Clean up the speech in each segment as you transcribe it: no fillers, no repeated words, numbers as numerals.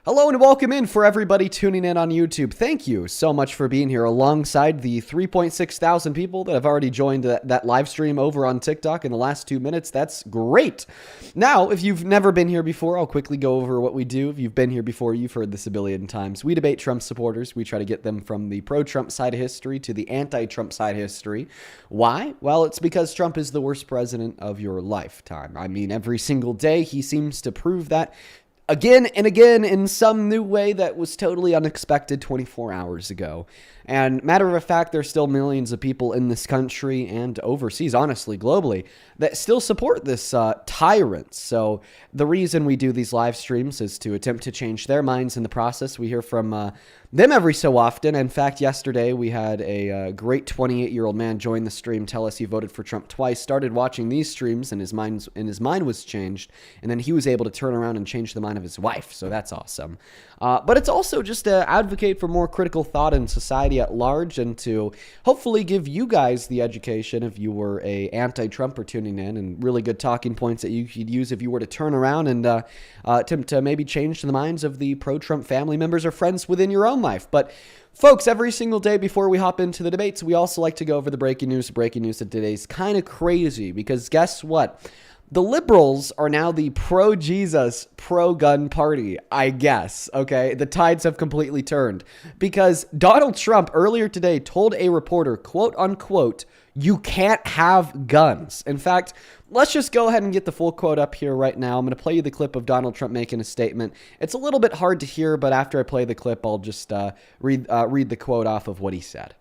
Hello and welcome in for everybody tuning in on YouTube. Thank you so much for being here alongside the 3.6 thousand people that have already joined that live stream over on TikTok in the last 2 minutes. That's great. Now, if you've never been here before, I'll quickly go over what we do. If you've been here before, you've heard this a billion times. We debate Trump supporters. We try to get them from the pro-Trump side of history to the anti-Trump side of history. Why? Well, it's because Trump is the worst president of your lifetime. I mean, every single day he seems to prove that again and again in some new way that was totally unexpected 24 hours ago. And matter of fact, there's still millions of people in this country and overseas, honestly, globally, that still support this tyrant. So the reason we do these live streams is to attempt to change their minds in the process. We hear from them every so often. In fact, yesterday we had a great 28-year-old man join the stream, tell us he voted for Trump twice, started watching these streams, and his mind was changed, and then he was able to turn around and change the mind of his wife. So that's awesome. But it's also just to advocate for more critical thought in society at large, and to hopefully give you guys the education if you were a anti-Trumper tuning in, and really good talking points that you could use if you were to turn around and attempt to maybe change the minds of the pro-Trump family members or friends within your own life. But folks, every single day before we hop into the debates, we also like to go over the breaking news. Breaking news of today's kind of crazy, because guess what? The liberals are now the pro-Jesus, pro-gun party, I guess, okay? The tides have completely turned, because Donald Trump earlier today told a reporter, quote unquote, "You can't have guns." In fact, let's just go ahead and get the full quote up here right now. I'm going to play you the clip of Donald Trump making a statement. It's a little bit hard to hear, but after I play the clip, I'll just read the quote off of what he said.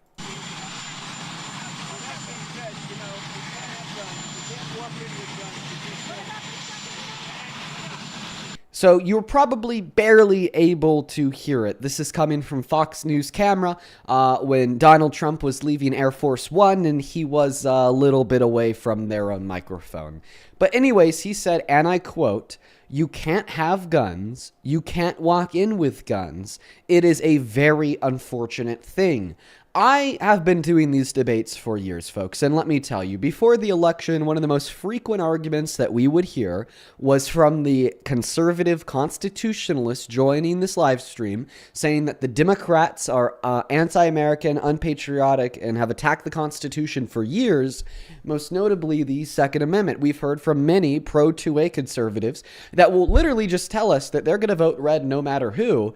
So you're probably barely able to hear it. This is coming from Fox News camera when Donald Trump was leaving Air Force One, and he was a little bit away from their own microphone. But anyways, he said, and I quote, "You can't have guns. You can't walk in with guns. It is a very unfortunate thing." I have been doing these debates for years, folks, and let me tell you, before the election, one of the most frequent arguments that we would hear was from the conservative constitutionalists joining this live stream, saying that the Democrats are anti-American, unpatriotic, and have attacked the Constitution for years, most notably the Second Amendment. We've heard from many pro-2A conservatives that will literally just tell us that they're going to vote red no matter who,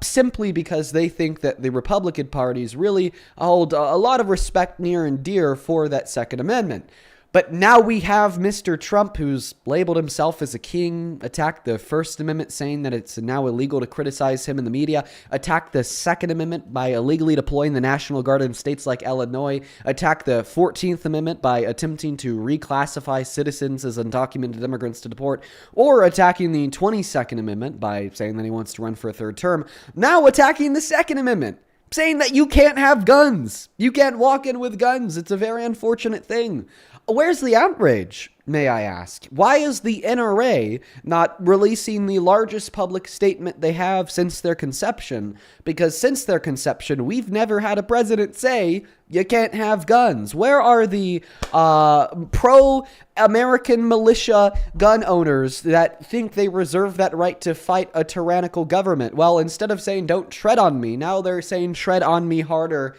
simply because they think that the Republican parties really hold a lot of respect near and dear for that Second Amendment. But now we have Mr. Trump, who's labeled himself as a king, attacked the First Amendment, saying that it's now illegal to criticize him in the media, attacked the Second Amendment by illegally deploying the National Guard in states like Illinois, attacked the 14th Amendment by attempting to reclassify citizens as undocumented immigrants to deport, or attacking the 22nd Amendment by saying that he wants to run for a third term, now attacking the Second Amendment, saying that you can't have guns. You can't walk in with guns. It's a very unfortunate thing. Where's the outrage, may I ask? Why is the NRA not releasing the largest public statement they have since their conception? Because since their conception, we've never had a president say, you can't have guns. Where are the pro-American militia gun owners that think they reserve that right to fight a tyrannical government? Well, instead of saying, don't tread on me, now they're saying, tread on me harder,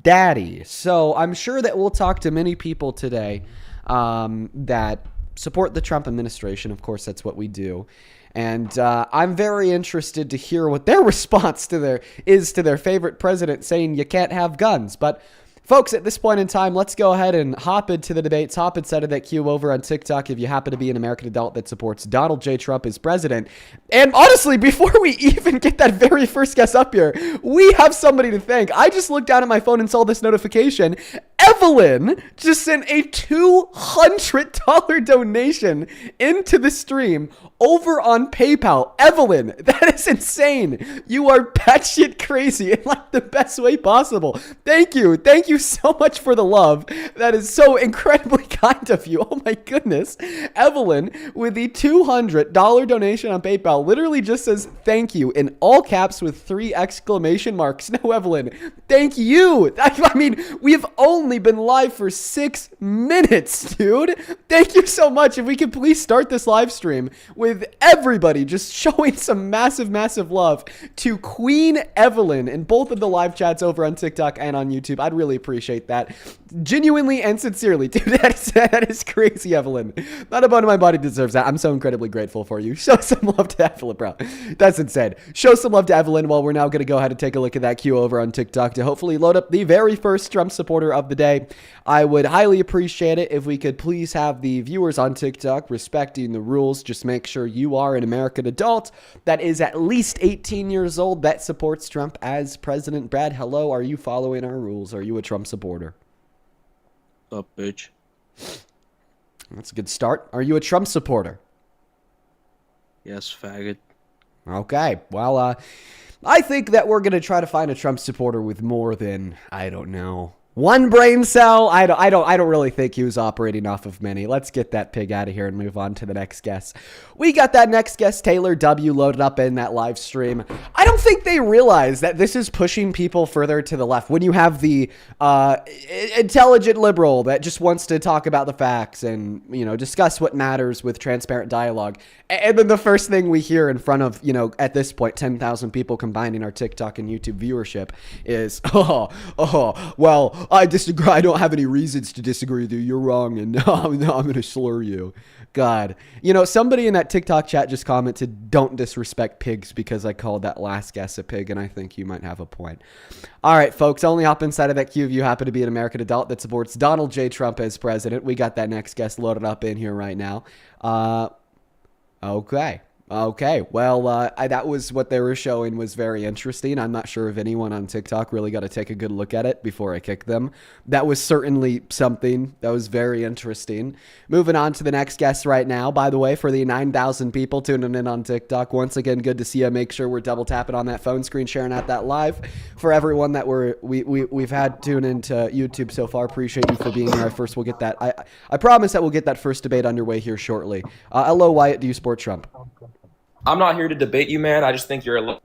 daddy. So I'm sure that we'll talk to many people today that support the Trump administration. Of course, that's what we do. And I'm very interested to hear what their response to their favorite president saying you can't have guns. But folks, at this point in time, let's go ahead and hop into the debates. Hop inside of that queue over on TikTok if you happen to be an American adult that supports Donald J. Trump as president. And honestly, before we even get that very first guest up here, we have somebody to thank. I just looked down at my phone and saw this notification. Evelyn just sent a $200 donation into the stream over on PayPal. Evelyn, that is insane. You are batshit crazy in like the best way possible. Thank you. Thank you so much for the love. That is so incredibly kind of you. Oh my goodness. Evelyn with the $200 donation on PayPal literally just says thank you in all caps with 3 exclamation marks. No, Evelyn, thank you. I mean, we have only only been live for 6 minutes, dude. Thank you so much. If we could please start this live stream with everybody just showing some massive, massive love to Queen Evelyn in both of the live chats over on TikTok and on YouTube. I'd really appreciate that. Genuinely and sincerely, dude. That is crazy, Evelyn. Not a bone in my body deserves that. I'm so incredibly grateful for you. Show some love to Evelyn, bro. That's insane. Show some love to Evelyn while we're now going to go ahead and take a look at that queue over on TikTok to hopefully load up the very first Trump supporter of the day. I would highly appreciate it if we could please have the viewers on TikTok respecting the rules. Just make sure you are an American adult that is at least 18 years old that supports Trump as president. Brad, hello. Are you following our rules? Are you a Trump supporter? What's up, bitch? That's a good start. Are you a Trump supporter? Yes, faggot. Okay. Well, I think that we're going to try to find a Trump supporter with more than, I don't know, one brain cell. I don't really think he was operating off of many. Let's get that pig out of here and move on to the next guest. We got that next guest, Taylor W, loaded up in that live stream. I don't think they realize that this is pushing people further to the left. When you have the intelligent liberal that just wants to talk about the facts and, you know, discuss what matters with transparent dialogue. And then the first thing we hear in front of, you know, at this point, 10,000 people combining our TikTok and YouTube viewership is, well, I disagree. I don't have any reasons to disagree with you. You're wrong. And no, I'm going to slur you. God. You know, somebody in that TikTok chat just commented, don't disrespect pigs because I called that last guest a pig, and I think you might have a point. All right, folks, only hop inside of that queue if you happen to be an American adult that supports Donald J. Trump as president. We got that next guest loaded up in here right now. Okay. Well, that was what they were showing was very interesting. I'm not sure if anyone on TikTok really got to take a good look at it before I kick them. That was certainly something that was very interesting. Moving on to the next guest right now. By the way, for the 9,000 people tuning in on TikTok, once again, good to see you. Make sure we're double tapping on that phone screen, sharing out that live. For everyone that we've had tune into YouTube so far, appreciate you for being here. First, we'll get that. I promise that we'll get that first debate underway here shortly. Hello, Wyatt. Do you support Trump? I'm not here to debate you, man. I just think you're a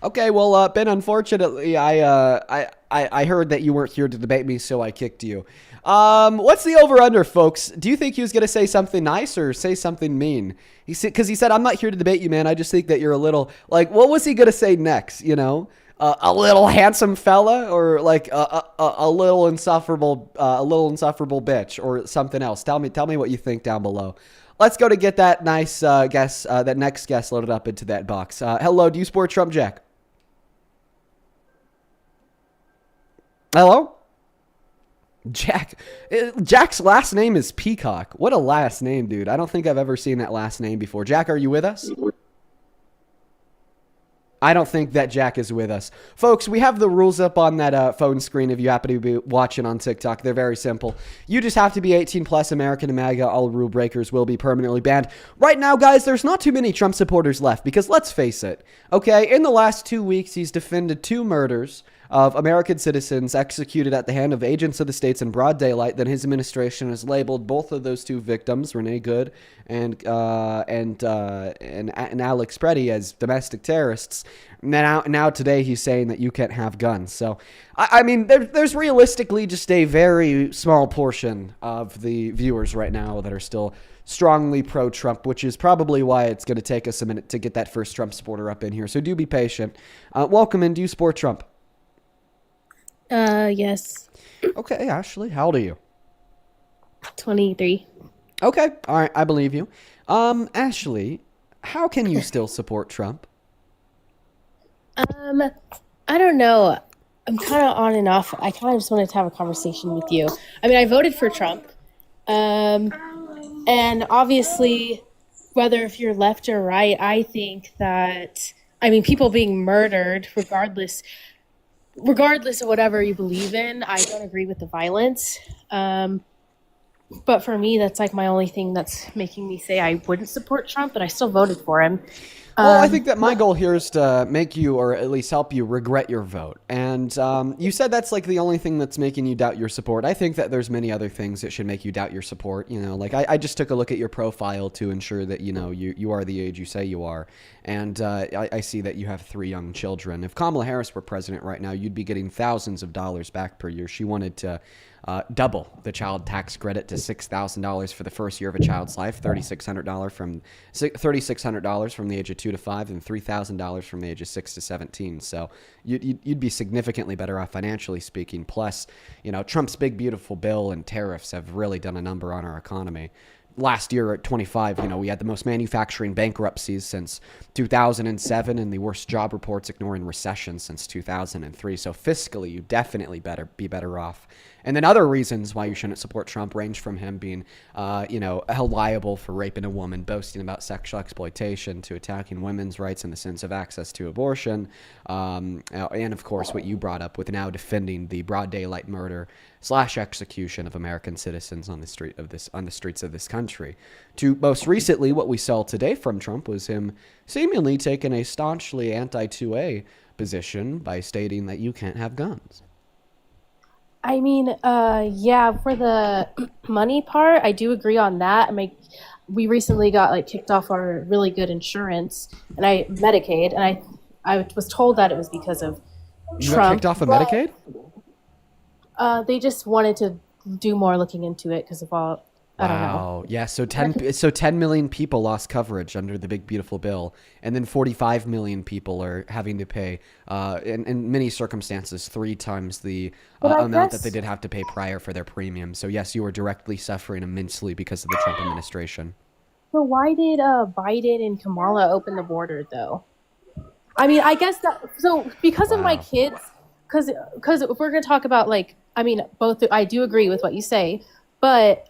Okay, well, Ben, unfortunately, I heard that you weren't here to debate me, so I kicked you. What's the over-under, folks? Do you think he was going to say something nice or say something mean? Because he said, I'm not here to debate you, man. I just think that you're a little, like, what was he going to say next, you know? A little handsome fella or like a little insufferable bitch or something else? Tell me what you think down below. Let's go to get that nice guest, that next guest loaded up into that box. Hello, do you support Trump, Jack? Hello? Jack's last name is Peacock. What a last name, dude. I don't think I've ever seen that last name before. Jack, are you with us? I don't think that Jack is with us. Folks, we have the rules up on that phone screen if you happen to be watching on TikTok. They're very simple. You just have to be 18 plus, American and MAGA. All rule breakers will be permanently banned. Right now, guys, there's not too many Trump supporters left because let's face it, okay? In the last 2 weeks, he's defended 2 murders of American citizens executed at the hand of agents of the states in broad daylight. Then his administration has labeled both of those 2 victims, Renee Good and Alex Preddy, as domestic terrorists. Now today he's saying that you can't have guns. So, I mean, there's realistically just a very small portion of the viewers right now that are still strongly pro-Trump, which is probably why it's going to take us a minute to get that first Trump supporter up in here. So do be patient. Welcome in. Do you support Trump? Yes. Okay, Ashley, how old are you? 23. Okay, all right, I believe you. Ashley, how can you still support Trump? I don't know. I'm kind of on and off. I kind of just wanted to have a conversation with you. I mean, I voted for Trump. And obviously, whether if you're left or right, I think that, I mean, people being murdered, regardless of whatever you believe in, I don't agree with the violence. But for me, that's like my only thing that's making me say I wouldn't support Trump, but I still voted for him. Well, I think that my goal here is to make you, or at least help you, regret your vote. And you said that's like the only thing that's making you doubt your support. I think that there's many other things that should make you doubt your support. You know, like I just took a look at your profile to ensure that, you know, you are the age you say you are. And I see that you have 3 young children. If Kamala Harris were president right now, you'd be getting thousands of dollars back per year. She wanted to double the child tax credit to $6,000 for the first year of a child's life, $3,600 from the age of 2 to 5, and $3,000 from the age of 6 to 17. So you'd be significantly better off financially speaking. Plus, Trump's big beautiful bill and tariffs have really done a number on our economy. Last year at 25, we had the most manufacturing bankruptcies since 2007 and the worst job reports ignoring recession since 2003. So fiscally, you definitely be better off. And then other reasons why you shouldn't support Trump range from him being, held liable for raping a woman, boasting about sexual exploitation, to attacking women's rights in the sense of access to abortion, and of course what you brought up with now defending the broad daylight murder / execution of American citizens on the streets of this country. To most recently, what we saw today from Trump was him seemingly taking a staunchly anti-2A position by stating that you can't have guns. I mean, yeah, for the money part, I do agree on that. We recently got kicked off our really good insurance and Medicaid, and I was told that it was because of You Trump. got kicked off of Medicaid? They just wanted to do more looking into it because of all. I don't know. Wow. Yeah. So 10 million people lost coverage under the big beautiful bill, and then 45 million people are having to pay, in many circumstances, 3 times the amount that they did have to pay prior for their premium. So yes, you are directly suffering immensely because of the Trump administration. So why did Biden and Kamala open the border though? I mean, I guess because of my kids, because if we're gonna talk about both, I do agree with what you say, but.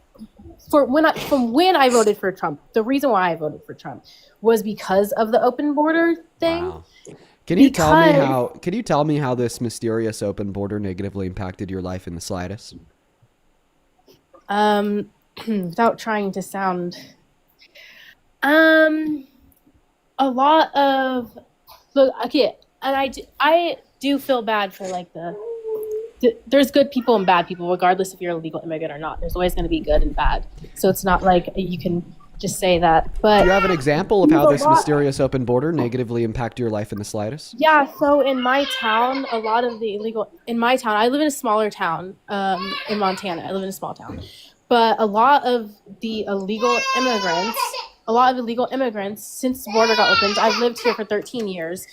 From when I voted for Trump, the reason why I voted for Trump was because of the open border thing. Wow. Can you tell me how this mysterious open border negatively impacted your life in the slightest? Without trying to sound, a lot of look. Okay, and I do feel bad for there's good people and bad people, regardless if you're a legal immigrant or not. There's always going to be good and bad. So it's not like you can just say that. But do you have an example of how this mysterious open border negatively impacted your life in the slightest? Yeah. So in my town, I live in a smaller town in Montana. I live in a small town. But a lot of illegal immigrants, since the border got opened, I've lived here for 13 years.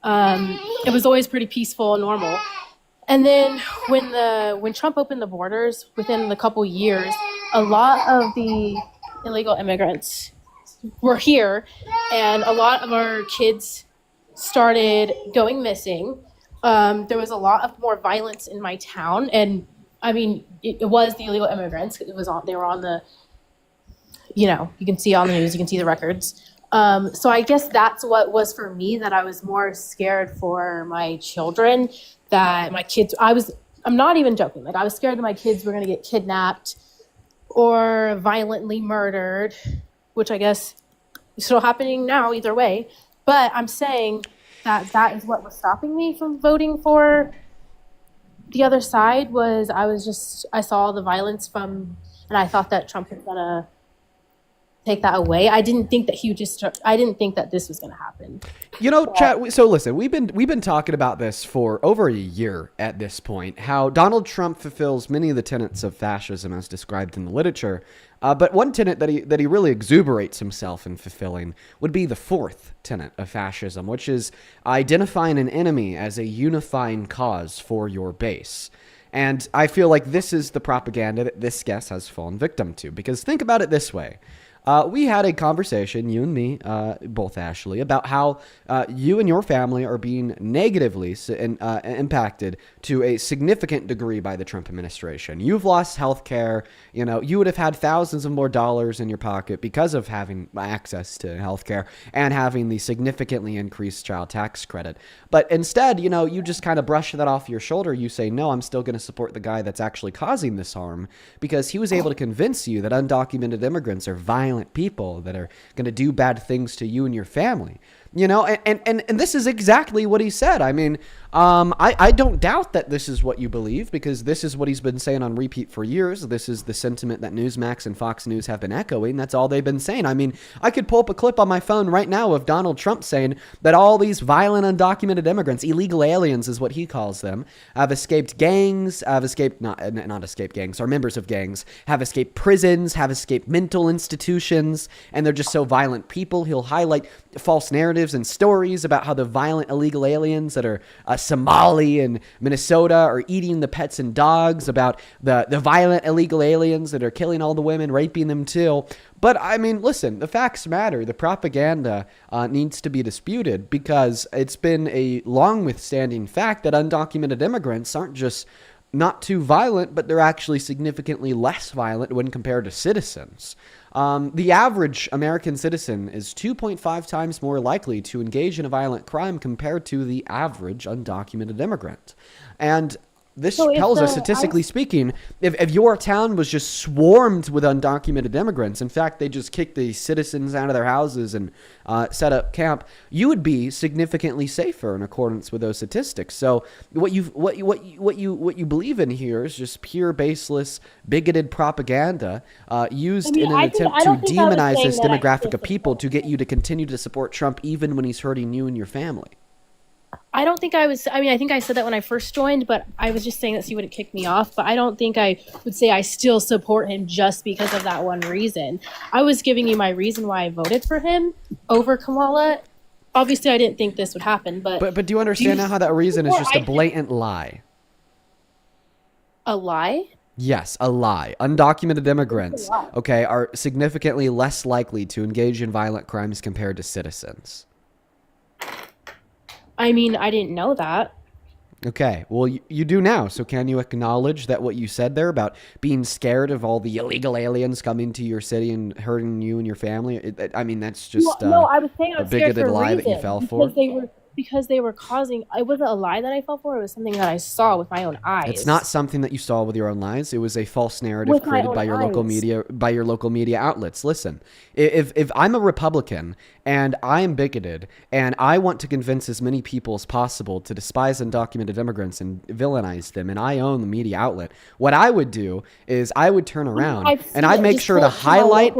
It was always pretty peaceful and normal. And then when Trump opened the borders, within a couple years, a lot of the illegal immigrants were here, and a lot of our kids started going missing. There was a lot of more violence in my town, and I mean, it was the illegal immigrants. They were on the, you can see on the news, you can see the records. So I guess that's what was for me, that I was more scared for my children, that my kids, I'm not even joking. I was scared that my kids were going to get kidnapped or violently murdered, which I guess is still happening now either way. But I'm saying that is what was stopping me from voting for the other side. I saw the violence and I thought that Trump was going to take that away. I didn't think that this was going to happen. Chad, so listen, we've been talking about this for over a year at this point, how Donald Trump fulfills many of the tenets of fascism as described in the literature. But one tenet that he really exuberates himself in fulfilling would be the 4th tenet of fascism, which is identifying an enemy as a unifying cause for your base. And I feel like this is the propaganda that this guest has fallen victim to, because think about it this way. We had a conversation, you and me, both Ashley, about how you and your family are being negatively impacted to a significant degree by the Trump administration. You've lost health care. You would have had thousands of more dollars in your pocket because of having access to health care and having the significantly increased child tax credit. But instead, you just kind of brush that off your shoulder. You say, no, I'm still going to support the guy that's actually causing this harm, because he was able to convince you that undocumented immigrants are violent people that are going to do bad things to you and your family. You know, and this is exactly what he said. I mean, I don't doubt that this is what you believe, because this is what he's been saying on repeat for years. This is the sentiment that Newsmax and Fox News have been echoing. That's all they've been saying. I mean, I could pull up a clip on my phone right now of Donald Trump saying that all these violent undocumented immigrants, illegal aliens is what he calls them, have escaped gangs, have escaped, not escaped gangs, are members of gangs, have escaped prisons, have escaped mental institutions, and they're just so violent people. He'll highlight false narratives and stories about how the violent illegal aliens that are Somali and Minnesota are eating the pets and dogs, about the violent illegal aliens that are killing all the women, raping them too. But I mean, listen, the facts matter. The propaganda needs to be disputed, because it's been a long withstanding fact that undocumented immigrants aren't just not too violent, but they're actually significantly less violent when compared to citizens. The average American citizen is 2.5 times more likely to engage in a violent crime compared to the average undocumented immigrant. And this tells us, statistically speaking, if your town was just swarmed with undocumented immigrants, in fact, they just kicked the citizens out of their houses and set up camp, you would be significantly safer in accordance with those statistics. So what you believe in here is just pure, baseless, bigoted propaganda used in an attempt to demonize this demographic of people to get you to continue to support Trump even when he's hurting you and your family. I don't think I was, I mean, I think I said that when I first joined, but I was just saying that so you wouldn't kick me off. But I don't think I would say I still support him just because of that one reason. I was giving you my reason why I voted for him over Kamala. Obviously, I didn't think this would happen, but do you understand now how that reason is just a blatant lie? A lie? Yes, a lie. Undocumented immigrants, okay, are significantly less likely to engage in violent crimes compared to citizens. I mean, I didn't know that. Okay, well, you do now. So can you acknowledge that what you said there about being scared of all the illegal aliens coming to your city and hurting you and your family? I mean, that's just no, I was saying I was a bigoted scared for a lie reason, that you fell for. Because they were causing. It wasn't a lie that I fell for. It was something that I saw with my own eyes. It's not something that you saw with your own eyes. It was a false narrative With my created own by your local eyes. media outlets. Listen, if I'm a Republican and I am bigoted and I want to convince as many people as possible to despise undocumented immigrants and villainize them, and I own the media outlet, what I would do is I would turn around and I'd make sure to highlight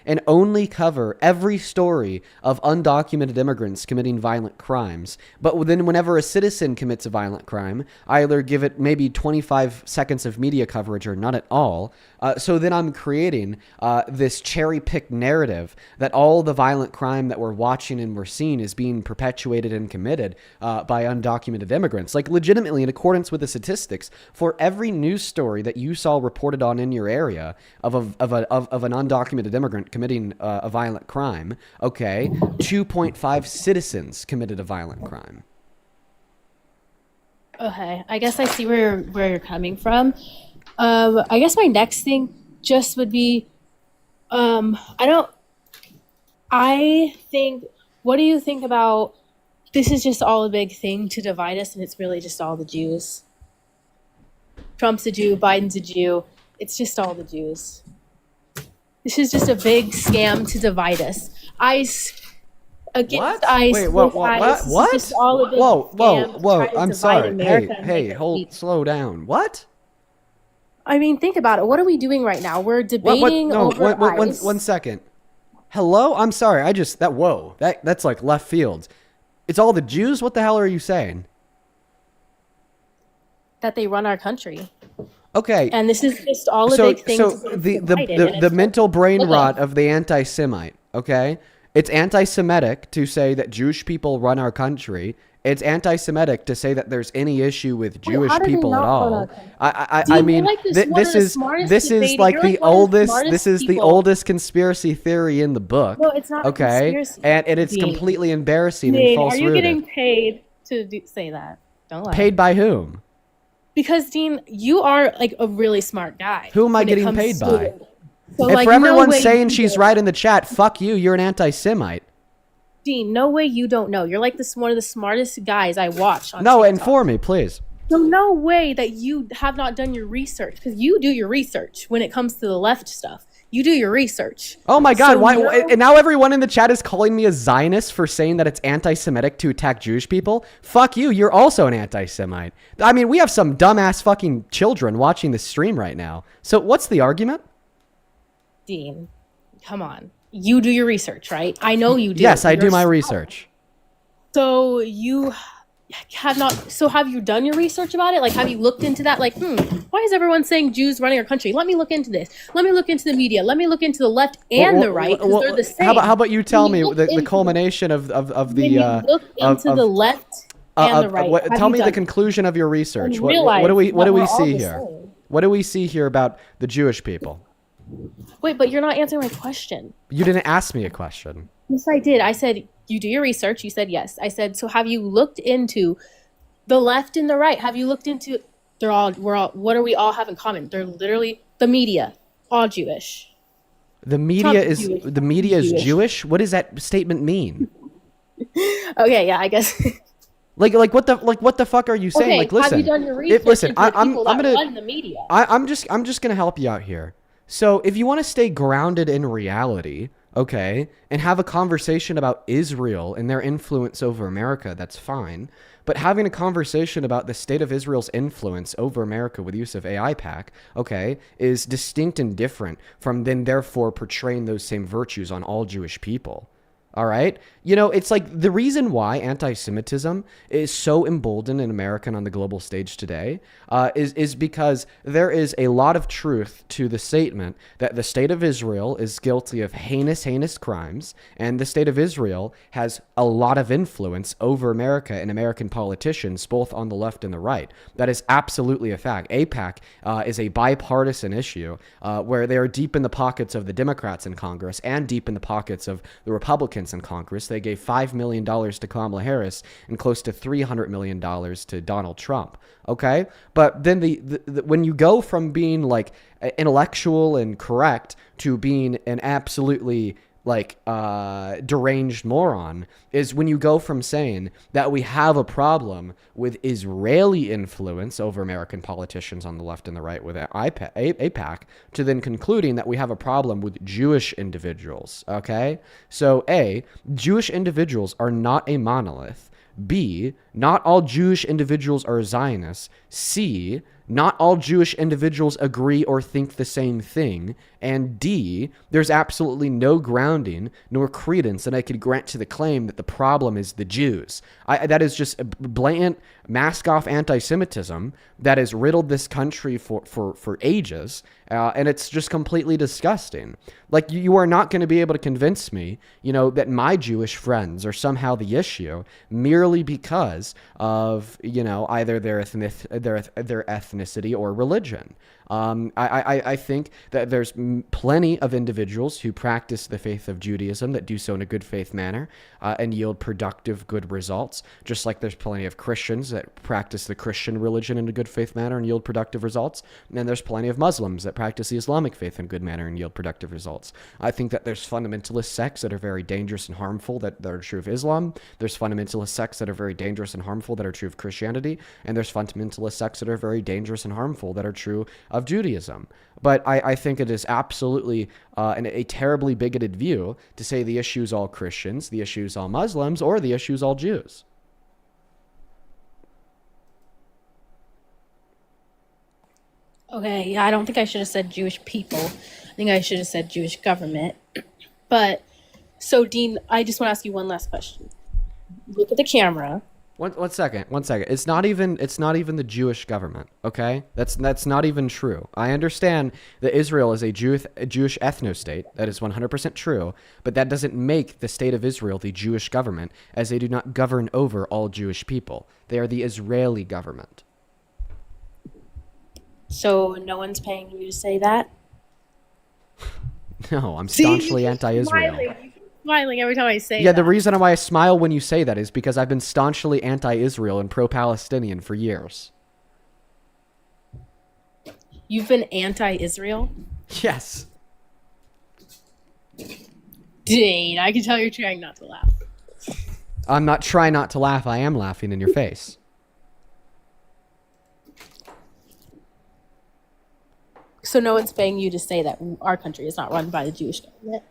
and only cover every story of undocumented immigrants committing violent crimes. But then whenever a citizen commits a violent crime, I either give it maybe 25 seconds of media coverage or not at all. So then I'm creating this cherry-picked narrative that all the violent crime that we're watching and we're seeing is being perpetuated and committed by undocumented immigrants. Like, legitimately, in accordance with the statistics, for every news story that you saw reported on in your area of an undocumented immigrant committing a violent crime, okay, 2.5 citizens committed a violent crime. Okay, I guess I see where you're coming from. I guess my next thing just would be, what do you think about, this is just all a big thing to divide us, and it's really just all the Jews. Trump's a Jew, Biden's a Jew, it's just all the Jews. This is just a big scam to divide us. ICE against What? ICE. Wait, with what? ICE. This What? is just all a big Whoa! scam to try to I'm divide sorry. America and make it Slow down. What? I mean, think about it. What are we doing right now? We're debating over ICE. One second. Hello? I'm sorry. That's like left field. It's all the Jews? What the hell are you saying? That they run our country. Okay. And this is just all a big thing. So the mental brain rot of the anti-Semite, okay? It's anti-Semitic to say that Jewish people run our country. It's anti-Semitic to say that there's any issue with Jewish people at all. I mean, this is like the oldest conspiracy theory in the book. No, it's not. Okay, a conspiracy, and it's Dean. completely embarrassing Dean, and false. Are you getting paid to say that? Don't lie. Paid by whom? Because Dean, you are like a really smart guy. Who am I getting paid by? So, and like, for everyone no saying she's right in the chat, fuck you. You're an anti-Semite. Dean, no way you don't know. You're like one of the smartest guys I watch on No, TikTok. inform me, please. So no way that you have not done your research, because you do your research when it comes to the left stuff. You do your research. Oh my God! So Why? now- And now everyone in the chat is calling me a Zionist for saying that it's anti-Semitic to attack Jewish people. Fuck you! You're also an anti-Semite. I mean, we have some dumbass fucking children watching this stream right now. So what's the argument? Dean, come on. You do your research, right? I know you do. Yes, I do You're my smart. research. So you have not. So have you done your research about it? Like, have you looked into that? Like, why is everyone saying Jews running our country? Let me look into this. Let me look into the media. Let me look into the left and the right because they're the same. How about you tell When me you look the into- culmination of the When you look into the left and the right. have tell you me the done- conclusion of your research. and What do realize we that we're all see the here? same. What do we see here about the Jewish people? Wait, but you're not answering my question. You didn't ask me a question. Yes, I did. I said, you do your research. You said yes. I said, so have you looked into the left and the right? Have you looked into, what do we all have in common? They're literally the media, all Jewish. The media Trump is Jewish. the media is Jewish. Jewish. What does that statement mean? Okay, yeah, I guess. Like what the fuck are you saying? Okay, Like, listen, have you done your research listen, into the I'm people that gonna run the media? I'm just gonna help you out here. So if you want to stay grounded in reality, okay, and have a conversation about Israel and their influence over America, that's fine. But having a conversation about the state of Israel's influence over America with use of AI pack, okay, is distinct and different from then therefore portraying those same virtues on all Jewish people. All right. You know, it's like the reason why anti-Semitism is so emboldened in America and on the global stage today is because there is a lot of truth to the statement that the state of Israel is guilty of heinous crimes, and the state of Israel has a lot of influence over America and American politicians, both on the left and the right. That is absolutely a fact. AIPAC is a bipartisan issue where they are deep in the pockets of the Democrats in Congress and deep in the pockets of the Republicans in Congress. They gave $5 million to Kamala Harris and close to $300 million to Donald Trump. Okay. But then when you go from being like intellectual and correct to being an absolutely like deranged moron is when you go from saying that we have a problem with Israeli influence over American politicians on the left and the right with AIPAC to then concluding that we have a problem with Jewish individuals. Okay, so A, Jewish individuals are not a monolith. B, not all Jewish individuals are Zionists. C, not all Jewish individuals agree or think the same thing. And D, there's absolutely no grounding nor credence that I could grant to the claim that the problem is the Jews. That is just a blatant mask-off anti-Semitism that has riddled this country for ages, and it's just completely disgusting. Like, you are not going to be able to convince me, you know, that my Jewish friends are somehow the issue merely because of, you know, either their ethnicity or religion. I think that there's plenty of individuals who practice the faith of Judaism that do so in a good faith manner and yield productive, good results, just like there's plenty of Christians that practice the Christian religion in a good faith manner and yield productive results, and there's plenty of Muslims that practice the Islamic faith in a good manner and yield productive results. I think that there's fundamentalist sects that are very dangerous and harmful that are true of Islam. There's fundamentalist sects that are very dangerous and harmful that are true of Christianity, and there's fundamentalist sects that are very dangerous and harmful that are true of Judaism. But I think it is absolutely a terribly bigoted view to say the issue is all Christians, the issue is all Muslims, or the issue is all Jews. Okay, yeah, I don't think I should have said Jewish people. I think I should have said Jewish government. But, so Dean, I just want to ask you one last question. Look at the camera. One second. It's not even the Jewish government, okay? That's not even true. I understand that Israel is a Jewish ethno-state. That is 100% true, but that doesn't make the state of Israel the Jewish government, as they do not govern over all Jewish people. They are the Israeli government. So no one's paying you to say that? No, I'm staunchly anti-Israel. Smiling every time I say Yeah, that. the reason why I smile when you say that is because I've been staunchly anti-Israel and pro-Palestinian for years. You've been anti-Israel? Yes. Dang, I can tell you're trying not to laugh. I'm not trying not to laugh. I am laughing in your face. So no one's paying you to say that our country is not run by the Jewish government,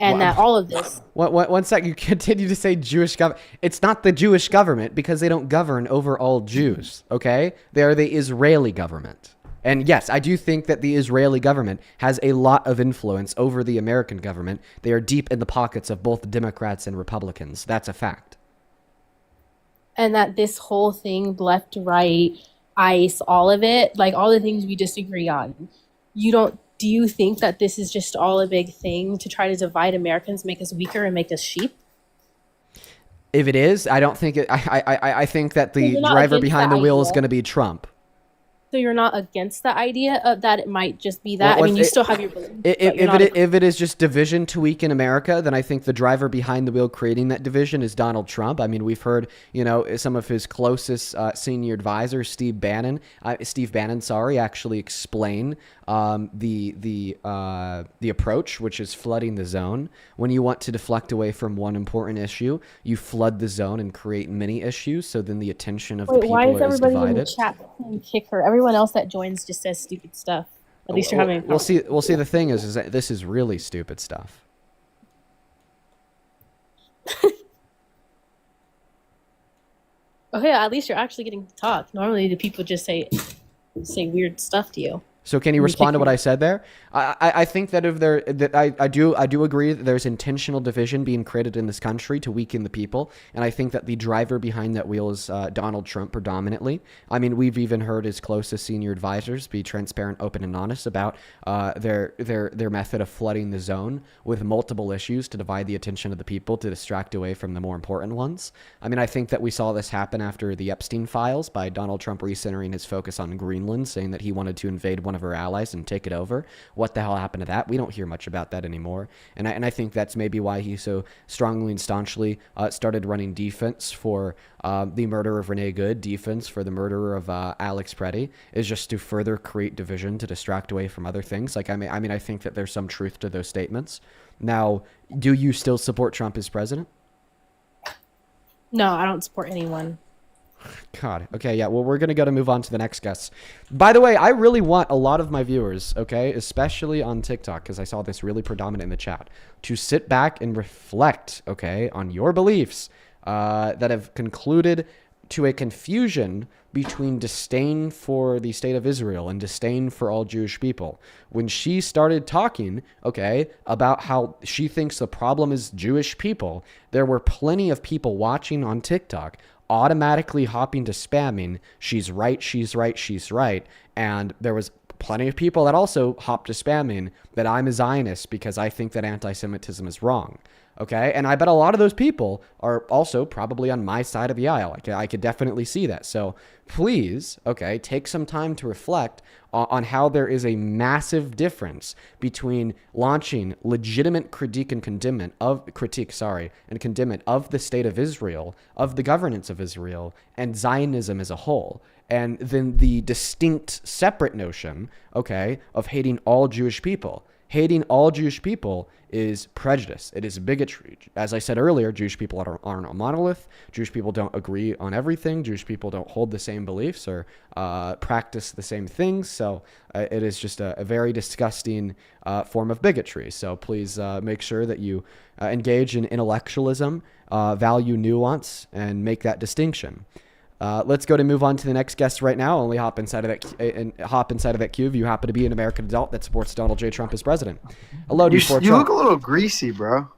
and that all of this. One sec, you continue to say Jewish government. It's not the Jewish government because they don't govern over all Jews, okay? They are the Israeli government. And yes, I do think that the Israeli government has a lot of influence over the American government. They are deep in the pockets of both Democrats and Republicans. That's a fact. And that this whole thing, left, right, ICE, all of it, like all the things we disagree on, do you think that this is just all a big thing to try to divide Americans, make us weaker, and make us sheep? If it is, I don't think it. I think that the driver behind the wheel is going to be Trump. So you're not against the idea of that it might just be that? Well, I mean, you still have your belief. If it is just division to weaken America, then I think the driver behind the wheel creating that division is Donald Trump. I mean, we've heard, some of his closest senior advisors, Steve Bannon, actually explain the approach, which is flooding the zone. When you want to deflect away from one important issue, you flood the zone and create many issues. So then the attention of the people why is everybody divided. In the chat saying kick her? Everyone else that joins just says stupid stuff. At least you're having a conversation. We'll see. The thing is that this is really stupid stuff. Okay, at least you're actually getting to talk. Normally, the people just say weird stuff to you. So can you respond to what I said there? I think that I do agree that there's intentional division being created in this country to weaken the people, and I think that the driver behind that wheel is Donald Trump predominantly. I mean, we've even heard his closest senior advisors be transparent, open, and honest about their method of flooding the zone with multiple issues to divide the attention of the people to distract away from the more important ones. I mean, I think that we saw this happen after the Epstein files by Donald Trump recentering his focus on Greenland, saying that he wanted to invade one of our allies and take it over. What the hell happened to that? We don't hear much about that anymore. And I think that's maybe why he so strongly and staunchly started running defense for the murder of Renee Good, defense for the murderer of Alex Preddy, is just to further create division to distract away from other things. Like, I think that there's some truth to those statements. Now, do you still support Trump as president? No, I don't support anyone. God. Okay, yeah. Well, we're going to move on to the next guest. By the way, I really want a lot of my viewers, okay, especially on TikTok, because I saw this really predominant in the chat, to sit back and reflect, okay, on your beliefs that have concluded to a confusion between disdain for the state of Israel and disdain for all Jewish people. When she started talking, okay, about how she thinks the problem is Jewish people, there were plenty of people watching on TikTok automatically hopping to spamming, she's right, she's right, she's right. And there was plenty of people that also hopped to spamming that I'm a Zionist because I think that anti-Semitism is wrong. Okay, and I bet a lot of those people are also probably on my side of the aisle. I could definitely see that. So please, okay, take some time to reflect on how there is a massive difference between launching legitimate critique and condemnment of the state of Israel, of the governance of Israel, and Zionism as a whole. And then the distinct separate notion, okay, of hating all Jewish people. Hating all Jewish people is prejudice. It is bigotry. As I said earlier, Jewish people aren't a monolith. Jewish people don't agree on everything. Jewish people don't hold the same beliefs or practice the same things. So it is just a very disgusting form of bigotry. So please make sure that you engage in intellectualism, value nuance, and make that distinction. Let's go to move on to the next guest right now. Only hop inside of that queue if you happen to be an American adult that supports Donald J. Trump as president. Hello, you look a little greasy, bro.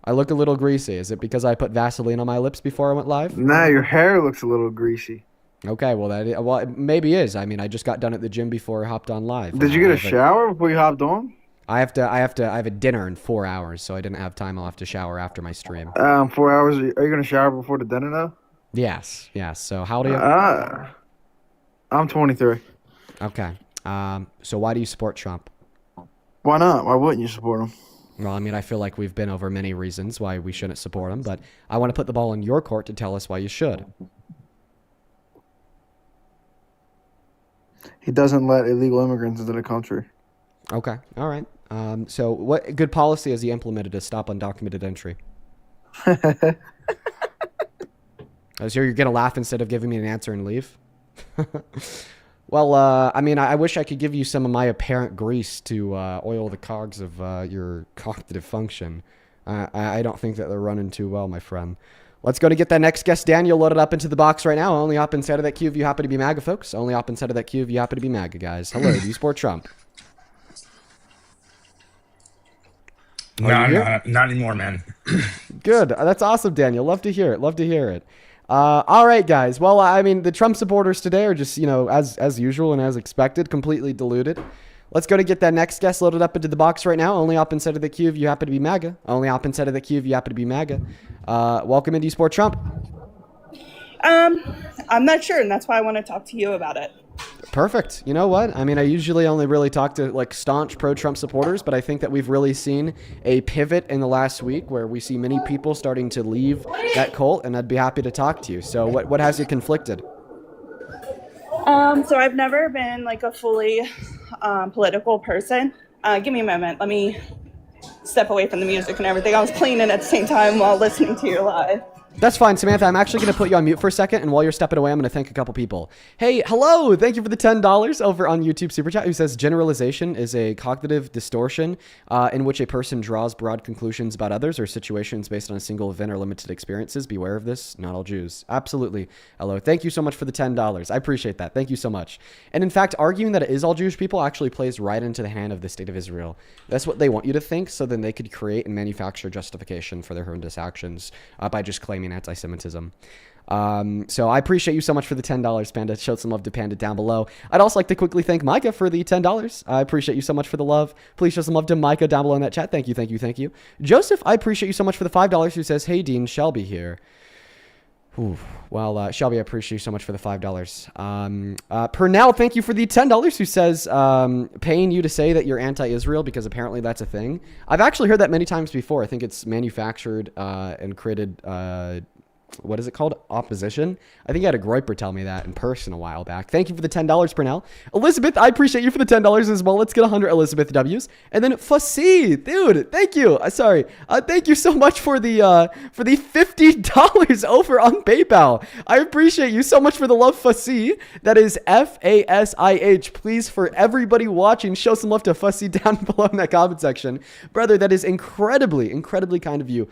I look a little greasy. Is it because I put Vaseline on my lips before I went live? Nah, your hair looks a little greasy. Okay, well it maybe is. I mean, I just got done at the gym before I hopped on live. Did you get a shower before you hopped on? I have a dinner in 4 hours, so I didn't have time. I'll have to shower after my stream. 4 hours. Are you gonna shower before the dinner though? Yes. So how old are you? I'm 23. Okay. So why do you support Trump? Why not? Why wouldn't you support him? Well, I mean, I feel like we've been over many reasons why we shouldn't support him, but I want to put the ball in your court to tell us why you should. He doesn't let illegal immigrants into the country. Okay. All right. So what good policy has he implemented to stop undocumented entry? I was here. You're going to laugh instead of giving me an answer and leave. Well, I mean, I wish I could give you some of my apparent grease to oil the cogs of your cognitive function. I don't think that they're running too well, my friend. Let's go to get that next guest, Daniel, loaded up into the box right now. Only hop inside of that queue if you happen to be MAGA, folks. Only hop inside of that queue if you happen to be MAGA, guys. Hello, do you support Trump? No, not anymore, man. Good. That's awesome, Daniel. Love to hear it. Love to hear it. All right, guys. Well, I mean, the Trump supporters today are just, as usual and as expected, completely deluded. Let's go to get that next guest loaded up into the box right now. Only hop inside of the queue if you happen to be MAGA. Only hop inside of the queue if you happen to be MAGA. Welcome into Sport Trump. I'm not sure, and that's why I want to talk to you about it. Perfect. You know what? I mean, I usually only really talk to like staunch pro-Trump supporters, but I think that we've really seen a pivot in the last week where we see many people starting to leave that cult, and I'd be happy to talk to you. So what has you conflicted? So I've never been like a fully political person. Give me a moment. Let me step away from the music and everything. I was playing it at the same time while listening to you live. That's fine, Samantha. I'm actually going to put you on mute for a second, and while you're stepping away, I'm going to thank a couple people. Hey, hello! Thank you for the $10 over on YouTube Super Chat, who says, generalization is a cognitive distortion in which a person draws broad conclusions about others or situations based on a single event or limited experiences. Beware of this. Not all Jews. Absolutely. Hello. Thank you so much for the $10. I appreciate that. Thank you so much. And in fact, arguing that it is all Jewish people actually plays right into the hand of the state of Israel. That's what they want you to think, so then they could create and manufacture justification for their horrendous actions by just claiming anti-Semitism. So I appreciate you so much for the $10, Panda. Showed some love to Panda down below. I'd also like to quickly thank Micah for the $10. I appreciate you so much for the love. Please show some love to Micah down below in that chat. Thank you, thank you, thank you. Joseph, I appreciate you so much for the $5, who says, hey, Dean, Shelby here. Ooh, well, Shelby, I appreciate you so much for the $5. Pernell, thank you for the $10, who says, paying you to say that you're anti-Israel because apparently that's a thing. I've actually heard that many times before. I think it's manufactured and created, what is it called? Opposition. I think I had a Groiper tell me that in person a while back. Thank you for the $10, Pernell. Elizabeth, I appreciate you for the $10 as well. Let's get 100 Elizabeth W's. And then Fussy, dude, thank you. Sorry. Thank you so much for the $50 over on PayPal. I appreciate you so much for the love, Fussy. That is FASIH. Please, for everybody watching, show some love to Fussy down below in that comment section. Brother, that is incredibly, incredibly kind of you.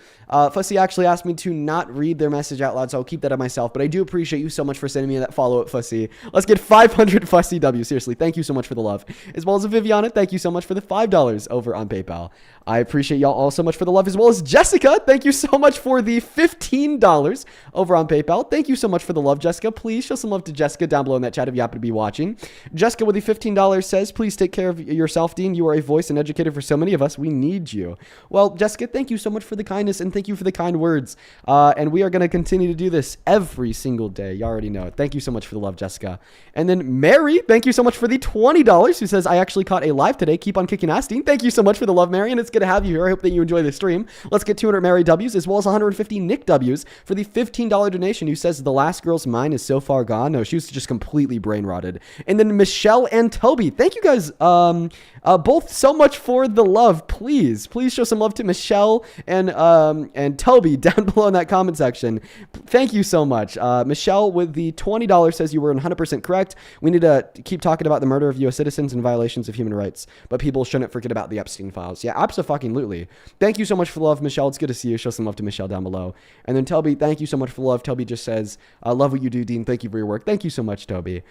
Fussy actually asked me to not read their message out loud, so I'll keep that to myself, but I do appreciate you so much for sending me that follow-up, Fussy. Let's get 500 Fussy W. Seriously, thank you so much for the love. As well as Viviana, thank you so much for the $5 over on PayPal. I appreciate y'all all so much for the love, as well as Jessica. Thank you so much for the $15 over on PayPal. Thank you so much for the love, Jessica. Please show some love to Jessica down below in that chat if you happen to be watching. Jessica with the $15 says, please take care of yourself, Dean. You are a voice and educator for so many of us. We need you. Well, Jessica, thank you so much for the kindness, and thank you for the kind words. And we are going to continue to do this every single day. You already know it. Thank you so much for the love, Jessica. And then Mary, thank you so much for the $20, who says, I actually caught a live today. Keep on kicking ass, Dean. Thank you so much for the love, Mary, and it's good to have you here. I hope that you enjoy the stream. Let's get 200 Mary W's as well as 150 Nick W's for the $15 donation, who says the last girl's mind is so far gone. No, she was just completely brain rotted. And then Michelle and Toby, thank you guys both so much for the love. Please show some love to Michelle and Toby down below in that comment section. Thank you so much. Michelle with the $20 says you were 100% correct. We need to keep talking about the murder of U.S. citizens and violations of human rights, but people shouldn't forget about the Epstein files. Yeah, absolutely. Thank you so much for the love, Michelle. It's good to see you. Show some love to Michelle down below. And then Toby, thank you so much for the love. Toby just says, I love what you do, Dean. Thank you for your work. Thank you so much, Toby.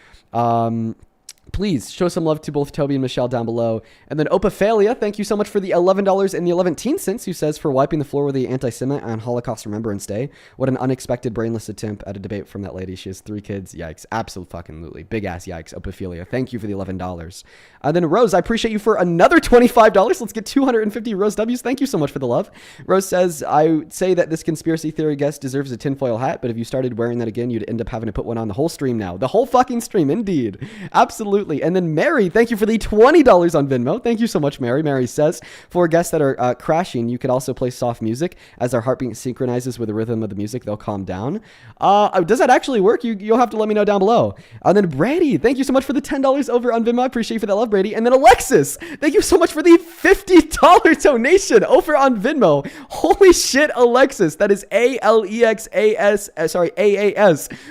Please show some love to both Toby and Michelle down below. And then Opaphalia, thank you so much for the $11 and the 11 cents, who says, for wiping the floor with the anti-Semite on Holocaust Remembrance Day. What an unexpected brainless attempt at a debate from that lady. She has 3 kids. Yikes. Absolutely. Big ass yikes. Opaphalia, thank you for the $11. Then Rose, I appreciate you for another $25. Let's get 250 Rose W's. Thank you so much for the love. Rose says, I would say that this conspiracy theory guest deserves a tinfoil hat, but if you started wearing that again, you'd end up having to put one on the whole stream now. The whole fucking stream, indeed. Absolutely. And then Mary, thank you for the $20 on Venmo. Thank you so much, Mary. Mary says, for guests that are crashing, you could also play soft music. As their heartbeat synchronizes with the rhythm of the music, they'll calm down. Does that actually work? You'll have to let me know down below. And then Brady, thank you so much for the $10 over on Venmo. I appreciate you for that love, Brady. And then Alexis, thank you so much for the $50 donation over on Venmo. Holy shit, Alexis. That is AAAS.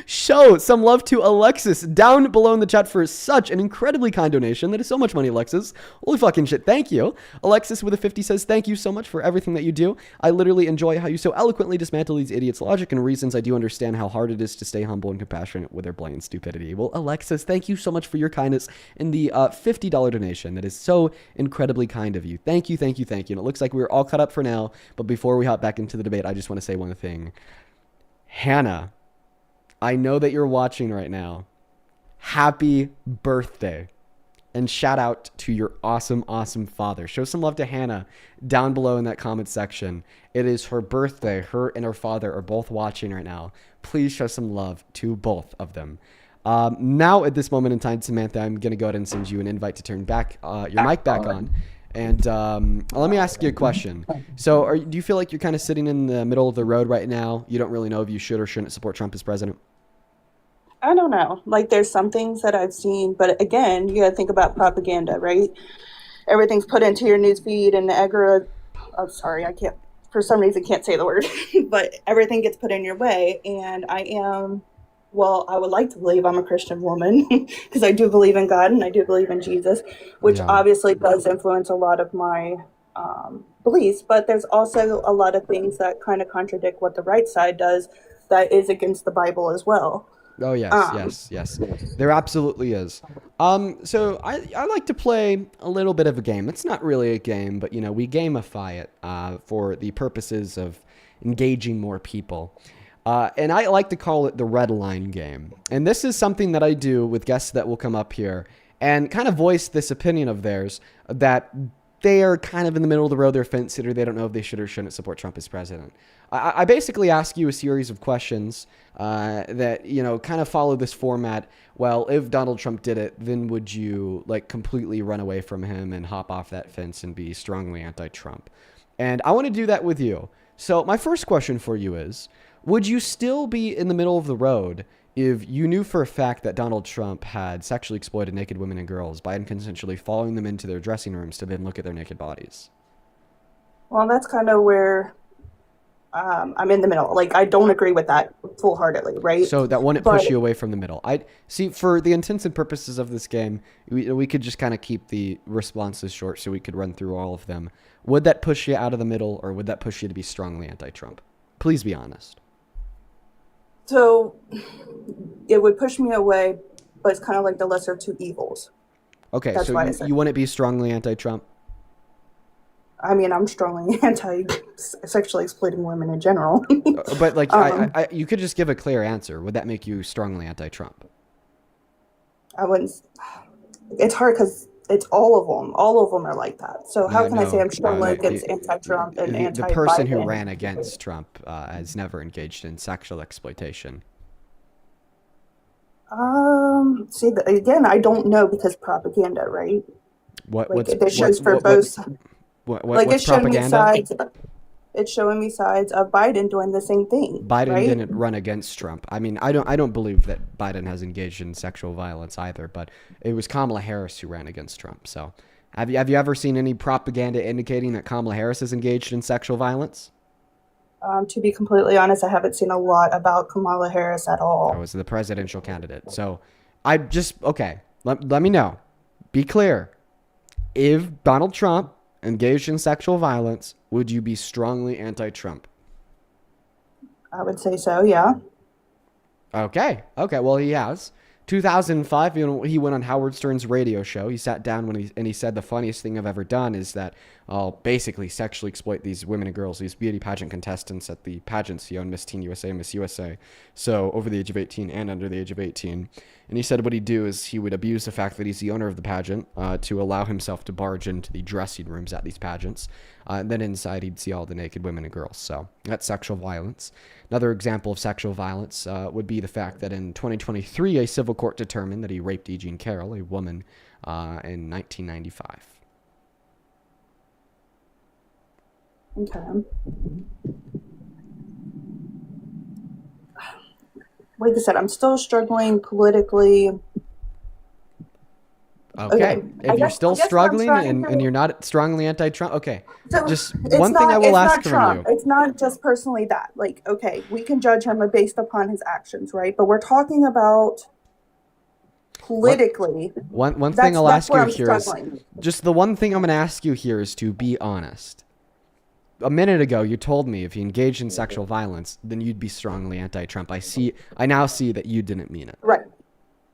Show some love to Alexis down below in the chat for such An incredibly kind donation. That is so much money, Alexis. Holy fucking shit. Thank you. Alexis with a 50 says, thank you so much for everything that you do. I literally enjoy how you so eloquently dismantle these idiots' logic and reasons. I do understand how hard it is to stay humble and compassionate with their blatant stupidity. Well, Alexis, thank you so much for your kindness and the $50 donation. That is so incredibly kind of you. Thank you, thank you, thank you. And it looks like we're all caught up for now. But before we hop back into the debate, I just want to say one thing. Hannah, I know that you're watching right now. Happy birthday. And shout out to your awesome, awesome father. Show some love to Hannah down below in that comment section. It is her birthday. Her and her father are both watching right now. Please show some love to both of them. Now, at this moment in time, Samantha, I'm going to go ahead and send you an invite to turn back your mic back on. And let me ask you a question. So do you feel like you're kind of sitting in the middle of the road right now? You don't really know if you should or shouldn't support Trump as president? I don't know. Like, there's some things that I've seen, but again, you got to think about propaganda, right? Everything's put into your news feed and oh, sorry, I can't, for some reason, can't say the word, but everything gets put in your way. And I would like to believe I'm a Christian woman because I do believe in God and I do believe in Jesus, which obviously does influence a lot of my beliefs. But there's also a lot of things that kind of contradict what the right side does that is against the Bible as well. Oh, yes. There absolutely is. So I like to play a little bit of a game. It's not really a game, but, we gamify it for the purposes of engaging more people. And I like to call it the red line game. And this is something that I do with guests that will come up here and kind of voice this opinion of theirs that they are kind of in the middle of the road, they're fence sitter, they don't know if they should or shouldn't support Trump as president. I basically ask you a series of questions that, kind of follow this format. Well, if Donald Trump did it, then would you completely run away from him and hop off that fence and be strongly anti-Trump? And I want to do that with you. So my first question for you is, would you still be in the middle of the road if you knew for a fact that Donald Trump had sexually exploited naked women and girls by unconsensually following them into their dressing rooms to then look at their naked bodies? Well, that's kind of where I'm in the middle. I don't agree with that full-heartedly, right? So that wouldn't push you away from the middle. I see. For the intents and purposes of this game, we could just kind of keep the responses short so we could run through all of them. Would that push you out of the middle, or would that push you to be strongly anti-Trump? Please be honest. So it would push me away, but it's kind of like the lesser of two evils. Okay, That's so why I said you wouldn't be strongly anti-Trump? I mean, I'm strongly anti-sexually exploiting women in general. But you could just give a clear answer. Would that make you strongly anti-Trump? I wouldn't. It's hard because it's all of them. All of them are like that. So how can I say I'm strongly against anti-Trump and anti-Biden? The person who ran against Trump has never engaged in sexual exploitation. Again, I don't know because propaganda, right? What's propaganda? It's showing me sides of Biden doing the same thing. Biden right? didn't run against Trump. I mean, I don't believe that Biden has engaged in sexual violence either, but it was Kamala Harris who ran against Trump. So have you ever seen any propaganda indicating that Kamala Harris has engaged in sexual violence? To be completely honest, I haven't seen a lot about Kamala Harris at all. I was the presidential candidate. So let me know. Be clear. If Donald Trump engaged in sexual violence, would you be strongly anti-Trump? I would say so, yeah. Okay. Well, he has. 2005, he went on Howard Stern's radio show. He sat down and he said the funniest thing I've ever done is that I'll basically sexually exploit these women and girls, these beauty pageant contestants at the pageants he owned, Miss Teen USA, Miss USA. So over the age of 18 and under the age of 18. And he said what he'd do is he would abuse the fact that he's the owner of the pageant to allow himself to barge into the dressing rooms at these pageants. And then inside he'd see all the naked women and girls. So that's sexual violence. Another example of sexual violence would be the fact that in 2023, a civil court determined that he raped E. Jean Carroll, a woman, in 1995. Okay. Like I said, I'm still struggling politically. Okay. If you're still struggling and you're not strongly anti-Trump, okay. So just one thing I will ask from you. It's not just personally that. Okay, we can judge him based upon his actions, right? But we're talking about politically. One thing I'll ask where you I'm here is, struggling. just the one thing I'm going to ask you here is to be honest. A minute ago, you told me if you engaged in sexual violence, then you'd be strongly anti-Trump. I now see that you didn't mean it. Right.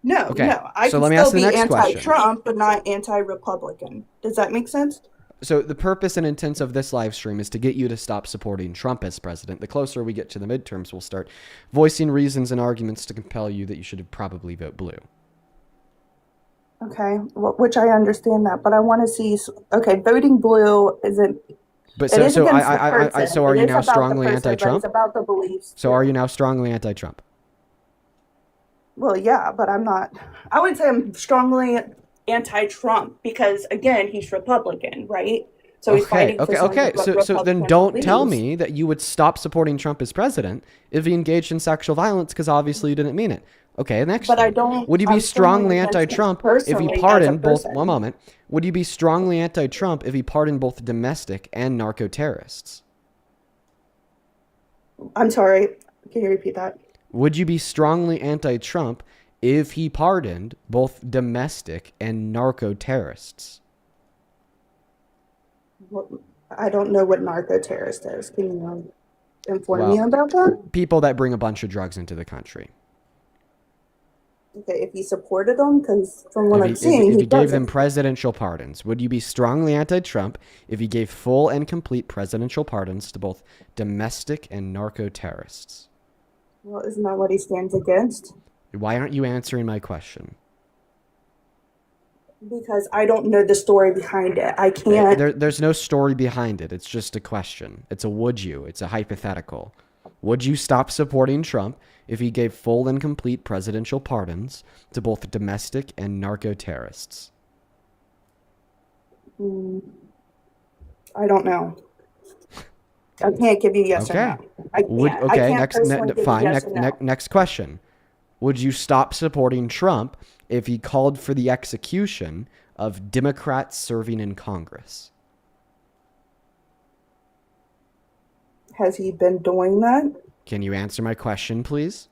No, Okay, no. I so can let me still ask the be next question. anti-Trump, but not anti-Republican. Does that make sense? So the purpose and intent of this live stream is to get you to stop supporting Trump as president. The closer we get to the midterms, we'll start voicing reasons and arguments to compel you that you should probably vote blue. Okay, which I understand that, but I want to see. Okay, voting blue isn't. But It is so against the I person. so are It you is now about the strongly person, but anti-Trump? It's about the beliefs. So are you now strongly anti-Trump? Well, yeah, but I'm not. I would say I'm strongly anti-Trump because, again, he's Republican, right? So he's fighting for something what So then Republicans don't tell believe. me that you would stop supporting Trump as president if he engaged in sexual violence, because obviously you didn't mean it. Okay, next But one. I don't. Would you be I'm strongly against him anti-Trump if personally he as a pardoned both? person. One moment. Would you be strongly anti-Trump if he pardoned both domestic and narco terrorists? I'm sorry. Can you repeat that? Would you be strongly anti-Trump if he pardoned both domestic and narco terrorists? I don't know what narco terrorist is. Can you inform me about that? People that bring a bunch of drugs into the country. Okay, if he supported them, because from what I'm If seeing, he he gave them doesn't. presidential pardons, would you be strongly anti-Trump if he gave full and complete presidential pardons to both domestic and narco terrorists? Well, isn't that what he stands against? Why aren't you answering my question? Because I don't know the story behind it. I can't. There's no story behind it. It's just a question. It's a would you. It's a hypothetical. Would you stop supporting Trump if he gave full and complete presidential pardons to both domestic and narco terrorists? I don't know. I can't give you yes or no. I can't. Next question. Would you stop supporting Trump if he called for the execution of Democrats serving in Congress? Has he been doing that? Can you answer my question, please?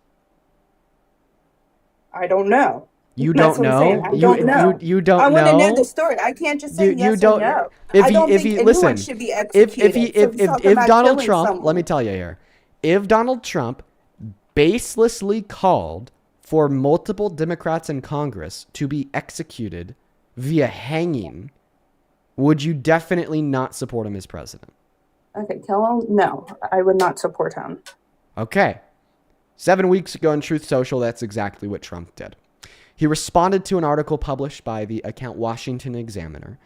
I don't know. You That's don't what I'm saying. know? I don't know. You don't know? I want to know the story. I can't just say yes or no. I don't think anyone should be executed. If Donald Trump, let me tell you here, if Donald Trump baselessly called for multiple Democrats in Congress to be executed via hanging, would you definitely not support him as president? Okay, kill him? No, I would not support him. Okay. 7 weeks ago on Truth Social, that's exactly what Trump did. He responded to an article published by the account Washington Examiner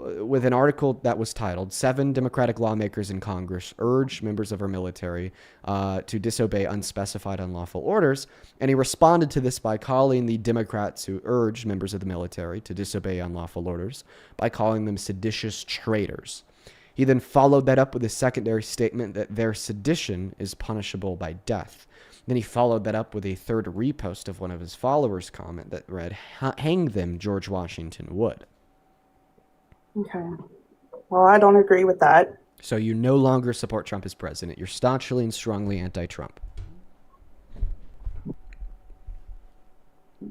with an article that was titled, 7 Democratic Lawmakers in Congress Urge Members of Our Military to Disobey Unspecified Unlawful Orders. And he responded to this by calling the Democrats who urged members of the military to disobey unlawful orders by calling them seditious traitors. He then followed that up with a secondary statement that their sedition is punishable by death. Then he followed that up with a third repost of one of his followers' comment that read, "Hang them, George Washington would." Okay. Well, I don't agree with that. So you no longer support Trump as president. You're staunchly and strongly anti-Trump.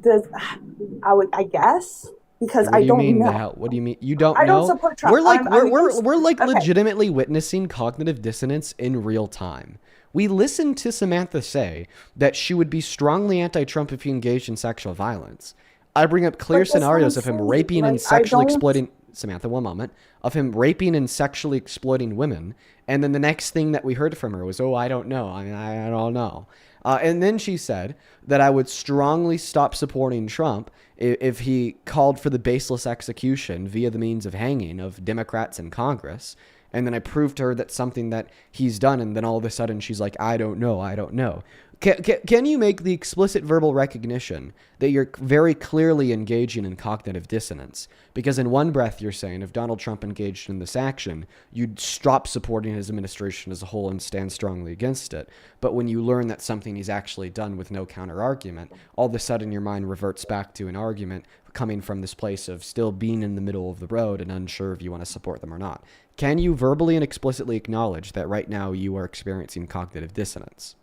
I guess. Because What do I you don't mean know. the hell? What do you mean? You don't know? I don't support Trump. We're like okay. legitimately witnessing cognitive dissonance in real time. We listened to Samantha say that she would be strongly anti-Trump if he engaged in sexual violence. I bring up clear scenarios of him raping and sexually exploiting. Samantha, one moment. Of him raping and sexually exploiting women. And then the next thing that we heard from her was, "Oh, I don't know. I don't know." And then she said that I would strongly stop supporting Trump if he called for the baseless execution via the means of hanging of Democrats in Congress. And then I proved to her that's something that he's done. And then all of a sudden she's like, I don't know. I don't know. Can you make the explicit verbal recognition that you're very clearly engaging in cognitive dissonance? Because in one breath, you're saying if Donald Trump engaged in this action, you'd stop supporting his administration as a whole and stand strongly against it. But when you learn that something he's actually done with no counter argument, all of a sudden your mind reverts back to an argument coming from this place of still being in the middle of the road and unsure if you want to support them or not. Can you verbally and explicitly acknowledge that right now you are experiencing cognitive dissonance?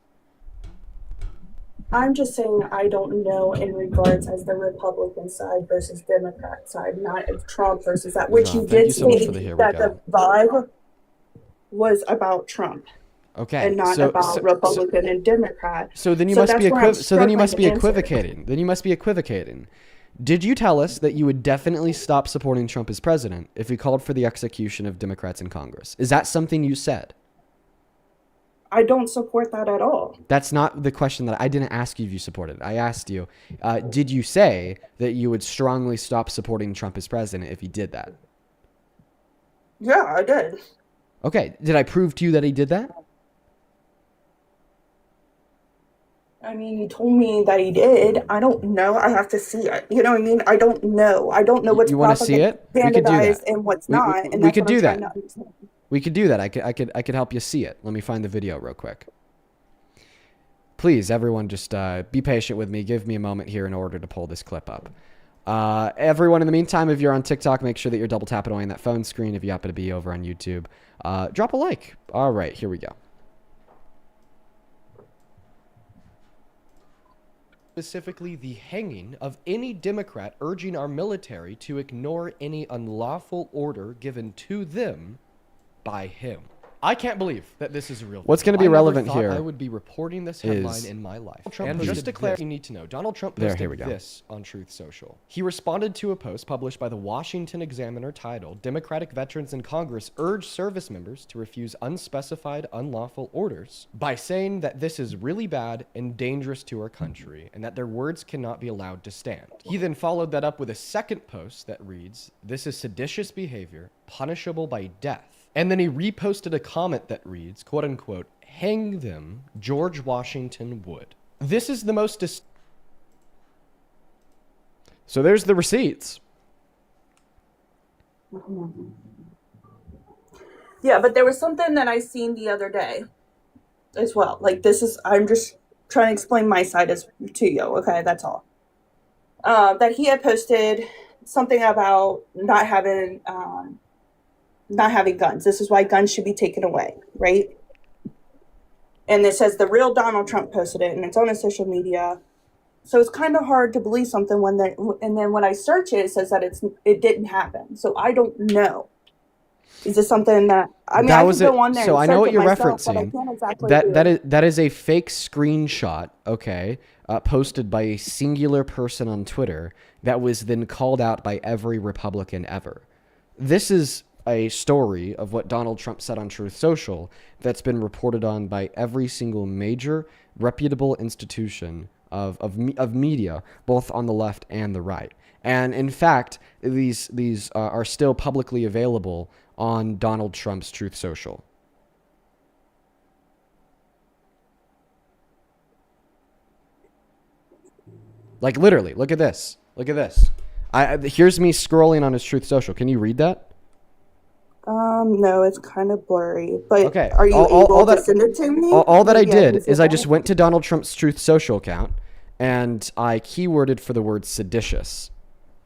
I'm just saying I don't know in regards as the Republican side versus Democrat side, not of Trump versus that, which Jean, you thank did you so much say for the here we that go. the vibe was about Trump Okay, and not about Republican and Democrat. So then you So must that's be where I'm so then you must be struggling to answer. equivocating. Then you must be equivocating. Did you tell us that you would definitely stop supporting Trump as president if he called for the execution of Democrats in Congress? Is that something you said? I don't support that at all. That's not the question that I didn't ask you if you supported it. I asked you, did you say that you would strongly stop supporting Trump as president if he did that? Yeah, I did. Okay. Did I prove to you that he did that? I mean, you told me that he did. I don't know. I have to see it. You know what I mean? I don't know. I don't know what's You want to see it? We could do propagandized that. and what's not. And We that's could what I'm do trying that. to understand. We could do that. I could help you see it. Let me find the video real quick. Please, everyone, just be patient with me. Give me a moment here in order to pull this clip up. Everyone, in the meantime, if you're on TikTok, make sure that you're double tapping away on that phone screen. If you happen to be over on YouTube, drop a like. All right, here we go. Specifically, the hanging of any Democrat urging our military to ignore any unlawful order given to them by him. I can't believe that this is a real. What's going to be relevant here? I would be reporting this headline in my life. And just declare, you need to know, Donald Trump posted this on Truth Social. He responded to a post published by the Washington Examiner titled, "Democratic Veterans in Congress Urge Service Members to Refuse Unspecified Unlawful Orders," by saying that this is really bad and dangerous to our country and that their words cannot be allowed to stand. He then followed that up with a second post that reads, "This is seditious behavior, punishable by death." And then he reposted a comment that reads, quote unquote, "Hang them, George Washington would." This is the most... So there's the receipts. Yeah, but there was something that I seen the other day as well. Like, this is, I'm just trying to explain my side as to you. Okay, that's all. That he had posted something about not having guns. This is why guns should be taken away, right? And it says the real Donald Trump posted it, and it's on his social media. So it's kind of hard to believe something and then when I search it, it says that it didn't happen. So I don't know. Is this something that I mean? I can go on there. So and I know what search it you're myself, but I referencing. can't exactly That is a fake screenshot. Okay, posted by a singular person on Twitter that was then called out by every Republican ever. This is a story of what Donald Trump said on Truth Social that's been reported on by every single major reputable institution of media, both on the left and the right. And in fact, these are still publicly available on Donald Trump's Truth Social. Like literally, look at this. Look at this. Here's me scrolling on his Truth Social. Can you read that? No, it's kind of blurry. But okay. Are you able to send it to me? All that I Maybe did can is see I that. just went to Donald Trump's Truth Social account and I keyworded for the word seditious.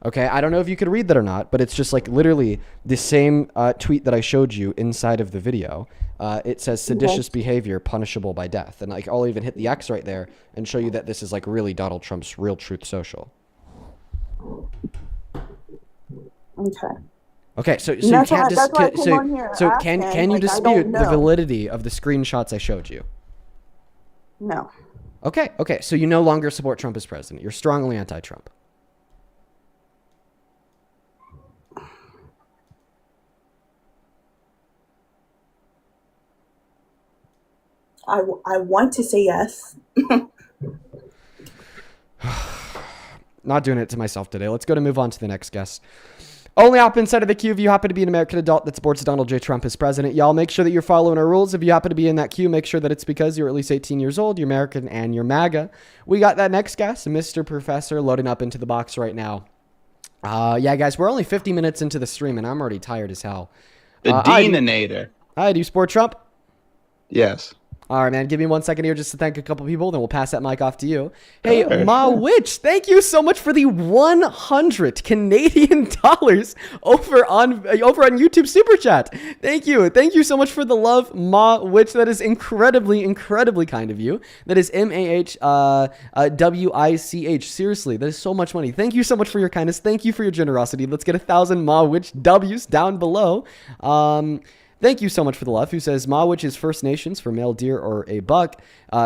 Okay, I don't know if you could read that or not, but it's just like literally the same tweet that I showed you inside of the video. It says seditious behavior punishable by death. And like I'll even hit the X right there and show you that this is like really Donald Trump's real Truth Social. Okay. Okay, so you can't can you Like, dispute the validity of the screenshots I showed you? No. Okay, so you no longer support Trump as president. You're strongly anti-Trump. I want to say yes. Not doing it to myself today. Let's go to move on to the next guest. Only hop inside of the queue if you happen to be an American adult that supports Donald J. Trump as president. Y'all make sure that you're following our rules. If you happen to be in that queue, make sure that it's because you're at least 18 years old, you're American, and you're MAGA. We got that next guest, Mr. Professor, loading up into the box right now. Yeah, guys, we're only 50 minutes into the stream, and I'm already tired as hell. The Deaninator. Hi, do you support Trump? Yes. All right, man. Give me 1 second here just to thank a couple people, then we'll pass that mic off to you. Hey, Ma Witch, thank you so much for the 100 Canadian dollars over on YouTube Super Chat. Thank you so much for the love, Ma Witch. That is incredibly kind of you. That is MAHWICH. Seriously, that is so much money. Thank you so much for your kindness. Thank you for your generosity. Let's get 1,000 Ma Witch W's down below. Thank you so much for the love. Who says Mawich is First Nations for male deer or a buck.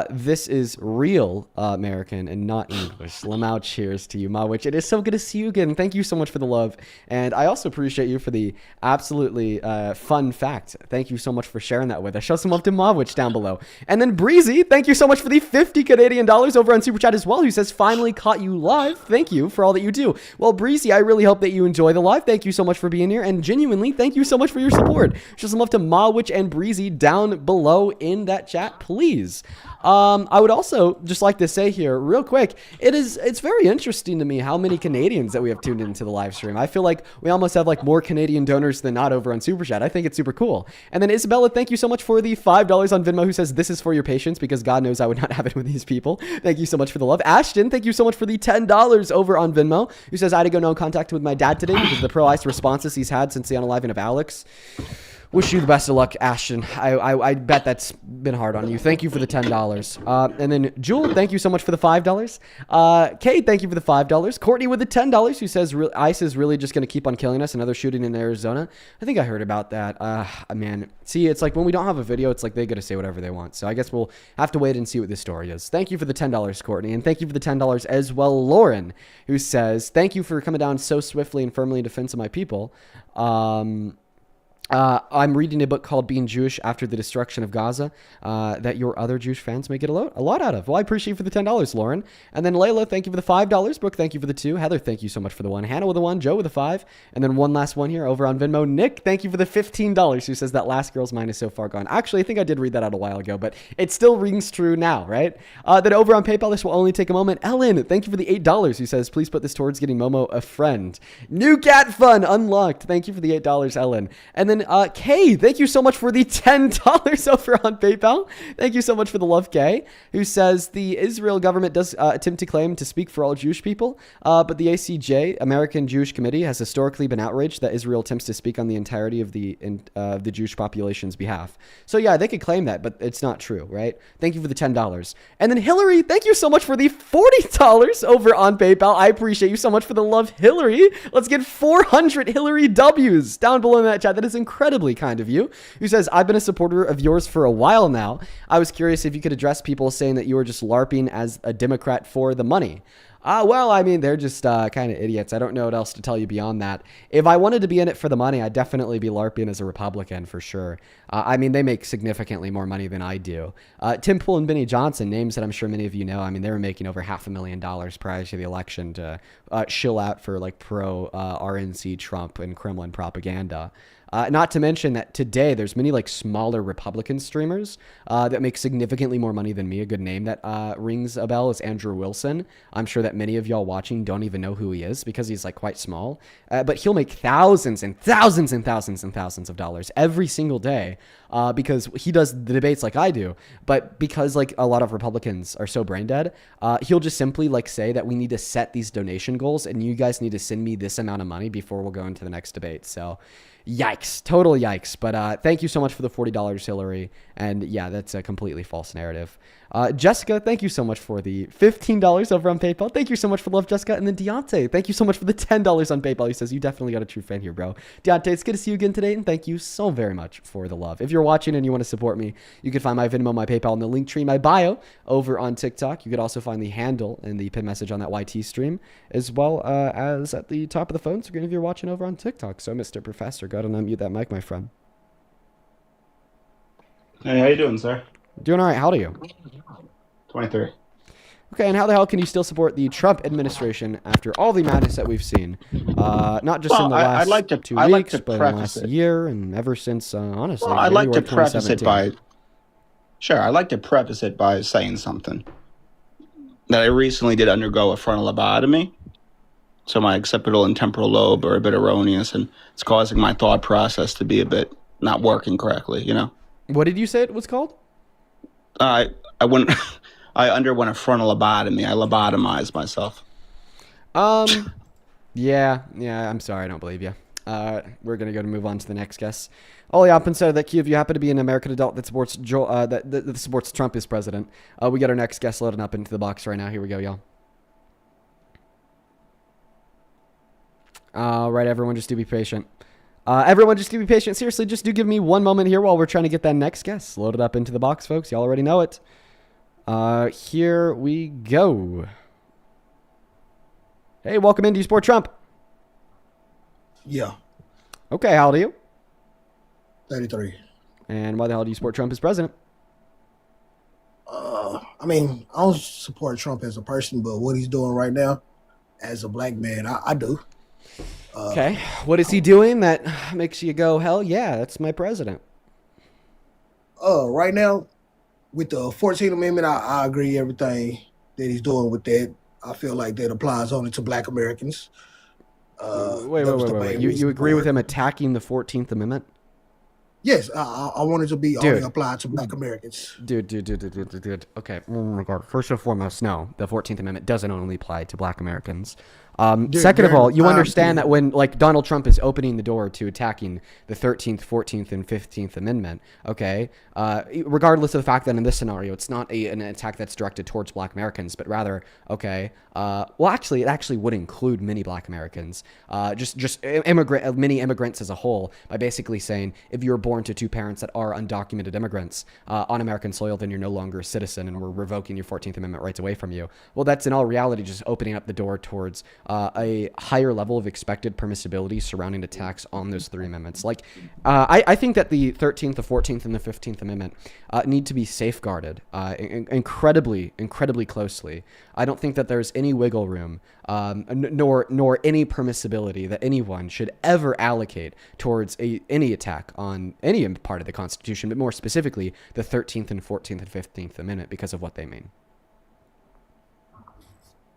This is real American and not English. Lamau, cheers to you, Mawich. It is so good to see you again. Thank you so much for the love. And I also appreciate you for the absolutely fun fact. Thank you so much for sharing that with us. Show some love to Mawich down below. And then Breezy, thank you so much for the 50 Canadian dollars over on Super Chat as well, who says, finally caught you live. Thank you for all that you do. Well, Breezy, I really hope that you enjoy the live. Thank you so much for being here. And genuinely, thank you so much for your support. Show some love to Mawich and Breezy down below in that chat, please. I would also just like to say here real quick, it's very interesting to me how many Canadians that we have tuned into the live stream. I feel like we almost have like more Canadian donors than not over on Super Chat. I think it's super cool. And then Isabella, thank you so much for the $5 on Venmo, who says this is for your patience because God knows I would not have it with these people. Thank you so much for the love. Ashton, thank you so much for the $10 over on Venmo, who says I had to go no contact with my dad today because of the pro-ice responses he's had since the unaliving of Alex. Wish you the best of luck, Ashton. I bet that's been hard on you. Thank you for the $10. And then Jewel, thank you so much for the $5. Kate, thank you for the $5. Courtney with the $10, who says ICE is really just going to keep on killing us. Another shooting in Arizona. I think I heard about that. Man, see, it's like when we don't have a video, it's like they got to say whatever they want. So I guess we'll have to wait and see what this story is. Thank you for the $10, Courtney. And thank you for the $10 as well, Lauren, who says, thank you for coming down so swiftly and firmly in defense of my people. I'm reading a book called Being Jewish After the Destruction of Gaza that your other Jewish fans may get a lot out of. Well, I appreciate you for the $10, Lauren. And then Layla, thank you for the $5. Brooke, thank you for the 2. Heather, thank you so much for the 1. Hannah with the 1. Joe with the 5. And then one last one here over on Venmo. Nick, thank you for the $15, who says that last girl's mind is so far gone. Actually, I think I did read that out a while ago, but it still rings true now, right? Then over on PayPal, this will only take a moment. Ellen, thank you for the $8, who says, please put this towards getting Momo a friend. New cat fun unlocked. Thank you for the $8, Ellen. And then Kay, thank you so much for the $10 over on PayPal. Thank you so much for the love, Kay, who says the Israel government does attempt to claim to speak for all Jewish people, but the ACJ, American Jewish Committee, has historically been outraged that Israel attempts to speak on the entirety of the Jewish population's behalf. So yeah, they could claim that, but it's not true, right? Thank you for the $10. And then Hillary, thank you so much for the $40 over on PayPal. I appreciate you so much for the love, Hillary. Let's get 400 Hillary W's down below in that chat. That is incredibly kind of you, who says, I've been a supporter of yours for a while now. I was curious if you could address people saying that you were just LARPing as a Democrat for the money. Well, I mean, they're just kind of idiots. I don't know what else to tell you beyond that. If I wanted to be in it for the money, I'd definitely be LARPing as a Republican for sure. I mean, they make significantly more money than I do. Tim Pool and Benny Johnson, names that I'm sure many of you know. I mean, they were making over $500,000 prior to the election to shill out for like pro RNC Trump and Kremlin propaganda. Not to mention that today there's many like smaller Republican streamers that make significantly more money than me. A good name that rings a bell is Andrew Wilson. I'm sure that many of y'all watching don't even know who he is because he's like quite small. But he'll make thousands and thousands and thousands and thousands of dollars every single day because he does the debates like I do. But because like a lot of Republicans are so brain dead, he'll just simply like say that we need to set these donation goals and you guys need to send me this amount of money before we'll go into the next debate. So yikes, total yikes. But thank you so much for the $40, Hillary. And yeah, that's a completely false narrative. Jessica, thank you so much for the $15 over on PayPal. Thank you so much for love, Jessica. And then Deontay, thank you so much for the $10 on PayPal. He says, you definitely got a true fan here, bro. Deontay, it's good to see you again today. And thank you so very much for the love. If you're watching and you want to support me, you can find my Venmo, my PayPal, and the link tree in my bio over on TikTok. You could also find the handle and the pin message on that YT stream, as well as at the top of the phone screen if you're watching over on TikTok. So, Mr. Professor, go ahead and unmute that mic, my friend. Hey, how you doing, sir? Doing all right. How old are you? 23. Okay, and how the hell can you still support the Trump administration after all the madness that we've seen? Not just in the last I'd like to, 2 I'd like weeks, to but in the preface last it. year and ever since, honestly, Well, I'd like to January preface it 2017. I'd like to preface it by saying something. That I recently did undergo a frontal lobotomy. So my occipital and temporal lobe are a bit erroneous, and it's causing my thought process to be a bit not working correctly, you know? What did you say it was called? I went. I underwent a frontal lobotomy. I lobotomized myself. Yeah, I'm sorry, I don't believe you. We're gonna move on to the next guest. Ollie Oppen said that Q, if you happen to be an American adult that supports that supports Trump as president, we got our next guest loading up into the box right now. Here we go, y'all. All right, everyone, just do be patient. Everyone, just do be patient. Seriously, just do give me one moment here while we're trying to get that next guest loaded up into the box, folks. Y'all already know it. Here we go. Hey, welcome in. Do you support Trump? Yeah, Okay, how old are you? 33. And why the hell do you support Trump as president? I mean, I don't support Trump as a person, but what he's doing right now, as a black man, I do. Okay, what is he doing that makes you go, hell yeah, that's my president? Right now, with the 14th Amendment, I agree everything that he's doing with that. I feel like that applies only to black Americans. Wait. You agree with him attacking the 14th Amendment? Yes, I want it to be only applied to black Americans. Dude. Okay, oh my God. First and foremost, no, the 14th Amendment doesn't only apply to black Americans. Second of all, you understand that when like Donald Trump is opening the door to attacking the 13th, 14th, and 15th Amendment, okay, regardless of the fact that in this scenario, it's not an attack that's directed towards black Americans, but rather, okay, well, actually, it actually would include many black Americans, just many immigrants as a whole, by basically saying if you're born to two parents that are undocumented immigrants on American soil, then you're no longer a citizen, and we're revoking your 14th Amendment rights away from you. Well, that's in all reality just opening up the door towards a higher level of expected permissibility surrounding attacks on those three amendments. Like, I think that the 13th, the 14th, and the 15th Amendment need to be safeguarded incredibly closely. I don't think that there's any wiggle room, nor any permissibility that anyone should ever allocate towards any attack on any part of the Constitution, but more specifically the 13th and 14th and 15th Amendment because of what they mean.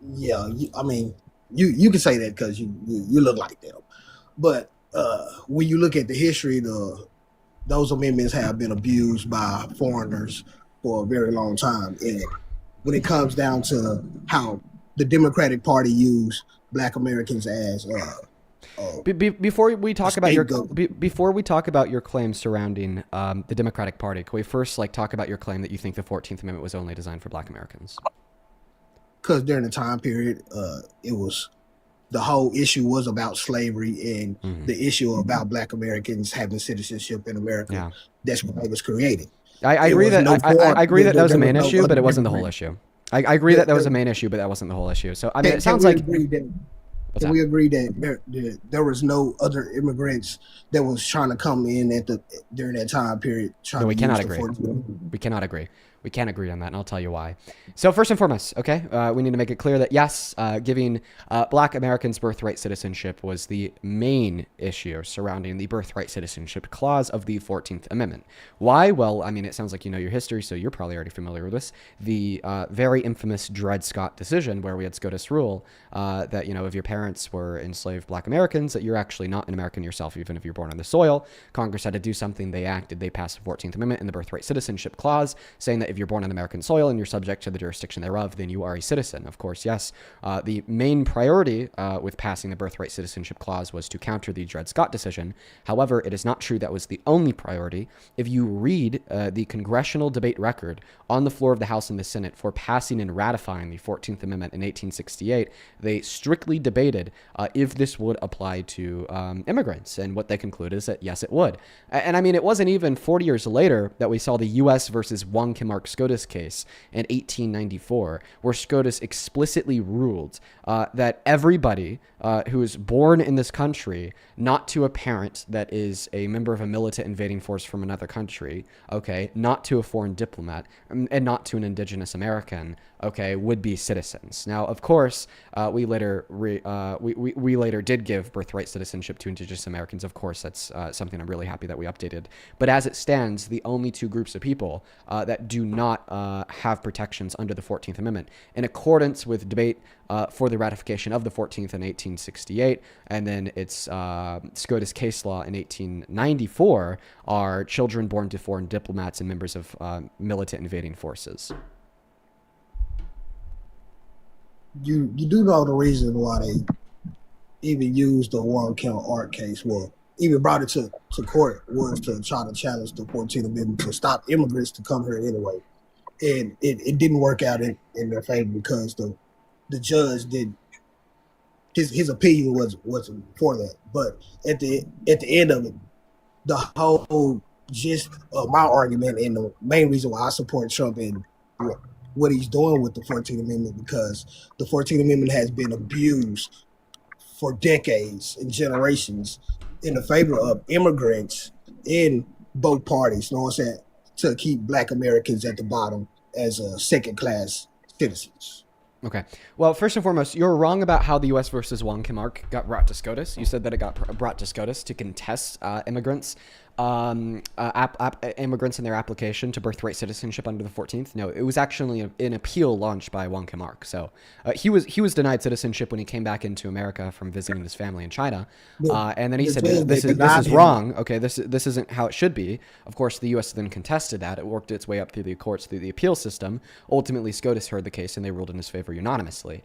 Yeah, I mean, you can say that because you look like them, but when you look at the history, those amendments have been abused by foreigners for a very long time, and when it comes down to how the Democratic Party used black Americans as before we talk about your claims surrounding the Democratic Party, can we first talk about your claim that you think the 14th Amendment was only designed for black Americans? Because during the time period, the whole issue was about slavery and the issue about black Americans having citizenship in America. Yeah. That's why it was created. I agree that that was the main issue, but it wasn't the whole issue. I agree that was a main issue, but that wasn't the whole issue. So I mean, it sounds like. Can we agree that there was no other immigrants that was trying to come in during that time period? No, we cannot agree. We cannot agree. We can't agree on that, and I'll tell you why. So first and foremost, okay, we need to make it clear that yes, giving black Americans birthright citizenship was the main issue surrounding the birthright citizenship clause of the 14th Amendment. Why? Well, I mean, it sounds like you know your history, so you're probably already familiar with this. The very infamous Dred Scott decision, where we had SCOTUS rule that, you know, if your parents were enslaved black Americans, that you're actually not an American yourself, even if you're born on the soil. Congress had to do something. They acted. They passed the 14th Amendment and the birthright citizenship clause, saying that if you're born on American soil and you're subject to the jurisdiction thereof, then you are a citizen. Of course, yes. The main priority with passing the birthright citizenship clause was to counter the Dred Scott decision. However, it is not true that was the only priority. If you read the congressional debate record on the floor of the House and the Senate for passing and ratifying the 14th Amendment in 1868, they strictly debated if this would apply to immigrants. And what they concluded is that yes, it would. And I mean, it wasn't even 40 years later that we saw the U.S. versus Wong Kim Ark SCOTUS case in 1894, where SCOTUS explicitly ruled that everybody who is born in this country, not to a parent that is a member of a militant invading force from another country, okay, not to a foreign diplomat, and not to an indigenous American, okay, would be citizens. Now, of course, we later did give birthright citizenship to indigenous Americans. Of course, that's something I'm really happy that we updated. But as it stands, the only two groups of people that do not have protections under the 14th Amendment. In accordance with debate for the ratification of the 14th in 1868, and then its SCOTUS case law in 1894, are children born to foreign diplomats and members of militant invading forces. You do know the reason why they even used the one count art case, well, even brought it to court, was to try to challenge the 14th Amendment to stop immigrants to come here anyway. And it didn't work out in their favor because the judge did his opinion wasn't for that. But at the end of it, the whole gist of my argument and the main reason why I support Trump and what he's doing with the 14th Amendment, because the 14th Amendment has been abused for decades and generations in the favor of immigrants in both parties, you know what I'm saying, to keep Black Americans at the bottom as second-class citizens. Okay. Well, first and foremost, you're wrong about how the U.S. versus Wong Kim Ark got brought to SCOTUS. You said that it got brought to SCOTUS to contest immigrants and their application to birthright citizenship under the 14th. No, it was actually an appeal launched by Wong Kim Ark. So he was denied citizenship when he came back into America from visiting his family in China, and then he said, "This is wrong. Okay, this isn't how it should be." Of course, the U.S. then contested that. It worked its way up through the courts, through the appeal system. Ultimately, SCOTUS heard the case and they ruled in his favor unanimously.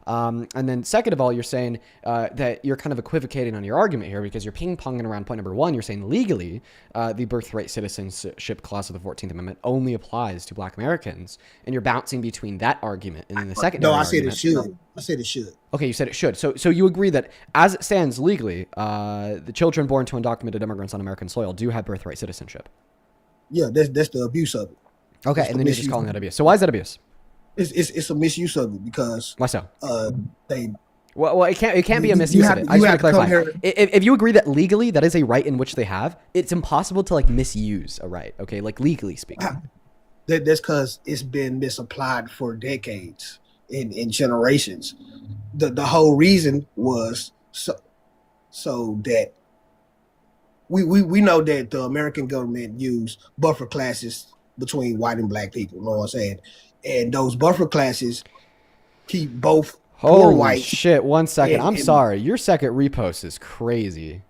And then second of all, you're saying that you're kind of equivocating on your argument here because you're ping-ponging around point number one. You're saying legally the birthright citizenship clause of the 14th Amendment only applies to Black Americans. And you're bouncing between that argument and then the second No, I argument. said it should. I said it should. Okay, you said it should. So you agree that as it stands legally, the children born to undocumented immigrants on American soil do have birthright citizenship. Yeah, that's the abuse of it. Okay, and then you're just calling that abuse. So why is that abuse? It's a misuse of it because why so? They Well, it can't be a misuse of it. I just want to clarify. If you agree that legally that is a right in which they have, it's impossible to like misuse a right. Okay, like legally speaking. That's because it's been misapplied for decades in generations. The whole reason was so that we know that the American government used buffer classes between white and Black people. You know what I'm saying? And those buffer classes keep both poor Holy white. shit! 1 second. I'm sorry. Your second repost is crazy.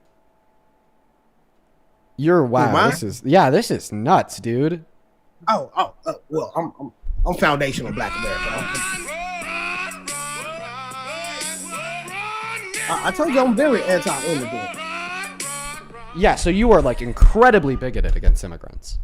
Wow. This is nuts, dude. Well, I'm foundational Black American. I told you I'm very anti-immigrant. Yeah, so you are like incredibly bigoted against immigrants.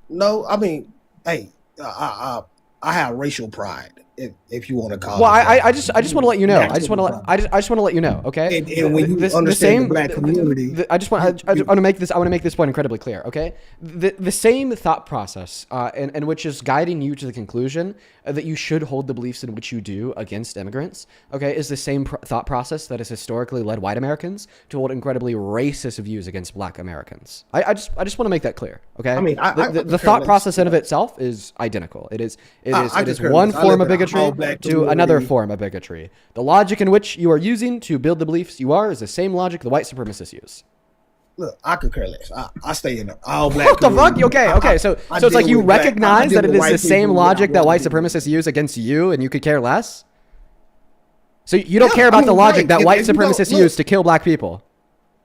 No, I mean, hey, I have racial pride, if you want to call it. Well, I just want to let you know. I just want to let you know. Okay. And when you understand the Black community, I want to make this point incredibly clear. Okay. The same thought process, and which is guiding you to the conclusion that you should hold the beliefs in which you do against immigrants. Okay, is the same thought process that has historically led white Americans to hold incredibly racist views against Black Americans. I just want to make that clear. Okay. I mean, the thought process in of itself is identical. It is one form of bigotry to another form of bigotry. The logic in which you are using to build the beliefs you are is the same logic the white supremacists use. Look, I could care less. I stay in all Black. What the fuck? Okay. So it's like you recognize that it is the same logic that white supremacists use against you, and you could care less. So you don't care about the logic that white supremacists use to kill Black people.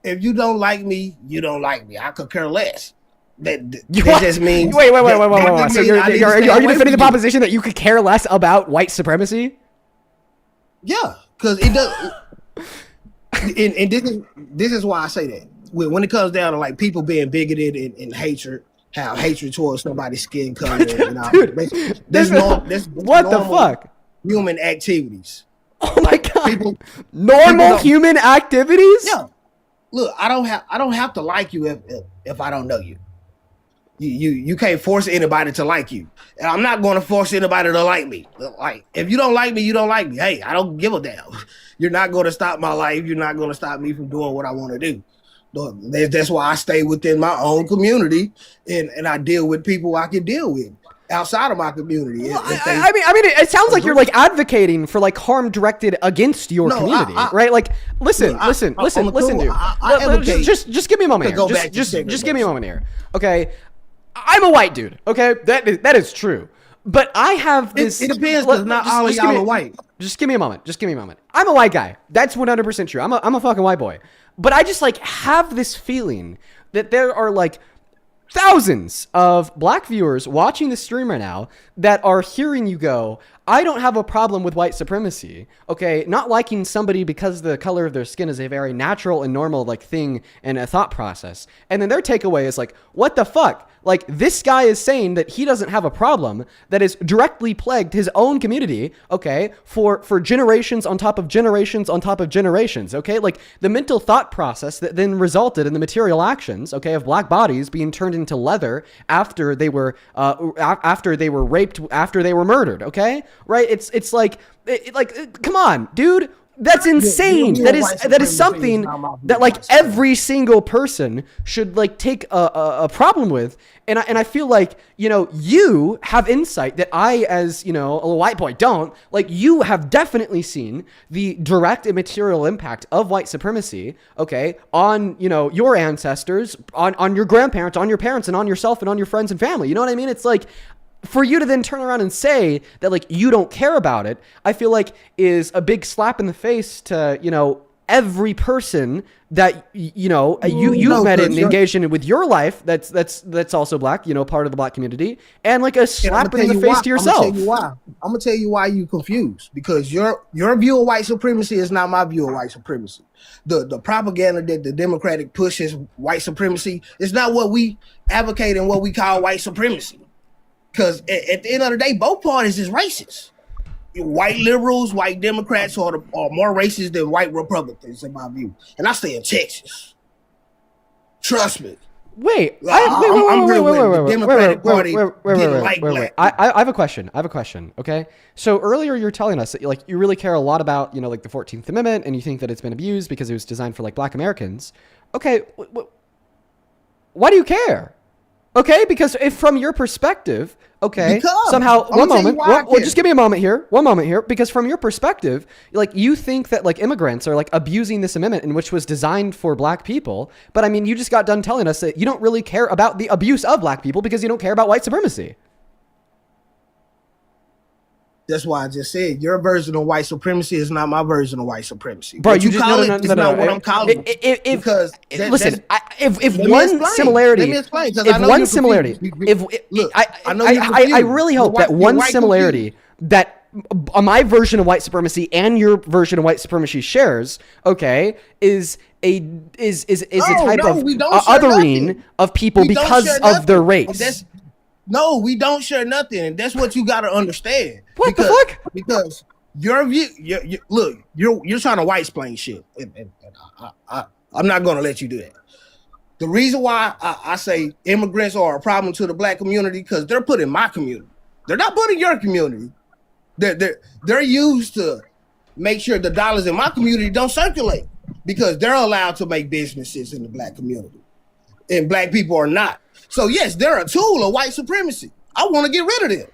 If you don't like me, you don't like me. I could care less. That just means. Wait. So are you defending the proposition that you could care less about white supremacy? Yeah, because it does. And this is why I say that. When it comes down to like people being bigoted and hatred, have hatred towards somebody's skin color, that's what the fuck? Human activities. Oh my god! Normal human activities? Yeah. Look, I don't have to like you if I don't know you. You can't force anybody to like you, and I'm not going to force anybody to like me. Like, if you don't like me, you don't like me. Hey, I don't give a damn. You're not going to stop my life. You're not going to stop me from doing what I want to do. That's why I stay within my own community, and I deal with people I can deal with outside of my community. Well, I mean, it sounds like you're like advocating for like harm directed against your community, right? Like, listen, dude. Just give me a moment here. Just give me a moment here. Okay. I'm a white dude, okay? That is true. But I have this... It depends, because not all of y'all are white. Just give me a moment. I'm a white guy. That's 100% true. I'm a fucking white boy. But I just, like, have this feeling that there are, like, thousands of black viewers watching this stream right now that are hearing you go, I don't have a problem with white supremacy. Okay, not liking somebody because the color of their skin is a very natural and normal, like, thing and a thought process. And then their takeaway is like, what the fuck? Like, this guy is saying that he doesn't have a problem that has directly plagued his own community, okay, for generations on top of generations on top of generations, okay? Like, the mental thought process that then resulted in the material actions, okay, of black bodies being turned into leather after they were raped, after they were murdered, okay? Right? It's like, come on, dude. That's insane. That is something that, like, every single person should, like, take a problem with. And I feel like, you know, you have insight that I, as, you know, a white boy, don't. Like, you have definitely seen the direct and material impact of white supremacy, okay, on, you know, your ancestors, on your grandparents, on your parents, and on yourself, and on your friends and family. You know what I mean? It's like, for you to then turn around and say that, like, you don't care about it, I feel like is a big slap in the face to, you know, every person that, you know, you've met and engaged in with your life that's also black, you know, part of the black community, and like a slap in the face to yourself. I'm gonna tell you why you confused, because your view of white supremacy is not my view of white supremacy. The propaganda that the Democratic pushes white supremacy is not what we advocate and what we call white supremacy. Because at the end of the day, both parties is racist. White liberals, white Democrats are more racist than white Republicans, in my view. And I stay in Texas. Trust me. Wait, I'm real with the Democratic Party didn't like black. I have a question. Okay, so earlier you're telling us that, like, you really care a lot about, you know, like, the 14th Amendment, and you think that it's been abused because it was designed for, like, black Americans. Okay, why do you care? Okay, because if from your perspective, okay, somehow, just give me a moment here, because from your perspective, like, you think that, like, immigrants are, like, abusing this amendment in which was designed for black people, but I mean, you just got done telling us that you don't really care about the abuse of black people because you don't care about white supremacy. That's why I just said your version of white supremacy is not my version of white supremacy. Bro, you just call it is not what I'm calling it. Because listen, if one similarity, I really hope that one similarity that my version of white supremacy and your version of white supremacy shares, okay, is a type of othering of people because of their race. No, we don't share nothing, and that's what you got to understand. What the fuck? Because your view, look, you're trying to white explain shit, and I'm not going to let you do that. The reason why I say immigrants are a problem to the black community, because they're put in my community. They're not put in your community. They're used to make sure the dollars in my community don't circulate, because they're allowed to make businesses in the black community, and black people are not. So yes, they're a tool of white supremacy. I want to get rid of them,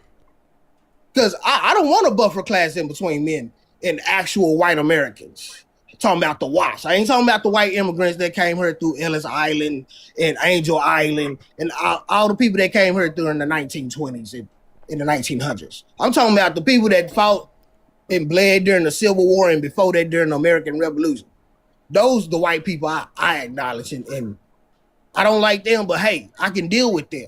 because I don't want a buffer class in between men and actual white Americans. I'm talking about the whites. I ain't talking about the white immigrants that came here through Ellis Island and Angel Island and all the people that came here during the 1920s and in the 1900s. I'm talking about the people that fought and bled during the Civil War and before that during the American Revolution. Those are the white people I acknowledge, and I don't like them, but hey, I can deal with them.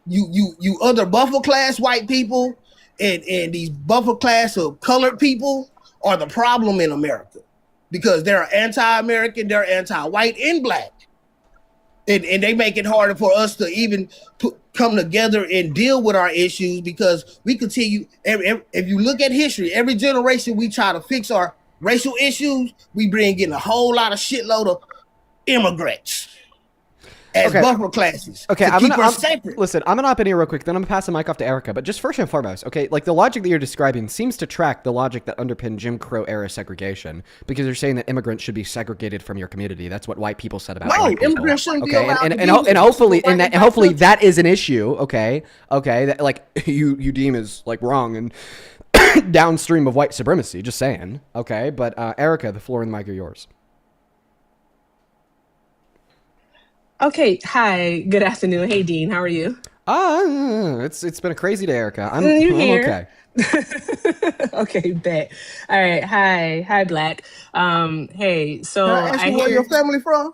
You other buffer class white people and these buffer class of colored people are the problem in America, because they're anti-American, they're anti-white and black. And they make it harder for us to even come together and deal with our issues, because we continue, if you look at history, every generation we try to fix our racial issues, we bring in a whole lot of shitload of immigrants as buffer classes. Okay, I'm gonna hop in here real quick, then I'm gonna pass the mic off to Erica. But just first and foremost, okay, like, the logic that you're describing seems to track the logic that underpinned Jim Crow era segregation, because you're saying that immigrants should be segregated from your community. That's what white people said about white people. Immigrants shouldn't be allowed and hopefully that is an issue. Okay, that, like, you deem is, like, wrong and downstream of white supremacy. Just saying. Okay, but Erica, the floor and the mic are yours. Okay, hi, good afternoon. Hey, Dean, how are you? It's been a crazy day, Erica. I'm here. okay. Okay, bet. All right. Hi, Black. Hey, so Can I ask I you where your hear. family from?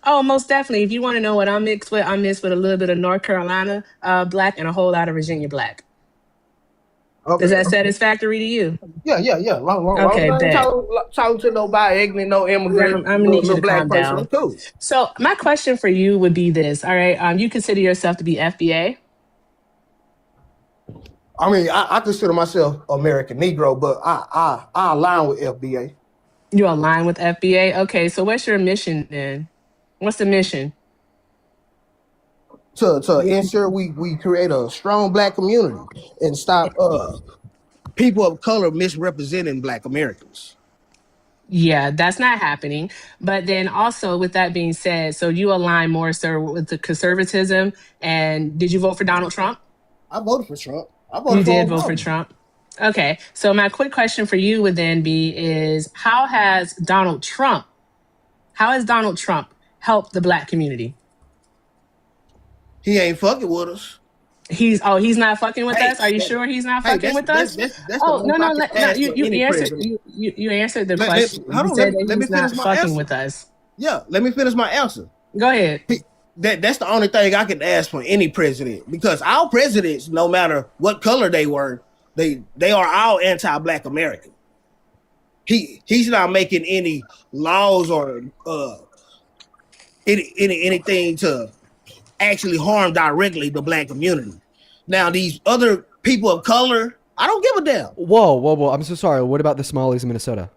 Oh, most definitely. If you want to know what I'm mixed with, I'm mixed with a little bit of North Carolina Black and a whole lot of Virginia Black. Okay. Is that satisfactory to you? Yeah. Long Okay, I ain't bet. talking to nobody, ignorant, no immigrant, I'm gonna need you little to black calm person. down. I'm cool. So my question for you would be this. All right. You consider yourself to be FBA? I mean, I consider myself American Negro, but I align with FBA You align with FBA? Okay. So what's your mission then? What's the mission? to ensure we create a strong black community and stop people of color misrepresenting black Americans. Yeah, that's not happening. But then also, with that being said, so you align more so with the conservatism. And did you vote for Donald Trump? I voted for Trump. I You voted for did vote for Obama. Trump. Okay. So my quick question for you would then be is how has Donald Trump helped the black community? He ain't fucking with us. He's not fucking with us. Are you sure he's not fucking with us? That's Oh, the no, most no, I can no. ask for any You answered president. you answered the question. Hold You on, said that let me he's not finish my fucking answer. with us. Yeah, let me finish my answer. Go ahead. That's the only thing I can ask for any president, because our presidents, no matter what color they were, they are all anti-black American. He's not making any laws or anything to actually harm directly the black community. Now these other people of color, I don't give a damn. Whoa. I'm so sorry. What about the Somalis in Minnesota?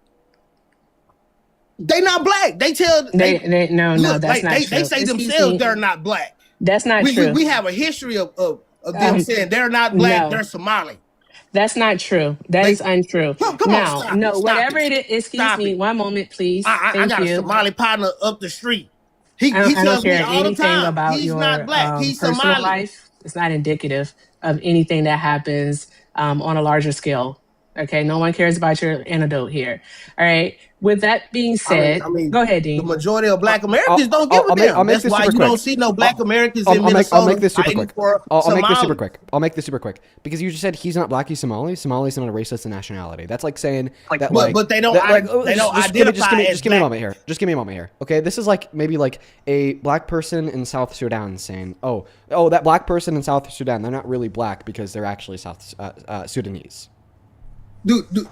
They not black. They tell No, look, that's not they true. say Excuse themselves me. they're not black. That's not true. We have a history of them saying they're not black, no. they're Somali. That's not true. That is untrue. Come on, Now, stop no, it, stop whatever it. it is, excuse Stop me, it. one moment, please. I got a you. Somali partner up the street. He I don't tells me care all the anything time about he's your not black. He's personal Somali. life. It's not indicative of anything that happens on a larger scale. Okay, no one cares about your anecdote here. All right. With that being said, I mean, go ahead, the Dean. majority of black Americans don't give a damn. That's why you don't see no black Americans in Minnesota. I'll make this super quick. I'll make this super quick because you just said he's not black, he's Somali. Somali's not a race, that's a nationality. That's like saying that but they don't identify as just give me a moment here. Just give me a moment here. Okay, this is like maybe like a black person in South Sudan saying, oh, that black person in South Sudan, they're not really black because they're actually South Sudanese.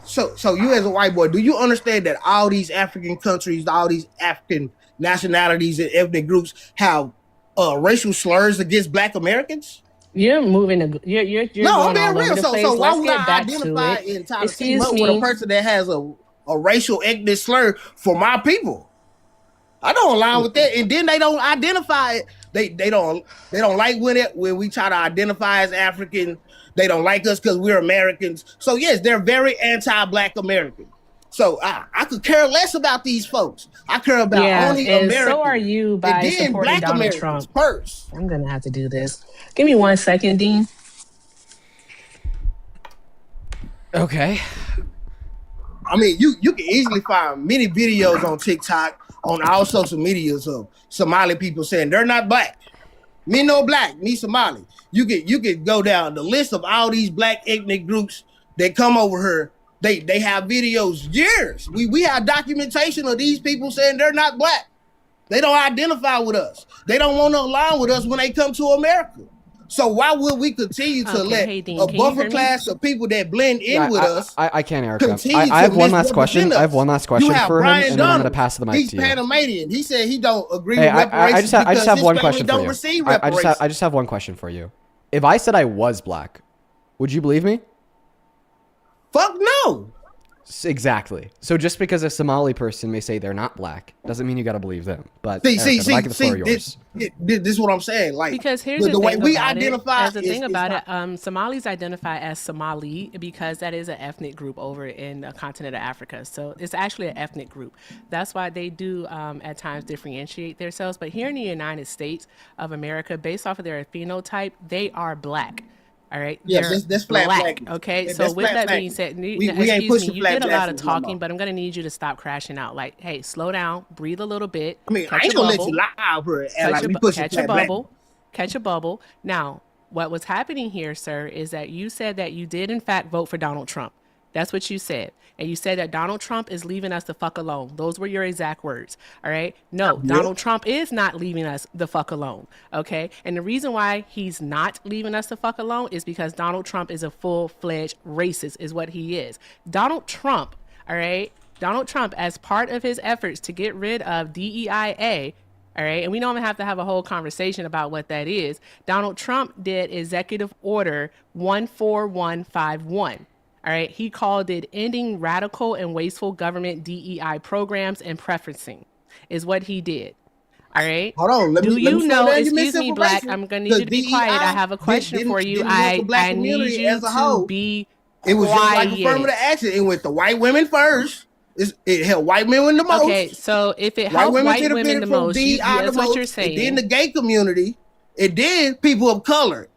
So you as a white boy, do you understand that all these African countries, all these African nationalities and ethnic groups have racial slurs against black Americans? You're moving. You're no, I'm going being all real. over the place. So why Let's would get I back identify to it. and try to Excuse team up me. with a person that has a racial ethnic slur for my people? I don't align with that. And then they don't identify it. They don't like when we try to identify as African. They don't like us because we're Americans. So yes, they're very anti-black American. So I could care less about these folks. I care about only and Americans. So are you by and then supporting black Donald Americans Trump first. I'm gonna have to do this. Give me 1 second, Dean. Okay. I mean, you can easily find many videos on TikTok, on all social medias of Somali people saying they're not black. Me no black, me Somali. You could go down the list of all these black ethnic groups that come over here. They have videos years. We have documentation of these people saying they're not black. They don't identify with us. They don't want to align with us when they come to America. So why would we continue to let a buffer class of people that blend in with us? I can't, Erica. I have one last question. I have one last question for him, and then I'm going to pass the mic to you. He's Panamanian. He said he don't agree with reparations. I just have one question for you. Receive reparations. I just have one question for you. If I said I was black, would you believe me? Fuck no. Exactly. So just because a Somali person may say they're not black doesn't mean you got to believe them. But see, yours. This is what I'm saying. Like, because here's the way we identify. The thing about it, Somalis identify as Somali because that is an ethnic group over in the continent of Africa. So it's actually an ethnic group. That's why they do at times differentiate themselves. But here in the United States of America, based off of their phenotype, they are black. All right. Yeah, that's flat black. Okay. So with that being said, we ain't pushing you flat did a lot of no talking, more. but I'm gonna need you to stop crashing out. Like, hey, slow down, breathe a little bit. I mean, I ain't gonna let you lie out here and like we pushing catch flat a bubble. Catch a bubble. Now, what was happening here, sir, is that you said that you did in fact vote for Donald Trump. That's what you said. And you said that Donald Trump is leaving us the fuck alone. Those were your exact words. All right. No, Donald Trump is not leaving us the fuck alone. Okay. And the reason why he's not leaving us the fuck alone is because Donald Trump is a full-fledged racist, is what he is. Donald Trump, all right. Donald Trump, as part of his efforts to get rid of DEIA, all right, and we don't have to have a whole conversation about what that is. Donald Trump did Executive Order 14151. All right, he called it ending radical and wasteful government DEI programs and preferencing is what he did. All right. Hold on. Do you know, excuse me, Black, I'm going to need you to be quiet. I have a question for you. I need you to be quiet. It was just like affirmative action. It went to white women first. It helped white women the most. Okay, so if it helped white women the most, that's what you're saying. It did the gay community. It did people of color.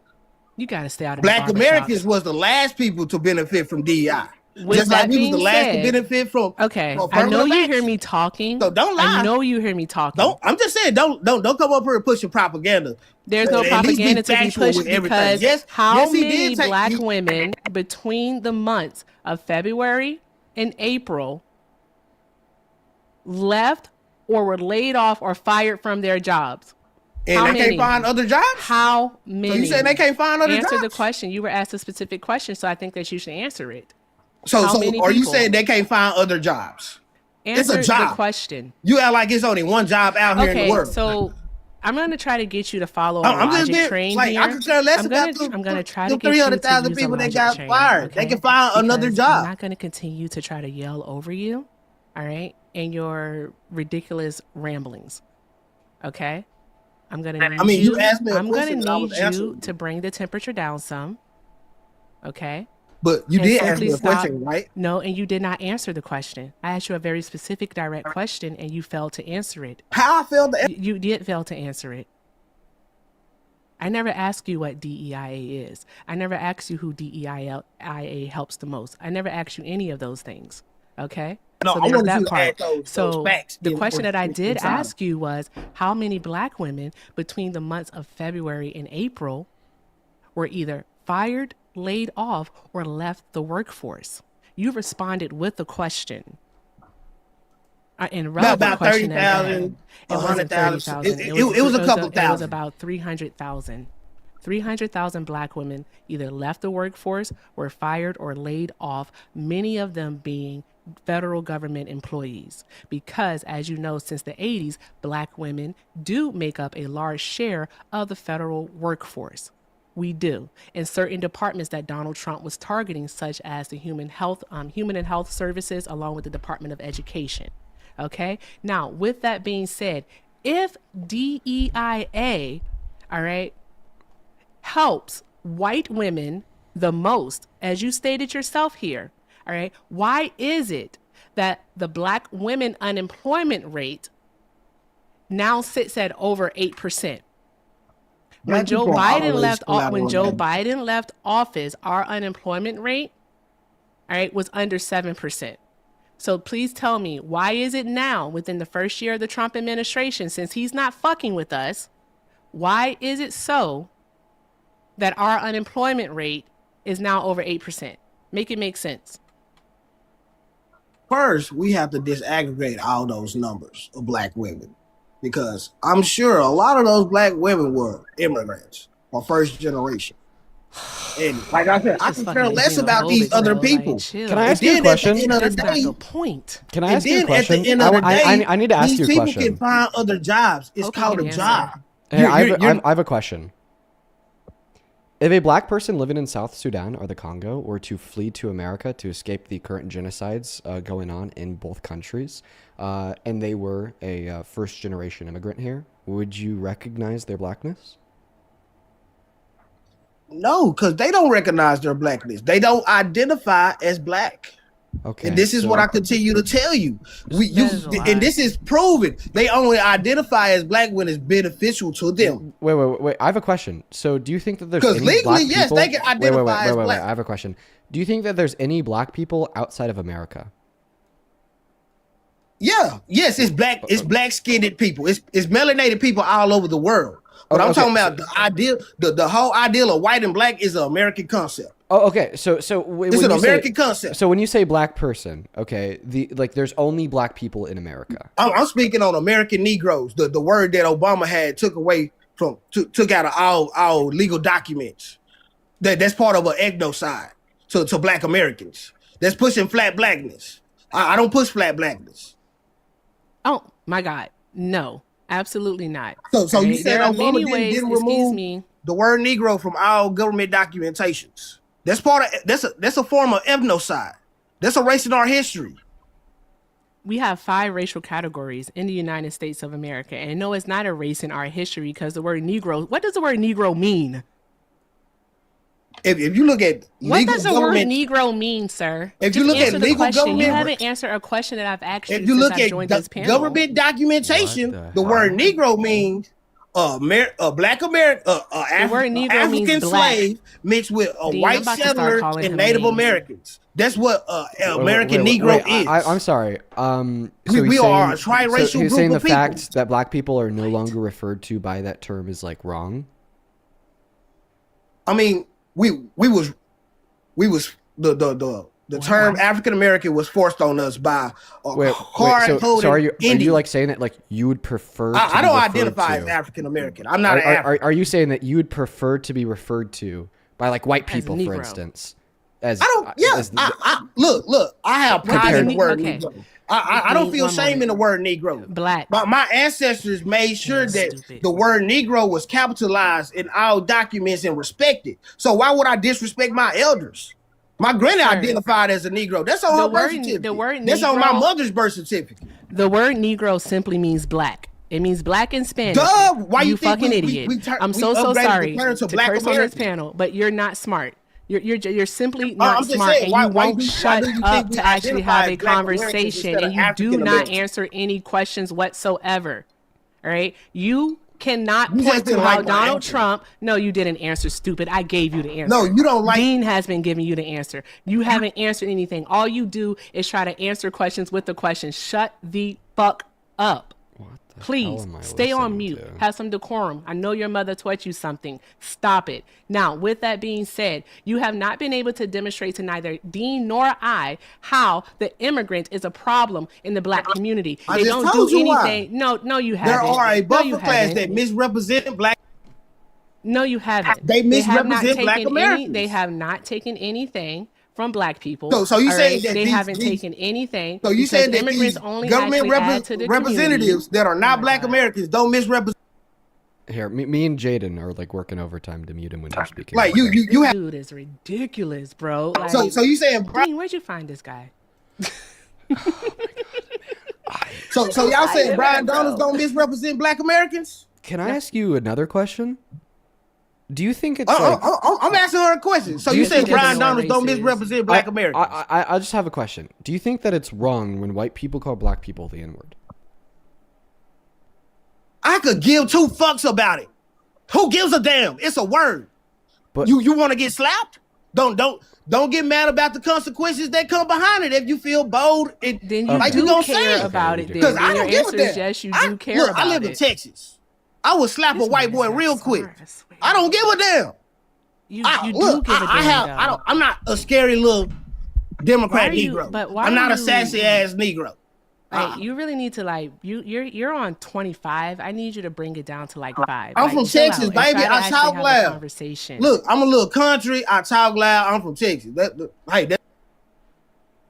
You got to stay out of Black Americans was the last people to benefit from DEI. With just like we was the last to benefit from. Okay, I know you hear me talking. So don't lie. I know you hear me talking. I'm just saying, don't come up here and push your propaganda. There's no propaganda to be pushed because how many Black women between the months of February and April left or were laid off or fired from their jobs? And they can't find other jobs? How many? So you saying they can't find other jobs? Answer the question. You were asked a specific question, so I think that you should answer it. So are you saying they can't find other jobs? Answer it's a job. The question. You act like it's only one job out here in the world. So I'm going to try to get you to follow a logic train here. I'm going to try to get you to use 300,000 people that got fired. Okay? They can find another job. I'm not going to continue to try to yell over you, all right, and your ridiculous ramblings, okay? I'm going to need you asked me I'm going to need you to bring the temperature down some, okay? But you did ask me a question, right? No, and you did not answer the question. I asked you a very specific, direct question, and you failed to answer it. How I failed to answer? You did fail to answer it. I never asked you what DEIA is. I never asked you who DEIA helps the most. I never asked you any of those things, okay? No, so there's that part. So the question that I did ask you was, how many Black women between the months of February and April were either fired, laid off, or left the workforce? You responded with the question. An relevant question. About 30,000, 100,000. It was a couple thousand. It was about 300,000. 300,000 Black women either left the workforce, were fired, or laid off, many of them being federal government employees. Because, as you know, since the 80s, Black women do make up a large share of the federal workforce. We do. In certain departments that Donald Trump was targeting, such as the Human and Health Services, along with the Department of Education. Okay? Now, with that being said, if DEIA, all right, helps white women the most, as you stated yourself here, all right, why is it that the Black women unemployment rate now sits at over 8%? When Joe Biden left office, our unemployment rate, all right, was under 7%. So please tell me, why is it now, within the first year of the Trump administration, since he's not fucking with us, why is it so that our unemployment rate is now over 8%? Make it make sense. First, we have to disaggregate all those numbers of Black women, because I'm sure a lot of those Black women were immigrants or first generation. And like I said, I can care less about these other people. Can I ask you a question? That's not the point. Can I ask you a question? At the end of the day, I need to ask you a question. These people can find other jobs. It's called a job. Hey, I have a question. If a Black person living in South Sudan or the Congo were to flee to America to escape the current genocides going on in both countries, and they were a first-generation immigrant here, would you recognize their Blackness? No, because they don't recognize their Blackness. They don't identify as Black. Okay. And this is what I continue to tell you. And this is proven. They only identify as Black when it's beneficial to them. Wait. I have a question. So do you think that there's any legally, Black people? yes, they can identify as Black. I have a question. Do you think that there's any Black people outside of America? Yeah. Yes, it's black. It's black-skinned people. It's melanated people all over the world. But I'm Okay, talking about the ideal, the whole ideal of white and black is an American concept. Oh, okay. So It's when an you American say, concept. so when you say black person, okay, there's only black people in America. I'm speaking on American Negroes, the word that Obama had took out of all legal documents. That's part of an ethnocide to black Americans. That's pushing flat blackness. I don't push flat blackness. Oh my God, no, absolutely not. So you Right? said There are Obama many ways. didn't Excuse remove me. the word Negro from all government documentations. That's that's a form of ethnocide. That's erasing our history. We have 5 racial categories in the United States of America, and no, it's not erasing our history because the word Negro. What does the word Negro mean? If you look at What legal does the government, word Negro mean, sir? if you Just look at answer the legal question. You government, haven't answered a question that I've asked you if you since look I've at joined this panel. government documentation, What the the word Negro means black American, The word Negro African means black. slave mixed with a Dean, I'm white about to start settler calling and him Native names. Americans. That's what American wait, Negro wait, is. I'm sorry. So We he's are a saying, triracial so he's group saying the of people. fact that black people are no longer referred to by that term is like wrong. I mean, we was the term African American was forced on us by Wait, so are you like saying that like you would prefer? I to don't be referred identify to, as African American. I'm not an African. Are you saying that you would prefer to be referred to by like white people, for Negro. instance? As I don't. Yeah. Look. I have pride in the word okay. Negro. I don't feel One shame moment. in the word Negro. Black. But my ancestors made sure that Stupid. the word Negro was capitalized in all documents and respected. So why would I disrespect my elders? My granny Sir, identified as a Negro. That's on the her birth word- certificate. the word That's on my Negro- mother's birth certificate. The word Negro simply means black. It means black in Spanish. Duh! Why you think fucking we idiot? upgraded I'm the so sorry term to black curse on this American? panel, but you're not smart. You're simply I'm not just smart, saying, and why you won't do you shut think up we to actually identify have a as Black Americans conversation, instead and of you do African not Americans? answer any questions whatsoever. All right, you cannot You point just to didn't how like my Donald answer. Trump. No, you didn't answer. Stupid. I gave you the answer. No, you don't like. Dean has been giving you the answer. You haven't answered anything. All you do is try to answer questions with the question. Shut the fuck up. Please stay on mute. Have some decorum. I know your mother taught you something. Stop it. Now, with that being said, you have not been able to demonstrate to neither Dean nor I how the immigrant is a problem in the black community. I They just don't told do you why. anything. No, you There haven't. are a No, buffer you class haven't. that misrepresent black. No, you haven't. They have not misrepresent black taken Americans. They have not taken anything from black people. So you all saying right? that they these- haven't these- taken anything. So you because saying that immigrants these only government actually add to the representatives community. that are not my black God. Americans don't misrepresent? Here, me and Jaden are like working overtime to mute him when you're speaking. Like you This have. dude is ridiculous, bro. Like, So you saying? Dean, where'd you find this guy? So y'all saying Brian Donalds don't misrepresent black Americans? Can I ask you another question? Do you think it's like? I'm asking her a question. So Do you you saying think Brian it's- Donalds don't misrepresent black Americans? I just have a question. Do you think that it's wrong when white people call black people the N-word? I could give two fucks about it. Who gives a damn? It's a word. But You want to get slapped? Don't get mad about the consequences that come behind it. If you feel bold, Then you like do you gonna care say it. about it. Because Then I your don't give a answer damn. is yes, you do care Look, about I live it. in Texas. I would slap a This white man boy is not real smart, quick. I swear. I don't give a damn. You Look, do give a damn. I'm not a scary little Democrat Why are you- Negro. but why I'm not are a you- sassy ass Negro. Like, you really need to you're on 25. I need you to bring it down to like 5. I'm Like, from chill Texas, out and baby. try to I actually talk have a loud. conversation. Look, I'm a little country. I talk loud. I'm from Texas. Hey,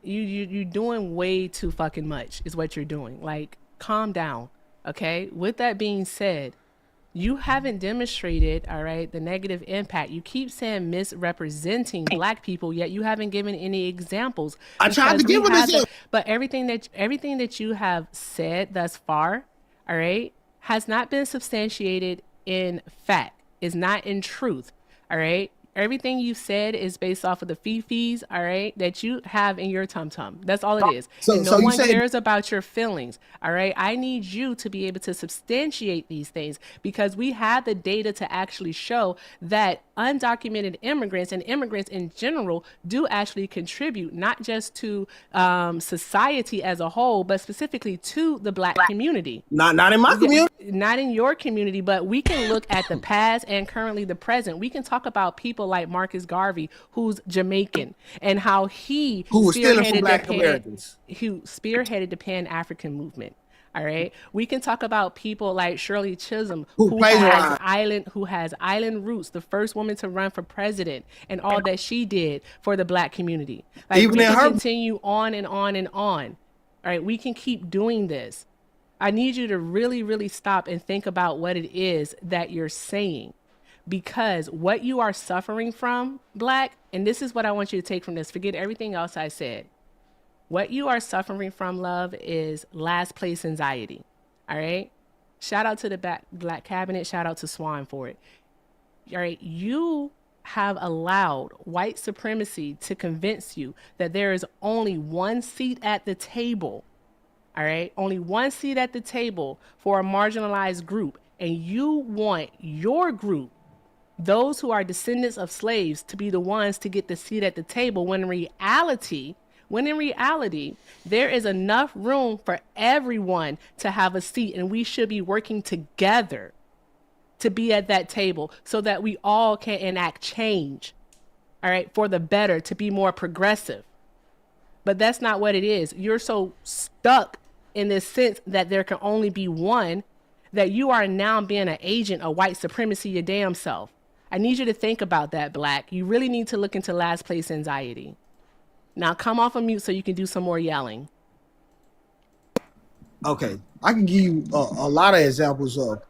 You doing way too fucking much is what you're doing. Like, calm down, okay? With that being said, you haven't demonstrated, all right, the negative impact. You keep saying misrepresenting black people, yet you haven't given any examples. I tried to because we give an have example. But everything that you have said thus far, all right, has not been substantiated in fact. Is not in truth. All right. Everything you said is based off of the fee-fees, all right, that you have in your tum-tum. That's all it is. So- and so no you one said- cares about your feelings, all right? I need you to be able to substantiate these things because we have the data to actually show that undocumented immigrants and immigrants in general do actually contribute not just to society as a whole, but specifically to the Black community. Not in my community. Not in your community, but we can look at the past and currently the present. We can talk about people like Marcus Garvey, who's Jamaican, and how he Who was stealing from spearheaded Black Americans. who spearheaded the Pan-African movement. All right. We can talk about people like Shirley Chisholm, who has island roots, the first woman to run for president, and all that she did for the Black community. Like, Even we in can her- continue on and on and on. All right, we can keep doing this. I need you to really, really stop and think about what it is that you're saying. Because what you are suffering from, Black, and this is what I want you to take from this, forget everything else I said. What you are suffering from, love, is last place anxiety. All right? Shout out to the Black Cabinet. Shout out to Swan for it. All right? You have allowed white supremacy to convince you that there is only one seat at the table. All right? Only one seat at the table for a marginalized group. And you want your group, those who are descendants of slaves, to be the ones to get the seat at the table, when in reality, there is enough room for everyone to have a seat, and we should be working together to be at that table so that we all can enact change, all right, for the better, to be more progressive. But that's not what it is. You're so stuck in this sense that there can only be one, that you are now being an agent of white supremacy your damn self. I need you to think about that, Black. You really need to look into last place anxiety. Now come off of mute so you can do some more yelling. Okay, I can give you a lot of examples of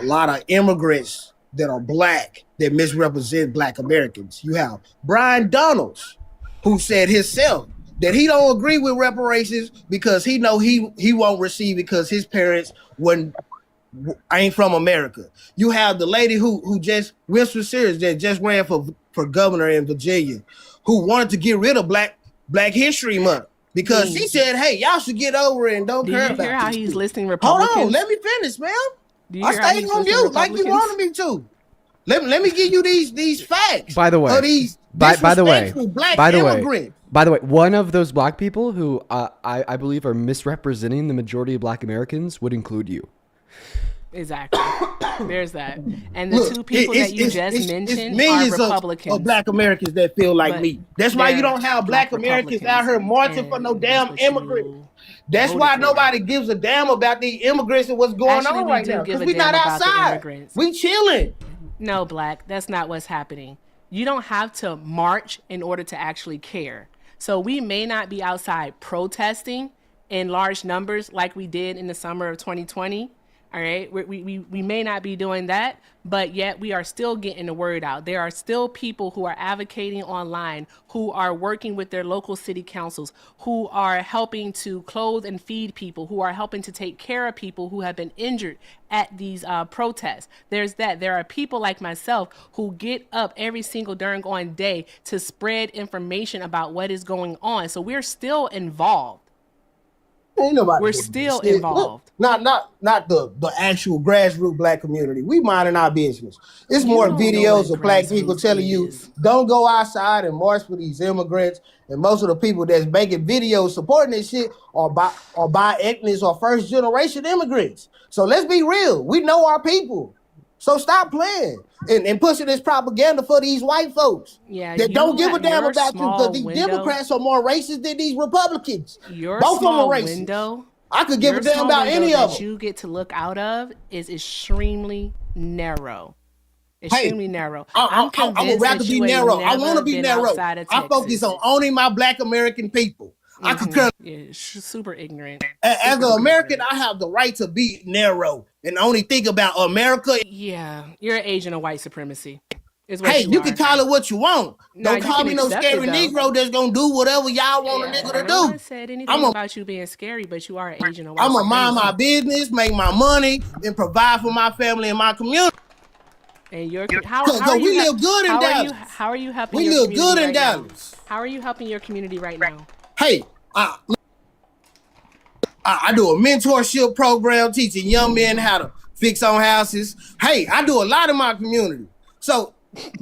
a lot of immigrants that are Black that misrepresent Black Americans. You have Brian Donalds, who said himself that he don't agree with reparations because he know he won't receive because his parents ain't from America. You have the lady who just Winston Sears that just ran for governor in Virginia, who wanted to get rid of Black History Month because she said, "Hey, y'all should get over it and don't care about it." Do you hear how he's listing Republicans? Hold on, let me finish, ma'am. I hear how stayed he's on listing mute like you Republicans? wanted me to. Let me give you these facts. By the way, of these by the way, disrespectful Black by the immigrants. way, one of those Black people who I believe are misrepresenting the majority of Black Americans would include you. Exactly. There's that. And the two people that you just mentioned are millions Republicans. of Black Americans that feel like But me. That's why you don't have Black Americans out here marching for no damn immigrants. That's why nobody gives a damn about the immigrants and what's going on right now. Because we're not outside. We chilling. No, Black, that's not what's happening. You don't have to march in order to actually care. So we may not be outside protesting in large numbers like we did in the summer of 2020. All right, we may not be doing that, but yet we are still getting the word out. There are still people who are advocating online, who are working with their local city councils, who are helping to clothe and feed people, who are helping to take care of people who have been injured at these protests. There's that. There are people like myself who get up every single darn on day to spread information about what is going on. So we're still involved. Ain't nobody. We're still involved. Look, not the actual grassroots Black community. We minding our business. It's You more don't know videos what of Black people grassroots telling you is. don't go outside and march for these immigrants. And most of the people that's making videos supporting this shit are by ethnic or first generation immigrants. So let's be real. We know our people. So stop playing and pushing this propaganda for these white folks that don't give a damn about you because these Democrats are more racist than these Republicans. Your Both of them small are racist. window, I could give a damn small about window any of that them. you get to look out of is extremely narrow. Extremely narrow. I would convinced rather that be you ain't narrow. I never want to be been narrow. outside of I focus Texas. on owning my Black American people. I could care. Yeah, super ignorant. As Super an American, ignorant. I have the right to be narrow and only think about America. Yeah, you're an agent of white supremacy. Is what Hey, you are. can call it what you want. Nah, Don't you call can me no accept scary it, though. Negro that's gonna do whatever y'all want a nigga to No do. one said anything I'm a- about you being scary, but you are an agent of white I'm gonna mind my supremacy. business, make my money, and provide for my family and my community. And your how Cause are you we live good in how are Dallas. how are you helping We your live community good in right now? Dallas. How are you helping your community right now? Hey, I do a mentorship program teaching young men how to fix on houses. Hey, I do a lot in my community. So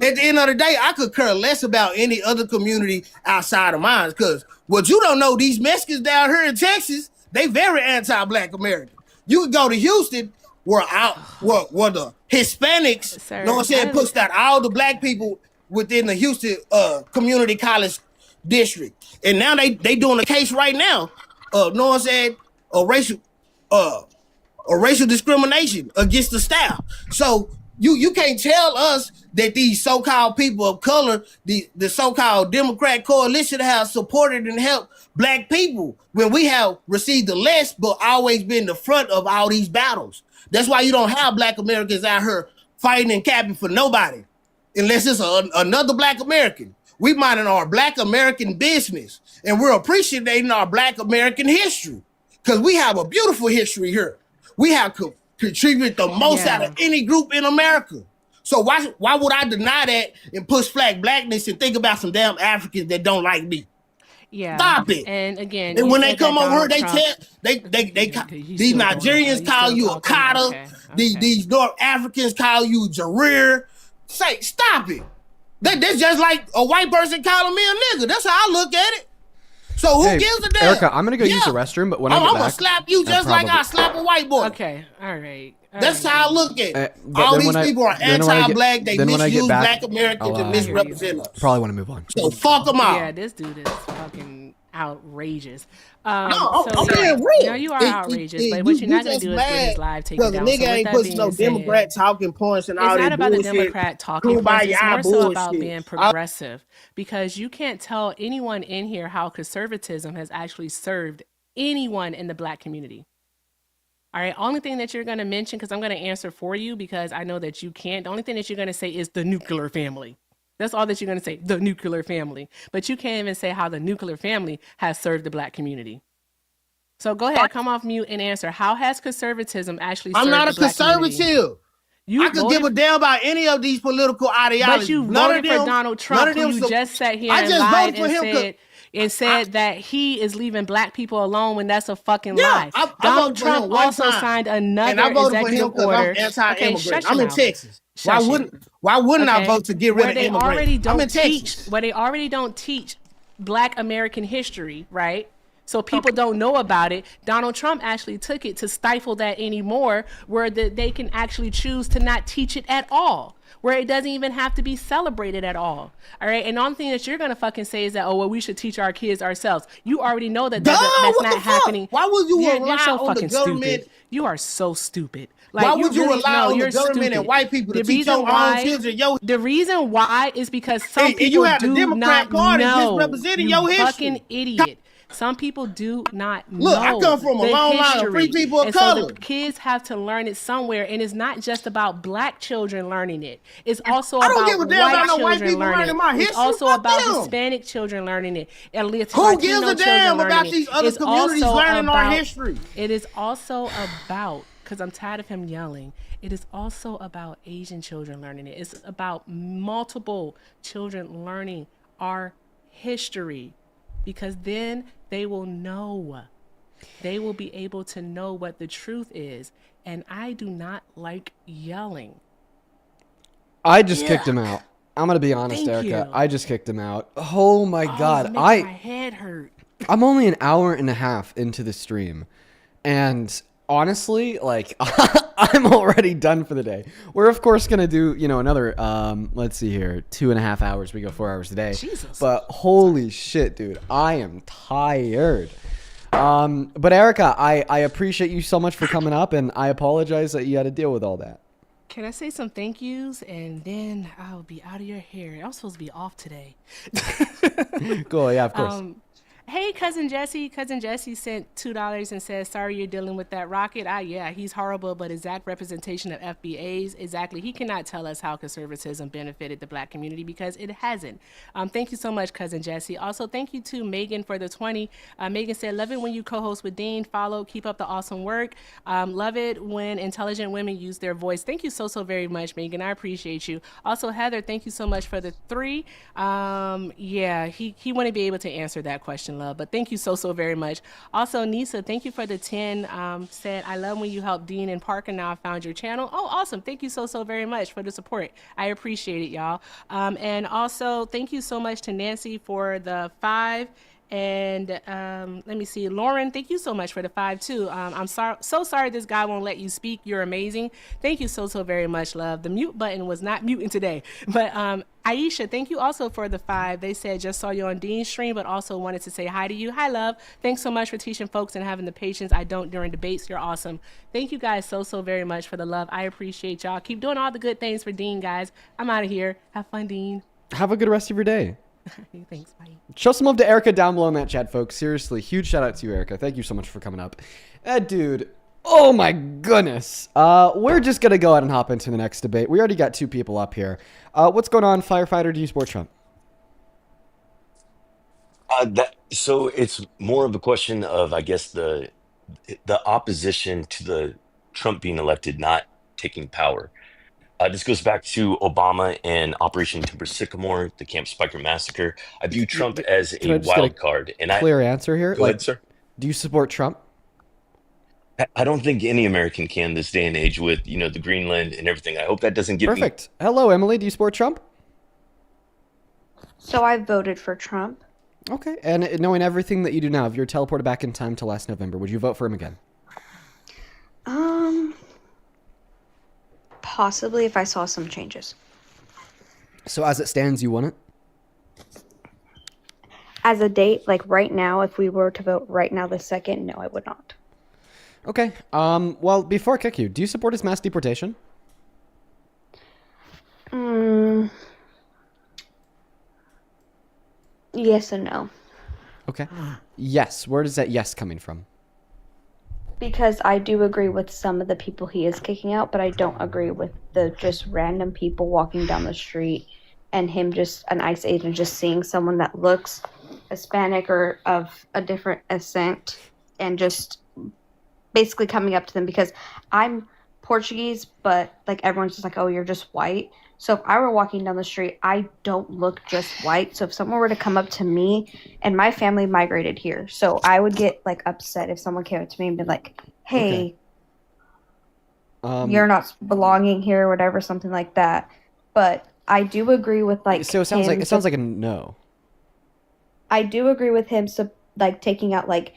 at the end of the day, I could care less about any other community outside of mine. Because what you don't know, these Mexicans down here in Texas, they very anti-Black American. You could go to Houston where the Hispanics, Sir, you know what I'm saying, pushed out all the Black people within the Houston community college district. And now they doing a case right now, know what I'm saying, a racial discrimination against the staff. So you can't tell us that these so-called people of color, the so-called Democrat coalition, have supported and helped Black people when we have received the less, but always been the front of all these battles. That's why you don't have Black Americans out here fighting and capping for nobody, unless it's another Black American. We minding our Black American business, and we're appreciating our Black American history. Because we have a beautiful history here. We have contributed the most out of any group in America. So why would I deny that and push blackness and think about some damn Africans that don't like me? Yeah. Stop it. And again, and when they said come that over here, Donald these still going Nigerians call you a Kata. Okay. These North Africans call you Jareer. Say, stop it. That's just like a white person calling me a nigga. That's how I look at it. So who gives a damn? Erica, I'm gonna go use the restroom, but when I get I'm back, gonna slap you just like I slap a white boy. Okay, all right. That's how I look at it. All these people are anti-Black. They misuse Black Americans and misrepresent us. Probably want to move on. So fuck them out. Yeah, this dude is fucking outrageous. I'm so being real. No, you are outrageous. But what you're not gonna do is get his live taken down. Because the nigga ain't pushing no Democrat talking points and all that bullshit. It's not about the Democrat talking points. It's more so about being progressive. Because you can't tell anyone in here how conservatism has actually served anyone in the Black community. All right. Only thing that you're going to mention, because I'm going to answer for you because I know that you can't. The only thing that you're going to say is the nuclear family. That's all that you're going to say, the nuclear family. But you can't even say how the nuclear family has served the Black community. So go ahead, come off mute and answer. How has conservatism actually served the Black community? I'm not a conservative. I could give a damn about any of these political ideologies. But you voted for Donald Trump, who you just sat here and lied and said that he is leaving Black people alone when that's a fucking lie. Donald Trump also signed another executive order. Okay, I'm in Texas. Why wouldn't I vote to get rid of immigrants? I'm in Texas. Where they already don't teach Black American history, right? So people don't know about it. Donald Trump actually took it to stifle that anymore, where they can actually choose to not teach it at all, where it doesn't even have to be celebrated at all. All right. And the only thing that you're going to fucking say is that, oh, well, we should teach our kids ourselves. You already know that that's not happening. Why would you rely you're so on fucking the government? Stupid. You are so stupid. Like, why would you rely on the government stupid. and white people to teach your own children? The reason why is because some people you have do the Democrat not Party know. misrepresenting You your history. fucking idiot. Some people do not know. Look, I come from a long line of free people of color. So the kids have to learn it somewhere, and it's not just about Black children learning it. It's also about white children learning it. It's also about Hispanic children learning it. And who gives a damn about these other communities learning our history? It is also about, because I'm tired of him yelling, it is also about Asian children learning it. It's about multiple children learning our history. Because then they will know. They will be able to know what the truth is. And I do not like yelling. I just kicked him out. I'm going to be honest, Erica. I just kicked him out. Oh my God. My head hurt. I'm only an hour and a half into the stream. And honestly, like, I'm already done for the day. We're of course gonna do, another let's see here, 2.5 hours. We go 4 hours a day. Jesus. But holy shit, dude, I am tired. But Erica, I appreciate you so much for coming up, and I apologize that you had to deal with all that. Can I say some thank yous, and then I'll be out of your hair. I'm supposed to be off today. Cool, yeah, of course. Hey, cousin Jesse. Cousin Jesse sent $2 and says, "Sorry you're dealing with that rocket." Yeah, he's horrible, but exact representation of FBAs. Exactly. He cannot tell us how conservatism benefited the black community because it hasn't. Thank you so much, cousin Jesse. Also, thank you to Megan for the 20. Megan said, "Love it when you co-host with Dean. Follow. Keep up the awesome work. Love it when intelligent women use their voice." Thank you so very much, Megan. I appreciate you. Also, Heather, thank you so much for the 3. Yeah, he wouldn't be able to answer that question, love, but thank you so very much. Also, Nisa, thank you for the 10. Said, "I love when you help Dean and Parker. Now I found your channel." Oh, awesome. Thank you so very much for the support. I appreciate it, y'all. And also, thank you so much to Nancy for the 5. And let me see, Lauren, thank you so much for the 5 too. I'm so sorry this guy won't let you speak. You're amazing. Thank you so very much, love. The mute button was not muting today. But Aisha, thank you also for the 5. They said, "Just saw you on Dean's stream, but also wanted to say hi to you." Hi, love. Thanks so much for teaching folks and having the patience I don't during debates. You're awesome. Thank you guys so very much for the love. I appreciate y'all. Keep doing all the good things for Dean, guys. I'm out of here. Have fun, Dean. Have a good rest of your day. Thanks, bye. Show some love to Erica down below in that chat, folks. Seriously, huge shout out to you, Erica. Thank you so much for coming up. That dude, oh my goodness. We're just going to go ahead and hop into the next debate. We already got 2 people up here. What's going on, firefighter? Do you support Trump? So it's more of a question of, I guess, the opposition to the Trump being elected, not taking power. This goes back to Obama and Operation Timber Sycamore, the Camp Spiker massacre. I view Trump as Can I a just get wild card. And clear answer here? Go ahead, sir. Do you support Trump? I don't think any American can this day and age with, the Greenland and everything. I hope that doesn't get me. Perfect. Hello, Emily. Do you support Trump? So I voted for Trump. Okay. And knowing everything that you do now, if you were teleported back in time to last November, would you vote for him again? Possibly if I saw some changes. So as it stands, you want it? As a date, like right now, if we were to vote right now this second, no, I would not. Okay. Well, before I kick you, do you support his mass deportation? Yes and no. Okay. Yes. Where is that yes coming from? Because I do agree with some of the people he is kicking out, but I don't agree with the just random people walking down the street and him just an ICE agent just seeing someone that looks Hispanic or of a different accent and just basically coming up to them, because I'm Portuguese, but like everyone's just like, "Oh, you're just white." So if I were walking down the street, I don't look just white. So if someone were to come up to me, and my family migrated here, so I would get like upset if someone came up to me and be like, "Hey, you're not belonging here," or whatever, something like that. But I do agree with like. So it sounds like a no. I do agree with him. So like taking out like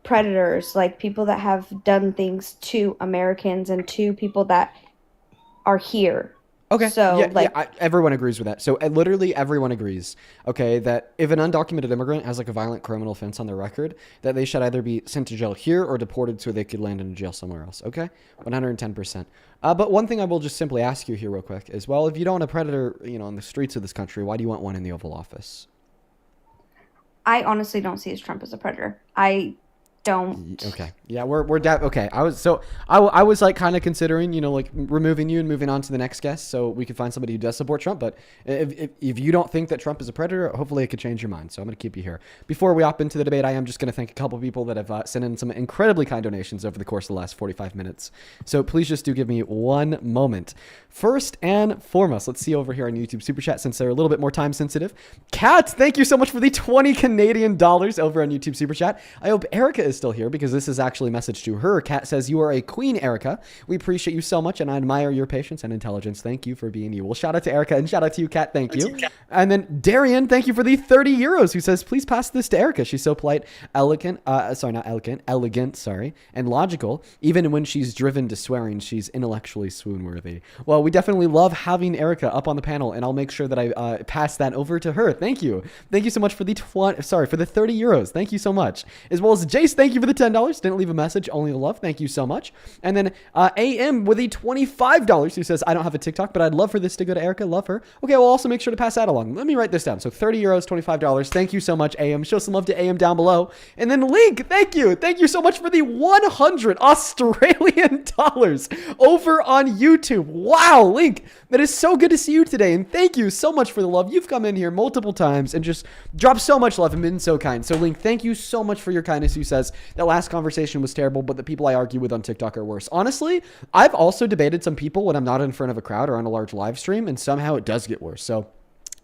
predators, like people that have done things to Americans and to people that are here. Okay. So everyone agrees with that. So literally everyone agrees, okay, that if an undocumented immigrant has like a violent criminal offense on their record, that they should either be sent to jail here or deported so they could land in a jail somewhere else. Okay. 110%. But one thing I will just simply ask you here real quick is, well, if you don't want a predator, on the streets of this country, why do you want one in the Oval Office? I honestly don't see Trump as a predator. I don't. Okay. Yeah, okay. I was like kind of considering, like removing you and moving on to the next guest so we could find somebody who does support Trump. But if you don't think that Trump is a predator, hopefully it could change your mind. So I'm going to keep you here. Before we hop into the debate, I am just going to thank a couple people that have sent in some incredibly kind donations over the course of the last 45 minutes. So please just do give me one moment. First and foremost, let's see over here on YouTube Super Chat, since they're a little bit more time sensitive. Kat, thank you so much for the 20 Canadian dollars over on YouTube Super Chat. I hope Erica is still here, because this is actually a message to her. Kat says, "You are a queen, Erica. We appreciate you so much, and I admire your patience and intelligence. Thank you for being you." Well, shout out to Erica, and shout out to you, Kat. Thank you. And then Darian, thank you for the 30 euros, who says, "Please pass this to Erica. She's so polite, elegant, and logical. Even when she's driven to swearing, she's intellectually swoon-worthy." Well, we definitely love having Erica up on the panel, and I'll make sure that I pass that over to her. Thank you. Thank you so much for the 30 euros. Thank you so much. As well as Jace, thank you for the $10. Didn't leave a message, only the love. Thank you so much. And then AM with a $25 who says, I don't have a TikTok, but I'd love for this to go to Erica. Love her. Okay, we'll also make sure to pass that along. Let me write this down. So 30 euros, $25. Thank you so much, AM. Show some love to AM down below. And then Link, thank you. Thank you so much for the 100 Australian dollars over on YouTube. Wow, Link, that is so good to see you today. And thank you so much for the love. You've come in here multiple times and just dropped so much love and been so kind. So Link, thank you so much for your kindness. Who says that last conversation was terrible, but the people I argue with on TikTok are worse. Honestly, I've also debated some people when I'm not in front of a crowd or on a large live stream, and somehow it does get worse. So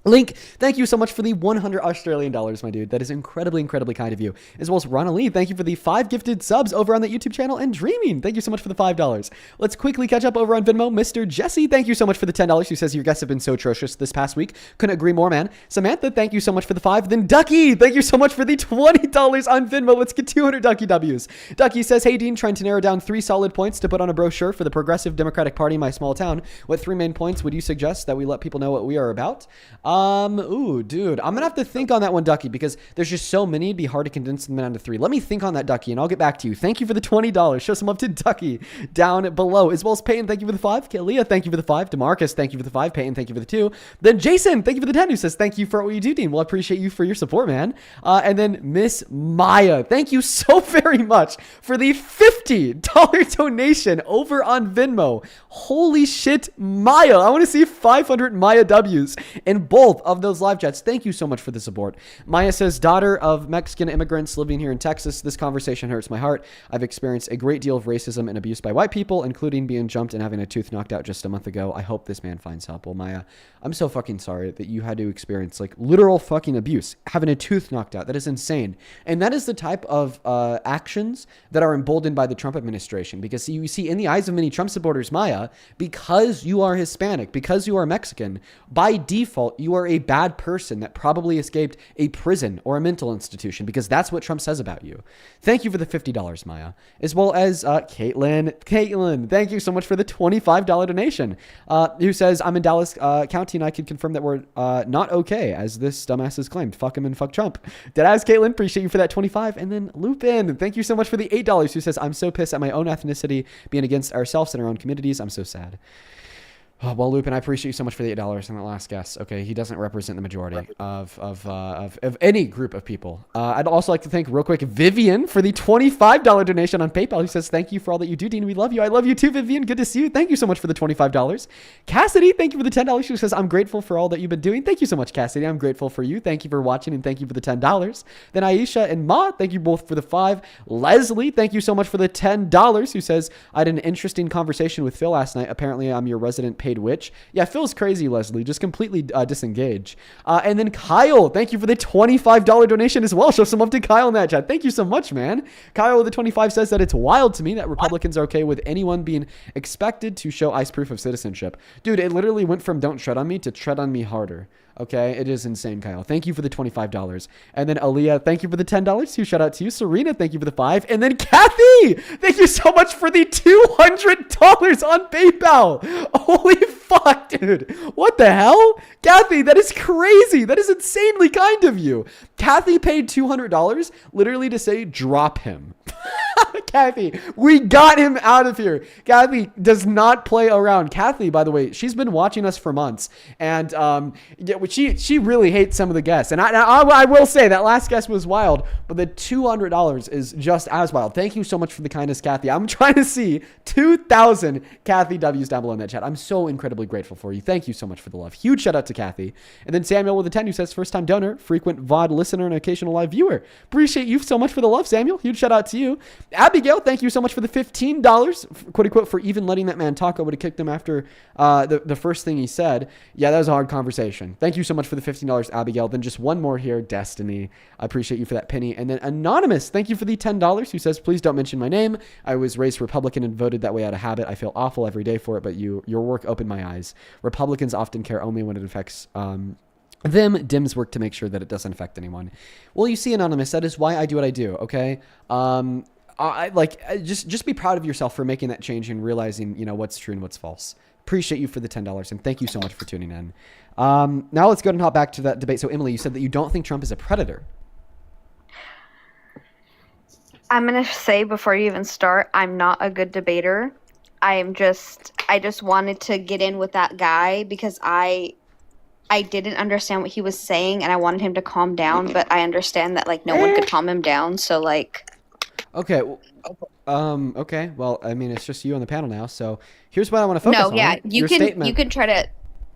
Link, thank you so much for the 100 Australian dollars, my dude. That is incredibly, incredibly kind of you. As well as Rana Lee, thank you for the 5 gifted subs over on the YouTube channel. And Dreaming, thank you so much for the $5. Let's quickly catch up over on Venmo. Mr. Jesse, thank you so much for the $10. Who says your guests have been so atrocious this past week. Couldn't agree more, man. Samantha, thank you so much for the 5. Then Ducky, thank you so much for the $20 on Venmo. Let's get 200 Ducky W's. Ducky says, hey Dean, trying to narrow down 3 solid points to put on a brochure for the Progressive Democratic Party in my small town. What 3 main points would you suggest that we let people know what we are about? Ooh, dude, I'm gonna have to think on that one, Ducky, because there's just so many. It'd be hard to condense them down to 3. Let me think on that, Ducky, and I'll get back to you. Thank you for the $20. Show some love to Ducky down below, as well as Peyton. Thank you for the 5. Kalia, thank you for the 5. Demarcus, thank you for the 5. Peyton, thank you for the 2. Then Jason, thank you for the 10. Who says thank you for what you do, Dean. Well, I appreciate you for your support, man. And then Miss Maya, thank you so very much for the $50 donation over on Venmo. Holy shit, Maya! I want to see 500 Maya W's in both of those live chats. Thank you so much for the support. Maya says, daughter of Mexican immigrants living here in Texas, this conversation hurts my heart. I've experienced a great deal of racism and abuse by white people, including being jumped and having a tooth knocked out just a month ago. I hope this man finds help. Well, Maya, I'm so fucking sorry that you had to experience like literal fucking abuse, having a tooth knocked out. That is insane. And that is the type of actions that are emboldened by the Trump administration, because you see in the eyes of many Trump supporters, Maya, because you are Hispanic, because you are Mexican, by default, you are a bad person that probably escaped a prison or a mental institution, because that's what Trump says about you. Thank you for the $50, Maya. As well as Caitlin, thank you so much for the $25 donation, who says, I'm in Dallas County and I can confirm that we're not okay, as this dumbass has claimed. Fuck him and fuck Trump. Deadass Caitlin, appreciate you for that 25. And then Lupin, thank you so much for the $8, who says, I'm so pissed at my own ethnicity being against ourselves and our own communities. I'm so sad. Oh, well, Lupin, I appreciate you so much for the $8 on that last guess. Okay, he doesn't represent the majority of any group of people. I'd also like to thank real quick Vivian for the $25 donation on PayPal. He says, thank you for all that you do, Dean. We love you. I love you too, Vivian. Good to see you. Thank you so much for the $25. Cassidy, thank you for the $10. She says, I'm grateful for all that you've been doing. Thank you so much, Cassidy. I'm grateful for you. Thank you for watching, and thank you for the $10. Then Aisha and Ma, thank you both for the 5. Leslie, thank you so much for the $10, who says, I had an interesting conversation with Phil last night. Apparently, I'm your resident paid witch. Yeah, Phil's crazy, Leslie. Just completely disengage. And then Kyle, thank you for the $25 donation as well. Show some love to Kyle in that chat. Thank you so much, man. Kyle with the 25 says that it's wild to me that Republicans are okay with anyone being expected to show ICE proof of citizenship. Dude, it literally went from don't tread on me to tread on me harder. Okay, it is insane, Kyle. Thank you for the $25. And then Aaliyah, thank you for the $10. Huge shout out to you. Serena, thank you for the 5. And then Kathy, thank you so much for the $200 on PayPal. Holy fuck, dude. What the hell? Kathy, that is crazy. That is insanely kind of you. Kathy paid $200 literally to say, drop him. Kathy, we got him out of here. Kathy does not play around. Kathy, by the way, she's been watching us for months, and she really hates some of the guests. And I will say that last guest was wild, but the $200 is just as wild. Thank you so much for the kindness, Kathy. I'm trying to see 2,000 Kathy W's down below in that chat. I'm so incredibly grateful for you. Thank you so much for the love. Huge shout out to Kathy. And then Samuel with a 10, who says, first time donor, frequent VOD listener, and occasional live viewer. Appreciate you so much for the love, Samuel. Huge shout out to you. Abigail, thank you so much for the $15, quote unquote, for even letting that man talk. I would have kicked him after the first thing he said. Yeah, that was a hard conversation. Thank you so much for the $15, Abigail. Then just one more here, Destiny. I appreciate you for that penny. And then Anonymous, thank you for the $10, who says, please don't mention my name. I was raised Republican and voted that way out of habit. I feel awful every day for it, but your work opened my eyes. Republicans often care only when it affects them. Dems work to make sure that it doesn't affect anyone. Well, you see, Anonymous, that is why I do what I do, okay? Just be proud of yourself for making that change and realizing, what's true and what's false. Appreciate you for the $10, and thank you so much for tuning in. Now let's go and hop back to that debate. So, Emily, you said that you don't think Trump is a predator. I'm gonna say before you even start, I'm not a good debater. I just wanted to get in with that guy because I didn't understand what he was saying and I wanted him to calm down, but I understand that like no one could calm him down. So like, Okay. Okay. Well, I mean, it's just you on the panel now. So here's what I want to focus no, on. yeah, Your statement. you can try to.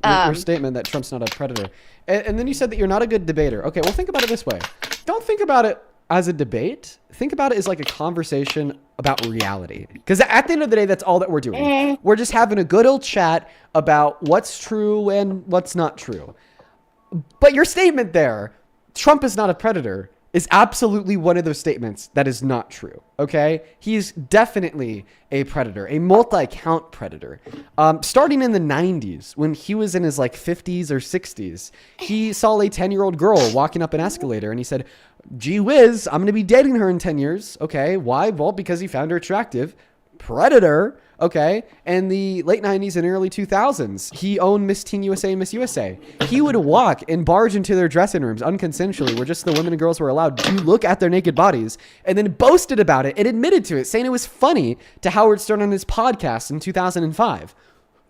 Your statement that Trump's not a predator. And then you said that you're not a good debater. Okay, well, think about it this way. Don't think about it as a debate. Think about it as like a conversation about reality. Because at the end of the day, that's all that we're doing. We're just having a good old chat about what's true and what's not true. But your statement there, Trump is not a predator, is absolutely one of those statements that is not true, okay? He's definitely a predator, a multi-count predator. Starting in the 90s, when he was in his like 50s or 60s, he saw a 10-year-old girl walking up an escalator and he said, gee whiz, I'm gonna be dating her in 10 years. Okay, why? Well, because he found her attractive. Predator. Okay. And the late 90s and early 2000s, he owned Miss Teen USA and Miss USA. He would walk and barge into their dressing rooms unconsensually, where just the women and girls were allowed to look at their naked bodies, and then boasted about it and admitted to it, saying it was funny to Howard Stern on his podcast in 2005.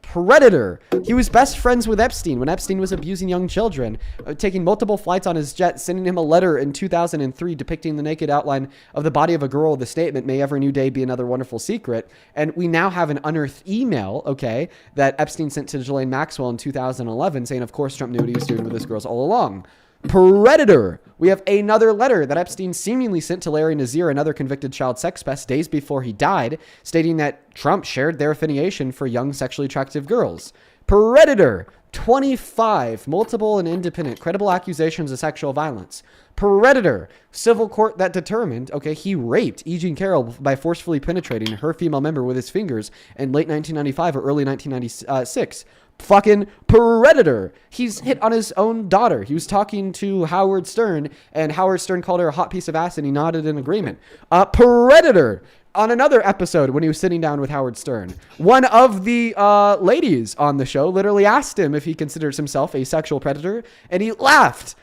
Predator. He was best friends with Epstein when Epstein was abusing young children, taking multiple flights on his jet, sending him a letter in 2003 depicting the naked outline of the body of a girl with the statement, may every new day be another wonderful secret. And we now have an unearthed email, okay, that Epstein sent to Ghislaine Maxwell in 2011 saying, of course, Trump knew what he was doing with this girls all along. Predator. We have another letter that Epstein seemingly sent to Larry Nazir, another convicted child sex pest, days before he died, stating that Trump shared their affiliation for young sexually attractive girls. Predator. 25 multiple and independent credible accusations of sexual violence. Predator. Civil court that determined, okay, he raped E. Jean Carroll by forcefully penetrating her female member with his fingers in late 1995 or early 1996. Fucking predator. He's hit on his own daughter. He was talking to Howard Stern, and Howard Stern called her a hot piece of ass, and he nodded in agreement. Predator. On another episode, when he was sitting down with Howard Stern, one of the ladies on the show literally asked him if he considers himself a sexual predator, and he laughed.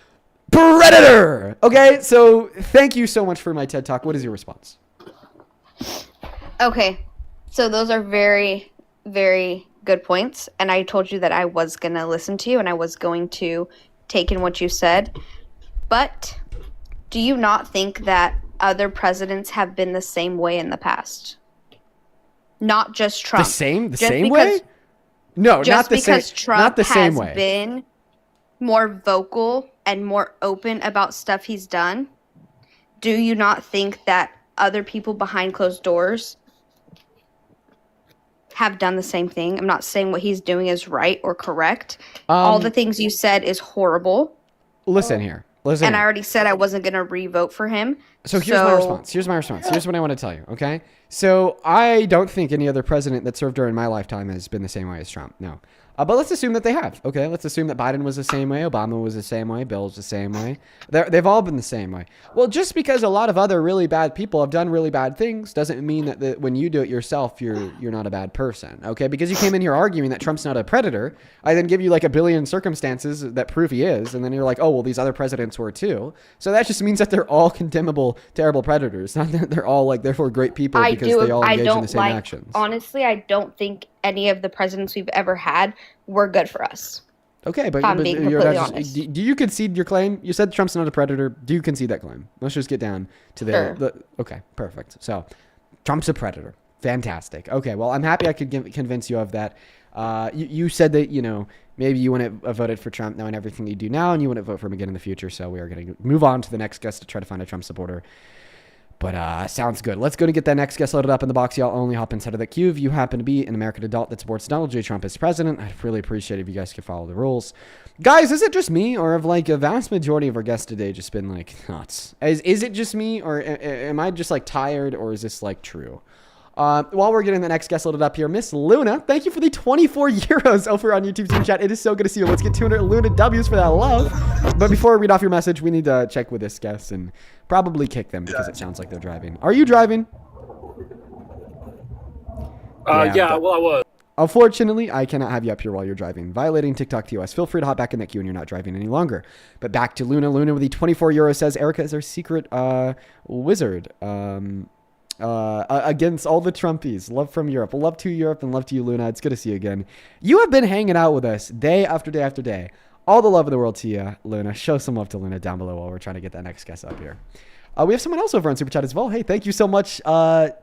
Predator. Okay, so thank you so much for my TED Talk. What is your response? Okay, so those are very, very good points, and I told you that I was going to listen to you and I was going to take in what you said. But do you not think that other presidents have been the same way in the past? Not just Trump. The same way? No, not the same. Just because Trump not the same has way. been more vocal and more open about stuff he's done, do you not think that other people behind closed doors have done the same thing? I'm not saying what he's doing is right or correct. All the things you said is horrible. Listen here. And I already said I wasn't going to re-vote for him. So here's my response. Here's what I want to tell you, okay? So I don't think any other president that served during my lifetime has been the same way as Trump. No. But let's assume that they have, okay? Let's assume that Biden was the same way, Obama was the same way, Bill was the same way. They've all been the same way. Well, just because a lot of other really bad people have done really bad things doesn't mean that when you do it yourself, you're not a bad person, okay? Because you came in here arguing that Trump's not a predator. I then give you like a billion circumstances that prove he is, and then you're like, oh, well, these other presidents were too. So that just means that they're all condemnable, terrible predators. Not that they're all like therefore great people because they all engage in the same actions. Honestly, I don't think any of the presidents we've ever had were good for us. Okay, but I'm being completely honest. Do you concede your claim? You said Trump's not a predator. Do you concede that claim? Let's just get down to the okay, perfect. So Trump's a predator. Fantastic. Okay, well, I'm happy I could convince you of that. You said that, maybe you wouldn't have voted for Trump knowing everything you do now, and you wouldn't vote for him again in the future. So we are going to move on to the next guest to try to find a Trump supporter. But sounds good. Let's go to get that next guest loaded up in the box. Y'all only hop inside of the queue if you happen to be an American adult that supports Donald J. Trump as president. I'd really appreciate it if you guys could follow the rules. Guys, is it just me, or have like a vast majority of our guests today just been like nuts? Is it just me, or am I just like tired, or is this like true? While we're getting the next guest loaded up here, Miss Luna, thank you for the 24 euros over on YouTube Team Chat. It is so good to see you. Let's get 200 Luna W's for that love. But before I read off your message, we need to check with this guest and probably kick them because it sounds like they're driving. Are you driving? Yeah, well, I was. Unfortunately, I cannot have you up here while you're driving, violating TikTok TOS. Feel free to hop back in that queue when you're not driving any longer. But back to Luna. Luna with the 24 euro says, Erica is our secret wizard. Against all the Trumpies. Love from Europe. Love to Europe and love to you, Luna. It's good to see you again. You have been hanging out with us day after day after day. All the love in the world to you, Luna. Show some love to Luna down below while we're trying to get that next guest up here. We have someone else over on Super Chat as well. Hey, thank you so much,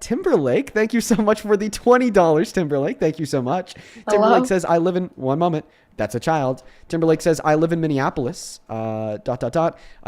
Timberlake. Thank you so much for the $20, Timberlake. Thank you so much. Hello? Timberlake says, I live in... One moment. That's a child. Timberlake says, I live in Minneapolis. ... I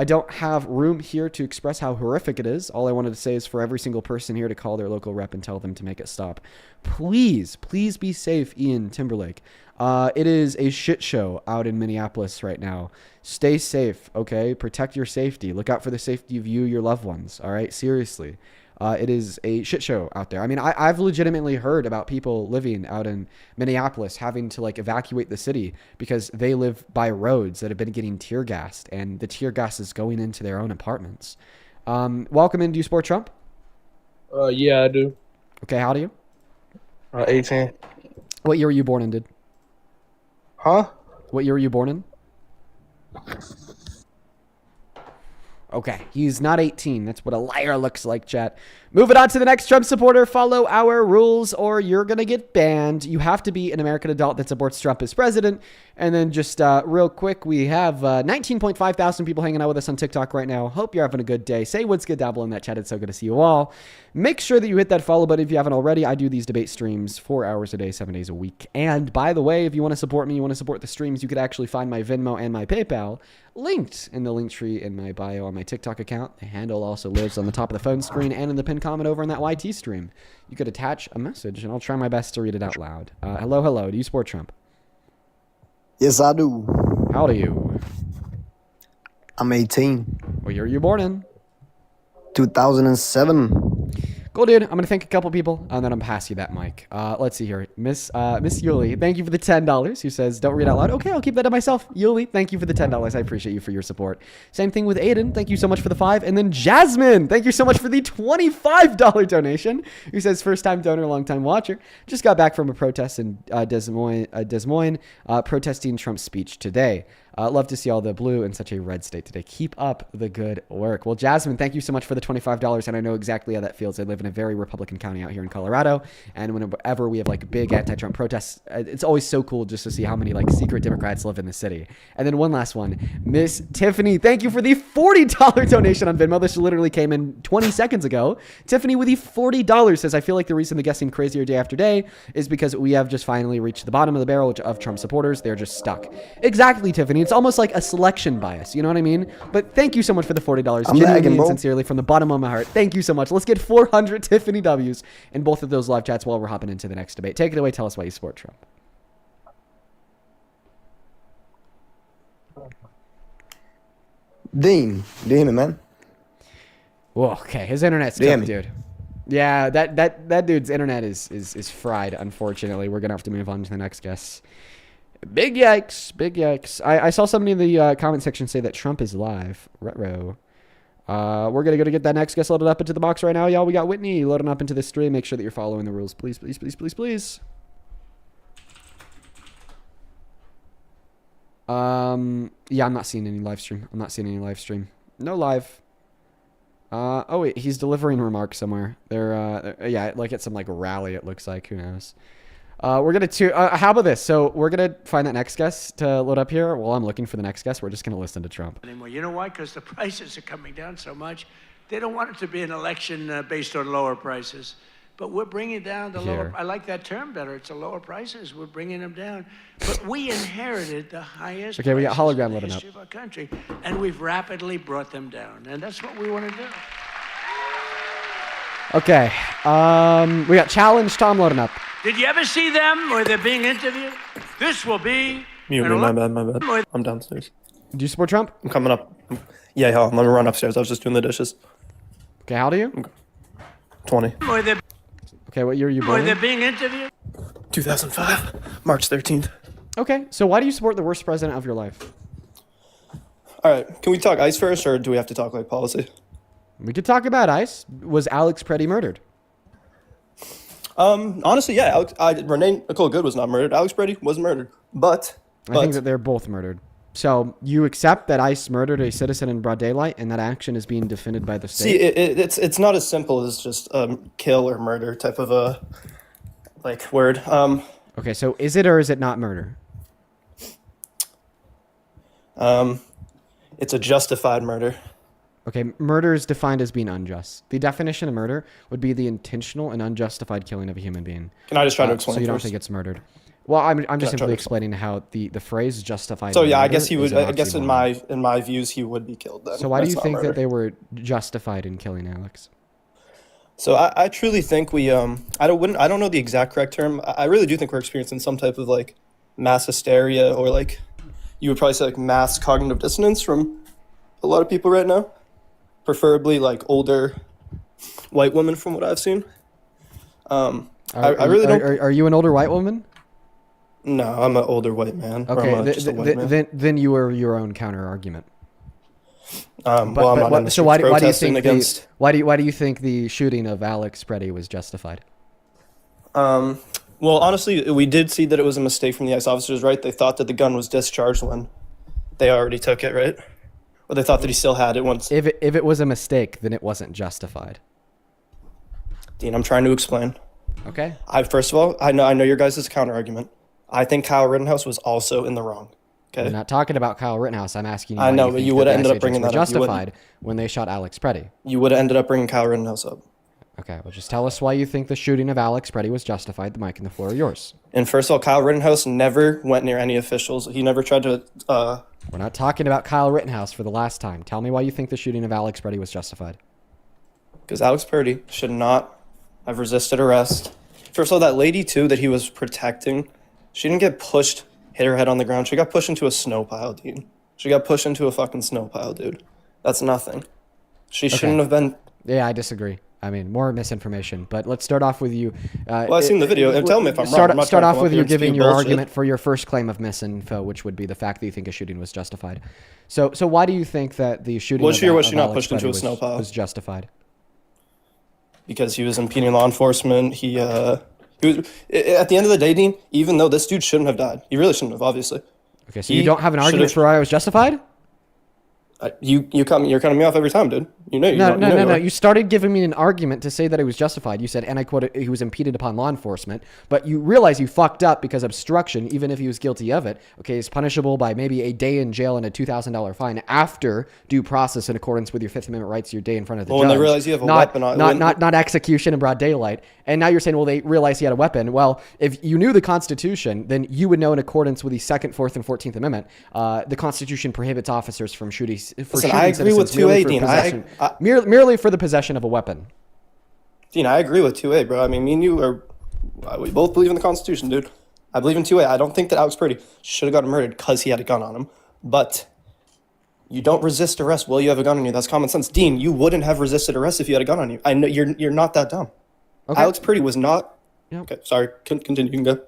don't have room here to express how horrific it is. All I wanted to say is for every single person here to call their local rep and tell them to make it stop. Please be safe, Ian Timberlake. It is a shit show out in Minneapolis right now. Stay safe, okay? Protect your safety. Look out for the safety of you, your loved ones, all right? Seriously. It is a shit show out there. I mean, I've legitimately heard about people living out in Minneapolis having to like evacuate the city because they live by roads that have been getting tear gassed and the tear gas is going into their own apartments. Welcome in. Do you support Trump? Yeah, I do. Okay, how do you? 18. What year were you born in, dude? Huh? What year were you born in? Okay, he's not 18. That's what a liar looks like, chat. Moving on to the next Trump supporter. Follow our rules or you're going to get banned. You have to be an American adult that supports Trump as president. And then just real quick, we have 19.5 thousand people hanging out with us on TikTok right now. Hope you're having a good day. Say what's good down below in that chat. It's so good to see you all. Make sure that you hit that follow button if you haven't already. I do these debate streams 4 hours a day, 7 days a week. And by the way, if you want to support me, you want to support the streams, you could actually find my Venmo and my PayPal linked in the link tree in my bio on my TikTok account. The handle also lives on the top of the phone screen and in the pinned comment over in that YT stream. You could attach a message and I'll try my best to read it out loud. Hello. Do you support Trump? Yes, I do. How old are you? I'm 18. What year were you born in? 2007. Cool, dude. I'm going to thank a couple people, and then I'm pass you that mic. Let's see here. Miss Yuli, thank you for the $10. Who says, don't read out loud. Okay, I'll keep that to myself. Yuli, thank you for the $10. I appreciate you for your support. Same thing with Aiden. Thank you so much for the 5. And then Jasmine, thank you so much for the $25 donation. Who says, first-time donor, long-time watcher. Just got back from a protest in Des Moines protesting Trump's speech today. Love to see all the blue in such a red state today. Keep up the good work. Well, Jasmine, thank you so much for the $25, and I know exactly how that feels. I live in a very Republican county out here in Colorado, and whenever we have like big anti-Trump protests, it's always so cool just to see how many like secret Democrats live in the city. And then one last one, Miss Tiffany, thank you for the $40 donation on Venmo. This literally came in 20 seconds ago. Tiffany with the $40 says, I feel like the reason the guessing crazier day after day is because we have just finally reached the bottom of the barrel of Trump supporters. They're just stuck. Exactly, Tiffany. It's almost like a selection bias. You know what I mean? But thank you so much for the $40. Genuinely and sincerely from the bottom of my heart. Thank you so much. Let's get 400 Tiffany W's in both of those live chats while we're hopping into the next debate. Take it away. Tell us why you support Trump. Dean, man. Whoa, okay. His internet's tough, dude. Yeah, that dude's internet is fried, unfortunately. We're going to have to move on to the next guest. Big yikes. I saw somebody in the comment section say that Trump is live. Retro. We're going to go to get that next guest loaded up into the box right now, y'all. We got Whitney loading up into the stream. Make sure that you're following the rules. Please. Yeah, I'm not seeing any live stream. No live. Oh wait, he's delivering remarks somewhere. They're yeah, like at some like rally, it looks like. Who knows? We're gonna how about this? So we're gonna find that next guest to load up here. While I'm looking for the next guest, we're just gonna listen to Trump. Anymore. You know why? Because the prices are coming down so much. They don't want it to be an election based on lower prices. But we're bringing down the lower. I like that term better. It's a lower prices. We're bringing them down. But we inherited the highest. Okay, we got hologram in the loading history up. of our country, and we've rapidly brought them down. And that's what we want to do. Okay. We got Challenge Tom loading up. Did you ever see them where they're being interviewed? This will be. Mute me, my bad. I'm downstairs. Do you support Trump? I'm coming up. Yeah, let me run upstairs. I was just doing the dishes. Okay, how old are you? 20. Okay, what year are you born Where in? they're being interviewed? 2005, March 13th. Okay, so why do you support the worst president of your life? All right, can we talk ICE first, or do we have to talk like policy? We could talk about ICE. Was Alex Preddy murdered? Honestly, yeah, Renee Nicole Good was not murdered. Alex Brady was murdered, but I think that they're both murdered. So you accept that ICE murdered a citizen in broad daylight, and that action is being defended by the state? See, it's not as simple as just kill or murder type of a word. Okay, so is it or is it not murder? It's a justified murder. Okay, murder is defined as being unjust. The definition of murder would be the intentional and unjustified killing of a human being. Can I just try to explain? So you don't first? think it's murdered? Well, I'm just simply explaining how the phrase justified. So yeah, I murder guess he is would. an I guess in oxymoron. my views, he would be killed then. So why do That's you not think murder. that they were justified in killing Alex? So I truly think we I don't know the exact correct term. I really do think we're experiencing some type of like mass hysteria, or like you would probably say like mass cognitive dissonance from a lot of people right now. Preferably like older white women, from what I've seen. I really don't. Are you an older white woman? No, I'm an older white man. Okay, Or I'm just a white man. then you are your own counter argument. Well, I'm not in the So why do you protesting think against? why do you think the shooting of Alex Preddy was justified? Well, honestly, we did see that it was a mistake from the ICE officers, right? They thought that the gun was discharged when they already took it, right? Or they thought that he still had it once. If it was a mistake, then it wasn't justified. Dean, I'm trying to explain. Okay. First of all, I know your guys' counter argument. I think Kyle Rittenhouse was also in the wrong. Okay. We're not talking about Kyle Rittenhouse. I'm asking you. I know, why but think you that would the have ended ICE up bringing agents that were up. You wouldn't. justified when they shot Alex Preddy. You would have ended up bringing Kyle Rittenhouse up. Okay, well, just tell us why you think the shooting of Alex Preddy was justified. The mic and the floor are yours. And first of all, Kyle Rittenhouse never went near any officials. He never tried to. We're not talking about Kyle Rittenhouse for the last time. Tell me why you think the shooting of Alex Preddy was justified. Because Alex Purdy should not have resisted arrest. First of all, that lady, too, that he was protecting, she didn't get pushed, hit her head on the ground. She got pushed into a snow pile, dude. She got pushed into a fucking snow pile, dude. That's nothing. She shouldn't have been. Yeah, I disagree. I mean, more misinformation. But let's start off with you. Well, I've seen the video. And tell me if I'm wrong. I'm not Start trying to off come with up you here and giving spew your bullshit. argument for your first claim of misinfo, which would be the fact that you think a shooting was justified. So why do you think that the shooting Was she or was of she not Alex pushed into Preddy a snow pile? was justified? Because he was impeding law enforcement. He was, at the end of the day, Dean, even though this dude shouldn't have died, he really shouldn't have, obviously. Okay, so you don't have an argument for why it was justified? You're cutting me off every time, dude. No. You started giving me an argument to say that it was justified. You said, and I quote, he was impeded upon law enforcement, but you realize you fucked up because obstruction, even if he was guilty of it, okay, is punishable by maybe a day in jail and a $2,000 fine after due process in accordance with your Fifth Amendment rights, your day in front of the judge. When they realize you have a weapon on, not execution in broad daylight. And now you're saying, well, they realized he had a weapon. Well, if you knew the Constitution, then you would know in accordance with the Second, Fourth, and 14th Amendment, the Constitution prohibits officers from shooting. Listen, I agree with 2A, Dean. Merely for the possession of a weapon. Dean, I agree with 2A, bro. I mean, me and you we both believe in the Constitution, dude. I believe in 2A. I don't think that Alex Purdy should have gotten murdered because he had a gun on him. But you don't resist arrest while you have a gun on you. That's common sense. Dean, you wouldn't have resisted arrest if you had a gun on you. I know you're not that dumb. Okay. Alex Purdy was not. Yep. Okay, sorry. Continue. You can go.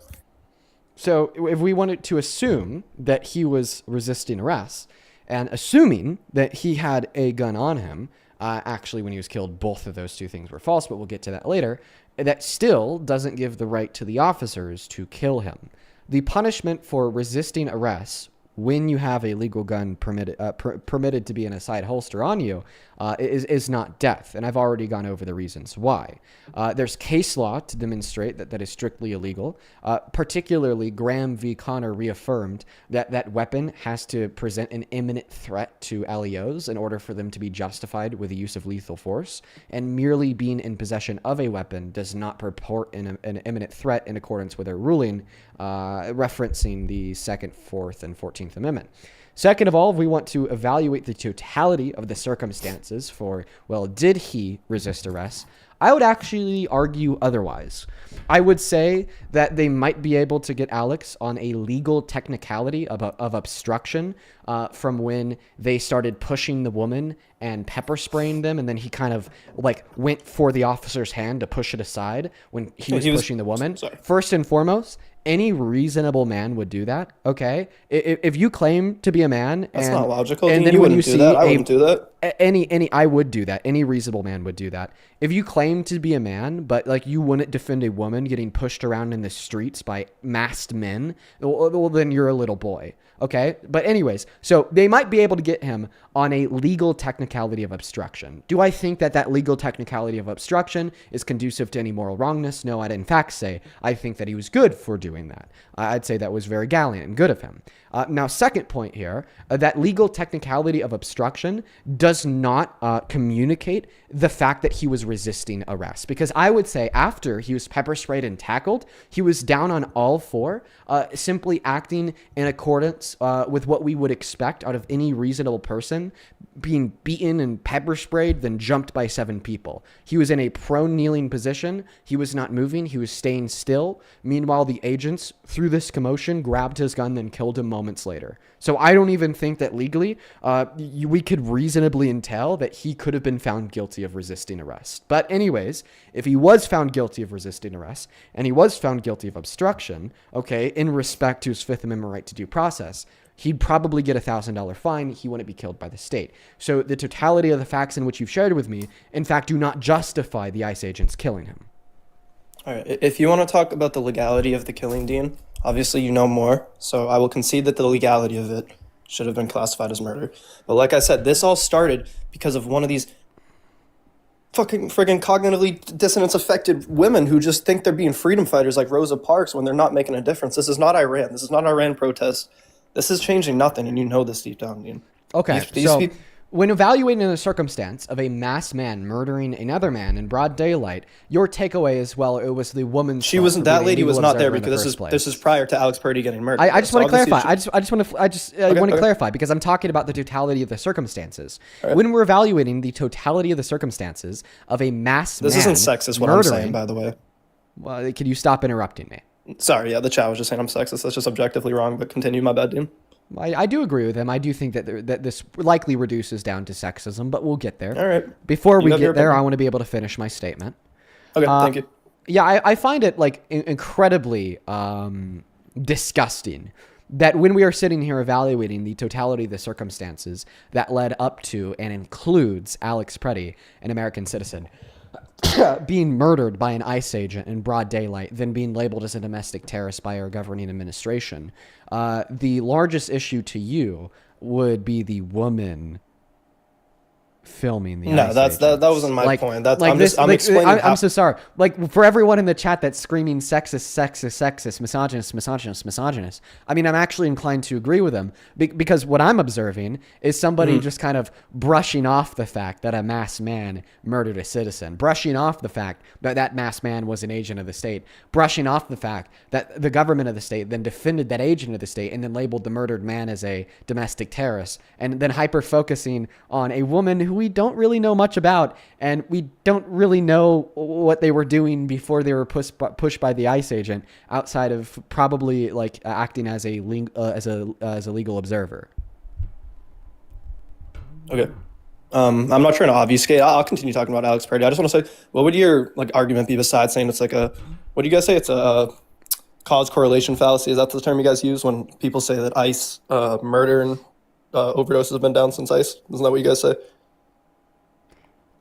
So if we wanted to assume that he was resisting arrest, and assuming that he had a gun on him, actually when he was killed, both of those two things were false, but we'll get to that later, that still doesn't give the right to the officers to kill him. The punishment for resisting arrest when you have a legal gun permitted to be in a side holster on you is not death. And I've already gone over the reasons why. There's case law to demonstrate that that is strictly illegal. Particularly, Graham v. Connor reaffirmed that that weapon has to present an imminent threat to LEOs in order for them to be justified with the use of lethal force. And merely being in possession of a weapon does not purport an imminent threat in accordance with their ruling, referencing the Second, Fourth, and 14th Amendment. Second of all, we want to evaluate the totality of the circumstances for, well, did he resist arrest? I would actually argue otherwise. I would say that they might be able to get Alex on a legal technicality of obstruction from when they started pushing the woman and pepper spraying them, and then he kind of like went for the officer's hand to push it aside when he was pushing the woman. First and foremost, any reasonable man would do that, okay? If you claim to be a man, That's and, not logical. and Dean, then you when you wouldn't do see that. I wouldn't do that. I would do that. Any reasonable man would do that. If you claim to be a man, but like you wouldn't defend a woman getting pushed around in the streets by masked men, well then you're a little boy. Okay. But anyways, so they might be able to get him on a legal technicality of obstruction. Do I think that legal technicality of obstruction is conducive to any moral wrongness? No, I'd in fact say I think that he was good for doing that. I'd say that was very gallant and good of him. Now, second point here, that legal technicality of obstruction does not communicate the fact that he was resisting arrest. Because I would say after he was pepper sprayed and tackled, he was down on all four, simply acting in accordance with what we would expect out of any reasonable person, being beaten and pepper sprayed, then jumped by 7 people. He was in a prone kneeling position. He was not moving. He was staying still. Meanwhile, the agents, through this commotion, grabbed his gun, then killed him moments later. So I don't even think that legally we could reasonably entail that he could have been found guilty of resisting arrest. But anyways, if he was found guilty of resisting arrest and he was found guilty of obstruction, okay, in respect to his Fifth Amendment right to due process, he'd probably get a $1,000 fine. He wouldn't be killed by the state. So the totality of the facts in which you've shared with me, in fact, do not justify the ICE agents killing him. All right. If you want to talk about the legality of the killing, Dean, obviously you know more. So I will concede that the legality of it should have been classified as murder. But like I said, this all started because of one of these fucking friggin' cognitively dissonance affected women who just think they're being freedom fighters like Rosa Parks when they're not making a difference. This is not Iran. This is not Iran protest. This is changing nothing, and you know this deep down, Dean. Okay, so when evaluating the circumstance of a masked man murdering another man in broad daylight, your takeaway is, well, it was the woman's fault. That lady was not there because this is prior to Alex Purdy getting murdered. I just want to clarify. I just want to clarify because I'm talking about the totality of the circumstances. Right. When we're evaluating the totality of the circumstances of a masked man, this isn't sexist. What I'm saying, by the way. Well, can you stop interrupting me? Sorry, yeah, the chat was just saying I'm sexist. That's just objectively wrong, but continue. My bad, Dean. I do agree with him. I do think that this likely reduces down to sexism, but we'll get there. All right. Before we get there, I want to be able to finish my statement. Okay, thank you. Yeah, I find it like incredibly disgusting that when we are sitting here evaluating the totality of the circumstances that led up to and includes Alex Purdy, an American citizen, being murdered by an ICE agent in broad daylight, then being labeled as a domestic terrorist by our governing administration, the largest issue to you would be the woman filming the ICE agents. that wasn't my point. I'm explaining. I'm so sorry. Like, for everyone in the chat that's screaming sexist, misogynist. I mean, I'm actually inclined to agree with them because what I'm observing is somebody just kind of brushing off the fact that a masked man murdered a citizen, brushing off the fact that that masked man was an agent of the state, brushing off the fact that the government of the state then defended that agent of the state and then labeled the murdered man as a domestic terrorist, and then hyper-focusing on a woman who we don't really know much about, and we don't really know what they were doing before they were pushed by the ICE agent, outside of probably like acting as a legal observer. Okay. I'm not trying to obfuscate. I'll continue talking about Alex Purdy. I just want to say, what would your argument be besides saying it's like a, what do you guys say? It's a cause correlation fallacy. Is that the term you guys use when people say that ICE murder and overdoses have been down since ICE? Isn't that what you guys say?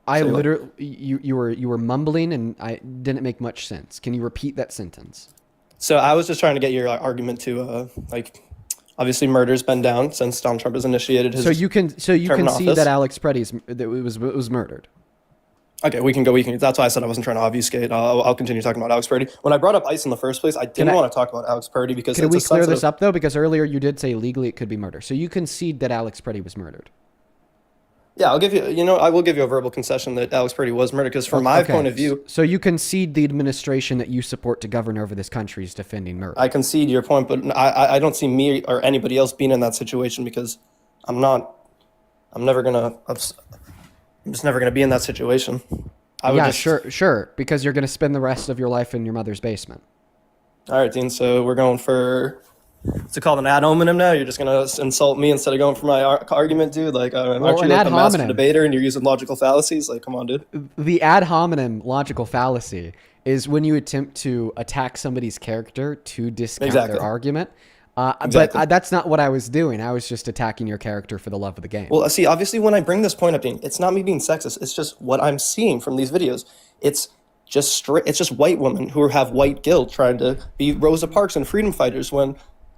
I literally, you were mumbling and I didn't make much sense. Can you repeat that sentence? So I was just trying to get your argument to obviously murder's been down since Donald Trump has initiated his. So you can see that Alex Purdy was murdered. Okay, we can go. That's why I said I wasn't trying to obfuscate. I'll continue talking about Alex Purdy. When I brought up ICE in the first place, I didn't want to talk about Alex Purdy because. Can we clear this up though? Because earlier you did say legally it could be murder. So you concede that Alex Purdy was murdered. Yeah, I'll give you. I will give you a verbal concession that Alex Purdy was murdered because, from my point of view, so you concede the administration that you support to govern over this country is defending murder. I concede your point, but I don't see me or anybody else being in that situation because I'm just never gonna be in that situation. Sure, because you're gonna spend the rest of your life in your mother's basement. All right, Dean. So we're going for. What's it called, an ad hominem now? You're just going to insult me instead of going for my argument, dude? Like, aren't you like a master debater and you're using logical fallacies? Like, come on, dude. The ad hominem logical fallacy is when you attempt to attack somebody's character to discount their argument. Exactly. But that's not what I was doing. I was just attacking your character for the love of the game. Well, see, obviously, when I bring this point up, Dean, it's not me being sexist. It's just what I'm seeing from these videos. It's just white women who have white guilt trying to be Rosa Parks and freedom fighters. When,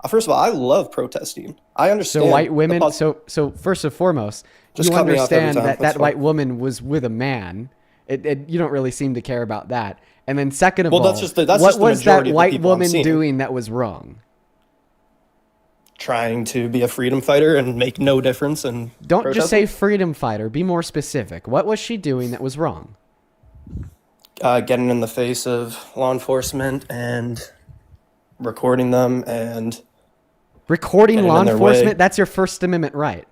first of all, I love protesting. I understand. So white women. So first and foremost, Just you cut me off every understand time. that That's that fine. white woman was with a man. You don't really seem to care about that. And then second of Well, all, that's just the what was that majority of the white people I'm woman seeing. doing that was wrong? Trying to be a freedom fighter and make no difference. And Don't just say freedom fighter. Be more specific. What was she doing that was wrong? Getting in the face of law enforcement and recording them and Recording getting law in their enforcement, way. that's your First Amendment right.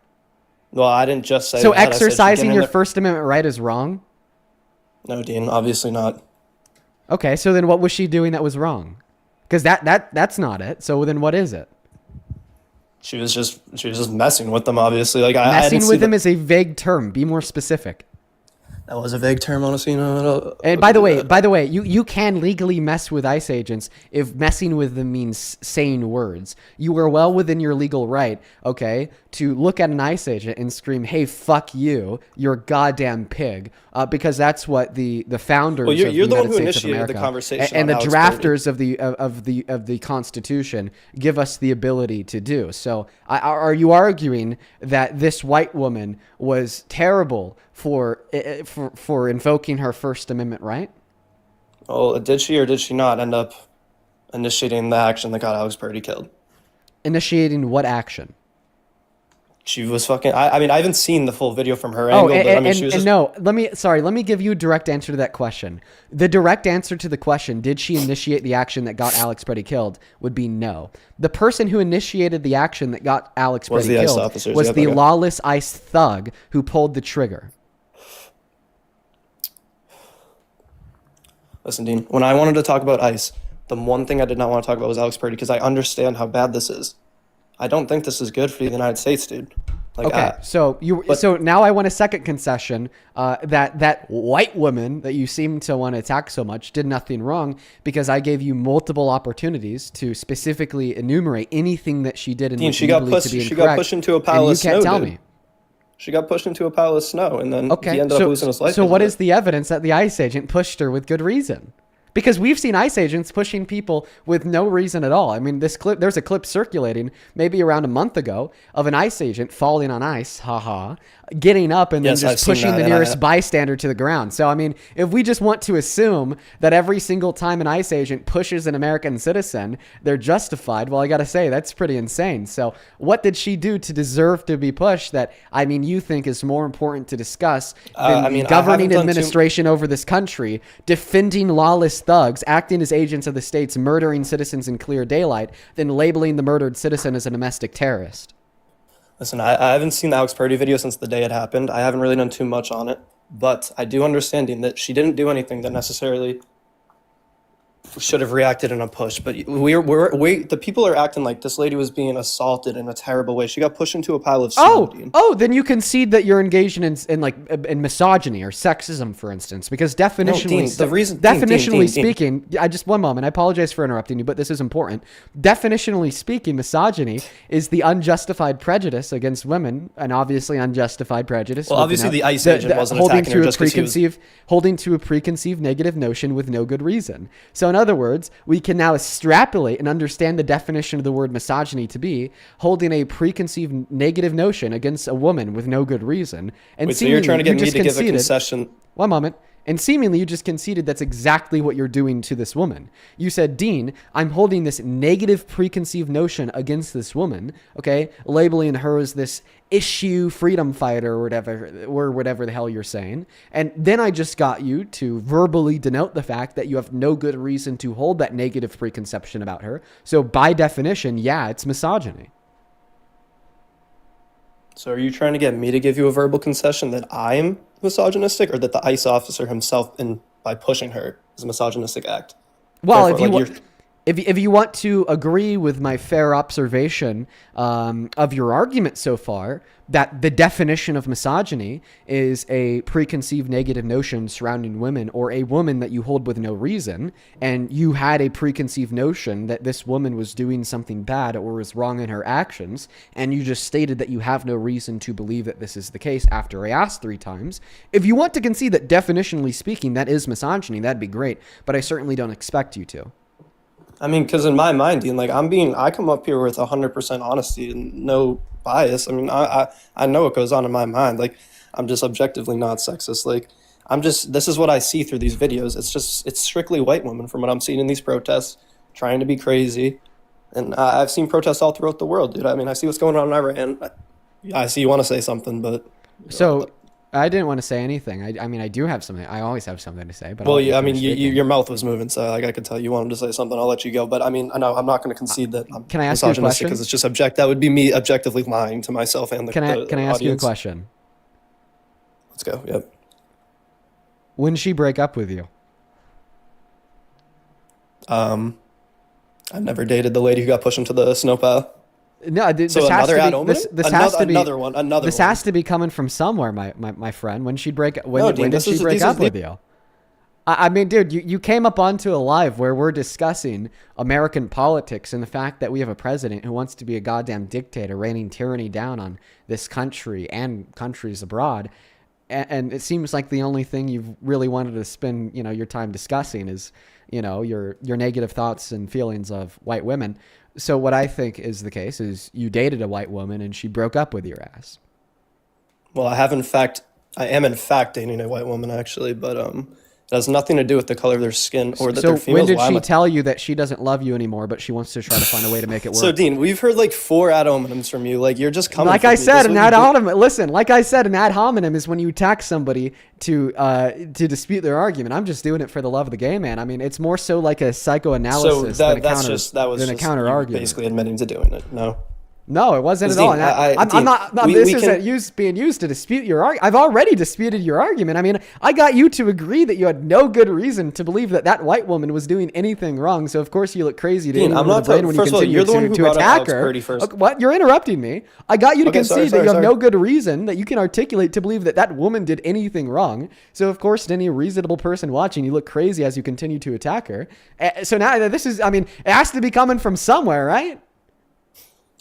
Well, I didn't just say So that. I said she's exercising getting in your the- First Amendment right is wrong? No, Dean, obviously not. Okay, so then what was she doing that was wrong? Because that's not it. So then what is it? She was just messing with them, obviously. Like I Messing didn't see with them is a vague term. Be more specific. That was a vague term, honestly. No. And by the way, you can legally mess with ICE agents if messing with them means saying words. You are well within your legal right, okay, to look at an ICE agent and scream, "Hey, fuck you, you're a goddamn pig," because that's what the founders Well, you're of the the one United who States of initiated the America conversation and the on Alex drafters of the Constitution give us the ability to do. So, are you arguing that this white woman was terrible for invoking her First Amendment right? Well, did she or did she not end up initiating the action that got Alex Purdy killed? Initiating what action? She was fucking. I mean, I haven't seen the full video from her angle, but I mean, she was just. No, let me give you a direct answer to that question. The direct answer to the question, did she initiate the action that got Alex Purdy killed, would be no. The person who initiated the action that got Alex Was Purdy the ICE killed officers, was yep, the okay. lawless ICE thug who pulled the trigger. Listen, Dean, when I wanted to talk about ICE, the one thing I did not want to talk about was Alex Purdy because I understand how bad this is. I don't think this is good for the United States, dude. Like, Okay, so now I want a second concession that white woman that you seem to want to attack so much did nothing wrong because I gave you multiple opportunities to specifically enumerate anything that she did and Dean, was she got legally to pushed. be She incorrect, got pushed into a and pile you of snow. can't tell dude. me. She got pushed into a pile of snow, and then he ended up losing his life. So because what of is the evidence that the ICE agent pushed her with good reason? Because we've seen ICE agents pushing people with no reason at all. I mean, there's a clip circulating maybe around a month ago of an ICE agent falling on ice, getting up and Yes, then I've just seen pushing that, the and nearest bystander to the ground. So, I mean, if we just want to assume that every single time an ICE agent pushes an American citizen, they're justified, well, I got to say, that's pretty insane. So what did she do to deserve to be pushed that, I mean, you think is more important to discuss than I mean, the governing I haven't done too- administration over this country, defending lawless thugs, acting as agents of the states, murdering citizens in clear daylight, then labeling the murdered citizen as a domestic terrorist? Listen, I haven't seen the Alex Purdy video since the day it happened. I haven't really done too much on it, but I do understand Dean, that she didn't do anything that necessarily should have reacted in a push. But the people are acting like this lady was being assaulted in a terrible way. She got pushed into a pile of snow. Dean. Then you concede that you're engaging in misogyny or sexism, for instance, because definitionally, Dean. speaking, I just one moment. I apologize for interrupting you, but this is important. Definitionally speaking, misogyny is the unjustified prejudice against women, and obviously unjustified prejudice. Well, obviously the ICE agent wasn't attacking her just 'cause he was... holding to a preconceived negative notion with no good reason. So in other words, we can now extrapolate and understand the definition of the word misogyny to be holding a preconceived negative notion against a woman with no good reason. And Wait, so you're trying to get me to give a conceded, concession? One moment. And seemingly you just conceded that's exactly what you're doing to this woman. You said, Dean, I'm holding this negative preconceived notion against this woman, okay, labeling her as this issue freedom fighter or whatever the hell you're saying. And then I just got you to verbally denote the fact that you have no good reason to hold that negative preconception about her. So by definition, yeah, it's misogyny. So are you trying to get me to give you a verbal concession that I'm misogynistic, or that the ICE officer himself, by pushing her, is a misogynistic act? Well, Therefore, if you want to agree with my fair observation of your argument so far, that the definition of misogyny is a preconceived negative notion surrounding women, or a woman that you hold with no reason, and you had a preconceived notion that this woman was doing something bad or was wrong in her actions, and you just stated that you have no reason to believe that this is the case after I asked 3 times. If you want to concede that definitionally speaking that is misogyny, that'd be great, but I certainly don't expect you to. I mean, because in my mind, Dean, like I come up here with 100% honesty and no bias. I mean, I know what goes on in my mind. Like, I'm just objectively not sexist. Like, this is what I see through these videos. It's strictly white women from what I'm seeing in these protests, trying to be crazy. And I've seen protests all throughout the world, dude. I mean, I see what's going on in Iran. I see you want to say something, but. So, I didn't want to say anything. I mean, I do have something. I always have something to say. But well, yeah, I mean, your mouth was moving, so like I could tell you wanted to say something. I'll let you go. But I mean, no, I'm not going to concede that I'm Can I ask you a question? Because it's just that would be me objectively lying to myself and the Can I ask you a audience. question? Let's go. Yep. When did she break up with you? I never dated the lady who got pushed into the snowplow. No, this So has another to ad be hominem? this has to be Another one. This has to be coming from somewhere, my friend. When she break when, No, when Dean, did she break up with you? I mean, dude, you came up onto a live where we're discussing American politics and the fact that we have a president who wants to be a goddamn dictator, raining tyranny down on this country and countries abroad. And it seems like the only thing you've really wanted to spend, your time discussing is, your negative thoughts and feelings of white women. So what I think is the case is you dated a white woman and she broke up with your ass. Well, I am in fact dating a white woman actually, but it has nothing to do with the color of their skin or that So they're females. when did she tell you that she doesn't love you anymore, but she wants to try to find a way to make it work? So Dean, we've heard like 4 ad hominems from you. Like you're just coming. Like I said, an ad hominem. Listen, like I said, an ad hominem is when you attack somebody to dispute their argument. I'm just doing it for the love of the gay man. I mean, it's more so like a psychoanalysis than a counter argument. Basically admitting to doing it. No, it wasn't at all. I'm not. This isn't being used to dispute your argument. I've already disputed your argument. I mean, I got you to agree that you had no good reason to believe that white woman was doing anything wrong. So of course you look crazy to anyone with a brain when you continue to attack her. What? You're interrupting me. I got you to concede that you have no good reason that you can articulate to believe that woman did anything wrong. So of course, to any reasonable person watching, you look crazy as you continue to attack her. So now this is. I mean, it has to be coming from somewhere, right?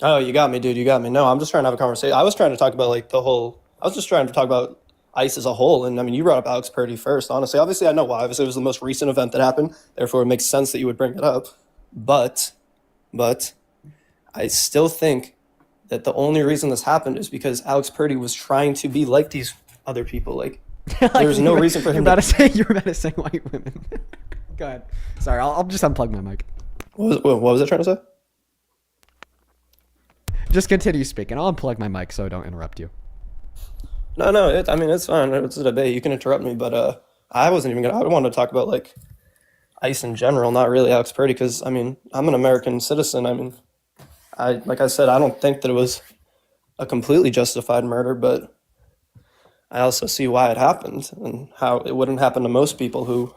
Oh, you got me, dude. You got me. No, I'm just trying to have a conversation. I was trying to talk about I was just trying to talk about ICE as a whole. And I mean, you brought up Alex Purdy first, honestly. Obviously, I know why. Obviously, it was the most recent event that happened. Therefore, it makes sense that you would bring it up. But I still think that the only reason this happened is because Alex Purdy was trying to be like these other people. Like there's no reason for him you were about to say white women. Go ahead. Sorry, I'll just unplug my mic. What was I trying to say? Just continue speaking. I'll unplug my mic so I don't interrupt you. No, I mean, it's fine. It's a debate. You can interrupt me, but I wasn't even I wanted to talk about like ICE in general, not really Alex Purdy, because I mean, I'm an American citizen. I mean, like I said, I don't think that it was a completely justified murder, but I also see why it happened and how it wouldn't happen to most people who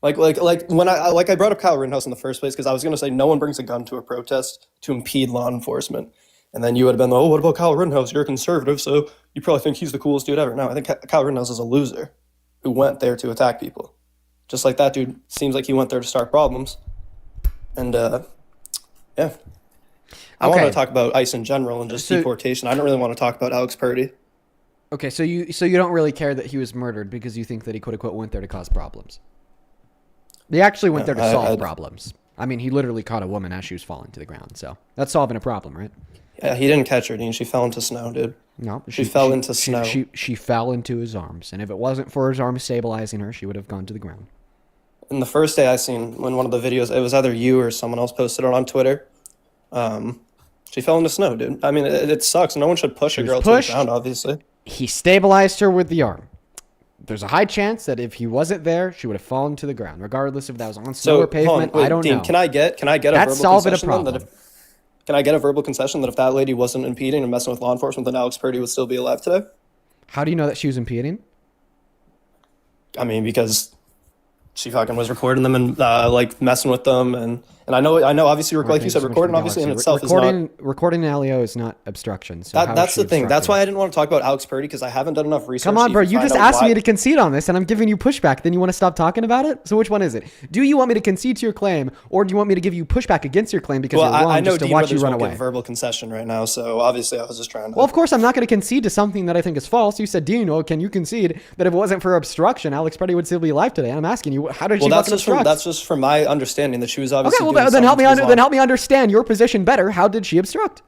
like when I brought up Kyle Rittenhouse in the first place because I was going to say no one brings a gun to a protest to impede law enforcement. And then you would have been like, oh, what about Kyle Rittenhouse? You're a conservative, so you probably think he's the coolest dude ever. No, I think Kyle Rittenhouse is a loser who went there to attack people. Just like that dude seems like he went there to start problems. And, yeah. I want to talk about ICE in general and just deportation. I don't really want to talk about Alex Purdy. Okay, so you don't really care that he was murdered because you think that he quote-unquote went there to cause problems. He actually went there to solve problems. I mean, he literally caught a woman as she was falling to the ground, so that's solving a problem, right? Yeah, he didn't catch her, Dean. She fell into snow, dude. No, she fell into snow. She fell into his arms, and if it wasn't for his arms stabilizing her, she would have gone to the ground. And the first day I seen when one of the videos, it was either you or someone else posted it on Twitter. She fell into snow, dude. I mean, it sucks. No one should push a girl to the ground, obviously. He stabilized her with the arm. There's a high chance that if he wasn't there, she would have fallen to the ground, regardless if that was on snow or pavement. I don't know. Can I get a That's verbal solving a concession problem. Can I get a verbal concession that if that lady wasn't impeding and messing with law enforcement, then Alex Purdy would still be alive today? How do you know that she was impeding? I mean, because she fucking was recording them and like messing with them, and And I know. Obviously, All right, like thank you said, so much for recording the obviously in galaxy. itself is not. Recording an LEO is not obstruction. So how is That's she the thing. That's obstructing? why I didn't want to talk about Alex Purdy because I haven't done enough research. Come on, to bro. even You find just out asked why. me to concede on this, and I'm giving you pushback. Then you want to stop talking about it? So which one is it? Do you want me to concede to your claim, or do you want me to give you pushback against your claim because Well, you're wrong I know just to Dean watch you Withers run won't give away? a verbal concession right now, so obviously I was just trying to. Well, of course, I'm not going to concede to something that I think is false. You said, Dean, well, can you concede that if it wasn't for obstruction, Alex Purdy would still be alive today? And I'm asking you, how did she fucking obstruct? That's just from my understanding that she was obviously. Okay, well, then help me understand your position better. How did she obstruct?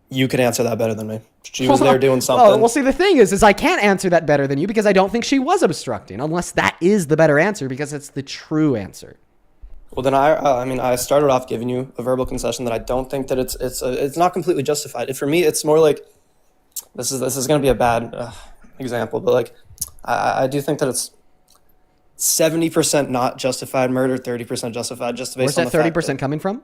You could answer that better than me. She was there doing something. Well, see, the thing is I can't answer that better than you because I don't think she was obstructing, unless that is the better answer because it's the true answer. Well, then I started off giving you a verbal concession that I don't think that it's not completely justified. For me, it's more like this is going to be a bad example, but like I do think that it's 70% not justified murder, 30% justified, just based on the fact. Where's that 30% coming from?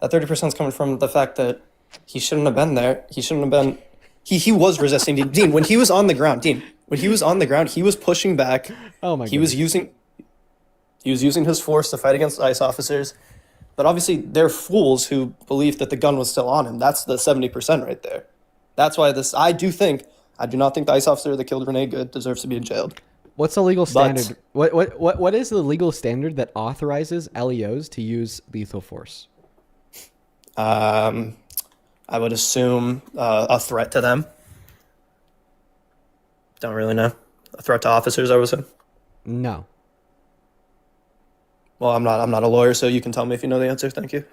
That 30% is coming from the fact that he shouldn't have been there. He shouldn't have been. He was resisting. Dean, when he was on the ground, he was pushing back. Oh my! He was using his force to fight against ICE officers. But obviously, they're fools who believe that the gun was still on him. That's the 70% right there. That's why I do not think the ICE officer that killed Renee Good deserves to be jailed. What's the legal standard? What is the legal standard that authorizes LEOs to use lethal force? I would assume a threat to them. Don't really know. A threat to officers, I would say. No. Well, I'm not a lawyer, so you can tell me if you know the answer. Thank you.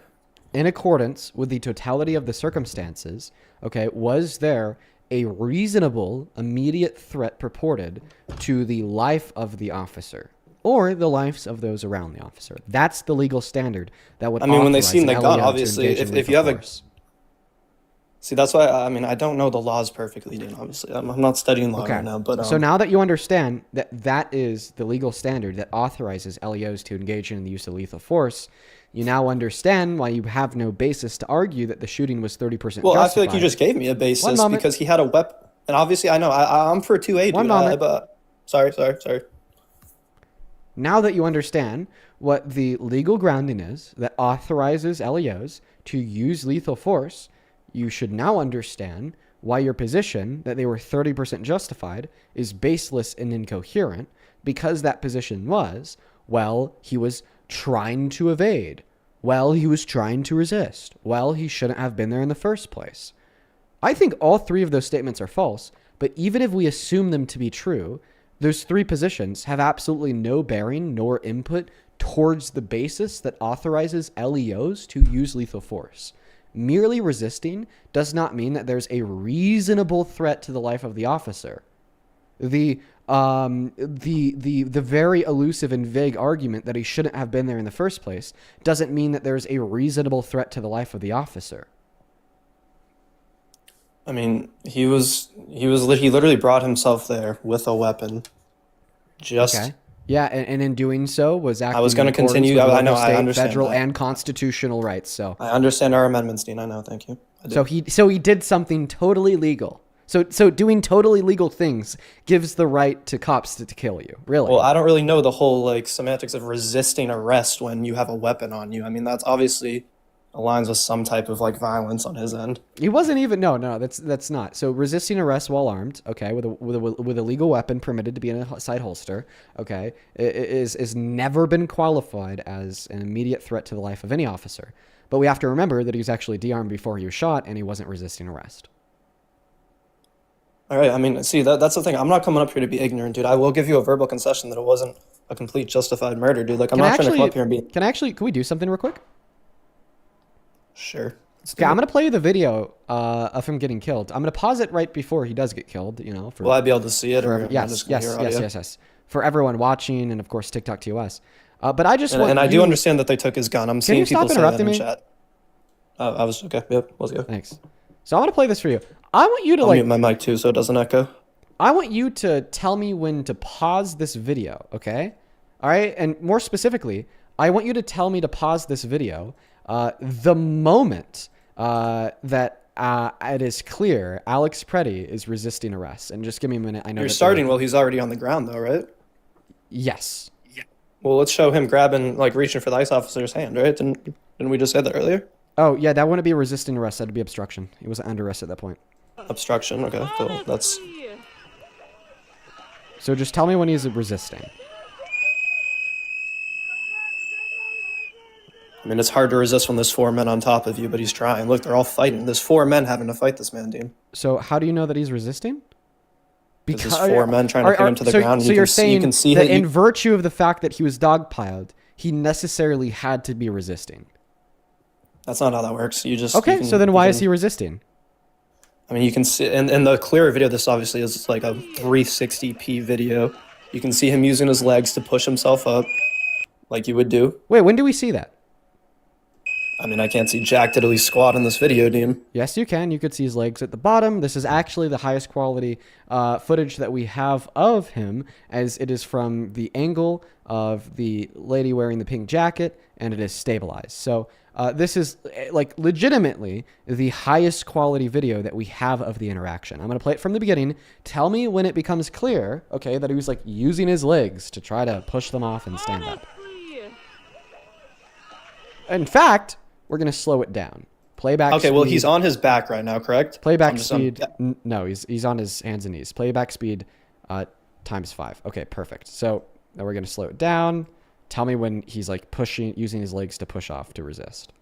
In accordance with the totality of the circumstances, okay, was there a reasonable immediate threat purported to the life of the officer or the lives of those around the officer? That's the legal standard that would. I mean, when they seen the authorize gun, an LEO to obviously, engage in if you have lethal a. force. See, that's why I don't know the laws perfectly, Dean. Obviously, I'm not studying law right now. But so now that you understand that that is the legal standard that authorizes LEOs to engage in the use of lethal force, you now understand why you have no basis to argue that the shooting was 30% justified. Well, I feel like you just gave me a basis because he had a weapon, and obviously, I know I'm for 2A. One moment. Sorry. Now that you understand what the legal grounding is that authorizes LEOs to use lethal force, you should now understand why your position that they were 30% justified is baseless and incoherent, because that position was, well, he was trying to evade. Well, he was trying to resist. Well, he shouldn't have been there in the first place. I think all three of those statements are false, but even if we assume them to be true, those three positions have absolutely no bearing nor input towards the basis that authorizes LEOs to use lethal force. Merely resisting does not mean that there's a reasonable threat to the life of the officer. The very elusive and vague argument that he shouldn't have been there in the first place doesn't mean that there's a reasonable threat to the life of the officer. I mean, he literally brought himself there with a weapon. Okay. Yeah, and in doing so was acting. I was going to continue. I know. I understand federal that. and constitutional rights. So I understand our amendments, Dean. I know. Thank you. So he did something totally legal. So doing totally legal things gives the right to cops to kill you. Really? Well, I don't really know the whole semantics of resisting arrest when you have a weapon on you. I mean, that's obviously aligns with some type of violence on his end. He wasn't even. No, that's not. So resisting arrest while armed, okay, with a legal weapon permitted to be in a side holster, okay, is never been qualified as an immediate threat to the life of any officer. But we have to remember that he was actually de-armed before he was shot, and he wasn't resisting arrest. All right. I mean, see, that's the thing. I'm not coming up here to be ignorant, dude. I will give you a verbal concession that it wasn't a complete justified murder, dude. I'm not trying to come up here and be. Can we do something real quick? Sure. Okay, I'm gonna play you the video of him getting killed. I'm gonna pause it right before he does get killed. Will I be able to see it? Yes. For everyone watching, and of course TikTok TOS. But I just want. And I do understand that they took his gun. I'm seeing people say that in chat. I was okay. Yep. Let's go. Thanks. So I'm gonna play this for you. I want you to mute my mic too, so it doesn't echo. I want you to tell me when to pause this video. Okay. All right. And more specifically, I want you to tell me to pause this video the moment that it is clear Alex Purdy is resisting arrest. And just give me a minute. I know you're starting while he's already on the ground, though, right? Yes. Well, let's show him grabbing, like, reaching for the ICE officer's hand, right? Didn't we just say that earlier? Oh, yeah, that wouldn't be resisting arrest. That'd be obstruction. He was under arrest at that point. Obstruction. Okay, cool. That's. So just tell me when he's resisting. I mean, it's hard to resist when there's 4 men on top of you, but he's trying. Look, they're all fighting. There's 4 men having to fight this man, Dean. So how do you know that he's resisting? Because there's 4 men trying to pin him to the ground. So you're saying you can see that in virtue of the fact that he was dogpiled, he necessarily had to be resisting. That's not how that works. Okay, so then why is he resisting? I mean, you can see in the clearer video. This obviously is like a 360p video. You can see him using his legs to push himself up, like you would do. Wait, when do we see that? I mean, I can't see Jack diddly squat in this video, Dean. Yes, you can. You could see his legs at the bottom. This is actually the highest quality footage that we have of him, as it is from the angle of the lady wearing the pink jacket, and it is stabilized. So this is like legitimately the highest quality video that we have of the interaction. I'm going to play it from the beginning. Tell me when it becomes clear, okay, that he was like using his legs to try to push them off and stand up. In fact, we're going to slow it down. Playback Okay, speed. well, he's on his back right now, correct? Playback speed. No, he's on his hands and knees. Playback speed times 5. Okay, perfect. So now we're going to slow it down. Tell me when he's like using his legs to push off to resist.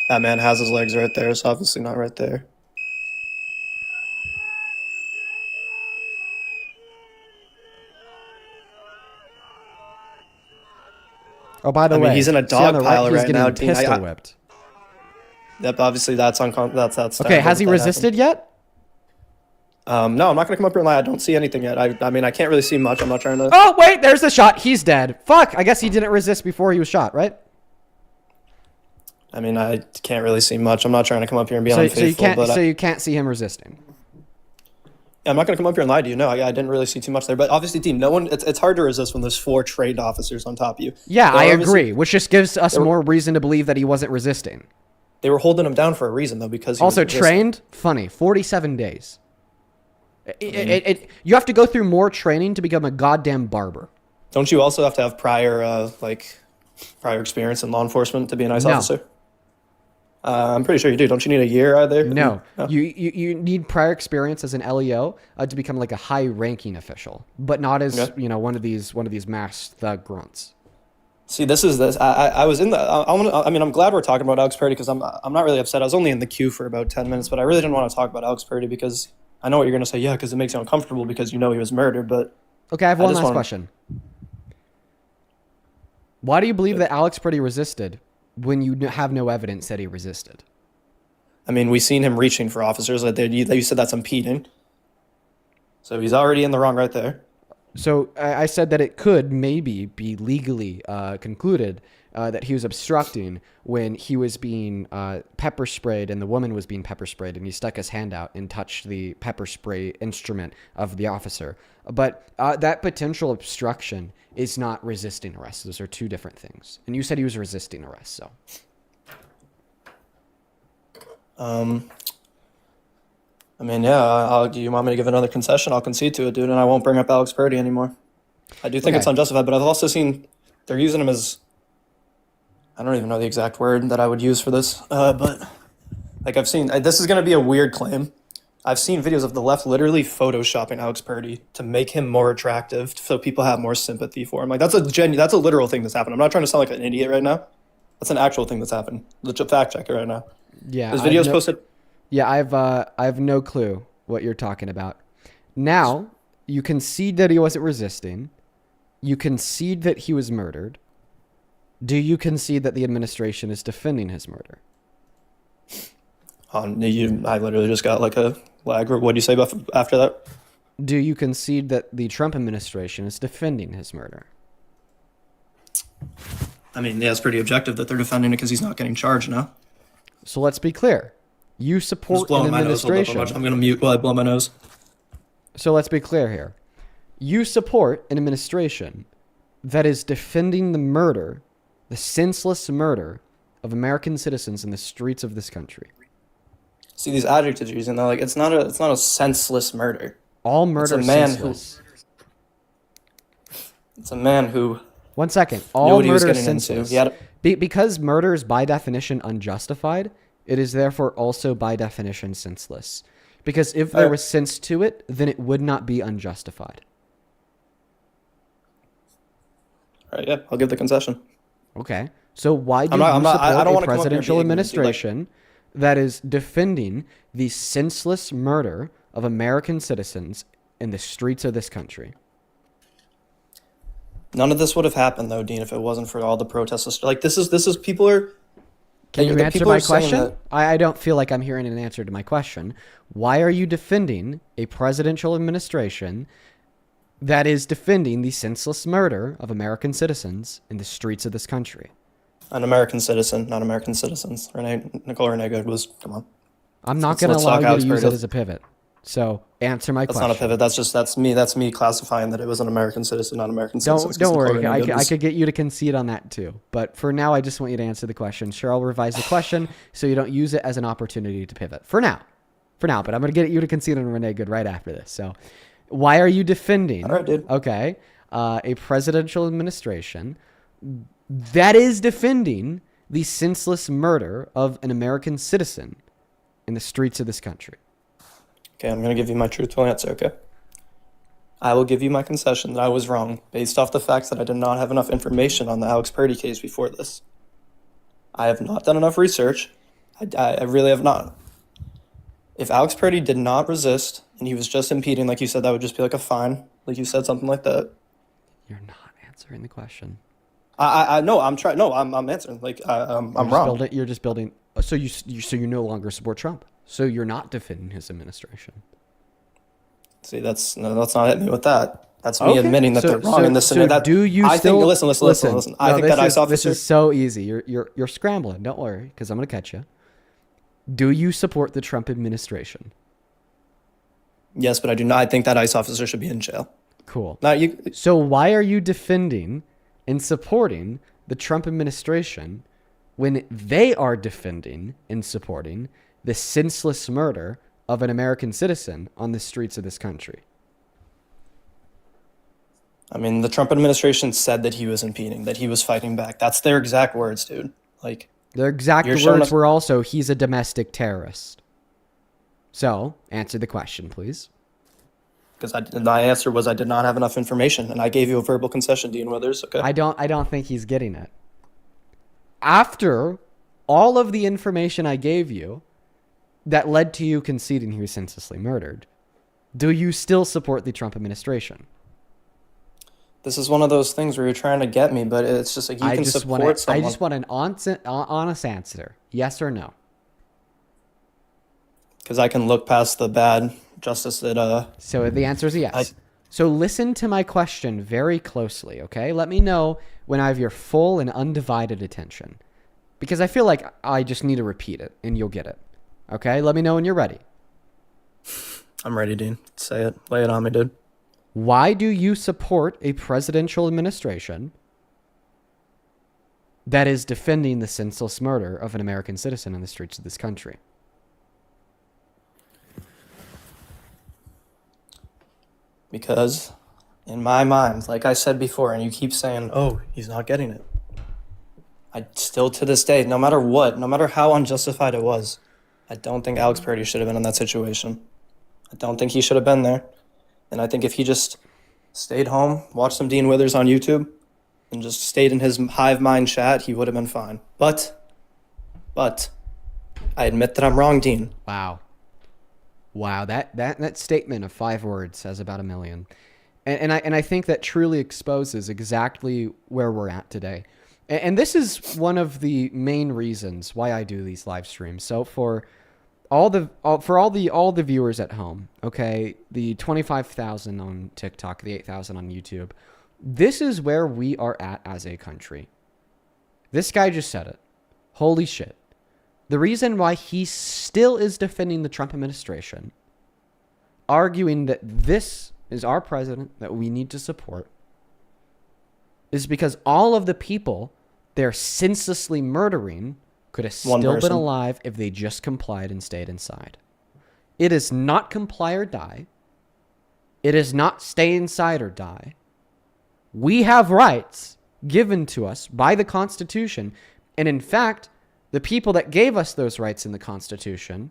That man has his legs right there. It's obviously not right there. Oh, by the way, he's in a dog pile right now. He's getting pistol whipped. Yep, obviously that's that's. Okay, has he resisted yet? No, I'm not gonna come up here and lie. I don't see anything yet. I mean, I can't really see much. I'm not trying to. Oh wait, there's the shot. He's dead. Fuck. I guess he didn't resist before he was shot, right? I mean, I can't really see much. I'm not trying to come up here and be unfaithful. So you can't see him resisting. I'm not going to come up here and lie to you. No, I didn't really see too much there. But obviously, Dean, no one. It's hard to resist when there's 4 trained officers on top of you. Yeah, I agree. Which just gives us more reason to believe that he wasn't resisting. They were holding him down for a reason, though, because he also was trained. Funny, 47 days. You have to go through more training to become a goddamn barber. Don't you also have to have prior experience in law enforcement to be an ICE officer? I'm pretty sure you do. Don't you need a year either? No. You need prior experience as an LEO to become like a high-ranking official, but not as one of these masked thug grunts. See, this. I was in the. I'm glad we're talking about Alex Purdy because I'm not really upset. I was only in the queue for about 10 minutes, but I really didn't want to talk about Alex Purdy because I know what you're going to say. Yeah, because it makes you uncomfortable because you know he was murdered. But okay, I have one last question. Why do you believe that Alex Purdy resisted when you have no evidence that he resisted? I mean, we've seen him reaching for officers. You said that's impeding. So he's already in the wrong right there. So I said that it could maybe be legally concluded that he was obstructing when he was being pepper sprayed and the woman was being pepper sprayed and he stuck his hand out and touched the pepper spray instrument of the officer. But that potential obstruction is not resisting arrest. Those are 2 different things. And you said he was resisting arrest, so. I mean, yeah, do you want me to give another concession? I'll concede to it, dude, and I won't bring up Alex Purdy anymore. I do think it's unjustified, but I've also seen they're using him as, I don't even know the exact word that I would use for this, but like I've seen, this is going to be a weird claim. I've seen videos of the left literally photoshopping Alex Purdy to make him more attractive so people have more sympathy for him. Like that's a literal thing that's happened. I'm not trying to sound like an idiot right now. That's an actual thing that's happened. Legit fact checker right now. Yeah. This video's posted. Yeah, I have no clue what you're talking about. Now, you concede that he wasn't resisting. You concede that he was murdered. Do you concede that the administration is defending his murder? I literally just got like a lag. What do you say after that? Do you concede that the Trump administration is defending his murder? I mean, yeah, it's pretty objective that they're defending it because he's not getting charged now. So let's be clear. You support an administration. I'm going to mute while I blow my nose. So let's be clear here. You support an administration that is defending the murder, the senseless murder of American citizens in the streets of this country. See these adjectives you're using, they're like it's not a senseless murder. All murder is senseless. It's a man who 1 second. knew All what he was murder is getting into. senseless. He had Because murder is by definition unjustified, it is therefore also by definition senseless. Because if there was sense to it, then it would not be unjustified. All right, yeah, I'll give the concession. Okay. So why do I'm not- you I'm not- I support don't a wanna come up here and be presidential ignorant, dude, like- administration that is defending the senseless murder of American citizens in the streets of this country? None of this would have happened though, Dean, if it wasn't for all the protests. Like this is people are. Can you answer people my are saying question? that- I don't feel like I'm hearing an answer to my question. Why are you defending a presidential administration that is defending the senseless murder of American citizens in the streets of this country? An American citizen, not American citizens. Nicole Renega was, come on. I'm not Let's going to allow talk you to Alex use it Perry. as a pivot. So answer my That's question. not a pivot. That's me classifying that it was an American citizen, not American citizens. Don't 'cause worry. Nicole Renega I was- could get you to concede on that too. But for now, I just want you to answer the question. Sure, I'll revise the question so you don't use it as an opportunity to pivot. For now. But I'm going to get you to concede on Renee Good right after this. So why are you defending, All right, dude. okay, a presidential administration that is defending the senseless murder of an American citizen in the streets of this country? Okay, I'm going to give you my truthful answer, okay? I will give you my concession that I was wrong based off the facts that I did not have enough information on the Alex Purdy case before this. I have not done enough research. I really have not. If Alex Purdy did not resist and he was just impeding, like you said, that would just be like a fine. Like you said, something like that. You're not answering the question. I know, I'm trying. No, I'm answering. Like, I'm wrong. You're just building. So you no longer support Trump. So you're not defending his administration. See, let's not hit me with that. That's me Okay. admitting that they're wrong in this So scenario. That, do you I still think, listen. I No, think that ICE officer. This is so easy. You're scrambling. Don't worry, because I'm gonna catch you. Do you support the Trump administration? Yes, but I do not. I think that ICE officer should be in jail. Cool. Now you. So why are you defending and supporting the Trump administration when they are defending and supporting the senseless murder of an American citizen on the streets of this country? I mean, the Trump administration said that he was impeding, that he was fighting back. That's their exact words, dude. Like, their exact you're showing words us- were also, he's a domestic terrorist. So, answer the question, please. because my answer was I did not have enough information, and I gave you a verbal concession, Dean Withers. Okay. I don't think he's getting it. After all of the information I gave you that led to you conceding he was senselessly murdered, do you still support the Trump administration? This is one of those things where you're trying to get me, but it's just like you can support someone. I just want an honest answer. Yes or no? Because I can look past the bad justice that. So the answer is yes. So listen to my question very closely, okay? Let me know when I have your full and undivided attention. Because I feel like I just need to repeat it, and you'll get it. Okay? Let me know when you're ready. I'm ready, Dean. Say it. Lay it on me, dude. Why do you support a presidential administration that is defending the senseless murder of an American citizen in the streets of this country? Because in my mind, like I said before, and you keep saying, oh, he's not getting it. I still, to this day, no matter what, no matter how unjustified it was, I don't think Alex Purdy should have been in that situation. I don't think he should have been there. And I think if he just stayed home, watched some Dean Withers on YouTube, and just stayed in his hive mind chat, he would have been fine. But, I admit that I'm wrong, Dean. Wow, that statement of 5 words says about 1 million. And I think that truly exposes exactly where we're at today. And this is one of the main reasons why I do these live streams. So for all the viewers at home, okay, the 25,000 on TikTok, the 8,000 on YouTube, this is where we are at as a country. This guy just said it. Holy shit. The reason why he still is defending the Trump administration, arguing that this is our president that we need to support, is because all of the people they're senselessly murdering could have still been alive if they just complied and stayed inside. It is not comply or die. It is not stay inside or die. We have rights given to us by the Constitution. And in fact, the people that gave us those rights in the Constitution,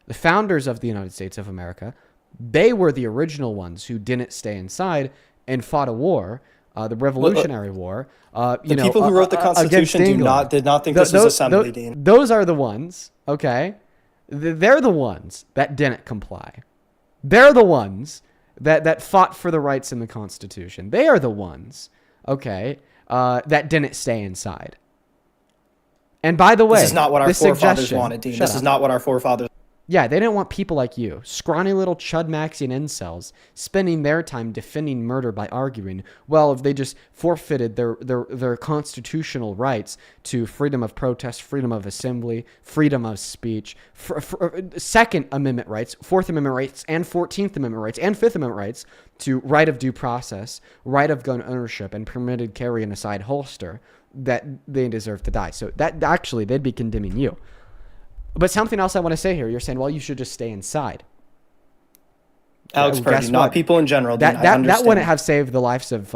the founders of the United States of America, they were the original ones who didn't stay inside and fought a war, the Revolutionary War. The people who wrote the Constitution did not think this was assembly, Dean. Those are the ones, okay? They're the ones that didn't comply. They're the ones that fought for the rights in the Constitution. They are the ones, okay, that didn't stay inside. And by the way, this is not what our forefathers wanted, Dean. This is not what our forefathers. Yeah, they didn't want people like you, scrawny little Chudmaxian incels, spending their time defending murder by arguing, well, if they just forfeited their constitutional rights to freedom of protest, freedom of assembly, freedom of speech, Second Amendment rights, Fourth Amendment rights, and 14th Amendment rights, and Fifth Amendment rights to right of due process, right of gun ownership, and permitted carry in a side holster, that they deserve to die. So that actually, they'd be condemning you. But something else I want to say here, you're saying, well, you should just stay inside. Alex Purdy, not people in general. That wouldn't have saved the lives of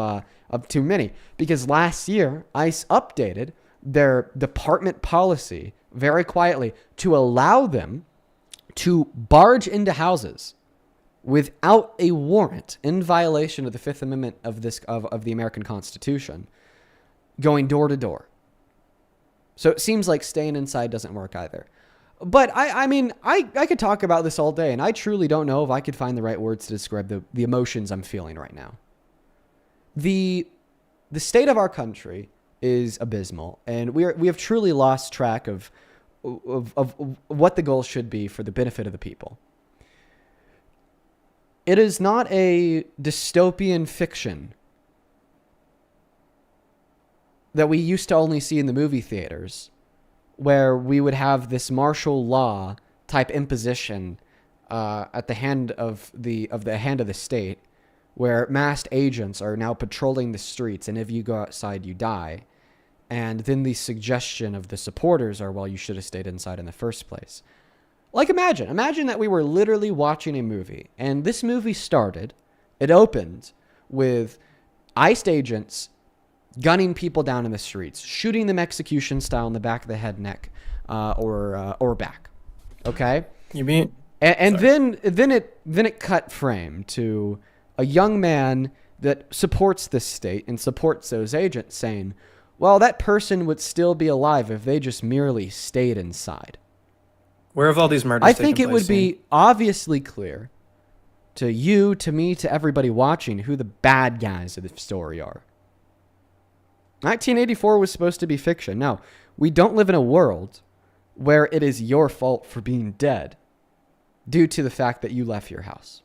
too many, because last year ICE updated their department policy very quietly to allow them to barge into houses without a warrant, in violation of the Fifth Amendment of the American Constitution, going door to door. So it seems like staying inside doesn't work either. But I mean, I could talk about this all day, and I truly don't know if I could find the right words to describe the emotions I'm feeling right now. The state of our country is abysmal, and we have truly lost track of what the goal should be for the benefit of the people. It is not a dystopian fiction that we used to only see in the movie theaters, where we would have this martial law type imposition at the hand of the state, where masked agents are now patrolling the streets, and if you go outside, you die. And then the suggestion of the supporters are, well, you should have stayed inside in the first place. Like, imagine that we were literally watching a movie, and this movie started, it opened with ICE agents gunning people down in the streets, shooting them execution style in the back of the head, neck, or back. Okay? You mean? And then it cut frame to a young man that supports this state and supports those agents, saying, well, that person would still be alive if they just merely stayed inside. Where have all these murders I taken think it place, would be obviously clear to you, to me, to everybody watching, who the bad guys of the story are. 1984 was supposed to be fiction. No, we don't live in a world where it is your fault for being dead due to the fact that you left your house.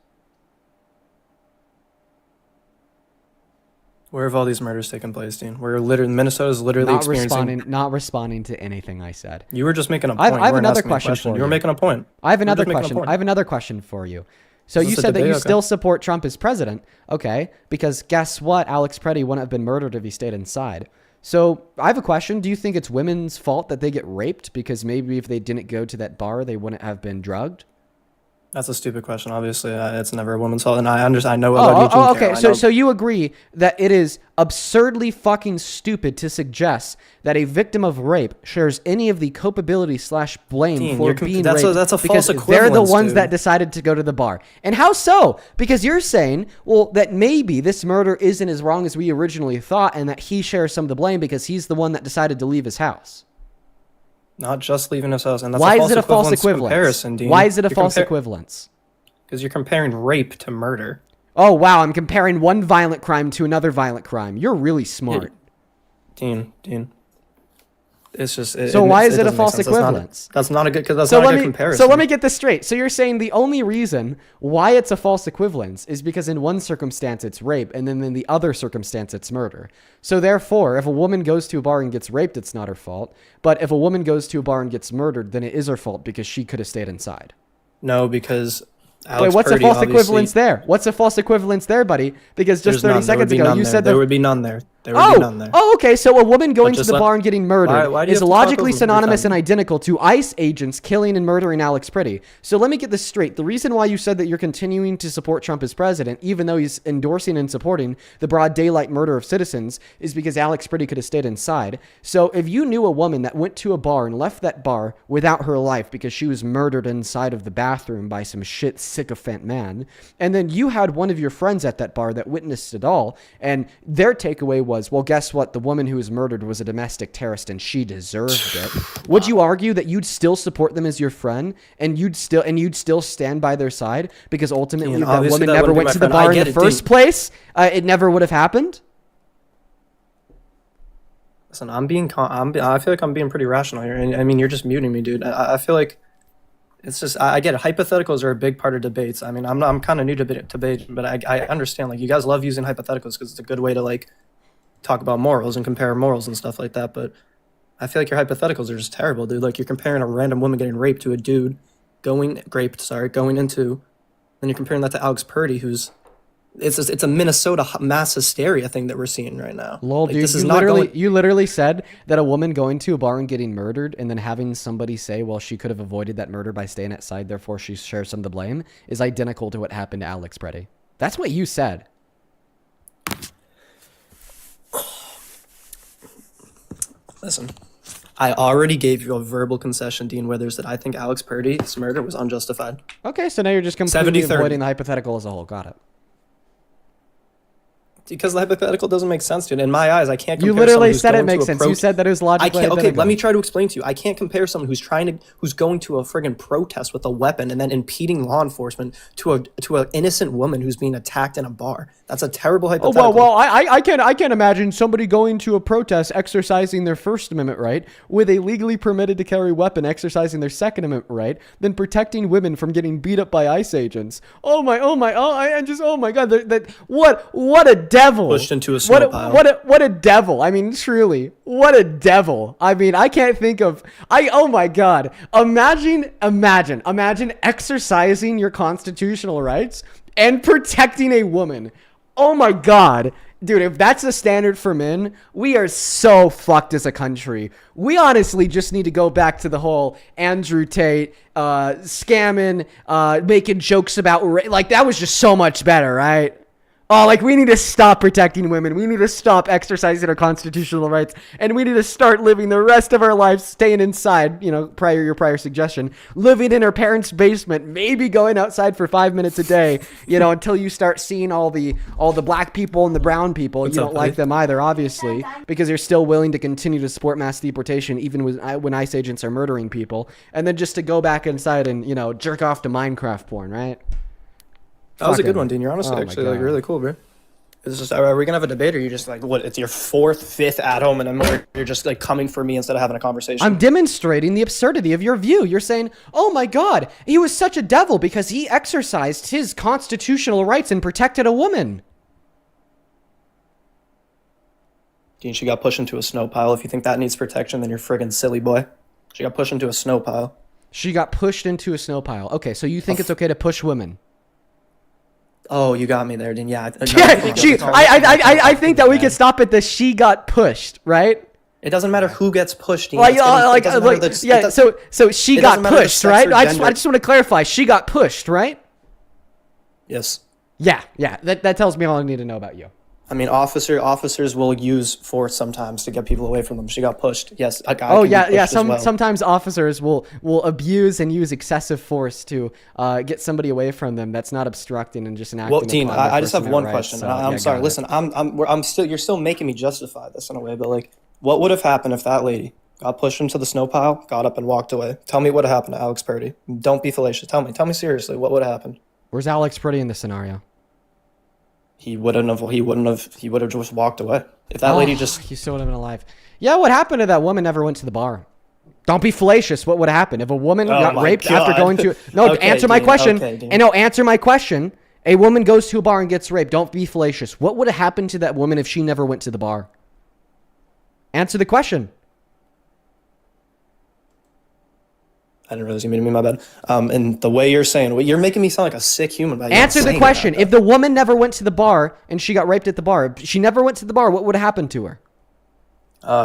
Where have all these murders taken place, Dean? Minnesota is literally experiencing... Not responding to anything I said. You were just making a point. I have another question for you. You were making a point. I have another question for you. So you said that you still support Trump as president. Okay, because guess what? Alex Preddy wouldn't have been murdered if he stayed inside. So I have a question. Do you think it's women's fault that they get raped because maybe if they didn't go to that bar, they wouldn't have been drugged? That's a stupid question. Obviously, it's never a woman's fault, and I understand. I know about you. Okay. So you agree that it is absurdly fucking stupid to suggest that a victim of rape shares any of the culpability / blame for being raped? That's a false because equivalence. They're the ones dude. that decided to go to the bar. And how so? Because you're saying, well, that maybe this murder isn't as wrong as we originally thought, and that he shares some of the blame because he's the one that decided to leave his house. Not just leaving his house, and that's Why is it a false equivalence? Comparison, Dean. Why is it a false equivalence? Because you're comparing rape to murder. Oh wow, I'm comparing one violent crime to another violent crime. You're really smart, Dean. It's just so why is it a false equivalence? That's not a good comparison. So let me get this straight. So you're saying the only reason why it's a false equivalence is because in one circumstance it's rape, and then in the other circumstance it's murder. So therefore, if a woman goes to a bar and gets raped, it's not her fault. But if a woman goes to a bar and gets murdered, then it is her fault because she could have stayed inside. No, because Alex what's Purdy, a false equivalence there? What's a false equivalence there, buddy? Because just 30 seconds ago you said there would be none there. There would be none there. Oh, okay. So a woman going to just the let- bar and getting murdered why do you is have to talk logically over me every synonymous time? and identical to ICE agents killing and murdering Alex Pretty. So let me get this straight. The reason why you said that you're continuing to support Trump as president, even though he's endorsing and supporting the broad daylight murder of citizens, is because Alex Pretty could have stayed inside. So if you knew a woman that went to a bar and left that bar without her life because she was murdered inside of the bathroom by some shit sycophant man, and then you had one of your friends at that bar that witnessed it all, and their takeaway was, well, guess what? The woman who was murdered was a domestic terrorist and she deserved it. Would you argue that you'd still support them as your friend and you'd still stand by their side because ultimately Dean, that obviously woman that never wouldn't be went my to the friend. I bar in get the it, first Dean. place? It never would have happened? Listen, I feel like I'm being pretty rational here. And I mean, you're just muting me, dude. I feel like it's just, I get it. Hypotheticals are a big part of debates. I mean, I'm kind of new to debate, but I understand, like, you guys love using hypotheticals because it's a good way to, like, talk about morals and compare morals and stuff like that. But I feel like your hypotheticals are just terrible, dude. Like, you're comparing a random woman getting raped to a dude going into, then you're comparing that to Alex Purdy, who's, it's a Minnesota mass hysteria thing that we're seeing right now. Lol, Like, dude, this is you literally said that a woman going to a bar and getting murdered and then having somebody say, well, she could have avoided that murder by staying outside, therefore she shares some of the blame, is identical to what happened to Alex Pretty. That's what you said. Listen, I already gave you a verbal concession, Dean Withers, that I think Alex Purdy's murder was unjustified. Okay, so now you're just completely 70-30. avoiding the hypothetical as a whole. Got it. Because the hypothetical doesn't make sense, dude. In my eyes, I can't compare You someone literally who's said it going to makes a sense. You said that it was logically Okay, identical. let me try to explain to you. I can't compare someone who's who's going to a friggin' protest with a weapon and then impeding law enforcement to an innocent woman who's being attacked in a bar. That's a terrible Oh, hypothetical. well, I can't imagine somebody going to a protest exercising their First Amendment right with a legally permitted to carry weapon exercising their Second Amendment right, then protecting women from getting beat up by ICE agents. Oh my God, what a devil. Pushed into a snow pile. What a devil. I mean, truly, what a devil. I mean, I can't think of, oh my God. Imagine exercising your constitutional rights and protecting a woman. Oh my God. Dude, if that's the standard for men, we are so fucked as a country. We honestly just need to go back to the whole Andrew Tate, scamming, making jokes about, like, that was just so much better, right? Oh, like, we need to stop protecting women. We need to stop exercising our constitutional rights. And we need to start living the rest of our lives staying inside, you know, your prior suggestion, living in our parents' basement, maybe going outside for 5 minutes a day, you know, until you start seeing all the black people and the brown people. You don't like them either, obviously, because you're still willing to continue to support mass deportation even when ICE agents are murdering people. And then just to go back inside and, you know, jerk off to Minecraft porn, right? That was a good one, Dean. You're honestly actually like really cool, bro. It's just, are we gonna have a debate, or you just like, what? It's your fourth, fifth at home, and then you're just like coming for me instead of having a conversation. I'm demonstrating the absurdity of your view. You're saying, oh my God, he was such a devil because he exercised his constitutional rights and protected a woman. Dean, she got pushed into a snow pile. If you think that needs protection, then you're friggin' silly boy. She got pushed into a snow pile. She got pushed into a snow pile. Okay, so you think it's okay to push women? Oh, you got me there, Dean. Yeah. I think that we could stop at the she got pushed, right? It doesn't matter who gets pushed, Dean. So she got pushed, right? I just want to clarify. She got pushed, right? Yes. Yeah. That tells me all I need to know about you. I mean, officers will use force sometimes to get people away from them. She got pushed. Yes, a guy. Sometimes officers will abuse and use excessive force to get somebody away from them. That's not obstructing and just enacting. Well, Dean, I just have one rights, question. So, I'm sorry. Listen, you're still making me justify this in a way, but like, what would have happened if that lady got pushed into the snow pile, got up and walked away? Tell me what happened to Alex Purdy. Don't be fallacious. Tell me seriously. What would have happened? Where's Alex Purdy in this scenario? He wouldn't have just walked away. If that lady just... He still would have been alive. Yeah, what happened to that woman never went to the bar? Don't be fallacious. What would happen if a woman got raped after going to... No, Okay, answer my Dean. question. Okay, Dean. And no, answer my question. A woman goes to a bar and gets raped. Don't be fallacious. What would have happened to that woman if she never went to the bar? Answer the question. I didn't realize you made me, my bad. And the way you're saying, you're making me sound like a sick human. By Answer the saying question. that. If the woman never went to the bar and she got raped at the bar, she never went to the bar, what would have happened to her?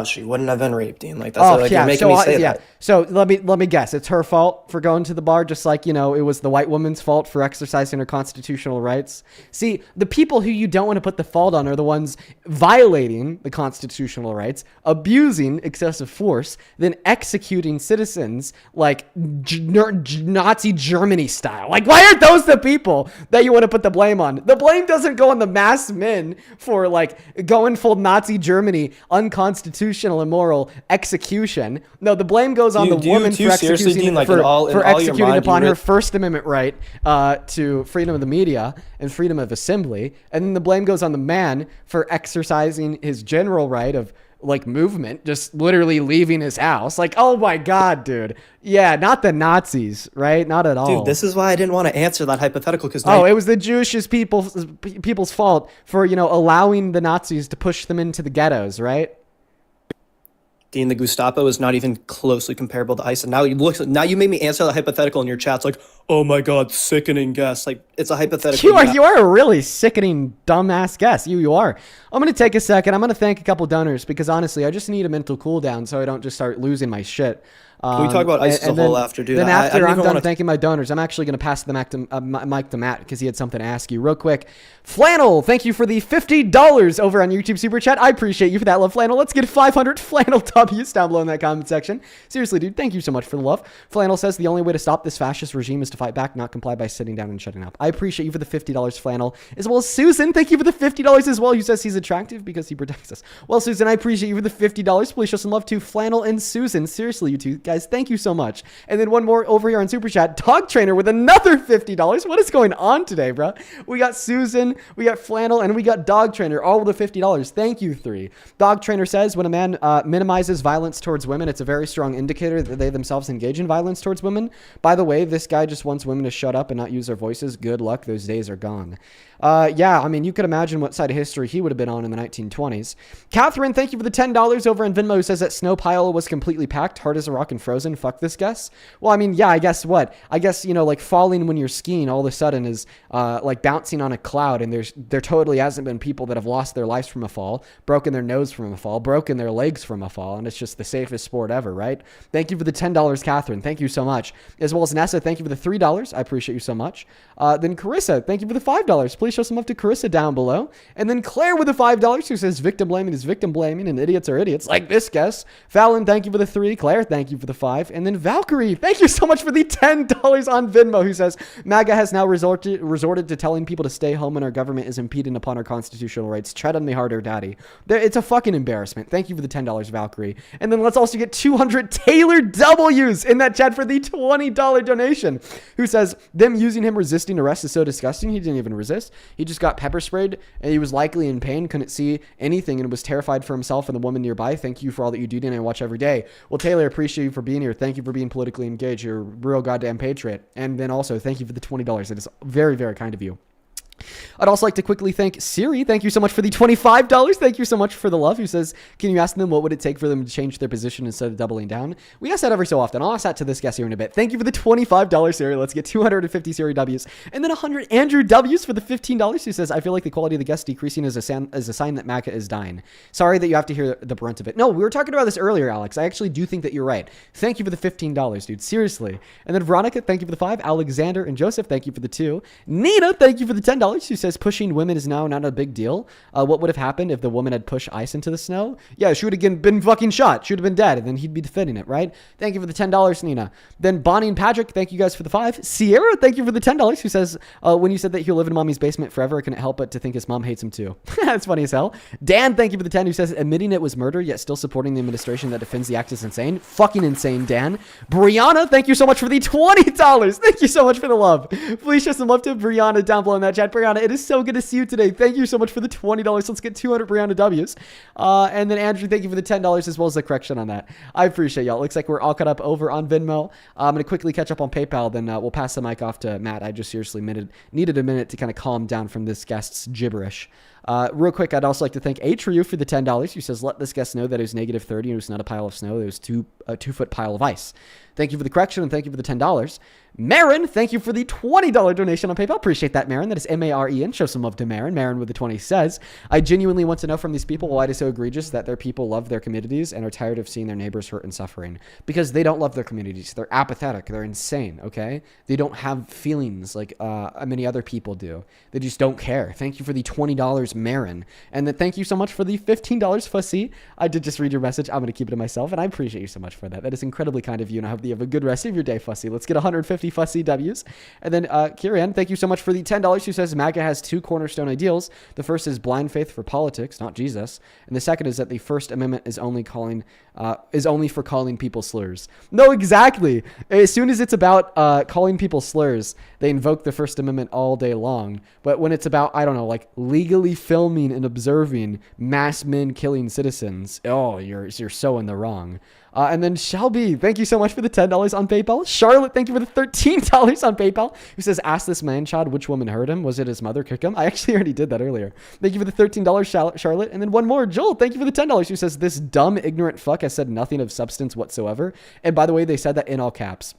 She wouldn't have been raped, Dean. Like that's you're making me say that. So let me guess. It's her fault for going to the bar, just like, it was the white woman's fault for exercising her constitutional rights. See, the people who you don't want to put the fault on are the ones violating the constitutional rights, abusing excessive force, then executing citizens like Nazi Germany style. Like, why aren't those the people that you want to put the blame on? The blame doesn't go on the mass men for like going full Nazi Germany, unconstitutional, immoral execution. No, the blame goes on the woman for executing, upon her First Amendment right to freedom of the media and freedom of assembly, and then the blame goes on the man for exercising his general right of like movement, just literally leaving his house. Like, oh my God, dude. Yeah, not the Nazis, right? Not at all. Dude, this is why I didn't want to answer that hypothetical because it was the Jewish people's fault for allowing the Nazis to push them into the ghettos, right? Dean, the Gestapo is not even closely comparable to ICE. And now you made me answer the hypothetical in your chats like, oh my God, sickening guess. Like, it's a hypothetical. You are a really sickening, dumbass guess. You are. I'm going to take a second. I'm going to thank a couple donors because honestly, I just need a mental cool down so I don't just start losing my shit. Can we talk about ICE as a whole after, dude? Then after I'm done thanking my donors, I'm actually going to pass the mic to Matt because he had something to ask you real quick. Flannel, thank you for the $50 over on YouTube Super Chat. I appreciate you for that love, Flannel. Let's get 500 Flannel W's down below in that comment section. Seriously, dude, thank you so much for the love. Flannel says the only way to stop this fascist regime is to fight back, not comply by sitting down and shutting up. I appreciate you for the $50, Flannel, as well as Susan. Thank you for the $50 as well. Who says he's attractive because he protects us. Well, Susan, I appreciate you for the $50. Please show some love to Flannel and Susan. Seriously, you two guys, thank you so much. And then one more over here on Super Chat, Dog Trainer with another $50. What is going on today, bro? We got Susan, we got Flannel, and we got Dog Trainer, all with the $50. Thank you, three. Dog Trainer says, when a man minimizes violence towards women, it's a very strong indicator that they themselves engage in violence towards women. By the way, this guy just wants women to shut up and not use their voices. Good luck. Those days are gone. Yeah, I mean, you could imagine what side of history he would have been on in the 1920s. Catherine, thank you for the $10 over on Venmo, who says that snow pile was completely packed, hard as a rock and frozen. Fuck this guess. Well, I mean, yeah, I guess what? I guess, like falling when you're skiing all of a sudden is like bouncing on a cloud, and there totally hasn't been people that have lost their lives from a fall, broken their nose from a fall, broken their legs from a fall, and it's just the safest sport ever, right? Thank you for the $10, Catherine. Thank you so much. As well as Nessa, thank you for the $3. I appreciate you so much. Then Carissa, thank you for the $5. Please show some love to Carissa down below. And then Claire with the $5 who says victim blaming is victim blaming and idiots are idiots, like this guess. Fallon, thank you for the 3. Claire, thank you for the 5. And then Valkyrie, thank you so much for the $10 on Venmo, who says MAGA has now resorted to telling people to stay home when our government is impeding upon our constitutional rights. Tread on me harder, daddy. It's a fucking embarrassment. Thank you for the $10, Valkyrie. And then let's also get 200 Taylor W's in that chat for the $20 donation, who says them using him resisting arrest is so disgusting. He didn't even resist. He just got pepper sprayed and he was likely in pain, couldn't see anything, and was terrified for himself and the woman nearby. Thank you for all that you do, and I watch every day. Well, Taylor, appreciate you for being here. Thank you for being politically engaged. You're a real goddamn patriot. And then also thank you for the $20. It is very, very kind of you. I'd also like to quickly thank Siri. Thank you so much for the $25. Thank you so much for the love. Who says, can you ask them what would it take for them to change their position instead of doubling down? We ask that every so often. I'll ask that to this guest here in a bit. Thank you for the $25, Siri. Let's get 250 Siri W's. And then 100 Andrew W's for the $15. Who says, I feel like the quality of the guest decreasing is a sign that MAGA is dying. Sorry that you have to hear the brunt of it. No, we were talking about this earlier, Alex. I actually do think that you're right. Thank you for the $15, dude. Seriously. And then Veronica, thank you for the 5. Alexander and Joseph, thank you for the 2. Nina, thank you for the $10. Who says, pushing women is now not a big deal. What would have happened if the woman had pushed ice into the snow? Yeah, she would have been fucking shot. She would have been dead, and then he'd be defending it, right? Thank you for the $10, Nina. Then Bonnie and Patrick, thank you guys for the 5. Sierra, thank you for the $10, who says, when you said that he'll live in mommy's basement forever, I couldn't help but to think his mom hates him too. That's funny as hell. Dan, thank you for the 10, who says, admitting it was murder, yet still supporting the administration that defends the act is insane. Fucking insane, Dan. Brianna, thank you so much for the $20. Thank you so much for the love. Please show some love to Brianna down below in that chat. Brianna, it is so good to see you today. Thank you so much for the $20. Let's get 200 Brianna W's. And then Andrew, thank you for the $10 as well as the correction on that. I appreciate y'all. Looks like we're all caught up over on Venmo. I'm going to quickly catch up on PayPal, then we'll pass the mic off to Matt. I just seriously needed a minute to kind of calm down from this guest's gibberish. Real quick, I'd also like to thank Atriu for the $10, who says, let this guest know that it was negative 30 and it was not a pile of snow. It was a 2-foot pile of ice. Thank you for the correction, and thank you for the $10. Marin, thank you for the $20 donation on PayPal. Appreciate that, Marin. That is Maren. Show some love to Marin. Marin with the 20 says, I genuinely want to know from these people why it is so egregious that their people love their communities and are tired of seeing their neighbors hurt and suffering. Because they don't love their communities. They're apathetic. They're insane, okay? They don't have feelings like many other people do. They just don't care. Thank you for the $20, Marin. And then thank you so much for the $15, Fussy. I did just read your message. I'm going to keep it to myself, and I appreciate you so much for that. That is incredibly kind of you, and I hope that you have a good rest of your day, Fussy. Let's get 150 Fussy W's. And then Kieran, thank you so much for the $10, who says MAGA has 2 cornerstone ideals. The first is blind faith for politics, not Jesus. And the second is that the First Amendment is only for calling people slurs. No, exactly. As soon as it's about calling people slurs, they invoke the First Amendment all day long. But when it's about, I don't know, like legally filming and observing mass men killing citizens, oh, you're so in the wrong. And then Shelby, thank you so much for the $10 on PayPal. Charlotte, thank you for the $13 on PayPal, who says, ask this man child which woman hurt him. Was it his mother kick him? I actually already did that earlier. Thank you for the $13, Charlotte. And then one more, Joel, thank you for the $10, who says, this dumb, ignorant fuck has said nothing of substance whatsoever. And by the way, they said that in all caps.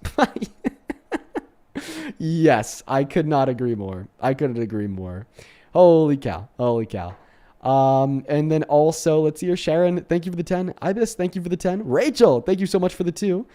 Yes, I could not agree more. I couldn't agree more. Holy cow. Holy cow. And then also, let's see here, Sharon, thank you for the 10. Ibis, thank you for the 10. Rachel, thank you so much for the 2.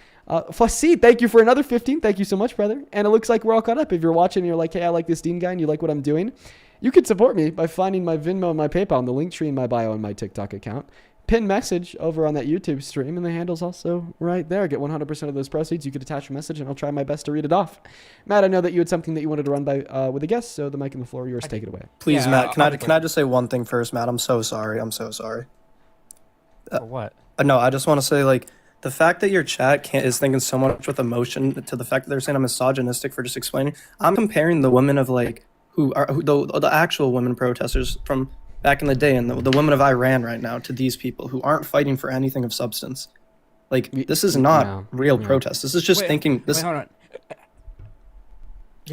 Fussy, thank you for another 15. Thank you so much, brother. And it looks like we're all caught up. If you're watching and you're like, hey, I like this Dean guy and you like what I'm doing, you can support me by finding my Venmo and my PayPal in the link tree in my bio and my TikTok account. Pin message over on that YouTube stream, and the handle's also right there. Get 100% of those proceeds. You could attach a message, and I'll try my best to read it off. Matt, I know that you had something that you wanted to run by with a guest, so the mic and the floor are yours. Take it away. Please, Matt, can I just say one thing first, Matt? I'm so sorry. For what? No, I just want to say, like, the fact that your chat is thinking so much with emotion to the fact that they're saying I'm misogynistic for just explaining. I'm comparing the women of, like, the actual women protesters from back in the day and the women of Iran right now to these people who aren't fighting for anything of substance. Like, this is not real protest. This is just thinking. Wait, hold on.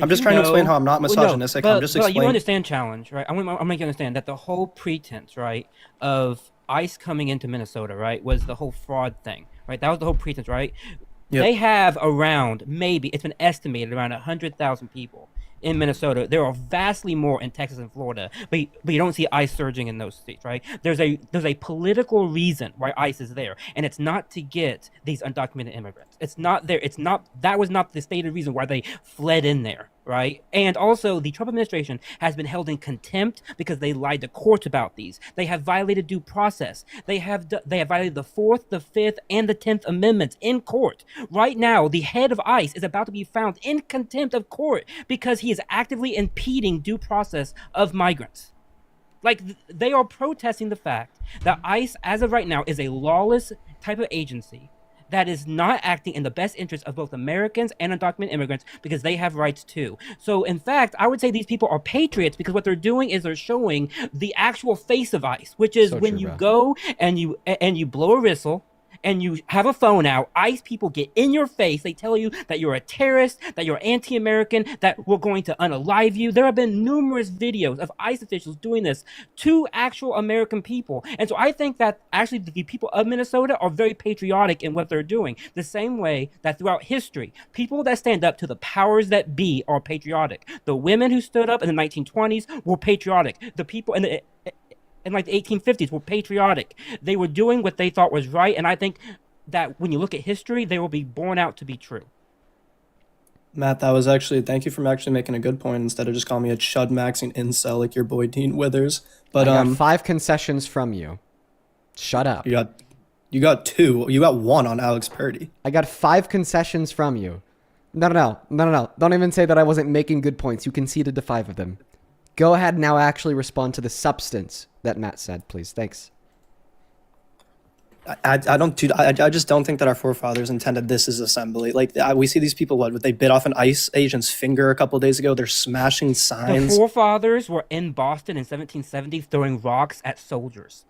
I'm just trying to explain how I'm not misogynistic. I'm just explaining. You understand challenge, right? I'm making you understand that the whole pretense, right, of ICE coming into Minnesota, right, was the whole fraud thing, right? That was the whole pretense, right? Yep. They have around, maybe, it's been estimated around 100,000 people in Minnesota. There are vastly more in Texas and Florida, but you don't see ICE surging in those states, right? There's a political reason why ICE is there, and it's not to get these undocumented immigrants. It's not there. That was not the stated reason why they fled in there, right? And also, the Trump administration has been held in contempt because they lied to courts about these. They have violated due process. They have violated the 4th, the 5th, and the 10th Amendments in court. Right now, the head of ICE is about to be found in contempt of court because he is actively impeding due process of migrants. Like, they are protesting the fact that ICE, as of right now, is a lawless type of agency that is not acting in the best interest of both Americans and undocumented immigrants because they have rights too. So, in fact, I would say these people are patriots because what they're doing is they're showing the actual face of ICE, which is when you go and you blow a whistle and you have a phone out, ICE people get in your face. They tell you that you're a terrorist, that you're anti-American, that we're going to unalive you. There have been numerous videos of ICE officials doing this to actual American people. And so I think that actually the people of Minnesota are very patriotic in what they're doing. The same way that throughout history, people that stand up to the powers that be are patriotic. The women who stood up in the 1920s were patriotic. The people in like the 1850s were patriotic. They were doing what they thought was right, and I think that when you look at history, they will be borne out to be true. Matt, thank you for actually making a good point instead of just calling me a chud-maxing incel like your boy Dean Withers. But I got 5 concessions from you. Shut up. You got 2. You got 1 on Alex Purdy. I got 5 concessions from you. No. Don't even say that I wasn't making good points. You conceded to 5 of them. Go ahead and now actually respond to the substance that Matt said, please. Thanks. I just don't think that our forefathers intended this as assembly. Like, we see these people, they bit off an ICE agent's finger a couple of days ago. They're smashing signs. The forefathers were in Boston in 1770 throwing rocks at soldiers.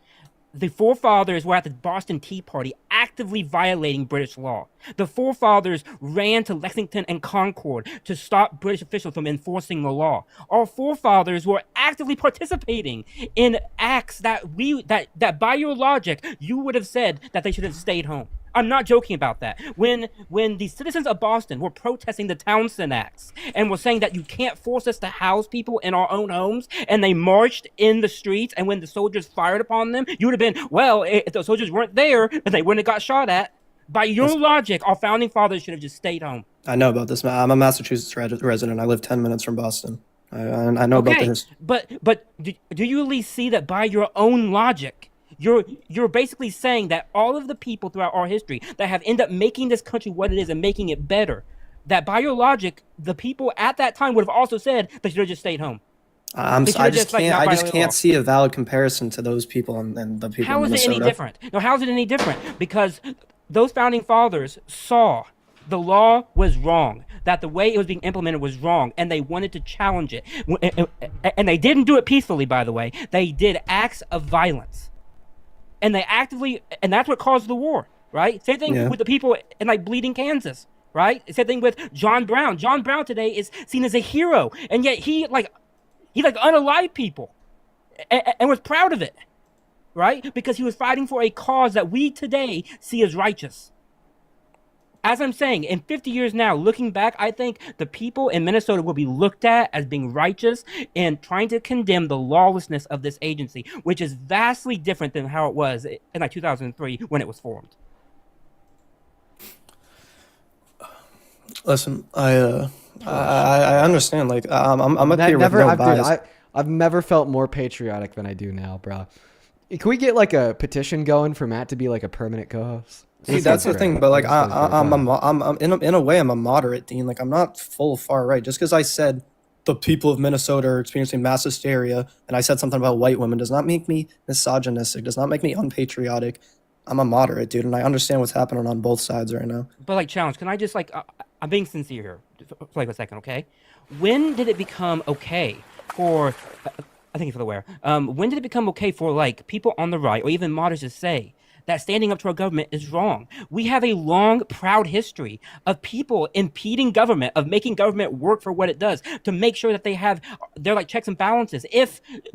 the forefathers were at the Boston Tea Party actively violating British law. The forefathers ran to Lexington and Concord to stop British officials from enforcing the law. Our forefathers were actively participating in acts that by your logic, you would have said that they should have stayed home. I'm not joking about that. When the citizens of Boston were protesting the Townsend Acts and were saying that you can't force us to house people in our own homes, and they marched in the streets, and when the soldiers fired upon them, you would have been, well, if the soldiers weren't there, then they wouldn't have got shot at. By your logic, our founding fathers should have just stayed home. I know about this. I'm a Massachusetts resident. I live 10 minutes from Boston. I know about this. But do you at least see that by your own logic, you're basically saying that all of the people throughout our history that have ended up making this country what it is and making it better, that by your logic, the people at that time would have also said they should have just stayed home. I just can't see a valid comparison to those people and the people How in is Minnesota. it any different? No, how is it any different? Because those founding fathers saw the law was wrong, that the way it was being implemented was wrong, and they wanted to challenge it. And they didn't do it peacefully, by the way. They did acts of violence. And that's what caused the war, right? Same thing with the people in like Bleeding, Kansas, right? Same thing with John Brown. John Brown today is seen as a hero, and yet he unalived people and was proud of it, right? Because he was fighting for a cause that we today see as righteous. As I'm saying, in 50 years now, looking back, I think the people in Minnesota will be looked at as being righteous and trying to condemn the lawlessness of this agency, which is vastly different than how it was in like 2003 when it was formed. Listen, I understand. Like, I'm up here with no bias. I've never felt more patriotic than I do now, bro. Can we get like a petition going for Matt to be like a permanent co-host? See, that's the thing, but like I'm in a way I'm a moderate, Dean. Like I'm not full far right. Just because I said the people of Minnesota are experiencing mass hysteria, and I said something about white women, does not make me misogynistic. Does not make me unpatriotic. I'm a moderate, dude, and I understand what's happening on both sides right now. But like, challenge. Can I just like? I'm being sincere here, for like a second, okay? When did it become okay for? I think for the wear. When did it become okay for like people on the right or even moderates to say that standing up to our government is wrong? We have a long, proud history of people impeding government, of making government work for what it does, to make sure that they're like checks and balances.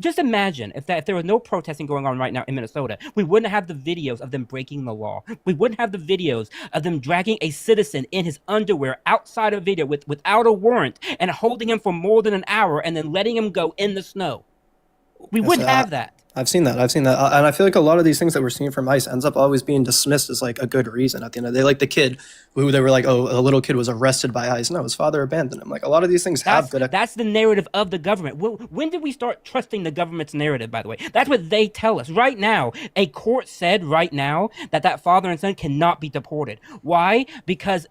Just imagine if there was no protesting going on right now in Minnesota, we wouldn't have the videos of them breaking the law. We wouldn't have the videos of them dragging a citizen in his underwear outside of video without a warrant and holding him for more than an hour and then letting him go in the snow. We wouldn't have that. I've seen that. And I feel like a lot of these things that we're seeing from ICE ends up always being dismissed as like a good reason at the end of the day. Like the kid who they were like, oh, a little kid was arrested by ICE. No, his father abandoned him. Like a lot of these things that's the narrative of the government. When did we start trusting the government's narrative, by the way? That's what they tell us. Right now, a court said right now that father and son cannot be deported. Why? Because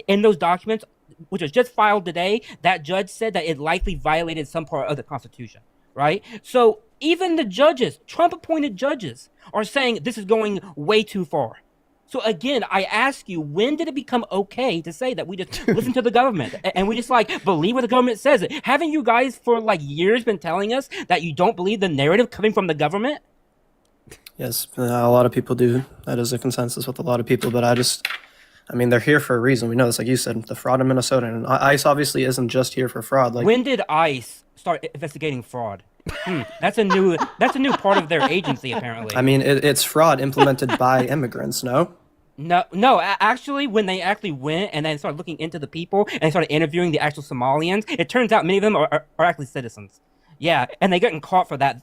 in those documents, which was just filed today, that judge said that it likely violated some part of the Constitution. Right? So even the judges, Trump-appointed judges, are saying this is going way too far. So again, I ask you, when did it become okay to say that we just listen to the government and we just like believe what the government says? Haven't you guys for like years been telling us that you don't believe the narrative coming from the government? Yes, a lot of people do. That is a consensus with a lot of people, but I mean, they're here for a reason. We know this, like you said, the fraud in Minnesota, and ICE obviously isn't just here for fraud. Like, when did ICE start investigating fraud? That's a new part of their agency, apparently. I mean, it's fraud implemented by immigrants. No. Actually, when they actually went and then started looking into the people and they started interviewing the actual Somalians, it turns out many of them are actually citizens. Yeah, and they're getting caught for that.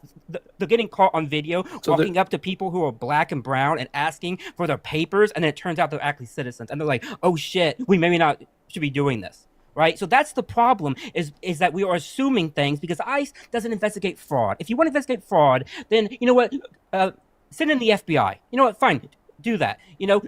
They're getting caught on video, walking up to people who are black and brown and asking for their papers, and then it turns out they're actually citizens. And they're like, oh shit, we maybe not should be doing this. Right? So that's the problem, is that we are assuming things because ICE doesn't investigate fraud. If you want to investigate fraud, then, you know what, send in the FBI. You know what, fine, do that. You know,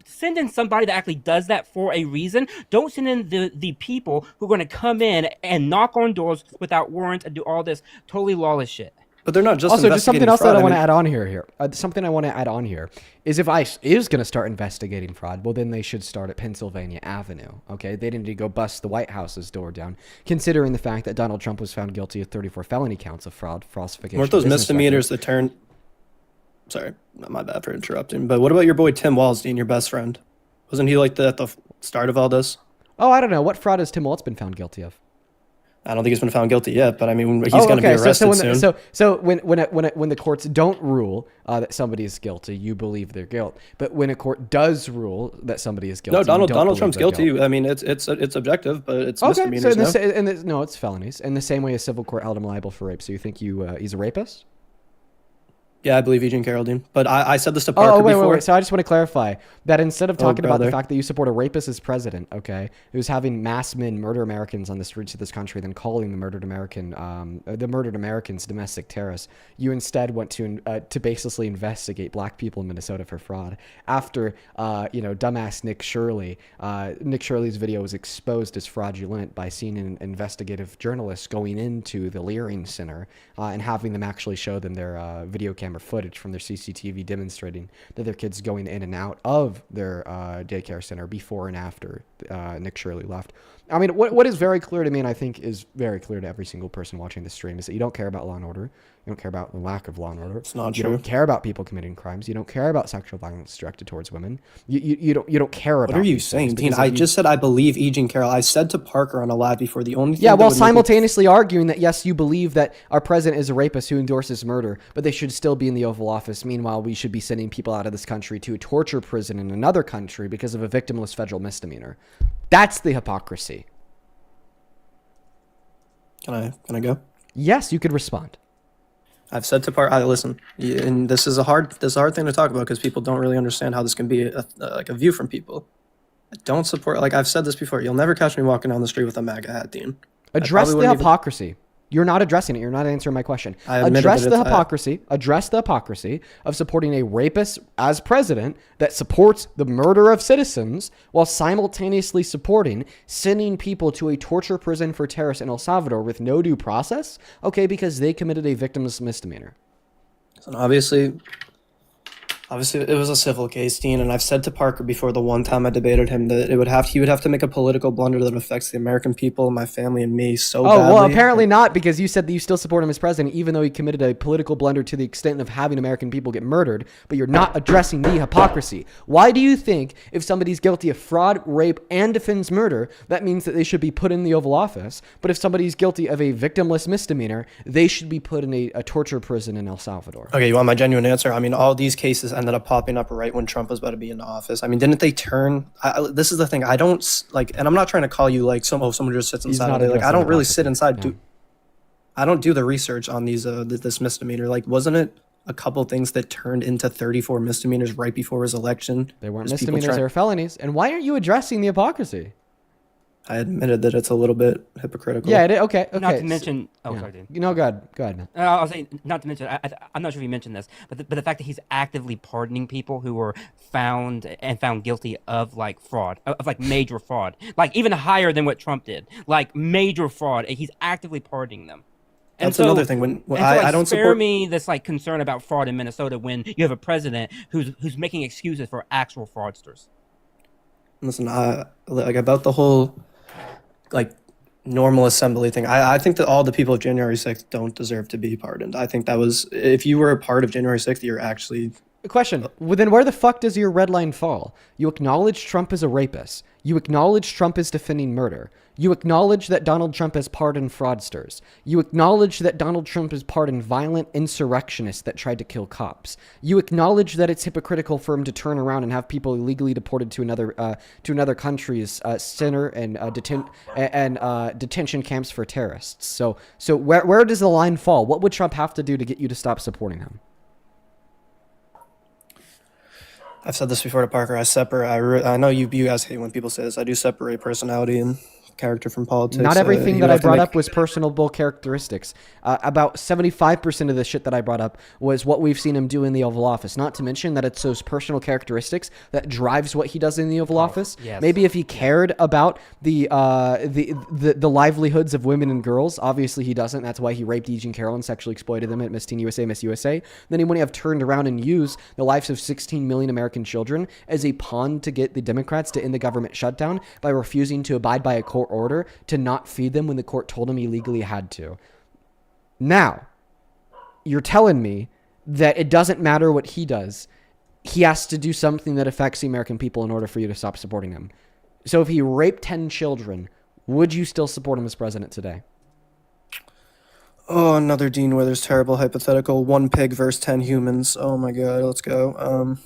send in somebody that actually does that for a reason. Don't send in the people who are going to come in and knock on doors without warrants and do all this totally lawless shit. But they're not just also just something else fraud. that I want to add on here. Something I want to add on here is if ICE is going to start investigating fraud, well, then they should start at Pennsylvania Avenue. Okay, they didn't need to go bust the White House's door down, considering the fact that Donald Trump was found guilty of 34 felony counts of fraud, falsification. Weren't those misdemeanors that turned? sorry, my bad for interrupting. But what about your boy Tim Wallenstein, your best friend? Wasn't he like at the start of all this? Oh, I don't know. What fraud has Tim Walz been found guilty of? I don't think he's been found guilty yet, but I mean, he's going to be arrested soon. So when the courts don't rule that somebody is guilty, you believe they're guilty. But when a court does rule that somebody is guilty, no, Donald Trump's guilty. I mean, it's objective, but it's misdemeanors. No, it's felonies. In the same way a civil court held him liable for rape. So you think he's a rapist? Yeah, I believe Eugene Carroll, but I said this to Parker before. Wait. So I just want to clarify that instead of talking about the fact that you support a rapist as president, okay, who's having mass men murder Americans on the streets of this country, then calling the murdered Americans domestic terrorists, you instead want to basically investigate black people in Minnesota for fraud. After dumbass Nick Shirley, Nick Shirley's video was exposed as fraudulent by seeing an investigative journalist going into the Leering Center and having them actually show them their video camera footage from their CCTV demonstrating that their kids going in and out of their daycare center before and after Nick Shirley left. I mean, what is very clear to me, and I think is very clear to every single person watching this stream, is that you don't care about law and order. You don't care about the lack of law and order. It's not true. You don't care about people committing crimes. You don't care about sexual violence directed towards women. You don't care about. What are you saying, Dean? I just said I believe Eugene Carroll. I said to Parker on a live before the only thing. Yeah, while simultaneously arguing that yes, you believe that our president is a rapist who endorses murder, but they should still be in the Oval Office. Meanwhile, we should be sending people out of this country to a torture prison in another country because of a victimless federal misdemeanor. That's the hypocrisy. Can I go? Yes, you could respond. I've said to Parker, listen, and this is a hard thing to talk about because people don't really understand how this can be like a view from people. I don't support, like I've said this before, you'll never catch me walking down the street with a MAGA hat, Dean. Address the hypocrisy. You're not addressing it. You're not answering my question. Address the hypocrisy. Address the hypocrisy of supporting a rapist as president that supports the murder of citizens while simultaneously supporting sending people to a torture prison for terrorists in El Salvador with no due process. Okay, because they committed a victimless misdemeanor. So obviously it was a civil case, Dean, and I've said to Parker before the one time I debated him that he would have to make a political blunder that affects the American people, my family, and me so badly. Oh, well, apparently not, because you said that you still support him as president, even though he committed a political blunder to the extent of having American people get murdered, but you're not addressing the hypocrisy. Why do you think if somebody's guilty of fraud, rape, and defends murder, that means that they should be put in the Oval Office, but if somebody's guilty of a victimless misdemeanor, they should be put in a torture prison in El Salvador? Okay, you want my genuine answer? I mean, all these cases ended up popping up right when Trump was about to be in office. I mean, didn't they turn? This is the thing. I don't like, and I'm not trying to call you like someone who just sits inside all day. Like, I don't really sit inside. Yeah. I don't do the research on these this misdemeanor. Like, wasn't it a couple things that turned into 34 misdemeanors right before his election? They weren't misdemeanors; they were felonies. And why aren't you addressing the hypocrisy? I admitted that it's a little bit hypocritical. Yeah, okay. Not to mention... sorry, dude. No, go ahead, man. I was saying, not to mention, I'm not sure if you mentioned this, but the fact that he's actively pardoning people who were found guilty of, like, fraud, of like, major fraud. Like, even higher than what Trump did. Like, major fraud. He's actively pardoning them. And that's another thing. When I don't spare support me this like concern about fraud in Minnesota when you have a president who's making excuses for actual fraudsters. Listen, like about the whole like normal assembly thing. I think that all the people of January 6th don't deserve to be pardoned. I think that was, if you were a part of January 6th, you're actually... Question. Well, then where the fuck does your red line fall? You acknowledge Trump is a rapist. You acknowledge Trump is defending murder. You acknowledge that Donald Trump has pardoned fraudsters. You acknowledge that Donald Trump has pardoned violent insurrectionists that tried to kill cops. You acknowledge that it's hypocritical for him to turn around and have people illegally deported to another country's center and detention camps for terrorists. So where does the line fall? What would Trump have to do to get you to stop supporting him? I've said this before to Parker. I know you guys hate when people say this. I do separate personality and character from politics. Not everything that I brought up was personable characteristics. About 75% of the shit that I brought up was what we've seen him do in the Oval Office. Not to mention that it's those personal characteristics that drives what he does in the Oval Office. Yes. Maybe if he cared about the livelihoods of women and girls, obviously he doesn't. That's why he raped Eugene Carroll and sexually exploited them at Miss Teen USA, Miss USA. Then he wouldn't have turned around and used the lives of 16 million American children as a pawn to get the Democrats to end the government shutdown by refusing to abide by a court order to not feed them when the court told him he legally had to. Now, you're telling me that it doesn't matter what he does. He has to do something that affects the American people in order for you to stop supporting him. So if he raped 10 children, would you still support him as president today? Oh, another Dean Withers terrible hypothetical. 1 pig versus 10 humans. Oh my god, let's go.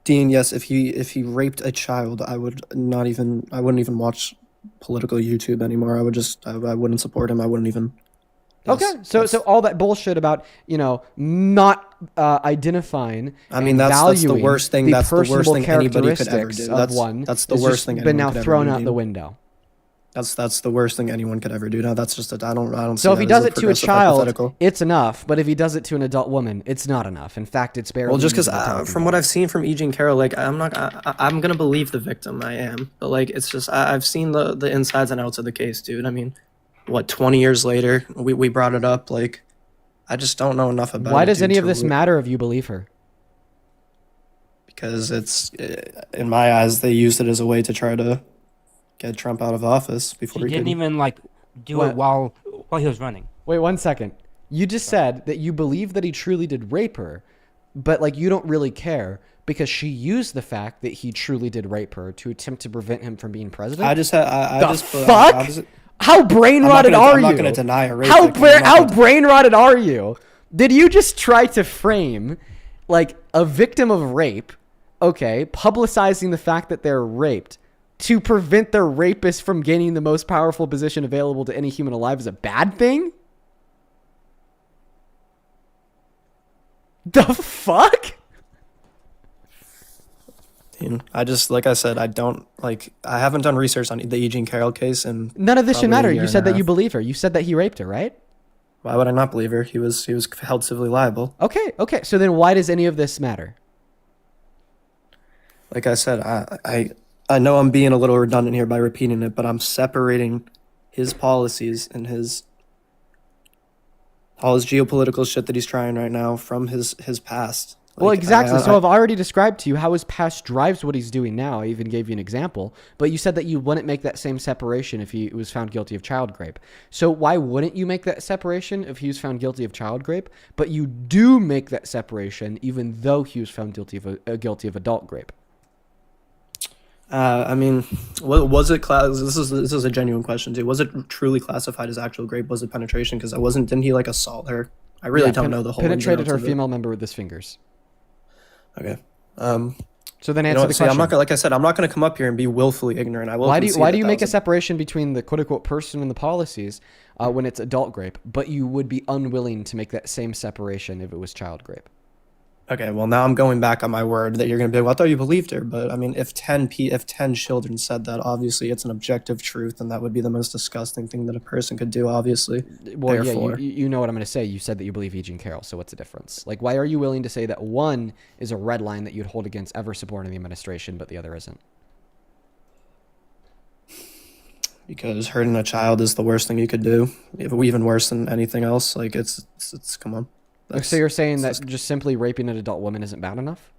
Dean, yes, if he raped a child, I wouldn't even watch political YouTube anymore. I wouldn't support him. I wouldn't even. Okay, so all that bullshit about not identifying. I mean, that's the worst thing. That's the worst thing anybody could ever do. That's the worst thing. Been now thrown out the window. That's the worst thing anyone could ever do. No, that's just I don't. So if he does it to a child, it's enough. But if he does it to an adult woman, it's not enough. In fact, it's barely. Well, just because from what I've seen from E. Jean Carroll, like I'm gonna believe the victim. I am, but like it's just I've seen the insides and outs of the case, dude. I mean, what 20 years later, we brought it up. Like, I just don't know enough about it. Why does any of this matter if you believe her? Because it's in my eyes, they used it as a way to try to get Trump out of office before he didn't even like do it while he was running. Wait 1 second. You just said that you believe that he truly did rape her, but like you don't really care because she used the fact that he truly did rape her to attempt to prevent him from being president. How brain rotted are you? I'm not going to deny a rape. How brain rotted are you? Did you just try to frame like a victim of rape, publicizing the fact that they're raped, to prevent their rapist from gaining the most powerful position available to any human alive is a bad thing? The fuck? I just, like I said, I haven't done research on the E. Jean Carroll case, and none of this should matter. You said that you believe her. You said that he raped her, right? Why would I not believe her? He was held civilly liable. Okay. So then why does any of this matter? Like I said, I know I'm being a little redundant here by repeating it, but I'm separating his policies and all his geopolitical shit that he's trying right now from his past. Well, exactly. So I've already described to you how his past drives what he's doing now. I even gave you an example. But you said that you wouldn't make that same separation if he was found guilty of child rape. So why wouldn't you make that separation if he was found guilty of child rape? But you do make that separation even though he was found guilty of adult rape. I mean, was it this is a genuine question too. Was it truly classified as actual rape? Was it penetration? Because didn't he like assault her? I really don't know the whole. Penetrated her female member with his fingers. Okay. So then answer the question. I'm not gonna, like I said, I'm not going to come up here and be willfully ignorant. I will. Why do you make a separation between the quote unquote person and the policies when it's adult rape, but you would be unwilling to make that same separation if it was child rape? Okay, well now I'm going back on my word that you're going to be like, well, I thought you believed her, but I mean, if 10 children said that, obviously it's an objective truth, and that would be the most disgusting thing that a person could do, obviously. Well, yeah, you know what I'm going to say. You said that you believe E. Jean Carroll, so what's the difference? Like, why are you willing to say that one is a red line that you'd hold against ever supporting the administration, but the other isn't? Because hurting a child is the worst thing you could do, even worse than anything else. Like, it's come on. So you're saying that just simply raping an adult woman isn't bad enough?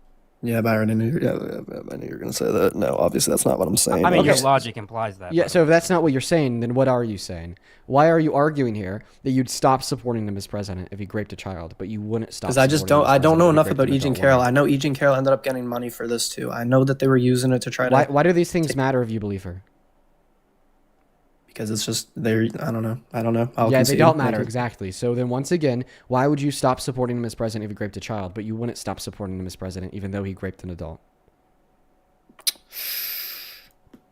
Yeah, Byron, I knew you were going to say that. No, obviously that's not what I'm saying. I mean, your logic implies that. Yeah, so if that's not what you're saying, then what are you saying? Why are you arguing here that you'd stop supporting him as president if he raped a child, but you wouldn't stop? Because I don't know enough about E. Jean Carroll. I know E. Jean Carroll ended up getting money for this too. I know that they were using it to try to. Why do these things matter if you believe her? Because it's just I don't know. They don't matter, exactly. So then once again, why would you stop supporting him as president if he raped a child, but you wouldn't stop supporting him as president even though he raped an adult?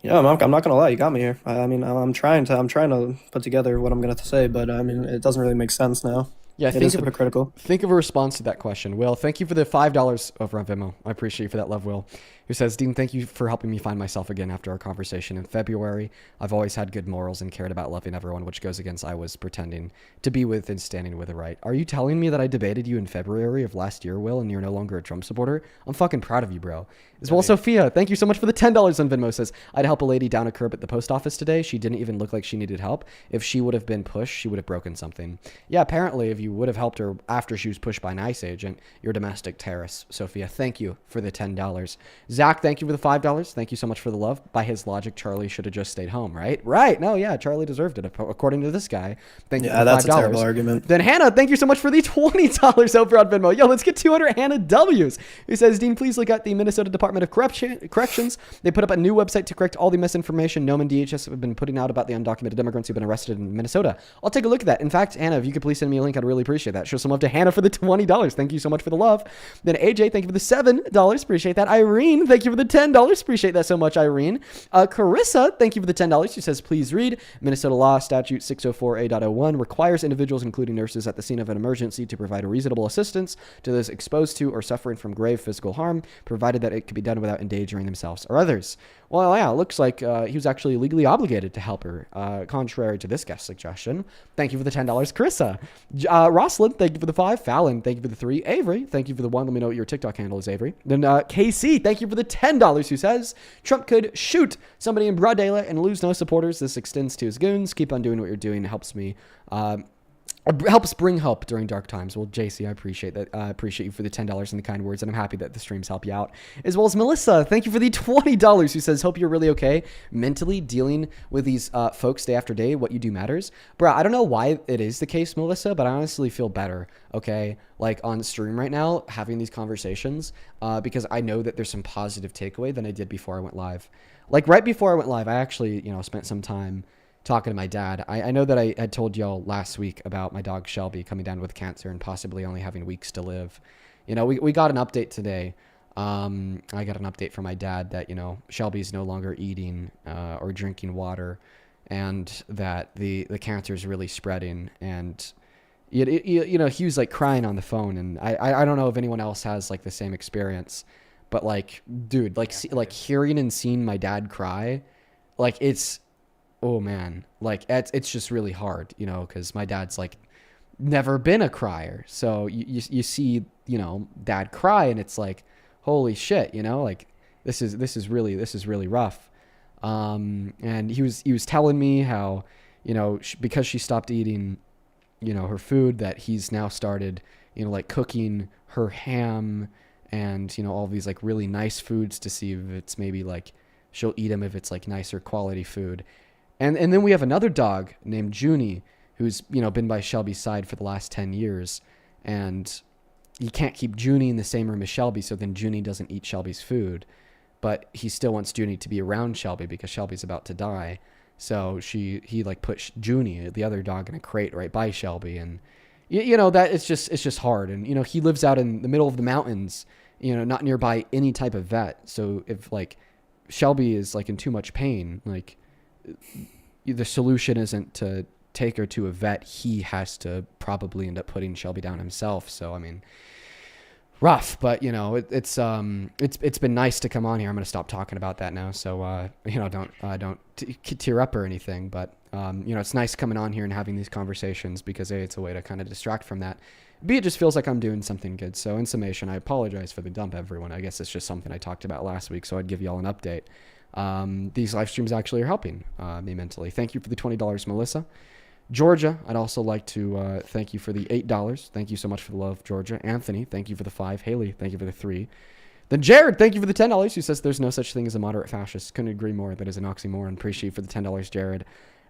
Yeah, I'm not gonna lie. You got me here. I mean, I'm trying to put together what I'm gonna say, but I mean, it doesn't really make sense now. Yeah, it is hypocritical. Think of a response to that question. Will, thank you for the $5 over on Venmo. I appreciate you for that love, Will. Who says, Dean, thank you for helping me find myself again after our conversation in February. I've always had good morals and cared about loving everyone, which goes against I was pretending to be with and standing with the right. Are you telling me that I debated you in February of last year, Will, and you're no longer a Trump supporter? I'm fucking proud of you, bro. As well, Sophia, thank you so much for the $10 on Venmo. Says, I'd help a lady down a curb at the post office today. She didn't even look like she needed help. If she would have been pushed, she would have broken something. Yeah, apparently, if you would have helped her after she was pushed by an ICE agent. You're a domestic terrorist. Sophia, thank you for the $10. Zach, thank you for the $5. Thank you so much for the love. By his logic, Charlie should have just stayed home, right? Right. No, yeah, Charlie deserved it, according to this guy. Thank you for the $5. That's a terrible argument. Then Hannah, thank you so much for the $20 over on Venmo. Yo, let's get 200 Hannah W's, who says, Dean, please look at the Minnesota Department of Corrections. They put up a new website to correct all the misinformation NOM and DHS have been putting out about the undocumented immigrants who've been arrested in Minnesota. I'll take a look at that. In fact, Hannah, if you could please send me a link, I'd really appreciate that. Show some love to Hannah for the $20. Thank you so much for the love. Then AJ, thank you for the $7. Appreciate that. Irene, thank you for the $10. Appreciate that so much, Irene. Carissa, thank you for the $10. She says, please read Minnesota Law Statute 604A.01 requires individuals, including nurses at the scene of an emergency, to provide reasonable assistance to those exposed to or suffering from grave physical harm, provided that it could be done without endangering themselves or others. Well, yeah, it looks like he was actually legally obligated to help her, contrary to this guest suggestion. Thank you for the $10, Carissa. Rosalind, thank you for the 5. Fallon, thank you for the 3. Avery, thank you for the 1. Let me know what your TikTok handle is, Avery. Then KC, thank you for the $10, who says, Trump could shoot somebody in broad daylight and lose no supporters. This extends to his goons. Keep on doing what you're doing. It helps me. Helps bring hope during dark times. Well, JC, I appreciate that. I appreciate you for the $10 and the kind words, and I'm happy that the streams help you out. As well as Melissa, thank you for the $20, who says, hope you're really okay mentally dealing with these folks day after day. What you do matters. Bruh, I don't know why it is the case, Melissa, but I honestly feel better, okay, like on stream right now, having these conversations, because I know that there's some positive takeaway than I did before I went live. Like right before I went live, I actually, spent some time talking to my dad. I know that I had told y'all last week about my dog Shelby coming down with cancer and possibly only having weeks to live. We got an update today. I got an update from my dad that, Shelby's no longer eating or drinking water, and that the cancer is really spreading. And, he was like crying on the phone. And I don't know if anyone else has like the same experience, but like, dude, like hearing and seeing my dad cry, like oh man, like it's just really hard, because my dad's like never been a crier. So you see, dad cry and it's like, holy shit, like this is really rough. And he was telling me how, because she stopped eating, her food, that he's now started, like cooking her ham and, all these like really nice foods to see if it's maybe like she'll eat them if it's like nicer quality food. And then we have another dog named Junie, who's, been by Shelby's side for the last 10 years. And you can't keep Junie in the same room as Shelby, so then Junie doesn't eat Shelby's food. But he still wants Junie to be around Shelby because Shelby's about to die. So he like put Junie, the other dog, in a crate right by Shelby. And, that it's just hard. And, he lives out in the middle of the mountains, not nearby any type of vet. So if like Shelby is like in too much pain, like, the solution isn't to take her to a vet. He has to probably end up putting Shelby down himself. So, I mean, rough, but it's been nice to come on here. I'm going to stop talking about that now. So, don't tear up or anything, but, it's nice coming on here and having these conversations because A, it's a way to kind of distract from that. B, it just feels like I'm doing something good. So in summation, I apologize for the dump, everyone. I guess it's just something I talked about last week. So I'd give y'all an update. These live streams actually are helping me mentally. Thank you for the $20, Melissa. Georgia, I'd also like to thank you for the $8. Thank you so much for the love, Georgia. Anthony, thank you for the 5. Haley, thank you for the 3. Then Jared, thank you for the $10, who says there's no such thing as a moderate fascist. Couldn't agree more. That is an oxymoron. Appreciate you for the $10, Jared.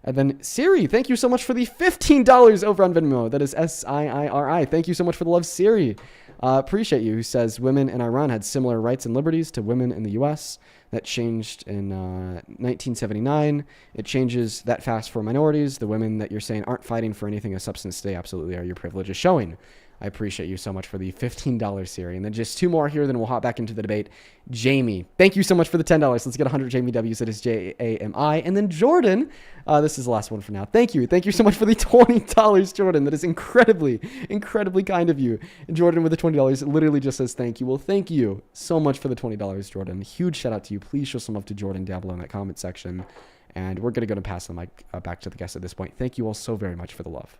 And then Siri, thank you so much for the $15 over on Venmo. That is SIIRI. Thank you so much for the love, Siri. Appreciate you, who says women in Iran had similar rights and liberties to women in the U.S. That changed in 1979. It changes that fast for minorities. The women that you're saying aren't fighting for anything of substance today absolutely are. Your privilege is showing. I appreciate you so much for the $15, Siri. And then just 2 more here, then we'll hop back into the debate. Jamie, thank you so much for the $10. Let's get 100 Jamie W's. It is JAMI. And then Jordan, this is the last one for now. Thank you. Thank you so much for the $20, Jordan. That is incredibly, incredibly kind of you. And Jordan with the $20 literally just says thank you. Well, thank you so much for the $20, Jordan. Huge shout out to you. Please show some love to Jordan down below in that comment section. And we're going to go and pass the mic back to the guest at this point. Thank you all so very much for the love.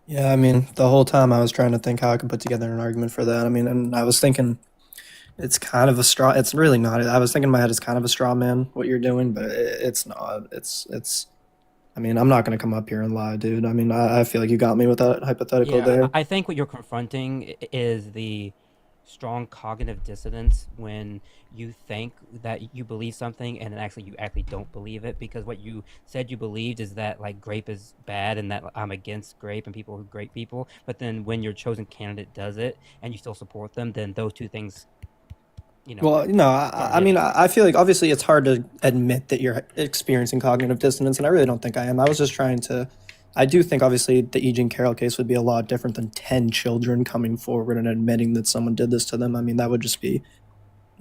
Yeah, I mean, the whole time I was trying to think how I could put together an argument for that. I mean, and I was thinking it's kind of a straw. It's really not. I was thinking in my head it's kind of a straw man what you're doing, but it's not. It's I mean, I'm not gonna come up here and lie, dude. I mean, I feel like you got me with that hypothetical Yeah, there. I think what you're confronting is the strong cognitive dissonance when you think that you believe something and then you actually don't believe it, because what you said you believed is that like grape is bad and that I'm against grape and people who grape people, but then when your chosen candidate does it and you still support them, then those two things, Well, no, aren't I mean, hitting. I feel like obviously it's hard to admit that you're experiencing cognitive dissonance, and I really don't think I am. I was just trying to. I do think obviously the E. Jean Carroll case would be a lot different than 10 children coming forward and admitting that someone did this to them. I mean, that would just be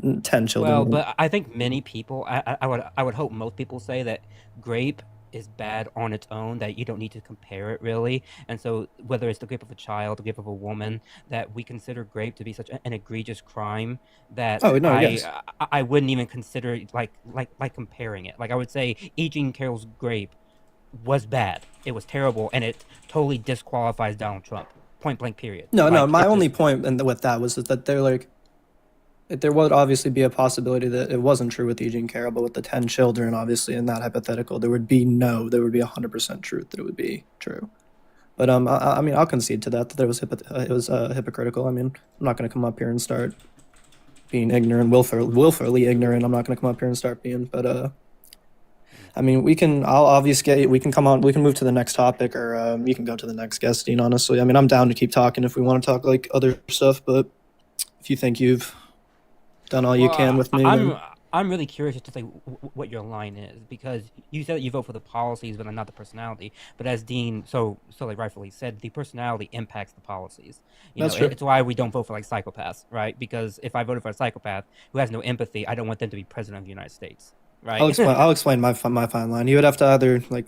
10 Well, children. but I think many people, I would hope most people say that grape is bad on its own, that you don't need to compare it really. And so whether it's the grape of a child, the grape of a woman, that we consider grape to be such an egregious crime that Oh, no, yes. I wouldn't even consider like comparing it. Like I would say E. Jean Carroll's grape was bad. It was terrible, and it totally disqualifies Donald Trump. Point blank period. No, no, Like, my it only just point with that was that they're like, that there would obviously be a possibility that it wasn't true with E. Jean Carroll, but with the 10 children, obviously, in that hypothetical, there would be 100% truth that it would be true. But I mean, I'll concede to that there was it was hypocritical. I mean, I'm not going to come up here and start being ignorant, willfully ignorant. I'm not going to come up here and start being, but I mean, I'll obviously we can come on, we can move to the next topic, or you can go to the next guest, Dean, honestly. I mean, I'm down to keep talking if we want to talk like other stuff, but if you think you've done all you can with me, then I'm really curious to say what your line is, because you said that you vote for the policies but not the personality. But as Dean so like rightfully said, the personality impacts the policies. That's true. It's why we don't vote for like psychopaths, right? Because if I voted for a psychopath who has no empathy, I don't want them to be president of the United States, right? I'll explain my fine line. He would have to either like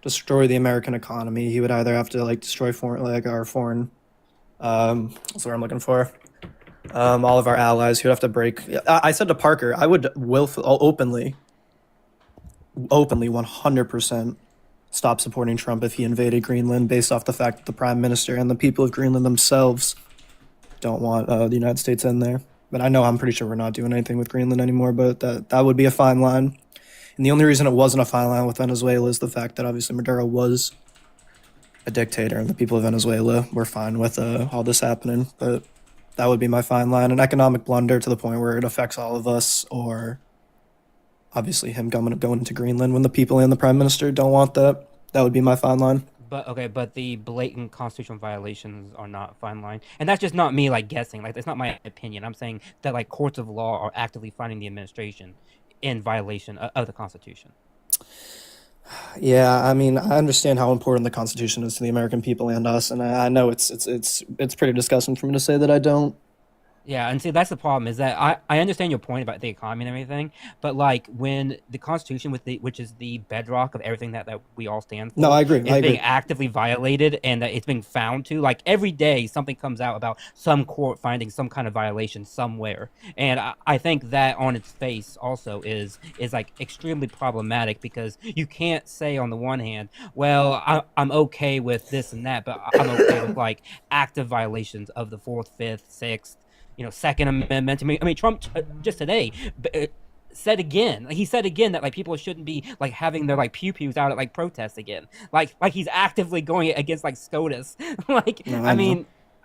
destroy the American economy. He would either have to like destroy our foreign what's the word I'm looking for? All of our allies. He would have to break. I said to Parker, I would openly 100% stop supporting Trump if he invaded Greenland, based off the fact that the Prime Minister and the people of Greenland themselves don't want the United States in there. But I'm pretty sure we're not doing anything with Greenland anymore, but that would be a fine line. And the only reason it wasn't a fine line with Venezuela is the fact that obviously Maduro was a dictator and the people of Venezuela were fine with all this happening. But that would be my fine line. An economic blunder to the point where it affects all of us, or obviously him going into Greenland when the people and the Prime Minister don't want that. That would be my fine line. But the blatant constitutional violations are not fine line, and that's just not me like guessing. Like, that's not my opinion. I'm saying that like courts of law are actively finding the administration in violation of the Constitution. Yeah, I mean, I understand how important the Constitution is to the American people and us, and I know it's pretty disgusting for me to say that I don't. Yeah, and see, that's the problem, is that I understand your point about the economy and everything, but like when the Constitution, which is the bedrock of everything that we all stand for, No, I agree. is being actively violated, and that it's being found to, like every day something comes out about some court finding some kind of violation somewhere, and I think that on its face also is like extremely problematic, because you can't say on the one hand, well, I'm okay with this and that, but I'm okay with like active violations of the 4th, 5th, 6th, Second Amendment. I mean, Trump just today said again. He said again that like people shouldn't be like having their like pew-pews out at like protests again. Like he's actively going against like SCOTUS. Like, No, I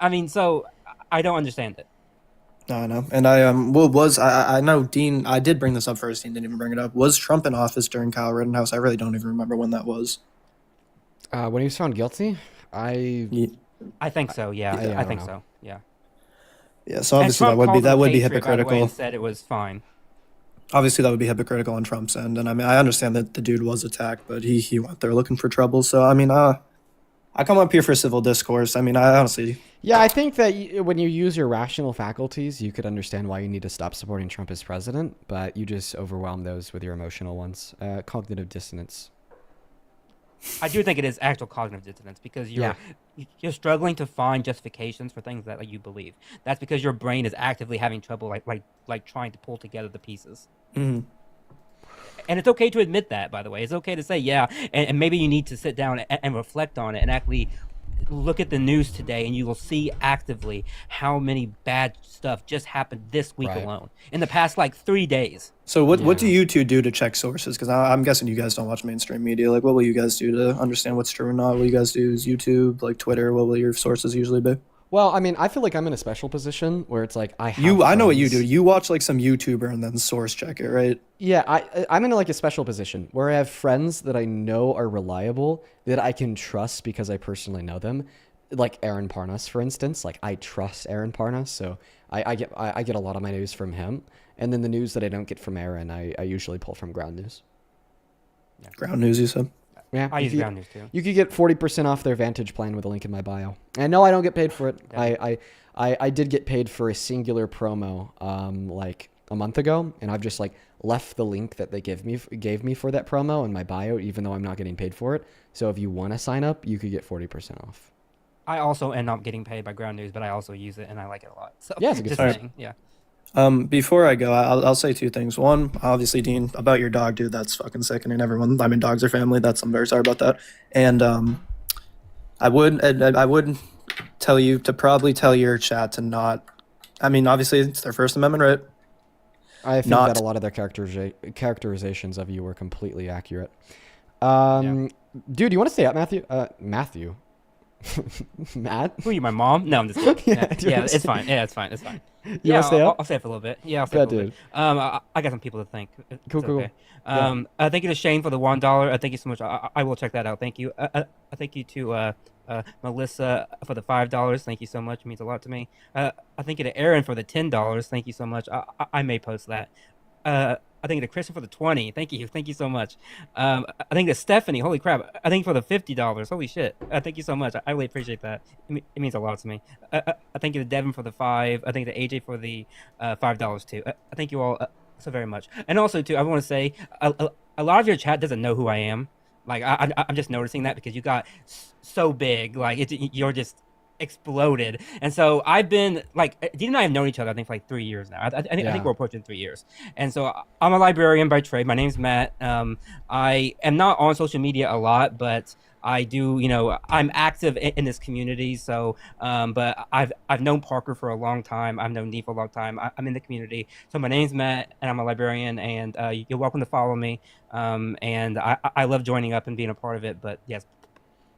mean, so I don't understand it. No, I know, and I know Dean. I did bring this up first. Dean didn't even bring it up. Was Trump in office during Kyle Rittenhouse? I really don't even remember when that was. When he was found guilty, I think so. Yeah, I think so. Yeah. Yeah, so obviously that would be hypocritical. And said it was fine. Obviously, that would be hypocritical on Trump's end, and I mean, I understand that the dude was attacked, but he went there looking for trouble. So I mean, I come up here for civil discourse. I mean, I honestly. Yeah, I think that when you use your rational faculties, you could understand why you need to stop supporting Trump as president, but you just overwhelm those with your emotional ones. Cognitive dissonance. I do think it is actual cognitive dissonance, because you're struggling to find justifications for things that like you believe. That's because your brain is actively having trouble like trying to pull together the pieces. Mm-hmm. And it's okay to admit that, by the way. It's okay to say, yeah, and maybe you need to sit down and reflect on it and actually look at the news today and you will see actively how many bad stuff just happened this week alone in the past like 3 days. So what do you two do to check sources? Because I'm guessing you guys don't watch mainstream media. Like, what will you guys do to understand what's true or not? Will you guys do YouTube, like Twitter? What will your sources usually be? Well, I mean, I feel like I'm in a special position where it's like I know what you do. You watch like some YouTuber and then source check it, right? Yeah, I'm in like a special position where I have friends that I know are reliable, that I can trust because I personally know them. Like Aaron Parnas, for instance. Like I trust Aaron Parnas, so I get a lot of my news from him. And then the news that I don't get from Aaron, I usually pull from Ground News. Yeah. Ground News, you said? Yeah, I use Ground News too. You could get 40% off their Vantage plan with a link in my bio. And no, I don't get paid for it. Yeah. I did get paid for a singular promo like a month ago, and I've just like left the link that they gave me for that promo in my bio, even though I'm not getting paid for it. So if you want to sign up, you could get 40% off. I also end up getting paid by Ground News, but I also use it and I like it a lot. So yeah, it's a good thing. Yeah. Before I go, I'll say two things. One, obviously, Dean, about your dog, dude, that's fucking sickening. Everyone, I mean, dogs are family. I'm very sorry about that. And I would tell you to probably tell your chat to not. I mean, obviously, it's their First Amendment right. I think that a lot of their characterizations of you were completely accurate. Dude, you want to stay up, Matthew? Matthew. Matt? Who are you, my mom? No, I'm just kidding. Yeah, it's fine. Yeah, it's fine. It's fine. Yeah, I'll stay up for a little bit. Yeah, I'll stay up for a little bit. I got some people to thank. Cool. Okay. Thank you to Shane for the $1. Thank you so much. I will check that out. Thank you. Thank you to Melissa for the $5. Thank you so much. It means a lot to me. I thank you to Aaron for the $10. Thank you so much. I may post that. I think to Christian for the 20. Thank you so much. I think to Stephanie, holy crap. I think for the $50. Holy shit. Thank you so much. I really appreciate that. It means a lot to me. I thank you to Devin for the 5. I think to AJ for the $5 too. I thank you all so very much. And also too, I want to say a lot of your chat doesn't know who I am. Like I'm just noticing that because you got so big. Like you're just exploded. And so I've been like, Dean and I have known each other I think for like 3 years now. I think we're approaching 3 years. And so I'm a librarian by trade. My name's Matt. I am not on social media a lot, but I do, I'm active in this community. So but I've known Parker for a long time. I've known Dee for a long time. I'm in the community. So my name's Matt and I'm a librarian, and you're welcome to follow me. And I love joining up and being a part of it. But yes,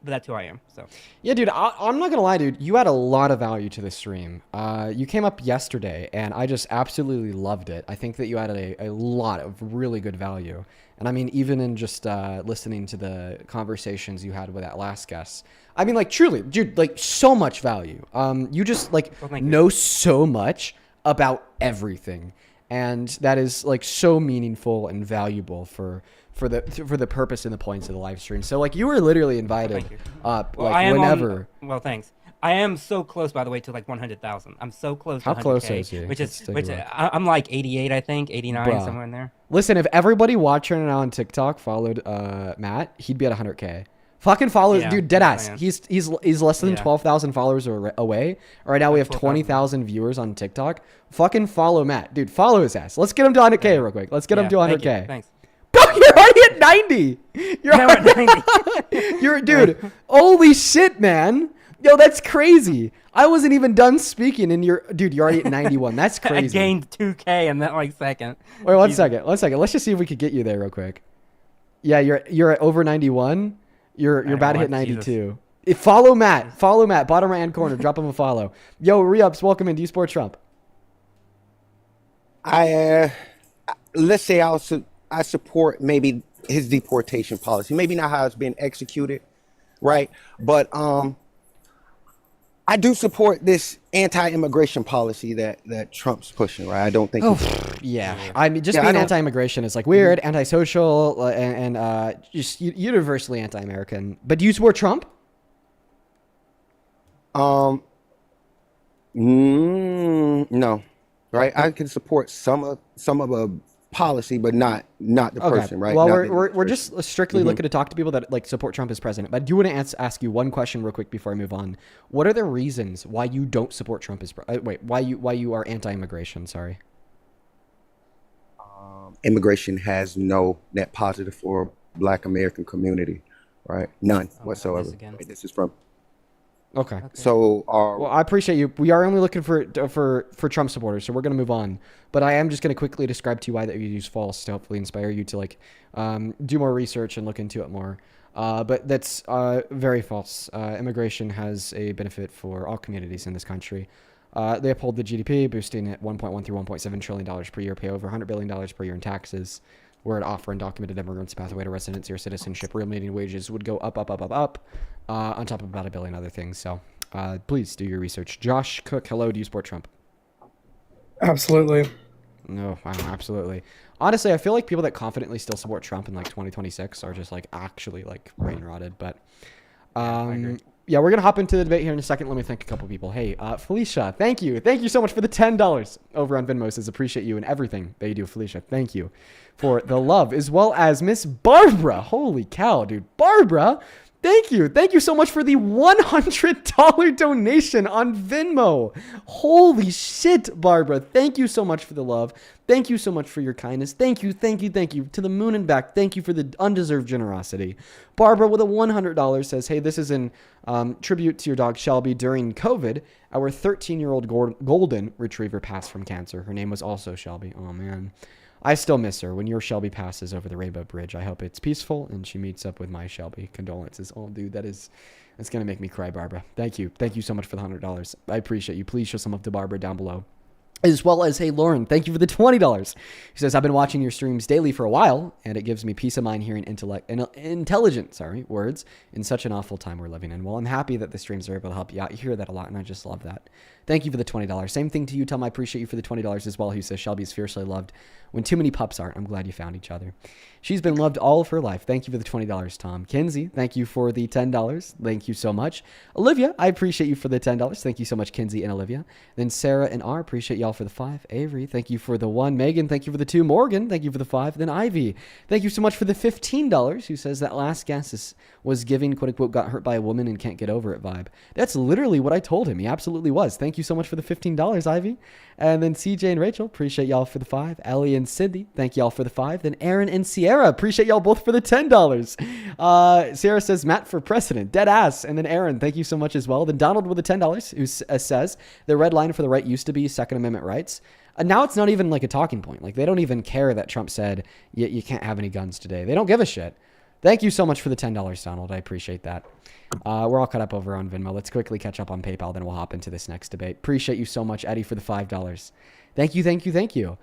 but that's who I am. So yeah, dude, I'm not gonna lie, dude, you add a lot of value to this stream. You came up yesterday and I just absolutely loved it. I think that you added a lot of really good value. And I mean, even in just listening to the conversations you had with that last guest, I mean, like, truly, dude, like, so much value. You just like know so much about everything, and that is like so meaningful and valuable for the purpose and the points of the live stream. So like, you were literally invited up whenever. Well, thanks. I am so close, by the way, to like 100,000. I'm so close. How to 100K, close is you? Which I'm like 88, I think, 89, somewhere in there. Listen, if everybody watching now on TikTok followed Matt, he'd be at 100K. Fucking follow, dude, deadass. He's less than 12,000 followers away. Right now we have 20,000 viewers on TikTok. Fucking follow Matt, dude. Follow his ass. Let's get him to 100K real quick. Let's get him to 100K. Thanks. Bro, you're already at 90. You're at 90. You're, dude. Holy shit, man. Yo, that's crazy. I wasn't even done speaking, and you're already at 91. That's crazy. I gained 2K in that like second. Wait, one second. Let's just see if we could get you there real quick. Yeah, you're at over 91. You're about to hit 92. Follow Matt. Follow Matt. Bottom right hand corner. Drop him a follow. Yo, Re-Ups, welcome in. Do you support Trump? Let's say I support maybe his deportation policy. Maybe not how it's being executed, right? But I do support this anti-immigration policy that Trump's pushing, right? I don't think. I mean, just being anti-immigration is like weird, antisocial, and just universally anti-American. But do you support Trump? No, right? I can support some of a policy, but not the person, right? Well, we're just strictly looking to talk to people that like support Trump as president. But I do want to ask you one question real quick before I move on. What are the reasons why you don't support Trump as why you are anti-immigration? Sorry. Immigration has no net positive for Black American community, right? None whatsoever. Right? This is from Okay. So, well, I appreciate you. We are only looking for Trump supporters, so we're gonna move on. But I am just gonna quickly describe to you why that you use false to hopefully inspire you to like do more research and look into it more. But that's very false. Immigration has a benefit for all communities in this country. They uphold the GDP, boosting it 1.1 through 1.7 trillion dollars per year, pay over $100 billion per year in taxes. Were it offer undocumented immigrants a pathway to residency or citizenship, real median wages would go up, on top of about $1 billion other things. So please do your research. Josh Cook, hello. Do you support Trump? Absolutely. No, wow, absolutely. Honestly, I feel like people that confidently still support Trump in like 2026 are just like actually like brain rotted. But yeah, we're gonna hop into the debate here in a second. Let me thank a couple people. Hey, Felicia, thank you so much for the $10 over on Venmo. Says appreciate you and everything that you do, Felicia. Thank you for the love, as well as Miss Barbara. Holy cow, dude, Barbara. Thank you so much for the $100 donation on Venmo. Holy shit, Barbara. Thank you so much for the love. Thank you so much for your kindness. Thank you to the moon and back. Thank you for the undeserved generosity. Barbara with a $100 says, hey, this is in tribute to your dog Shelby. During COVID, our 13-year-old golden retriever passed from cancer. Her name was also Shelby. Oh, man. I still miss her. When your Shelby passes over the Rainbow Bridge, I hope it's peaceful and she meets up with my Shelby. Condolences. Oh, dude, that's going to make me cry, Barbara. Thank you so much for the $100. I appreciate you. Please show some love to Barbara down below. As well as, hey, Lauren, thank you for the $20. He says, I've been watching your streams daily for a while, and it gives me peace of mind hearing intelligent words in such an awful time we're living in. Well, I'm happy that the streams are able to help you out. You hear that a lot, and I just love that. Thank you for the $20. Same thing to you, Tom. I appreciate you for the $20 as well. He says, Shelby's fiercely loved when too many pups aren't. I'm glad you found each other. She's been loved all of her life. Thank you for the $20, Tom. Kinsey, thank you for the $10. Thank you so much. Olivia, I appreciate you for the $10. Thank you so much, Kinsey and Olivia. Then Sarah and R, appreciate y'all for the 5. Avery, thank you for the 1. Megan, thank you for the 2. Morgan, thank you for the 5. Then Ivy, thank you so much for the $15, who says that last guest was giving, quote unquote, got hurt by a woman and can't get over it vibe. That's literally what I told him. He absolutely was. Thank you so much for the $15, Ivy. And then CJ and Rachel, appreciate y'all for the 5. Ellie and Cindy, thank y'all for the 5. Then Aaron and Sierra, appreciate y'all both for the $10. Sierra says, Matt for president, dead ass. And then Aaron, thank you so much as well. Then Donald with the $10, who says, the red line for the right used to be Second Amendment rights. Now it's not even like a talking point. Like they don't even care that Trump said, you can't have any guns today. They don't give a shit. Thank you so much for the $10, Donald. I appreciate that. We're all caught up over on Venmo. Let's quickly catch up on PayPal, then we'll hop into this next debate. Appreciate you so much, Eddie, for the $5. Thank you.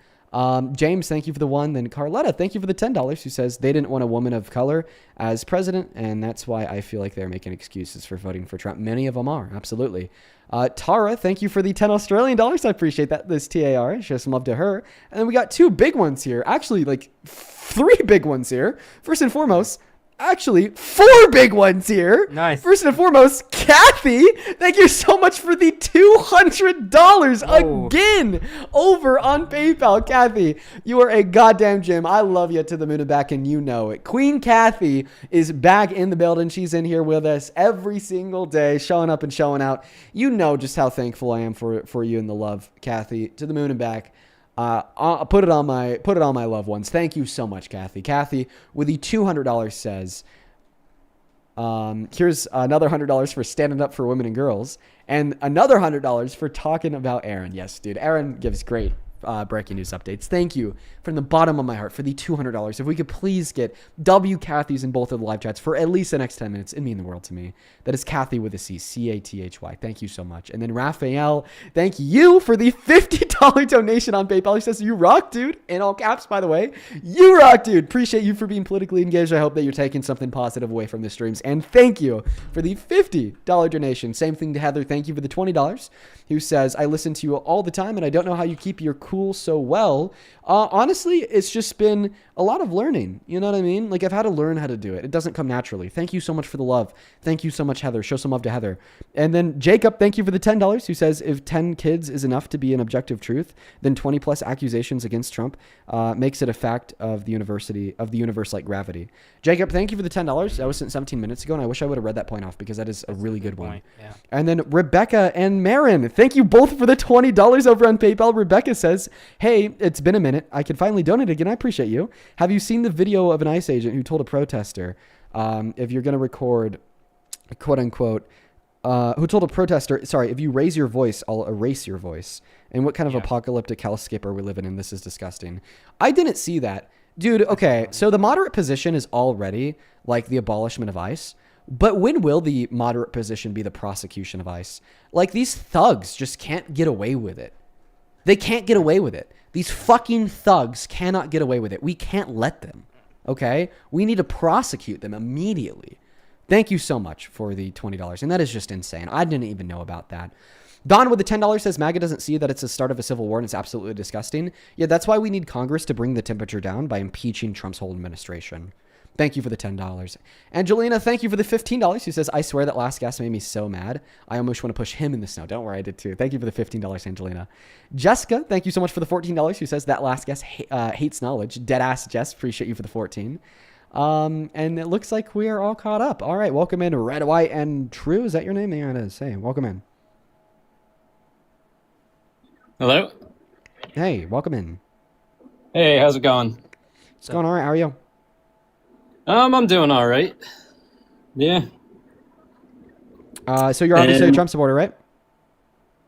James, thank you for the 1. Then Carletta, thank you for the $10, who says they didn't want a woman of color as president, and that's why I feel like they're making excuses for voting for Trump. Many of them are, absolutely. Tara, thank you for the 10 Australian dollars. I appreciate that. This TAR, show some love to her. And then we got 2 big ones here. Actually, like 3 big ones here. First and foremost, actually 4 big ones here. Nice. First and foremost, Kathy, thank you so much for the $200 again over on PayPal. Kathy, you are a goddamn gem. I love you to the moon and back, and you know it. Queen Kathy is back in the building. She's in here with us every single day, showing up and showing out. You know just how thankful I am for you and the love, Kathy, to the moon and back. I'll put it on my loved ones. Thank you so much, Kathy. Kathy with the $200 says, here's another $100 for standing up for women and girls, and another $100 for talking about Aaron. Yes, dude. Aaron gives great breaking news updates. Thank you from the bottom of my heart for the $200. If we could please get W Kathy's in both of the live chats for at least the next 10 minutes, it'd mean the world to me. That is Kathy with a C, C-A-T-H-Y. Thank you so much. And then Raphael, thank you for the $50 donation on PayPal. He says, you rock, dude. In all caps, by the way. You rock, dude. Appreciate you for being politically engaged. I hope that you're taking something positive away from the streams. And thank you for the $50 donation. Same thing to Heather. Thank you for the $20. Who says, I listen to you all the time, and I don't know how you keep your cool so well. Honestly, it's just been a lot of learning. You know what I mean? Like, I've had to learn how to do it. It doesn't come naturally. Thank you so much for the love. Thank you so much, Heather. Show some love to Heather. And then Jacob, thank you for the $10, who says, if 10 kids is enough to be an objective truth, then 20 plus accusations against Trump makes it a fact of the universe like gravity. Jacob, thank you for the $10. That was sent 17 minutes ago, and I wish I would have read that point off because that is a really good one. Yeah. And then Rebecca and Marin, thank you both for the $20 over on PayPal. Rebecca says, hey, it's been a minute. I can finally donate again. I appreciate you. Have you seen the video of an ICE agent who told a protester, if you're going to record, quote unquote, Who told a protester, sorry, if you raise your voice, I'll erase your voice. And what kind of apocalyptic hellscape are we living in? This is disgusting. I didn't see that. Dude, okay, so the moderate position is already like the abolishment of ICE. But when will the moderate position be the prosecution of ICE? Like, these thugs just can't get away with it. They can't get away with it. These fucking thugs cannot get away with it. We can't let them, okay? We need to prosecute them immediately. Thank you so much for the $20. And that is just insane. I didn't even know about that. Don with the $10 says, MAGA doesn't see that it's the start of a civil war and it's absolutely disgusting. Yeah, that's why we need Congress to bring the temperature down by impeaching Trump's whole administration. Thank you for the $10. Angelina, thank you for the $15. Who says, I swear that last guest made me so mad. I almost want to push him in the snow. Don't worry, I did too. Thank you for the $15, Angelina. Jessica, thank you so much for the $14. Who says, that last guest hates knowledge. Deadass Jess, appreciate you for the 14. And it looks like we are all caught up. All right, welcome in, Red, White, and True. Is that your name? Yeah, it is. Hey, welcome in. Hello? Hey, welcome in. Hey, how's it going? It's going all right. How are you? I'm doing all right. Yeah. So you're obviously a Trump supporter, right?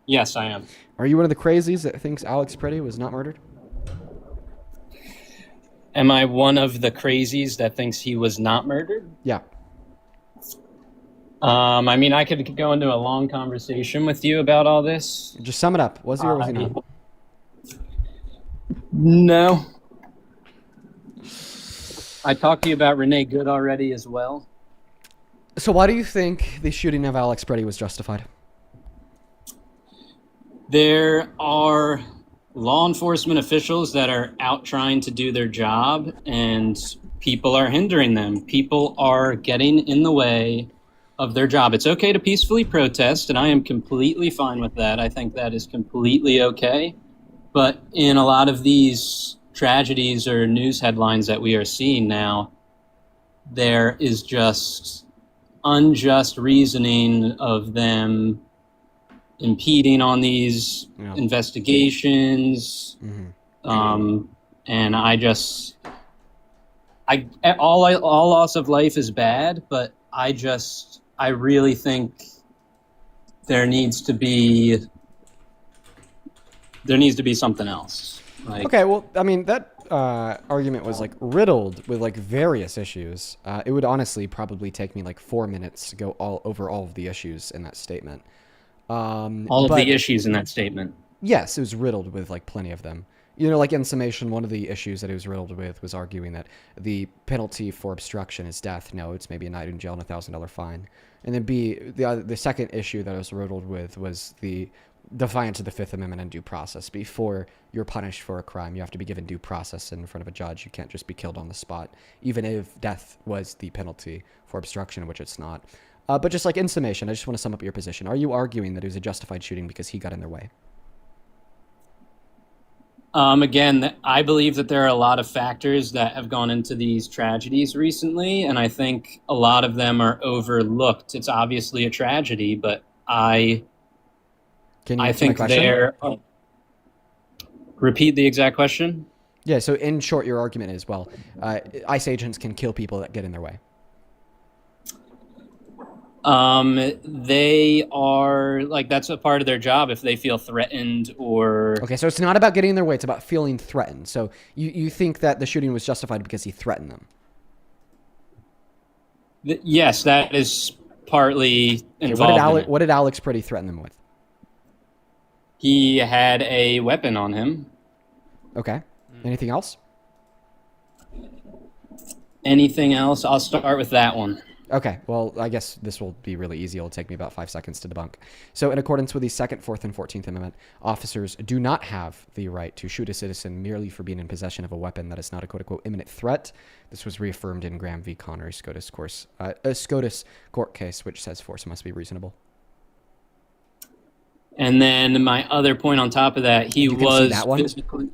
Yes, I am. Are you one of the crazies that thinks Alex Pretty was not murdered? Am I one of the crazies that thinks he was not murdered? Yeah. I mean, I could go into a long conversation with you about all this. Just sum it up. Was he or was he not? No. I talked to you about Renee Good already as well. So why do you think the shooting of Alex Pretty was justified? There are law enforcement officials that are out trying to do their job, and people are hindering them. People are getting in the way of their job. It's okay to peacefully protest, and I am completely fine with that. I think that is completely okay. But in a lot of these tragedies or news headlines that we are seeing now, there is just unjust reasoning of them impeding on these investigations. And all loss of life is bad, but I really think there needs to be something else. Like, okay, well, I mean, that argument was like riddled with like various issues. It would honestly probably take me like 4 minutes to go over all of the issues in that statement. All of the issues in that statement. Yes, it was riddled with like plenty of them. You know, like in summation, one of the issues that it was riddled with was arguing that the penalty for obstruction is death. No, it's maybe a night in jail and $1,000 fine. And then B, the second issue that it was riddled with was the defiance of the Fifth Amendment and due process. Before you're punished for a crime, you have to be given due process in front of a judge. You can't just be killed on the spot, even if death was the penalty for obstruction, which it's not. But just like in summation, I just want to sum up your position. Are you arguing that it was a justified shooting because he got in their way? Again, I believe that there are a lot of factors that have gone into these tragedies recently, and I think a lot of them are overlooked. It's obviously a tragedy, but I think they're... Repeat the exact question? Yeah, so in short, your argument is, well, ICE agents can kill people that get in their way. They are, like, that's a part of their job if they feel threatened or... Okay, so it's not about getting in their way, it's about feeling threatened. So you think that the shooting was justified because he threatened them? Yes, that is partly involved. Okay, what did Alex Pretty threaten them with? He had a weapon on him. Okay. Anything else? Anything else? I'll start with that one. Okay, well, I guess this will be really easy. It'll take me about 5 seconds to debunk. So in accordance with the 2nd, 4th, and 14th Amendment, officers do not have the right to shoot a citizen merely for being in possession of a weapon that is not a quote-unquote imminent threat. This was reaffirmed in Graham v. Connor, a SCOTUS court case, which says force must be reasonable. And then my other point on top of that, he was that one? physically...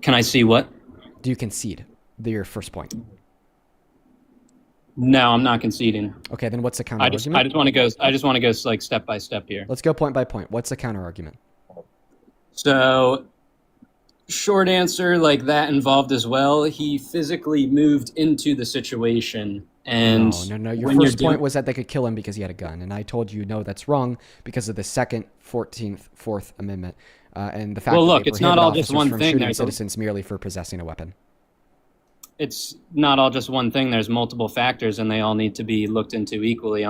Can I see what? Do you concede your first point? No, I'm not conceding. Okay, then what's the counter argument? I just want to go like step by step here. Let's go point by point. What's the counter argument? So, short answer, like that involved as well. He physically moved into the situation And No. Your when you're first point doing- was that they could kill him because he had a gun, and I told you no, that's wrong because of the Second, 14th, Fourth Amendment, and the fact Well, that look, they it's not prohibit all just officers one from thing. shooting There's citizens merely for possessing a weapon. it's not all just one thing. There's multiple factors, and they all need to be looked into equally.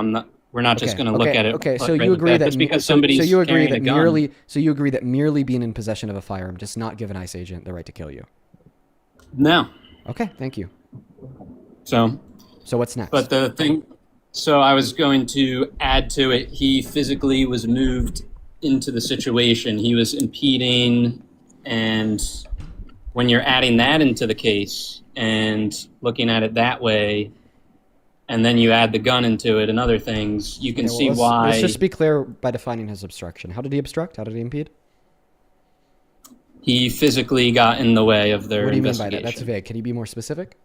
We're not just going to look at it. Okay, so right you like agree that just because so somebody's you agree carrying that a gun. merely being in possession of a firearm does not give an ICE agent the right to kill you. No. Okay, thank you. So what's next? But the thing, so I was going to add to it. He physically was moved into the situation. He was impeding, and when you're adding that into the case and looking at it that way, and then you add the gun into it and other things, you can see why. Let's just be clear by defining his obstruction. How did he obstruct? How did he impede? He physically got in the way of their What do you mean by investigation. that? That's vague. Can you be more specific?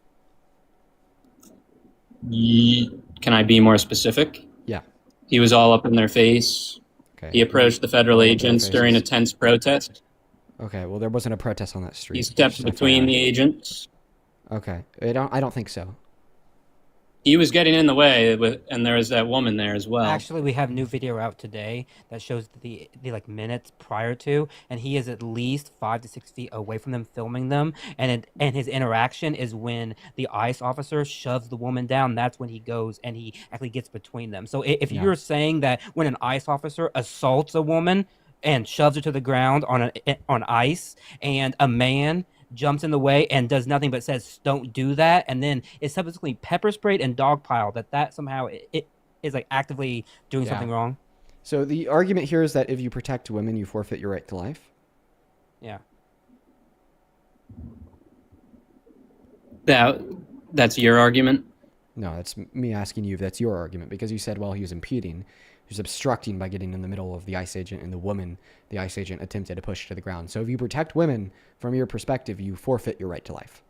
Can I be more specific? Yeah. He was all up in their face. Okay. He approached the federal All up in their agents during a faces. tense protest. Okay, well, there wasn't a protest on that street. He stepped Just between FYI. the agents. Okay, I don't think so. He was getting in the way, and there was that woman there as well. Actually, we have new video out today that shows the like minutes prior to, and he is at least 5 to 6 feet away from them, filming them. And his interaction is when the ICE officer shoves the woman down. That's when he goes and he actually gets between them. So if Yeah. you're saying that when an ICE officer assaults a woman and shoves her to the ground on ice, and a man jumps in the way and does nothing but says don't do that, and then is subsequently pepper sprayed and dogpiled, that somehow it is like actively doing something wrong. So the argument here is that if you protect women, you forfeit your right to life. Yeah. That's your argument? No, that's me asking you if that's your argument, because you said, well, he was impeding. He was obstructing by getting in the middle of the ICE agent and the woman the ICE agent attempted to push to the ground. So if you protect women, from your perspective, you forfeit your right to life.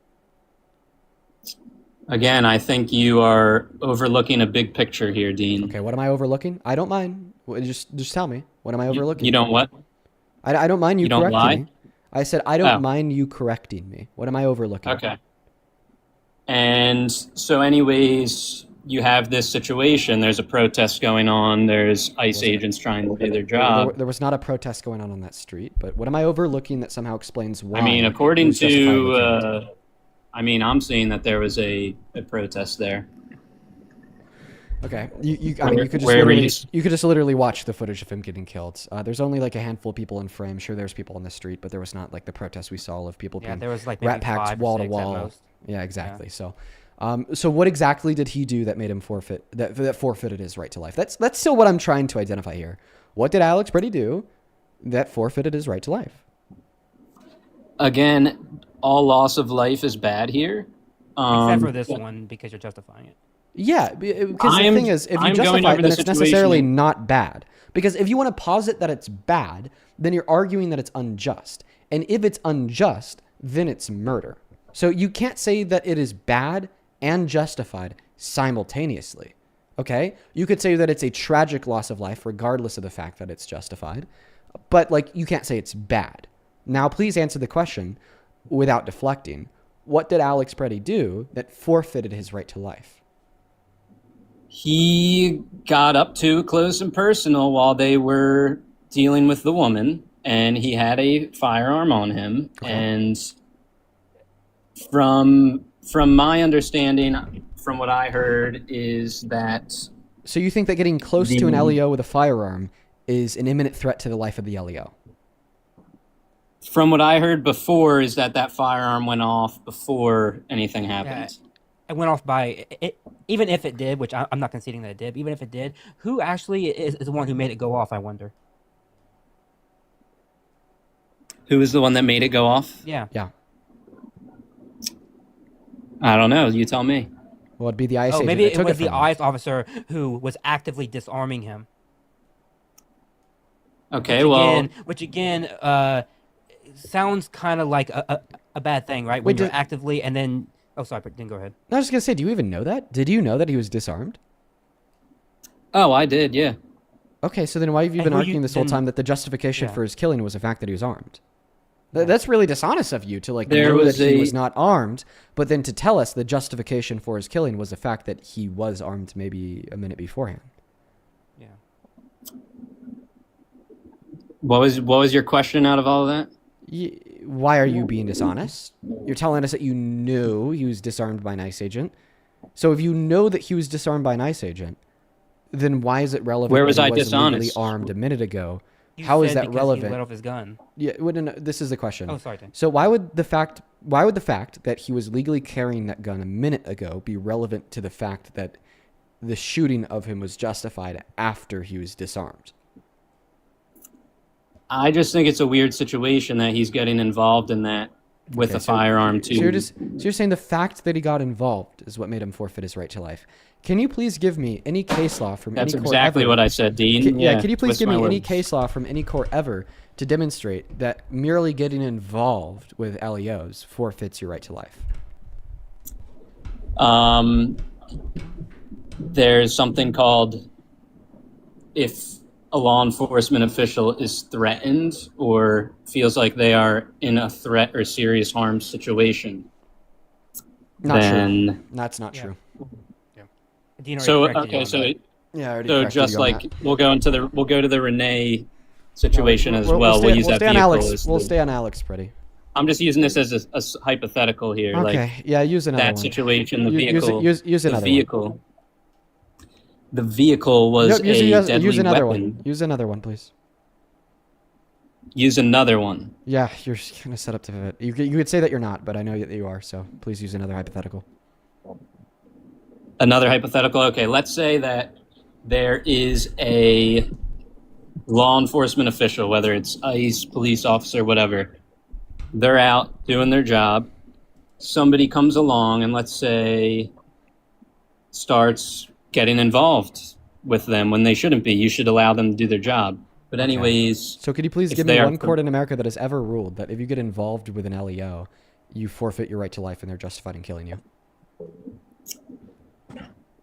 Again, I think you are overlooking a big picture here, Dean. Okay, what am I overlooking? I don't mind. Just tell me. What am I overlooking? You don't what? I don't mind you, You don't correcting lie? me. I said I don't Oh. mind you correcting me. What am I overlooking? Okay. And so anyways, you have this situation. There's a protest going on. There's ICE agents trying to do their job. There was not a protest going on that street, but what am I overlooking that somehow explains why? I mean, it according was justifiably to, killed? I'm seeing that there was a protest there. Okay, I mean, you could just literally watch the footage of him getting killed. There's only like a handful of people in frame. Sure, there's people on the street, but there was not like the protest we saw of people being there was like rat maybe packed 5 or wall to 6 at wall. most. Yeah, exactly. So, so what exactly did he do that made him forfeit that forfeited his right to life? That's still what I'm trying to identify here. What did Alex Brady do that forfeited his right to life? Again, all loss of life is bad here. Except for this one, because you're justifying it. Yeah, because the thing is, if you justify it, then it's necessarily not bad. Because if you want to posit that it's bad, then you're arguing that it's unjust. And if it's unjust, then it's murder. So you can't say that it is bad and justified simultaneously. Okay? You could say that it's a tragic loss of life, regardless of the fact that it's justified. But, like, you can't say it's bad. Now, please answer the question without deflecting. What did Alex Preddy do that forfeited his right to life? He got up too close and personal while they were dealing with the woman, and he had a firearm on him. Okay. And from my understanding, from what I heard, is that... So you think that getting close to an LEO with a firearm is an imminent threat to the life of the LEO? From what I heard before is that firearm went off before anything happened. Yeah, it went off by it. Even if it did, which I'm not conceding that it did, even if it did, who actually is the one who made it go off, I wonder? Who is the one that made it go off? Yeah. Yeah. I don't know. You tell me. Well, it'd be the ICE agent. Maybe it was from the him. ICE officer who was actively disarming him. Okay, which again sounds kind of like a bad thing, right? When you're actively and then... Oh, sorry, but then go ahead. I was just going to say, do you even know that? Did you know that he was disarmed? Oh, I did, yeah. Okay, so then why have you been arguing this whole time that the justification for his killing was the fact that he was armed? That's really dishonest of you to There know was that he a- was not armed, but then to tell us the justification for his killing was the fact that he was armed maybe a minute beforehand. What was your question out of all of that? Why are you being dishonest? You're telling us that you knew he was disarmed by an ICE agent. So if you know that he was disarmed by an ICE agent, then why is it relevant? Where was that he I was legally dishonest? armed a minute ago? You How is said that because relevant? He let off his gun. Yeah, this is the question. Oh, sorry, Dan. So why would the fact that he was legally carrying that gun a minute ago be relevant to the fact that the shooting of him was justified after he was disarmed? I just think it's a weird situation that he's getting involved in that with Okay, a firearm too. So you're saying the fact that he got involved is what made him forfeit his right to life. Can you please give me any case law from That's any court exactly ever? what I said, Dean. Can you please twist give me my any words. case law from any court ever to demonstrate that merely getting involved with LEOs forfeits your right to life? There's something called if a law enforcement official is threatened or feels like they are in a threat or serious harm situation. Not then true. That's not true. Dean already so corrected you okay, on so that. Yeah, I already so corrected just you on like that. we'll go to the Renee situation as well. We'll use that stay on vehicle Alex. as We'll the- stay on Alex, pretty. I'm just using this as a hypothetical here. Okay, Like yeah, use another that one. situation, the Use vehicle, use the another vehicle, the vehicle was one. Use a deadly use another weapon. one. Use another one, please. Use another one. Yeah, you're kind of set up to pivot. You could say that you're not, but I know that you are. So please use another hypothetical. Another hypothetical. Okay, let's say that there is a law enforcement official, whether it's ICE, police officer, whatever. They're out doing their job. Somebody comes along and let's say starts getting involved with them when they shouldn't be. You should allow them to do their job. But anyways, So could you please if give me they are one court in America that has ever ruled that if you get involved with an LEO, you forfeit your right to life and they're justified in killing you?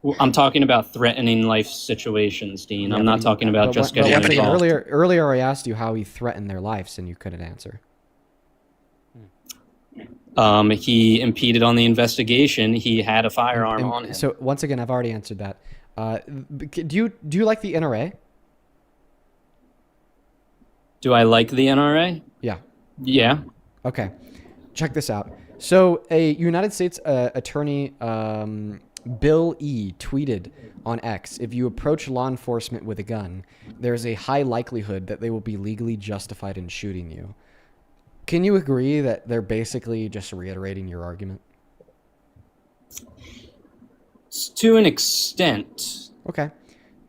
Well, I'm talking about threatening life situations, Dean. I'm not talking about just getting once again, involved. earlier I asked you how he threatened their lives and you couldn't answer. He impeded on the investigation. He had a firearm on him. So once again, I've already answered that. Do you like the NRA? Do I like the NRA? Yeah. Yeah. Okay. Check this out. So a United States attorney, Bill E., tweeted on X, if you approach law enforcement with a gun, there's a high likelihood that they will be legally justified in shooting you. Can you agree that they're basically just reiterating your argument? To an extent. Okay.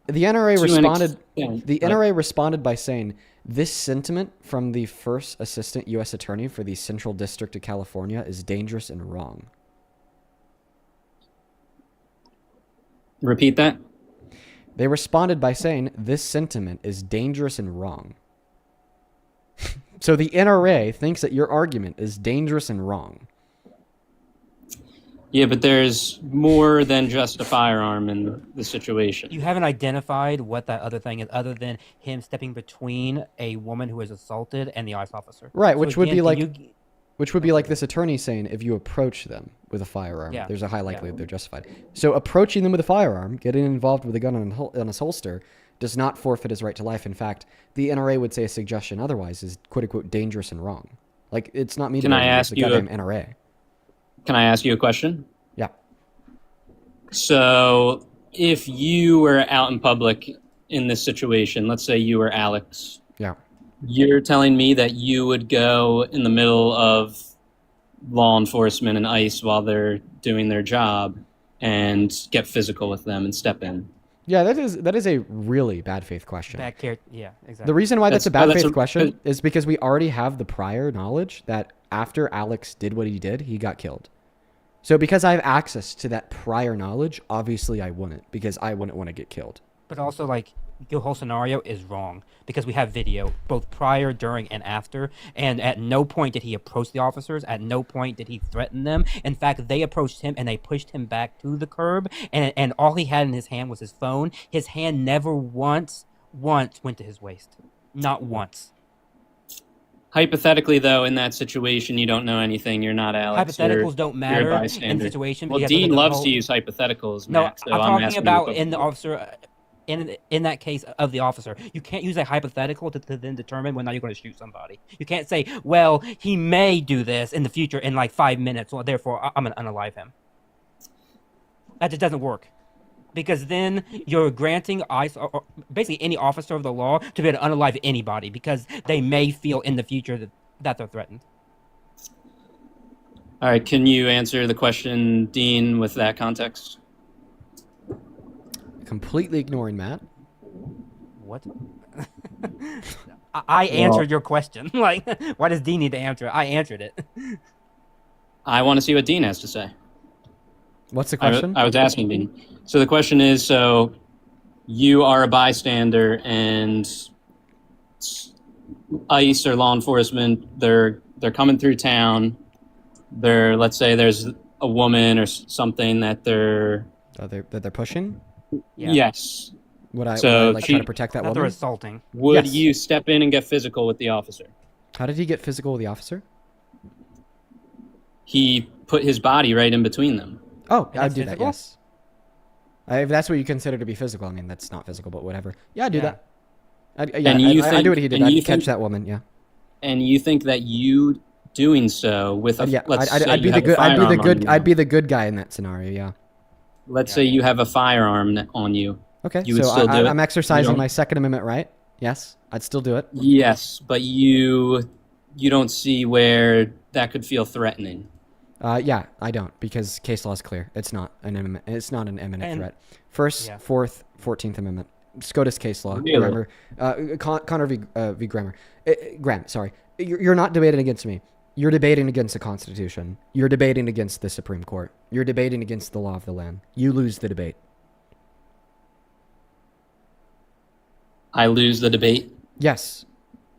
The NRA To an responded. extent, The but- NRA responded by saying this sentiment from the first assistant U.S. attorney for the Central District of California is dangerous and wrong. Repeat that. They responded by saying this sentiment is dangerous and wrong. So the NRA thinks that your argument is dangerous and wrong. Yeah, but there's more than just a firearm in the situation. You haven't identified what that other thing is, other than him stepping between a woman who is assaulted and the ICE officer. Right, So which would again, be can like, you- which would be like this attorney saying if you approach them with a firearm, Yeah, there's a high likelihood they're justified. So approaching them with a firearm, getting involved with a gun on his holster, does not forfeit his right to life. In fact, the NRA would say a suggestion otherwise is quote unquote dangerous and wrong. Like it's not me. Can I debating, it's ask the you a- goddamn NRA? Can I ask you a question? Yeah. So, if you were out in public in this situation, let's say you were Alex. Yeah. You're telling me that you would go in the middle of law enforcement and ICE while they're doing their job and get physical with them and step in. Yeah, that is a really bad faith question. Yeah, exactly. The reason why that's a That's- bad that's faith a- question is because we already have the prior knowledge that after Alex did what he did, he got killed. So because I have access to that prior knowledge, obviously I wouldn't, because I wouldn't want to get killed. But also, like, your whole scenario is wrong because we have video both prior, during, and after. And at no point did he approach the officers. At no point did he threaten them. In fact, they approached him and they pushed him back to the curb. And all he had in his hand was his phone. His hand never once went to his waist. Not once. Hypothetically, though, in that situation, you don't know anything. You're not Alex. Hypotheticals don't You're a matter in bystander. the situation. Well, because look at Dean the loves whole- to use hypotheticals, No, Max. So I'm I'm talking asking about you a in the question. officer. In that case of the officer, you can't use a hypothetical to then determine whether or not you're going to shoot somebody. You can't say, well, he may do this in the future in like 5 minutes, so therefore I'm going to unalive him. That just doesn't work. Because then you're granting ICE, or basically any officer of the law, to be able to unalive anybody because they may feel in the future that they're threatened. All right, can you answer the question, Dean, with that context? Completely ignoring Matt. What? I answered your question. Like, why does Dean need to answer it? I answered it. I want to see what Dean has to say. What's the question? I was asking Dean. So the question is, so you are a bystander and ICE or law enforcement, they're coming through town. Let's say there's a woman or something that they're pushing? Yeah. Yes. Would I So try to protect that They're woman? assaulting. Would Yes. you step in and get physical with the officer? How did he get physical with the officer? He put his body right in between them. Oh, And I'd that's do that, physical? yes. If that's what you consider to be physical, I mean, that's not physical, but whatever. Yeah, I'd do Yeah. that. And you I'd do what he did. I'd catch think that woman, yeah. And you think that you doing so with a Yeah, let's say I'd be you the have a good firearm on you. I'd be the good guy in that scenario, yeah. Let's say you have a firearm on you. Okay, You would so still do it? I'm exercising You my don't- Second Amendment right. Yes, I'd still do it. Yes, but you don't see where that could feel threatening. Yeah, I don't, because case law is clear. It's not an imminent And- threat. First, Yeah. Fourth, 14th Amendment. SCOTUS case law. Really? Grammar. Connor v. Grammar. Graham, sorry. You're not debating against me. You're debating against the Constitution. You're debating against the Supreme Court. You're debating against the law of the land. You lose the debate. I lose the debate. Yes.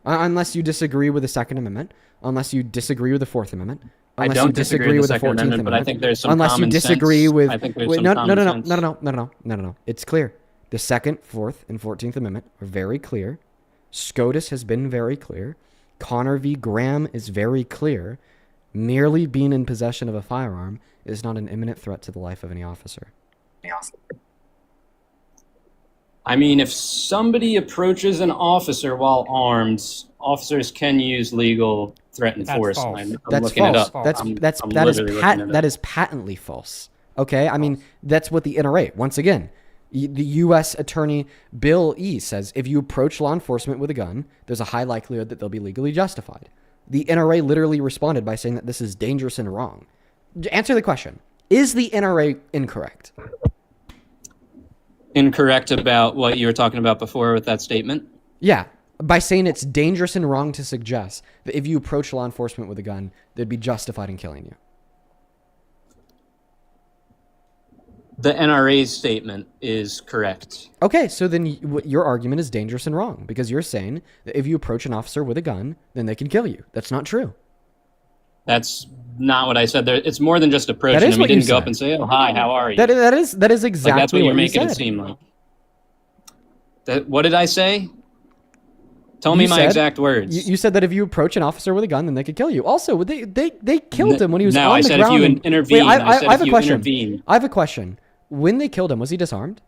Unless you disagree with the Second Amendment, unless you disagree with the Fourth Amendment, I unless don't you disagree with the Second 14th Amendment, but I think there's some unless you common disagree sense. with I think there's wait, some no, common no, no, sense. no, no, no, no, no, no, no, no. It's clear. The Second, Fourth, and 14th Amendment are very clear. SCOTUS has been very clear. Connor v. Graham is very clear. Merely being in possession of a firearm is not an imminent threat to the life of any officer. I mean, if somebody approaches an officer while armed, officers can use legal threat and That's force. false. I'm That's looking false. it up. That's I'm that is literally looking it up. that is patently false. Okay, I mean that's what the NRA. Once again, the U.S. Attorney Bill E. says if you approach law enforcement with a gun, there's a high likelihood that they'll be legally justified. The NRA literally responded by saying that this is dangerous and wrong. Answer the question: is the NRA incorrect? Incorrect about what you were talking about before with that statement? Yeah, by saying it's dangerous and wrong to suggest that if you approach law enforcement with a gun, they'd be justified in killing you. The NRA's statement is correct. Okay, so then your argument is dangerous and wrong because you're saying that if you approach an officer with a gun, then they can kill you. That's not true. That's not what I said. It's more than just approaching That is him. what He you didn't go said. up and say, "Oh, hi, how are you?" That is exactly like that's what you're you making it said. seem like. What did I say? Tell me You my said- exact words. You said that if you approach an officer with a gun, then they could kill you. Also, they killed him when he was No, on I the said if ground. you and- intervene. Wait, I said I have if a you question. intervene. I have a question. When they killed him, was he disarmed?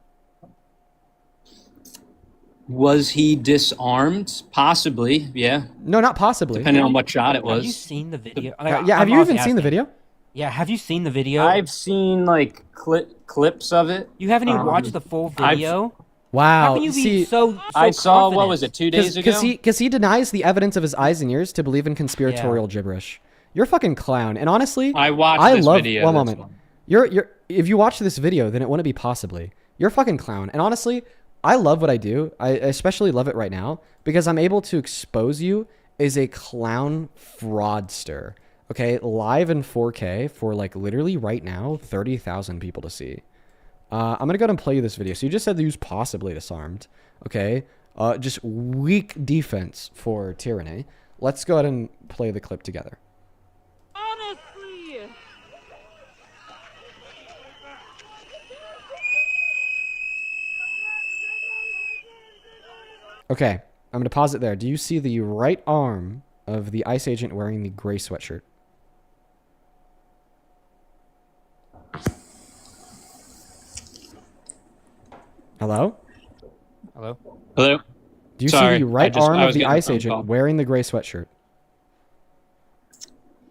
Was he disarmed? Possibly, yeah. No, not possibly. Depending on what shot it was. Have you seen the video? Yeah, have you even seen the video? Yeah, have you seen the video? I've seen like clips of it. You haven't even watched the full video? Wow. How can you be see, so I saw, confident? what was it, 2 days ago? Because he denies the evidence of his eyes and ears to believe in conspiratorial gibberish. You're a fucking clown. And honestly, I watched I this love, video. One that's moment. why. You're if you watch this video, then it wouldn't be possibly. You're a fucking clown. And honestly, I love what I do. I especially love it right now because I'm able to expose you as a clown fraudster. Okay, live in 4K for like literally right now, 30,000 people to see. I'm gonna go ahead and play you this video. So you just said that he was possibly disarmed. Okay, just weak defense for tyranny. Let's go ahead and play the clip together. Honestly. Okay, I'm gonna pause it there. Do you see the right arm of the ICE agent wearing the gray sweatshirt? Hello? Hello? Hello? Do you Sorry, see the right arm I of was the getting a ICE phone agent call. wearing the gray sweatshirt?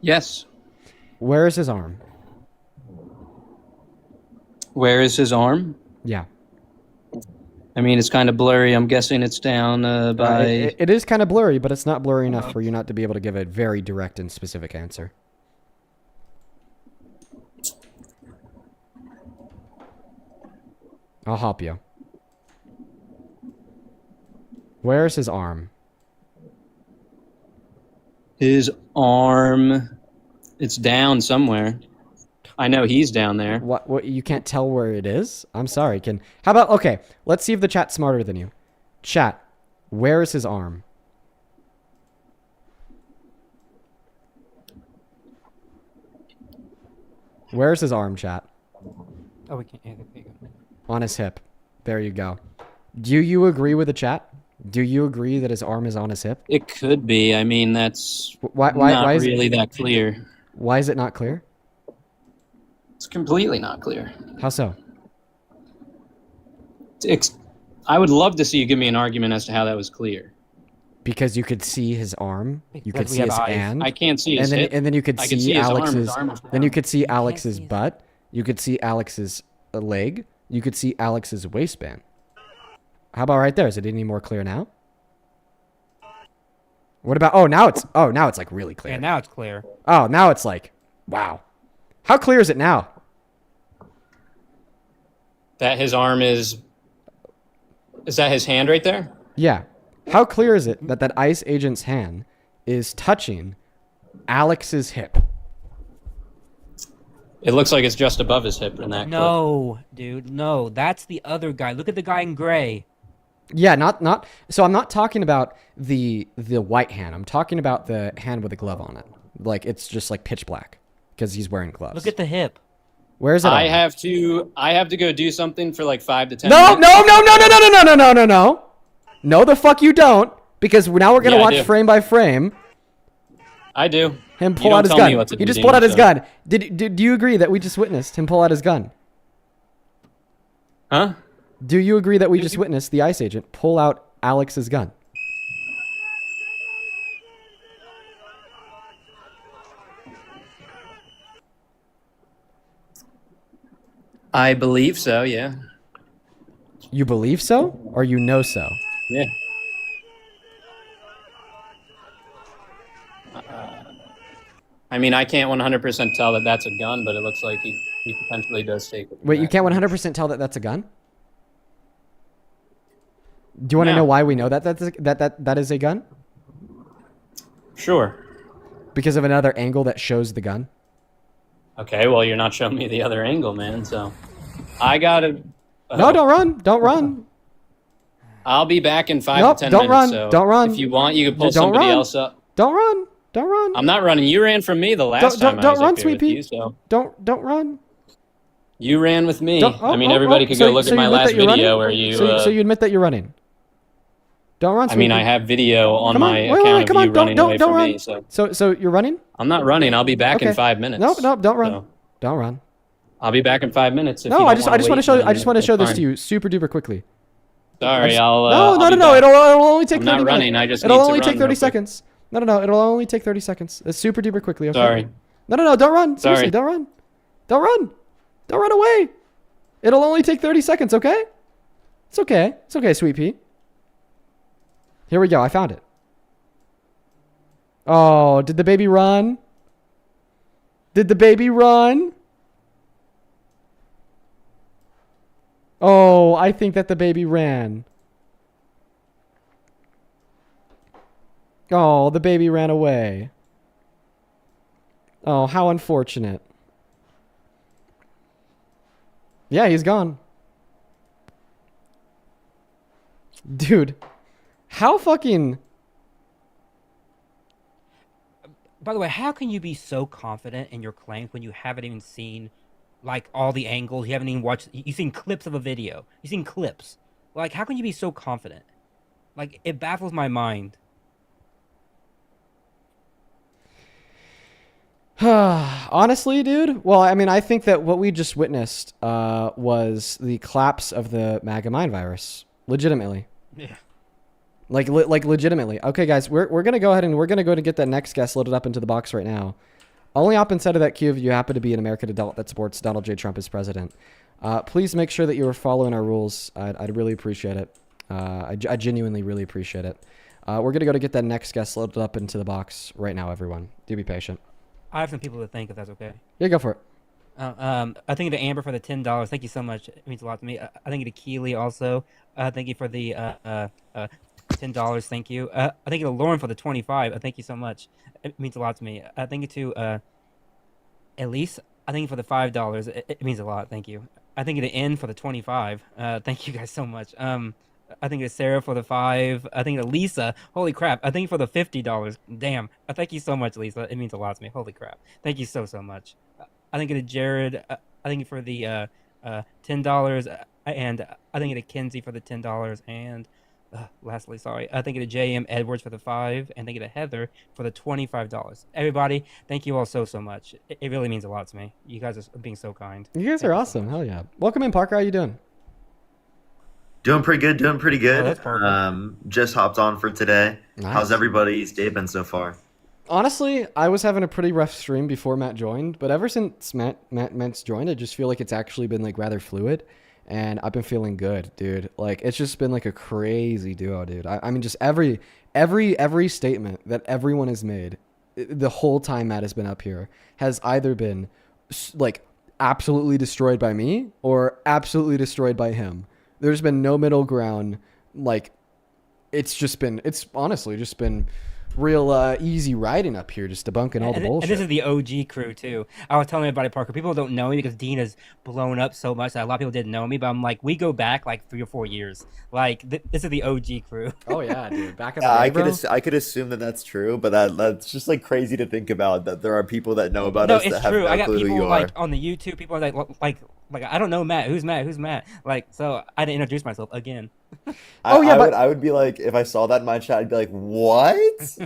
Yes. Where is his arm? Where is his arm? Yeah. I mean, it's kind of blurry. I'm guessing it's down by. It is kind of blurry, but it's not blurry enough for you not to be able to give a very direct and specific answer. I'll help you. Where's his arm? His arm. It's down somewhere. I know he's down there. What? You can't tell where it is? I'm sorry. How about, okay, let's see if the chat's smarter than you. Chat, where is his arm? Where's his arm, chat? Oh, we can't. Yeah, there you go. On his hip. There you go. Do you agree with the chat? Do you agree that his arm is on his hip? It could be. I mean, that's why not is really it, that clear. Why is it not clear? It's completely not clear. How so? I would love to see you give me an argument as to how that was clear. Because you could see his arm, you could we see have his eyes. hand. I can't see his and then, hip. And then you could I see, can see his arm. His Alex's. arm is Then you could see Alex's butt. You could see Alex's leg. You could see Alex's waistband. How about right there? Is it any more clear now? What about? Now it's like really clear. Yeah, now it's clear. Oh, now it's like, wow. How clear is it now? That his arm is. Is that his hand right there? Yeah. How clear is it that that ICE agent's hand is touching Alex's hip? It looks like it's just above his hip in that clip. No, dude, no. That's the other guy. Look at the guy in gray. Yeah, not. So I'm not talking about the white hand. I'm talking about the hand with a glove on it. Like it's just like pitch black because he's wearing gloves. Look at the hip. Where is it? I have to go do something for like 5 to 10 No, minutes. no. No, the fuck you don't. Because now we're gonna Yeah, I watch do. frame by frame. I do. Him You pull don't out his tell gun. me what to He do, just Dean, pulled out his so- gun. Do you agree that we just witnessed him pull out his gun? Huh? Do you agree that we just witnessed the ICE agent pull out Alex's gun? I believe so, yeah. You believe so, or you know so? Yeah. I mean, I can't 100% tell that that's a gun, but it looks like he potentially does take it. Wait, you can't 100% tell that that's a gun? Do you want to No. know why we know that that is a gun? Sure. Because of another angle that shows the gun? Okay, well, you're not showing me the other angle, man, so I gotta... No, don't run. Don't run. I'll be back in 5 Nope, to 10 don't minutes, run, so don't run. if you want, you can pull Don't somebody run. else up. Don't run. Don't run. I'm not running. You ran from me the last time I Don't was run, up here Sweet with Pea. you, so... Don't run. You ran with me. Don't- I mean, everybody could go look at my you admit last that you're video running? where you... So you admit that you're running? Don't run, I Sweet mean, Pea. I have video on Come my Wait, account come of on. you running away Don't from run. me, so... So you're running? I'm not running. I'll be back in Okay. 5 minutes. No, don't run. So, Don't run. I'll be back in 5 minutes. If you No, don't I just want to wait, show. then I just want to show this fine. to you, super duper quickly. Sorry, No, I'll be no. back. It'll only take I'm 30 not running. minutes. I just It'll need to only run take 30 real quick. seconds. No. It'll only take 30 seconds. It's super duper quickly. Okay? Sorry. No. Don't run. Seriously, Sorry. don't run. Don't run. Don't run away. It'll only take 30 seconds. Okay? It's okay. It's okay, Sweet Pea. Here we go. I found it. Oh, did the baby run? Did the baby run? Oh, I think that the baby ran. Oh, the baby ran away. Oh, how unfortunate. Yeah, he's gone. Dude, how fucking... By the way, how can you be so confident in your claims when you haven't even seen, like, all the angles? You haven't even watched... You've seen clips of a video. You've seen clips. Like, how can you be so confident? Like, it baffles my mind. Honestly, dude. Well, I mean, I think that what we just witnessed was the collapse of the MAGA mind virus. Legitimately. Yeah. Like legitimately. Okay, guys, we're gonna go ahead and we're gonna go to get that next guest loaded up into the box right now. Only op inside of that queue if you happen to be an American adult that supports Donald J. Trump as president. Please make sure that you are following our rules. I'd really appreciate it. I genuinely really appreciate it. We're gonna go to get that next guest loaded up into the box right now, everyone. Do be patient. I have some people to thank, if that's okay. Yeah, go for it. I think to Amber for the $10. Thank you so much. It means a lot to me. I think to Keely also. Thank you for the $10. Thank you. I think to Lauren for the 25. Thank you so much. It means a lot to me. Thank you to Elise. I thank you for the $5. It means a lot. Thank you. I thank you to N for the 25. Thank you guys so much. I think it's Sarah for the 5. I think to Lisa. Holy crap. I thank you for the $50. Damn. I thank you so much, Lisa. It means a lot to me. Holy crap. Thank you so much. I think it to Jared. I thank you for the $10. And I thank it to Kenzie for the $10. And lastly, sorry, I thank it to J.M. Edwards for the 5. And thank you to Heather for the $25. Everybody, thank you all so much. It really means a lot to me. You guys are being so kind. You guys are awesome. Hell yeah. Welcome in, Parker. How you doing? Doing pretty good. Oh, that's perfect. Just hopped on for today. Nice. How's everybody's day been so far? Honestly, I was having a pretty rough stream before Matt joined, but ever since Matt's joined, I just feel like it's actually been like rather fluid, and I've been feeling good, dude. Like it's just been like a crazy duo, dude. I mean, just every statement that everyone has made the whole time Matt has been up here has either been like absolutely destroyed by me or absolutely destroyed by him. There's been no middle ground. Like it's honestly just been real easy riding up here, just debunking all the bullshit. And this is the OG crew too. I was telling everybody, Parker, people don't know me because Dean has blown up so much that a lot of people didn't know me, but I'm like, we go back like 3 or 4 years. Like this is the OG crew. Oh yeah, dude. Back in the Yeah, day, I could assume that that's true, but that's just like crazy to think about that there are people that know about No, us it's that have true. no I got clue who people you like are. on the YouTube, people are like I don't know Matt. Who's Matt? Who's Matt? Like, so I didn't introduce myself again. I would be like, if I saw that in my chat, I'd be like, what?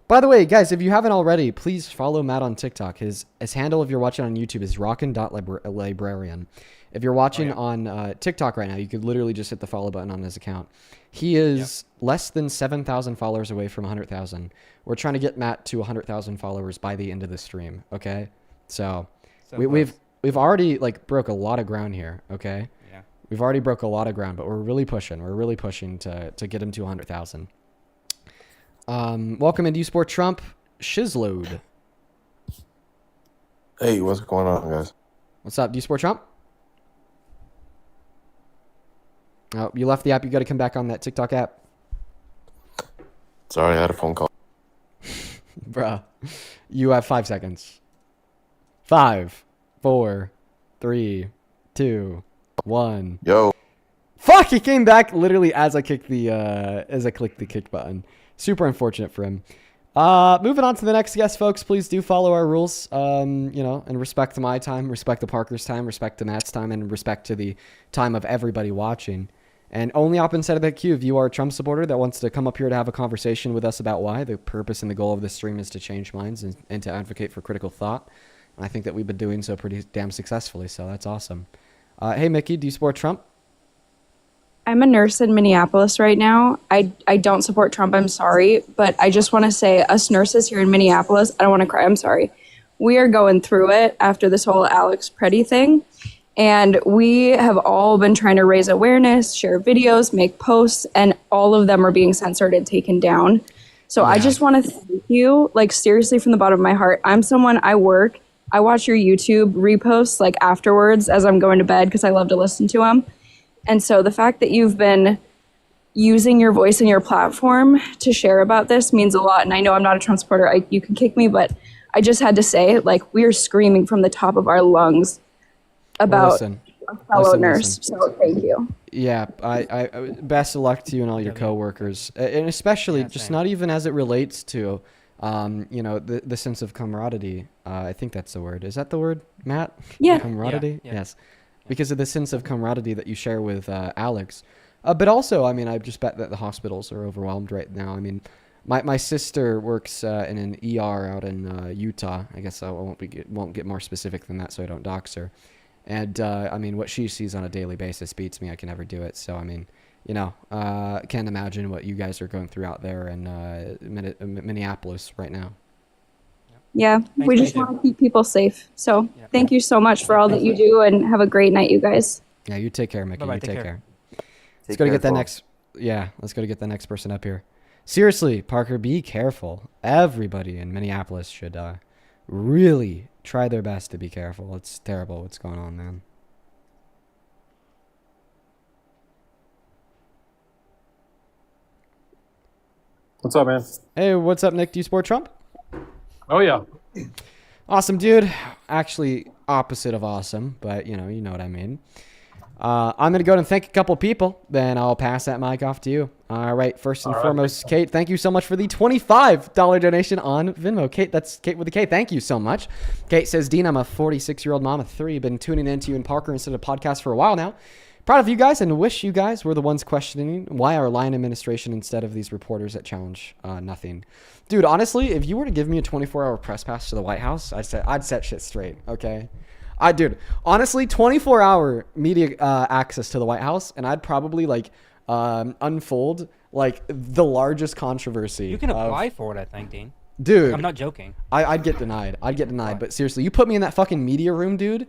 By the way, guys, if you haven't already, please follow Matt on TikTok. His handle, if you're watching on YouTube, is rockin.librarian. If you're watching on TikTok right now, you could literally just hit the follow button on his account. He is less than 7,000 followers away from 100,000. We're trying to get Matt to 100,000 followers by the end of the stream. Okay, so we've already like broke a lot of ground here. Okay, yeah, we've already broke a lot of ground, but we're really pushing. We're really pushing to get him to 100,000. Welcome into Sport Trump Shizload. Hey, what's going on, guys? What's up, Sport Trump? Oh, you left the app. You got to come back on that TikTok app. Sorry, I had a phone call. Bruh, you have 5 seconds. 5, 4, 3, 2, 1. Yo. Fuck! He came back literally as I clicked the kick button. Super unfortunate for him. Moving on to the next guest, folks. Please do follow our rules. And respect to my time, respect to Parker's time, respect to Matt's time, and respect to the time of everybody watching. And only up inside of that queue if you are a Trump supporter that wants to come up here to have a conversation with us about why. The purpose and the goal of this stream is to change minds and to advocate for critical thought. And I think that we've been doing so pretty damn successfully, so that's awesome. Hey, Mickey, do you support Trump? I'm a nurse in Minneapolis right now. I don't support Trump, I'm sorry, but I just want to say us nurses here in Minneapolis, I don't want to cry, I'm sorry. We are going through it after this whole Alex Preddy thing, and we have all been trying to raise awareness, share videos, make posts, and all of them are being censored and taken down. So I just want to thank you, like seriously from the bottom of my heart. I'm someone, I watch your YouTube reposts like afterwards as I'm going to bed because I love to listen to them. And so the fact that you've been using your voice and your platform to share about this means a lot. And I know I'm not a Trump supporter. You can kick me, but I just had to say, like, we are screaming from the top of our lungs about a fellow nurse. So thank you. Yeah, I best of luck to you and all your coworkers, and especially just not even as it relates to, the sense of camaraderie. I think that's the word. Is that the word, Matt? Yeah. Camaraderie. Yeah. Yes. Because of the sense of camaraderie that you share with Alex. But also, I mean, I just bet that the hospitals are overwhelmed right now. I mean, My sister works in an ER out in Utah. I guess I won't get more specific than that, so I don't dox her. And I mean, what she sees on a daily basis beats me. I can never do it. So I mean, can't imagine what you guys are going through out there in Minneapolis right now. Yeah, we just want to keep people safe. So thank you so much for all that you do, and have a great night, you guys. Yeah, you take care, Mickey. Bye-bye, You take take care. care. Let's go to get that next. Yeah, let's go to get the next person up here. Seriously, Parker, be careful. Everybody in Minneapolis should really try their best to be careful. It's terrible what's going on, man. What's up, man? Hey, what's up, Nick? Do you support Trump? Oh, yeah. Awesome, dude. Actually, opposite of awesome, but you know what I mean. I'm going to go ahead and thank a couple people, then I'll pass that mic off to you. All right, first and foremost, Kate, thank you so much for the $25 donation on Venmo. Kate, that's Kate with a K. Thank you so much. Kate says, Dean, I'm a 46-year-old mom of 3. Been tuning into you and Parker instead of podcast for a while now. Proud of you guys and wish you guys were the ones questioning why our line administration instead of these reporters that challenge nothing. Dude, honestly, if you were to give me a 24-hour press pass to the White House, I'd set shit straight, okay? Dude, honestly, 24-hour media access to the White House, and I'd probably unfold the largest controversy. You can apply for it, I think, Dean. Dude, I'm not joking. I'd get denied. But seriously, you put me in that fucking media room, dude.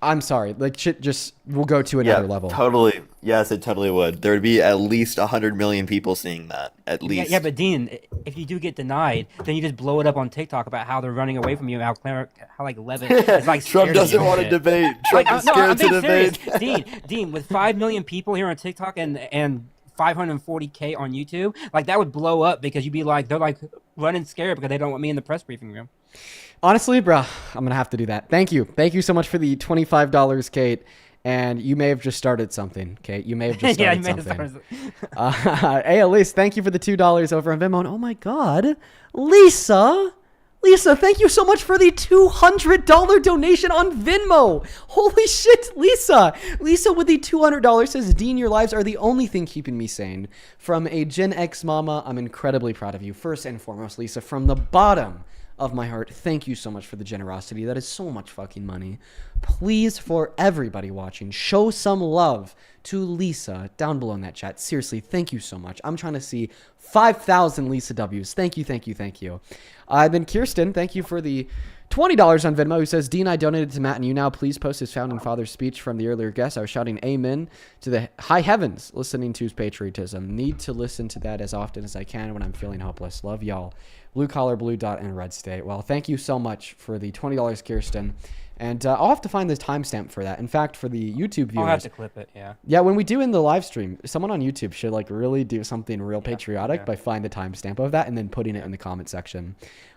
I'm sorry. Shit just will go to another level. Totally. Yes, it totally would. There would be at least 100 million people seeing that. At least. Yeah, but Dean, if you do get denied, then you just blow it up on TikTok about how they're running away from you, how Levin is Trump doesn't want to debate. Trump is scared to debate. Dean, with 5 million people here on TikTok and 540K on YouTube, that would blow up because you'd be they're running scared because they don't want me in the press briefing room. Honestly, bro, I'm going to have to do that. Thank you. Thank you so much for the $25, Kate. And you may have just started something, Kate. You may have just started something. Hey, Elise, thank you for the $2 over on Venmo. And oh my God, Lisa, thank you so much for the $200 donation on Venmo. Holy shit, Lisa. Lisa with the $200 says, Dean, your lives are the only thing keeping me sane. From a Gen X mama, I'm incredibly proud of you. First and foremost, Lisa, from the bottom of my heart, thank you so much for the generosity. That is so much fucking money. Please, for everybody watching, show some love to Lisa down below in that chat. Seriously, thank you so much. I'm trying to see 5,000 Lisa W's. Thank you. Then Kirsten, thank you for the $20 on Venmo, who says, Dean, I donated to Matt and you now. Please post his founding father's speech from the earlier guest. I was shouting amen to the high heavens listening to his patriotism. Need to listen to that as often as I can when I'm feeling hopeless. Love y'all. Blue Collar, Blue Dot, and Red State. Well, thank you so much for the $20, Kirsten. And I'll have to find the timestamp for that. In fact, for the YouTube viewers, I'll have to clip it, yeah. Yeah, when we do in the live stream, someone on YouTube should really do something real patriotic by finding the timestamp of that and then putting it in the comment section.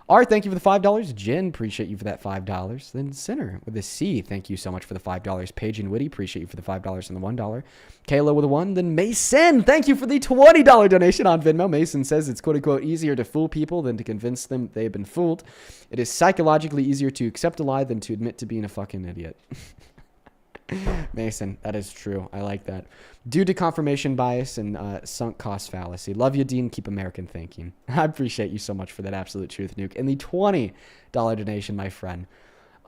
Art, thank you for the $5. Jen, appreciate you for that $5. Then Sinner with a C, thank you so much for the $5. Paige and Witty, appreciate you for the $5 and the $1. Kayla with a 1. Then Mason, thank you for the $20 donation on Venmo. Mason says it's quote unquote easier to fool people than to convince them they've been fooled. It is psychologically easier to accept a lie than to admit to being a fucking idiot. Mason, that is true. I like that. Due to confirmation bias and sunk cost fallacy. Love you, Dean. Keep American thinking. I appreciate you so much for that absolute truth, Nuke. And the $20 donation, my friend.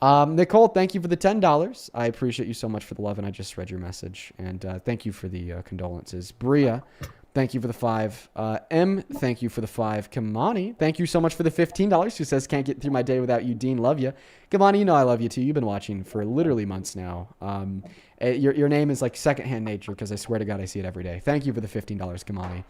Nicole, thank you for the $10. I appreciate you so much for the love, and I just read your message. And thank you for the condolences. Bria, thank you for the 5. M, thank you for the 5. Kamani, thank you so much for the $15. Who says, can't get through my day without you, Dean. Love you. Kamani, you know I love you too. You've been watching for literally months now. Your name is like secondhand nature because I swear to God I see it every day. Thank you for the $15, Kamani.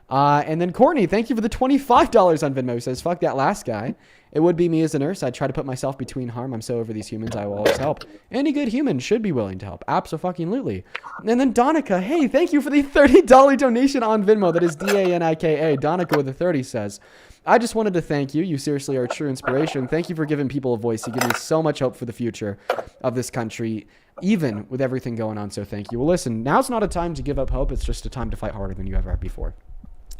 And then Courtney, thank you for the $25 on Venmo. Who says, fuck that last guy. It would be me as a nurse. I try to put myself between harm. I'm so over these humans. I will always help. Any good human should be willing to help. Abso-fucking-lutely. And then Donica, hey, thank you for the $30 donation on Venmo. That is Danika. Donica with a 30 says, I just wanted to thank you. You seriously are a true inspiration. Thank you for giving people a voice. You give me so much hope for the future of this country, even with everything going on. So thank you. Well, listen, now's not a time to give up hope. It's just a time to fight harder than you ever have before.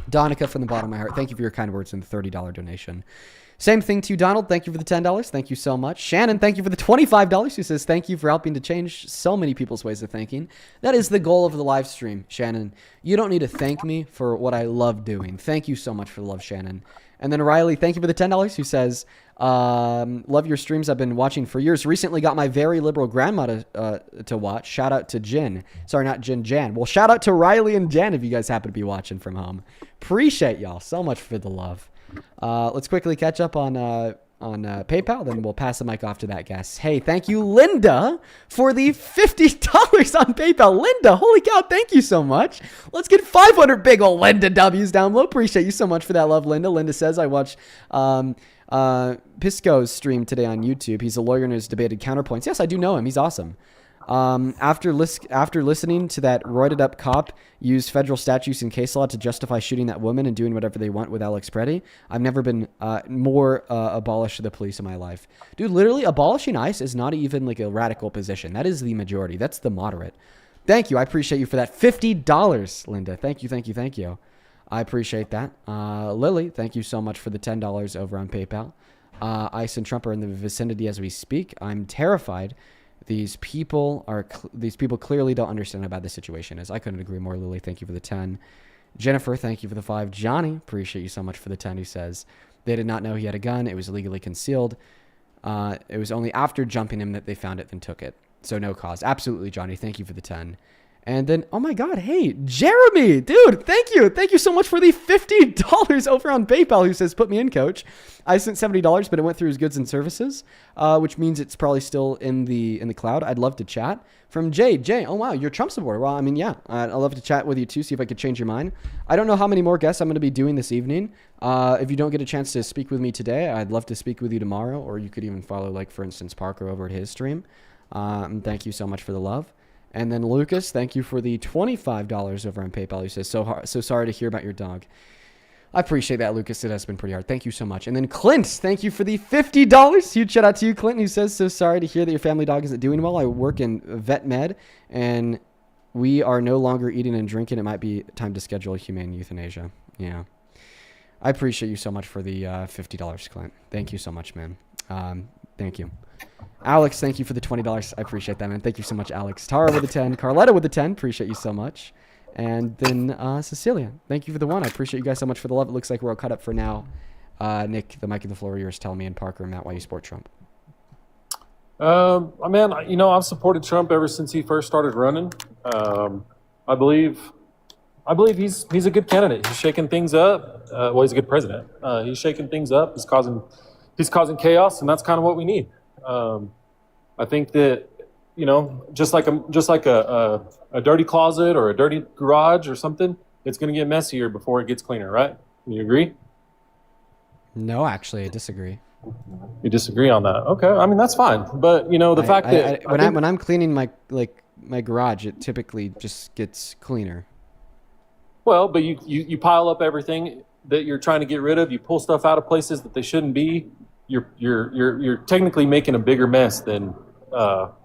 Donica, from the bottom of my heart, thank you for your kind words and the $30 donation. Same thing to you, Donald. Thank you for the $10. Thank you so much. Shannon, thank you for the $25. Who says, thank you for helping to change so many people's ways of thinking. That is the goal of the live stream, Shannon. You don't need to thank me for what I love doing. Thank you so much for the love, Shannon. And then Riley, thank you for the $10. Who says, love your streams. I've been watching for years. Recently got my very liberal grandma to watch. Shout out to Jen. Sorry, not Jen, Jan. Well, shout out to Riley and Jen if you guys happen to be watching from home. Appreciate y'all so much for the love. Let's quickly catch up on PayPal, then we'll pass the mic off to that guest. Hey, thank you, Linda, for the $50 on PayPal. Linda, holy cow, thank you so much. Let's get 500 big old Linda W's down below. Appreciate you so much for that love, Linda. Linda says, I watched Pisco's stream today on YouTube. He's a lawyer and has debated counterpoints. Yes, I do know him. He's awesome. After listening to that roided up cop use federal statutes and case law to justify shooting that woman and doing whatever they want with Alex Preddy, I've never been more abolished the police in my life. Dude, literally abolishing ICE is not even like a radical position. That is the majority. That's the moderate. Thank you. I appreciate you for that. $50, Linda. Thank you, thank you, thank you. I appreciate that. Lily, thank you so much for the $10 over on PayPal. ICE and Trump are in the vicinity as we speak. I'm terrified. These people clearly don't understand how bad the situation is. I couldn't agree more, Lily. Thank you for the 10. Jennifer, thank you for the 5. Johnny, appreciate you so much for the 10. Who says they did not know he had a gun. It was illegally concealed. It was only after jumping him that they found it, then took it. So no cause. Absolutely, Johnny. Thank you for the 10. And then, oh my God, hey, Jeremy, dude, thank you. Thank you so much for the $50 over on PayPal, who says, put me in, coach. I sent $70, but it went through his goods and services, which means it's probably still in the cloud. I'd love to chat. From Jay, oh wow, you're a Trump supporter. Well, I mean, yeah, I'd love to chat with you too, see if I could change your mind. I don't know how many more guests I'm going to be doing this evening. If you don't get a chance to speak with me today, I'd love to speak with you tomorrow, or you could even follow, like, for instance, Parker over at his stream. Thank you so much for the love. And then Lucas, thank you for the $25 over on PayPal. He says, so sorry to hear about your dog. I appreciate that, Lucas. It has been pretty hard. Thank you so much. And then Clint, thank you for the $50. Huge shout out to you, Clint, who says, so sorry to hear that your family dog isn't doing well. I work in vet med, and we are no longer eating and drinking. It might be time to schedule humane euthanasia. Yeah. I appreciate you so much for the $50, Clint. Thank you so much, man. Thank you. Alex, thank you for the $20. I appreciate that, man. Thank you so much, Alex. Tara with the 10. Carletta with the 10. Appreciate you so much. And then Cecilia, thank you for the 1. I appreciate you guys so much for the love. It looks like we're all cut up for now. Nick, the mic and the floor are yours. Tell me and Parker and Matt why you support Trump. Man, I've supported Trump ever since he first started running. I believe he's a good candidate. He's shaking things up. Well, he's a good president. He's shaking things up. He's causing chaos, and that's kind of what we need. I think that, just like a dirty closet or a dirty garage or something, it's going to get messier before it gets cleaner, right? You agree? No, actually, I disagree. You disagree on that? Okay, I mean that's fine. But the fact that when I'm cleaning my garage, it typically just gets cleaner. Well, but you pile up everything that you're trying to get rid of. You pull stuff out of places that they shouldn't be. You're technically making a bigger mess than what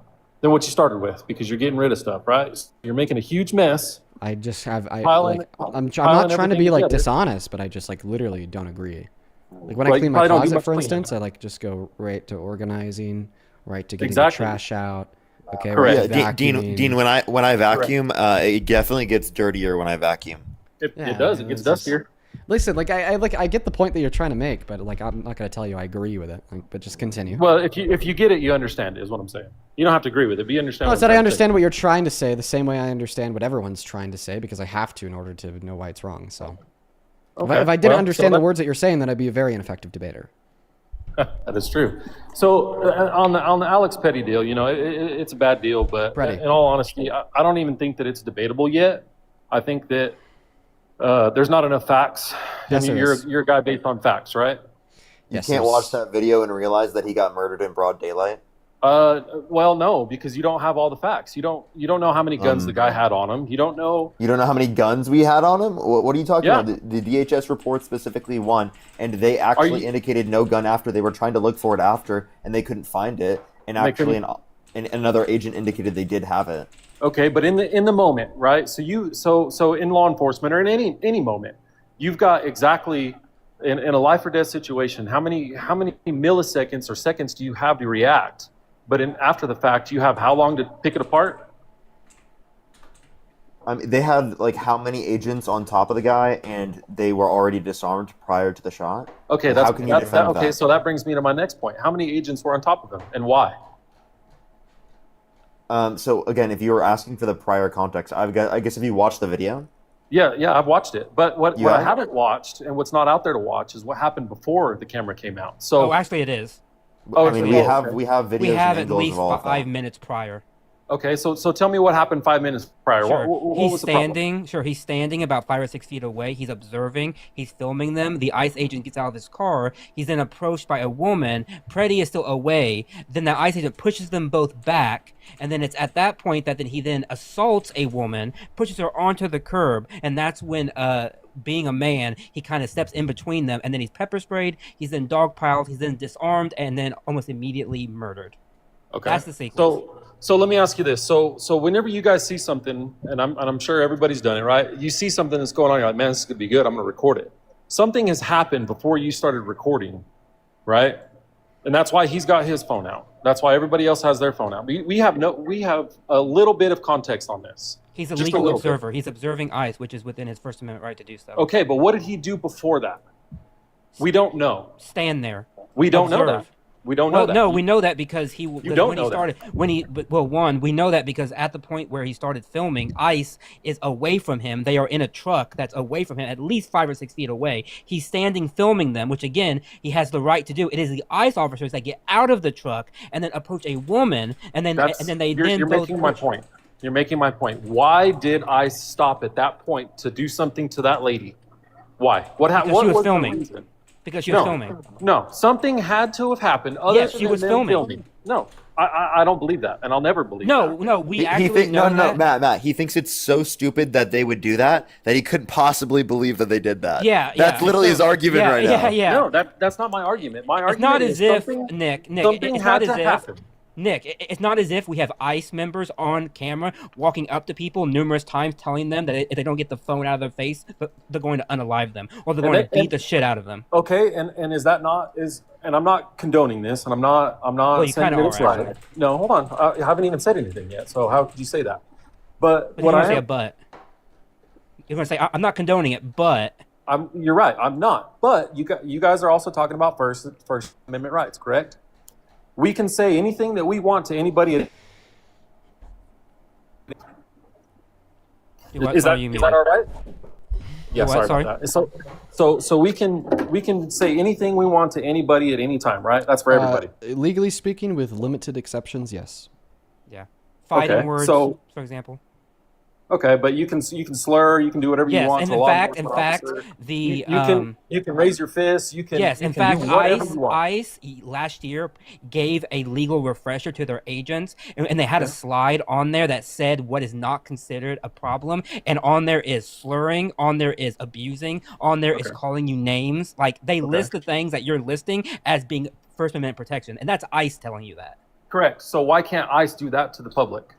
you started with, because you're getting rid of stuff, right? You're making a huge mess. I just have I'm not trying to be like dishonest, but I just literally don't agree. Like when I clean my closet, for instance, I just go right to organizing, right to getting the trash out. Okay, correct. Yeah, Dean, when I vacuum, it definitely gets dirtier when I vacuum. It does. It gets dustier. Listen, I get the point that you're trying to make, but I'm not gonna tell you I agree with it. But just continue. Well, if you get it, you understand it, is what I'm saying. You don't have to agree with it, but you understand. No, it's that I understand what you're trying to say the same way I understand what everyone's trying to say, because I have to in order to know why it's wrong. So, okay. If I didn't understand the words that you're saying, then I'd be a very ineffective debater. That is true. So on the Alex Petty deal, it's a bad deal, but in all honesty, I don't even think that it's debatable yet. I think that there's not enough facts. Yes, you're a guy based on facts, right? You can't watch that video and realize that he got murdered in broad daylight. Well, no, because you don't have all the facts. You don't know how many guns the guy had on him. You don't know how many guns we had on him. What are you talking about? The DHS report specifically one, and they actually indicated no gun after. They were trying to look for it after, and they couldn't find it. And actually, another agent indicated they did have it. Okay, but in the moment, right? So in law enforcement or in any moment, you've got exactly in a life or death situation, how many milliseconds or seconds do you have to react? But after the fact, you have how long to pick it apart? They had like how many agents on top of the guy, and they were already disarmed prior to the shot. Okay, how can you defend okay. that? So that brings me to my next point. How many agents were on top of him, and why? So again, if you were asking for the prior context, I guess if you watched the video. Yeah, I've watched it. But what I haven't watched, and what's not out there to watch, is what happened before the camera came out. So actually, it is. I mean, we have videos. We have and at angles least of all of 5 that. minutes prior. Okay, so tell me what happened 5 minutes prior. Sure. What He's was the problem? standing. Sure, he's standing about 5 or 6 feet away. He's observing. He's filming them. The ICE agent gets out of his car. He's then approached by a woman. Preddy is still away. Then the ICE agent pushes them both back, and then it's at that point that he then assaults a woman, pushes her onto the curb, and that's when being a man, he kind of steps in between them, and then he's pepper sprayed. He's then dogpiled. He's then disarmed, and then almost immediately murdered. Okay. That's the sequence. So let me ask you this. So whenever you guys see something, and I'm sure everybody's done it, right? You see something that's going on, you're like, man, this is gonna be good. I'm gonna record it. Something has happened before you started recording, right? And that's why he's got his phone out. That's why everybody else has their phone out. We have a little bit of context on this. He's a Just legal little observer. bit. He's observing ICE, which is within his First Amendment right to do so. Okay, but what did he do before that? We don't know. Stand there. We don't know Observe. that. We don't know that. No, we know that because he. You don't when know he started, that. We know that because at the point where he started filming, ICE is away from him. They are in a truck that's away from him, at least 5 or 6 feet away. He's standing filming them, which again he has the right to do. It is the ICE officers that get out of the truck and then approach a woman, and then You're making my point. You're making my point. Why did I stop at that point to do something to that lady? Why? What happened? Because she was the filming. reason? Because she was filming. No, something had to have happened. Other Yes, she than was them filming. No, I don't believe that, and I'll never believe that. No, we actually know that. Matt. He thinks it's so stupid that they would do that he couldn't possibly believe that they did that. Yeah, that's literally his argument right now. Yeah. No, that's not my argument. My It's argument not is as if something, Nick. something It's had not as to if happen. Nick. It's not as if we have ICE members on camera walking up to people numerous times, telling them that if they don't get the phone out of their face, they're going to unalive them or they're going to beat the shit out of them. Okay, and is that not and I'm not condoning this, and I'm not Well, you saying kinda that it's are, right. No, hold on. I haven't even said anything yet. So how could you say that? But You're what going I to say a am, but. You're going to say I'm not condoning it, but. you're right. I'm not. But you guys are also talking about First Amendment rights, correct? We can say anything that we want to anybody. Is that all right? Yeah, sorry about that. So we can say anything we want to anybody at any time, right? That's for everybody. Legally speaking, with limited exceptions, yes. Yeah. Fighting words, for example. Okay, but you can slur, you can do whatever you want. Yes, to and law in enforcement fact, officer. the you can raise your fists. You can yes, you in can fact, do whatever you want. ICE last year gave a legal refresher to their agents, and they had a slide on there that said what is not considered a problem, and on there is slurring, on there is abusing, on there is calling you names. Like they list the things that you're listing as being First Amendment protection, and that's ICE telling you that. Correct. So why can't ICE do that to the public?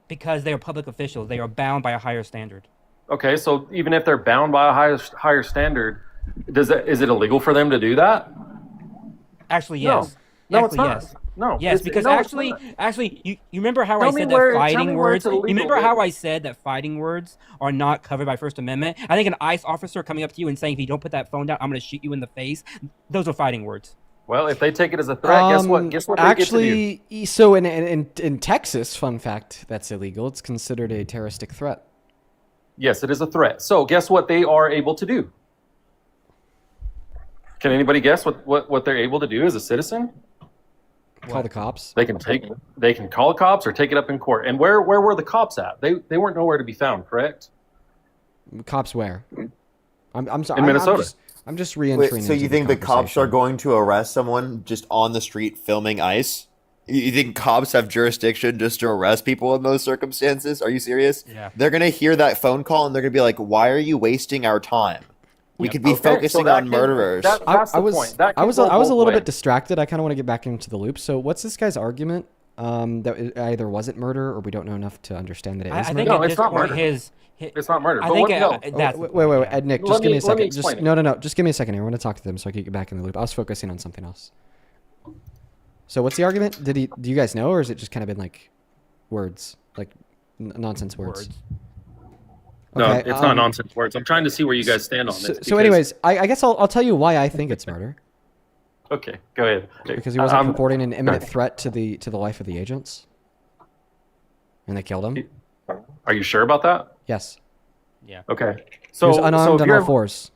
Because they are public officials. They are bound by a higher standard. Okay, so even if they're bound by a higher standard, is it illegal for them to do that? Actually, yes. No, it's not. Yes. No. Yes, because actually, you remember how I said that fighting words? You remember how I said that fighting words are not covered by First Amendment? I think an ICE officer coming up to you and saying, if you don't put that phone down, I'm going to shoot you in the face. Those are fighting words. Well, if they take it as a threat, guess what? Guess what? Actually, so in Texas, fun fact, that's illegal. It's considered a terroristic threat. Yes, it is a threat. So guess what they are able to do? Can anybody guess what they're able to do as a citizen? Call the cops. They can call the cops or take it up in court. And where were the cops at? They weren't nowhere to be found, correct? Cops where? I'm sorry. In Minnesota. I'm just re-entering. So you think the cops are going to arrest someone just on the street filming ICE? You think cops have jurisdiction just to arrest people in those circumstances? Are you serious? Yeah. They're going to hear that phone call and they're going to be like, why are you wasting our time? We could be focusing on murderers. I was a little bit distracted. I kind of want to get back into the loop. So what's this guy's argument? that it either wasn't murder or we don't know enough to understand that it is I murder? think No, at it's this not point, murder. It's not murder. I But think what, no. that's wait, wait, wait, Nick, just give me a let me second. Just explain it. no. Just give me a second here. I want to talk to them so I can get back in the loop. I was focusing on something else. So what's the argument? Do you guys know, or is it just kind of been like words, like nonsense words? No, Okay, it's not nonsense words. I'm trying to see where you guys stand on this. So anyways, I guess I'll tell you why I think it's murder. Okay, go ahead. Because he wasn't reporting an imminent threat to the life of the agents, and they killed him. Are you sure about that? Yes. Yeah. Okay. So he was So unarmed if on you're all fours.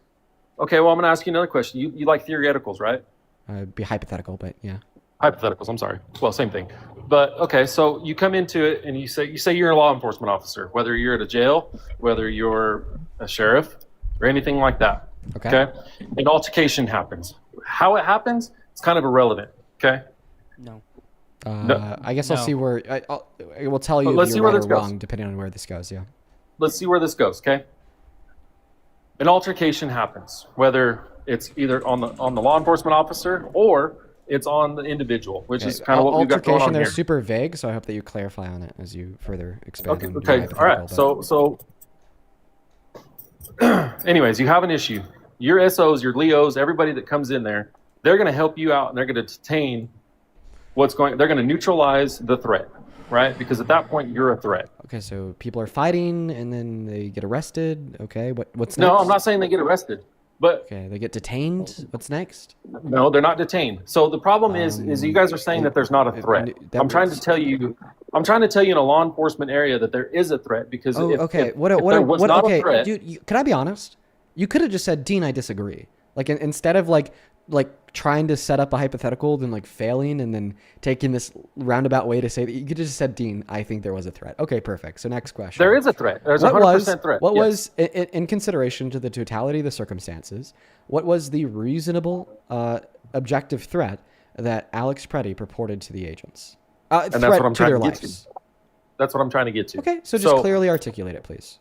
okay, well, I'm going to ask you another question. You like theoreticals, right? Be hypothetical, but yeah. Hypotheticals. I'm sorry. Well, same thing. But okay, so you come into it and you say you're a law enforcement officer, whether you're at a jail, whether you're a sheriff, or anything like that. Okay. An altercation happens. How it happens, it's kind of irrelevant. Okay. No. I guess I'll No. see where I will tell you Let's if see you're where right this or goes. wrong, depending on where this goes. Yeah. Let's see where this goes. Okay. An altercation happens, whether it's either on the law enforcement officer or it's on the individual, which is kind of what we've got going on Altercation, here. they're super vague, so I hope that you clarify on it as you further expand. Okay. on your Okay. All right. hypothetical, So anyways, you have an issue. Your SOs, your LEOs, everybody that comes in there, they're going to help you out and they're going to detain they're going to neutralize the threat, right? Because at that point, you're a threat. Okay, so people are fighting and then they get arrested. Okay, what's next? No, I'm not saying they get arrested, but okay, they get detained. What's next? no, they're not detained. So the problem is you guys are saying that there's not a threat. I'm trying to tell you in a law enforcement area that there is a threat because if there was not a threat, dude, can I be honest? You could have just said, Dean, I disagree. Like instead of like trying to set up a hypothetical, then like failing and then taking this roundabout way to say that, you could have just said, Dean, I think there was a threat. Okay, perfect. So next question. there is a threat. There's a 100% threat. What Yes. was, in consideration to the totality of the circumstances, what was the reasonable objective threat that Alex Preddy purported to the agents? And that's what I'm trying to get to. lives. That's what I'm trying to get to. Okay, so just clearly articulate it, please.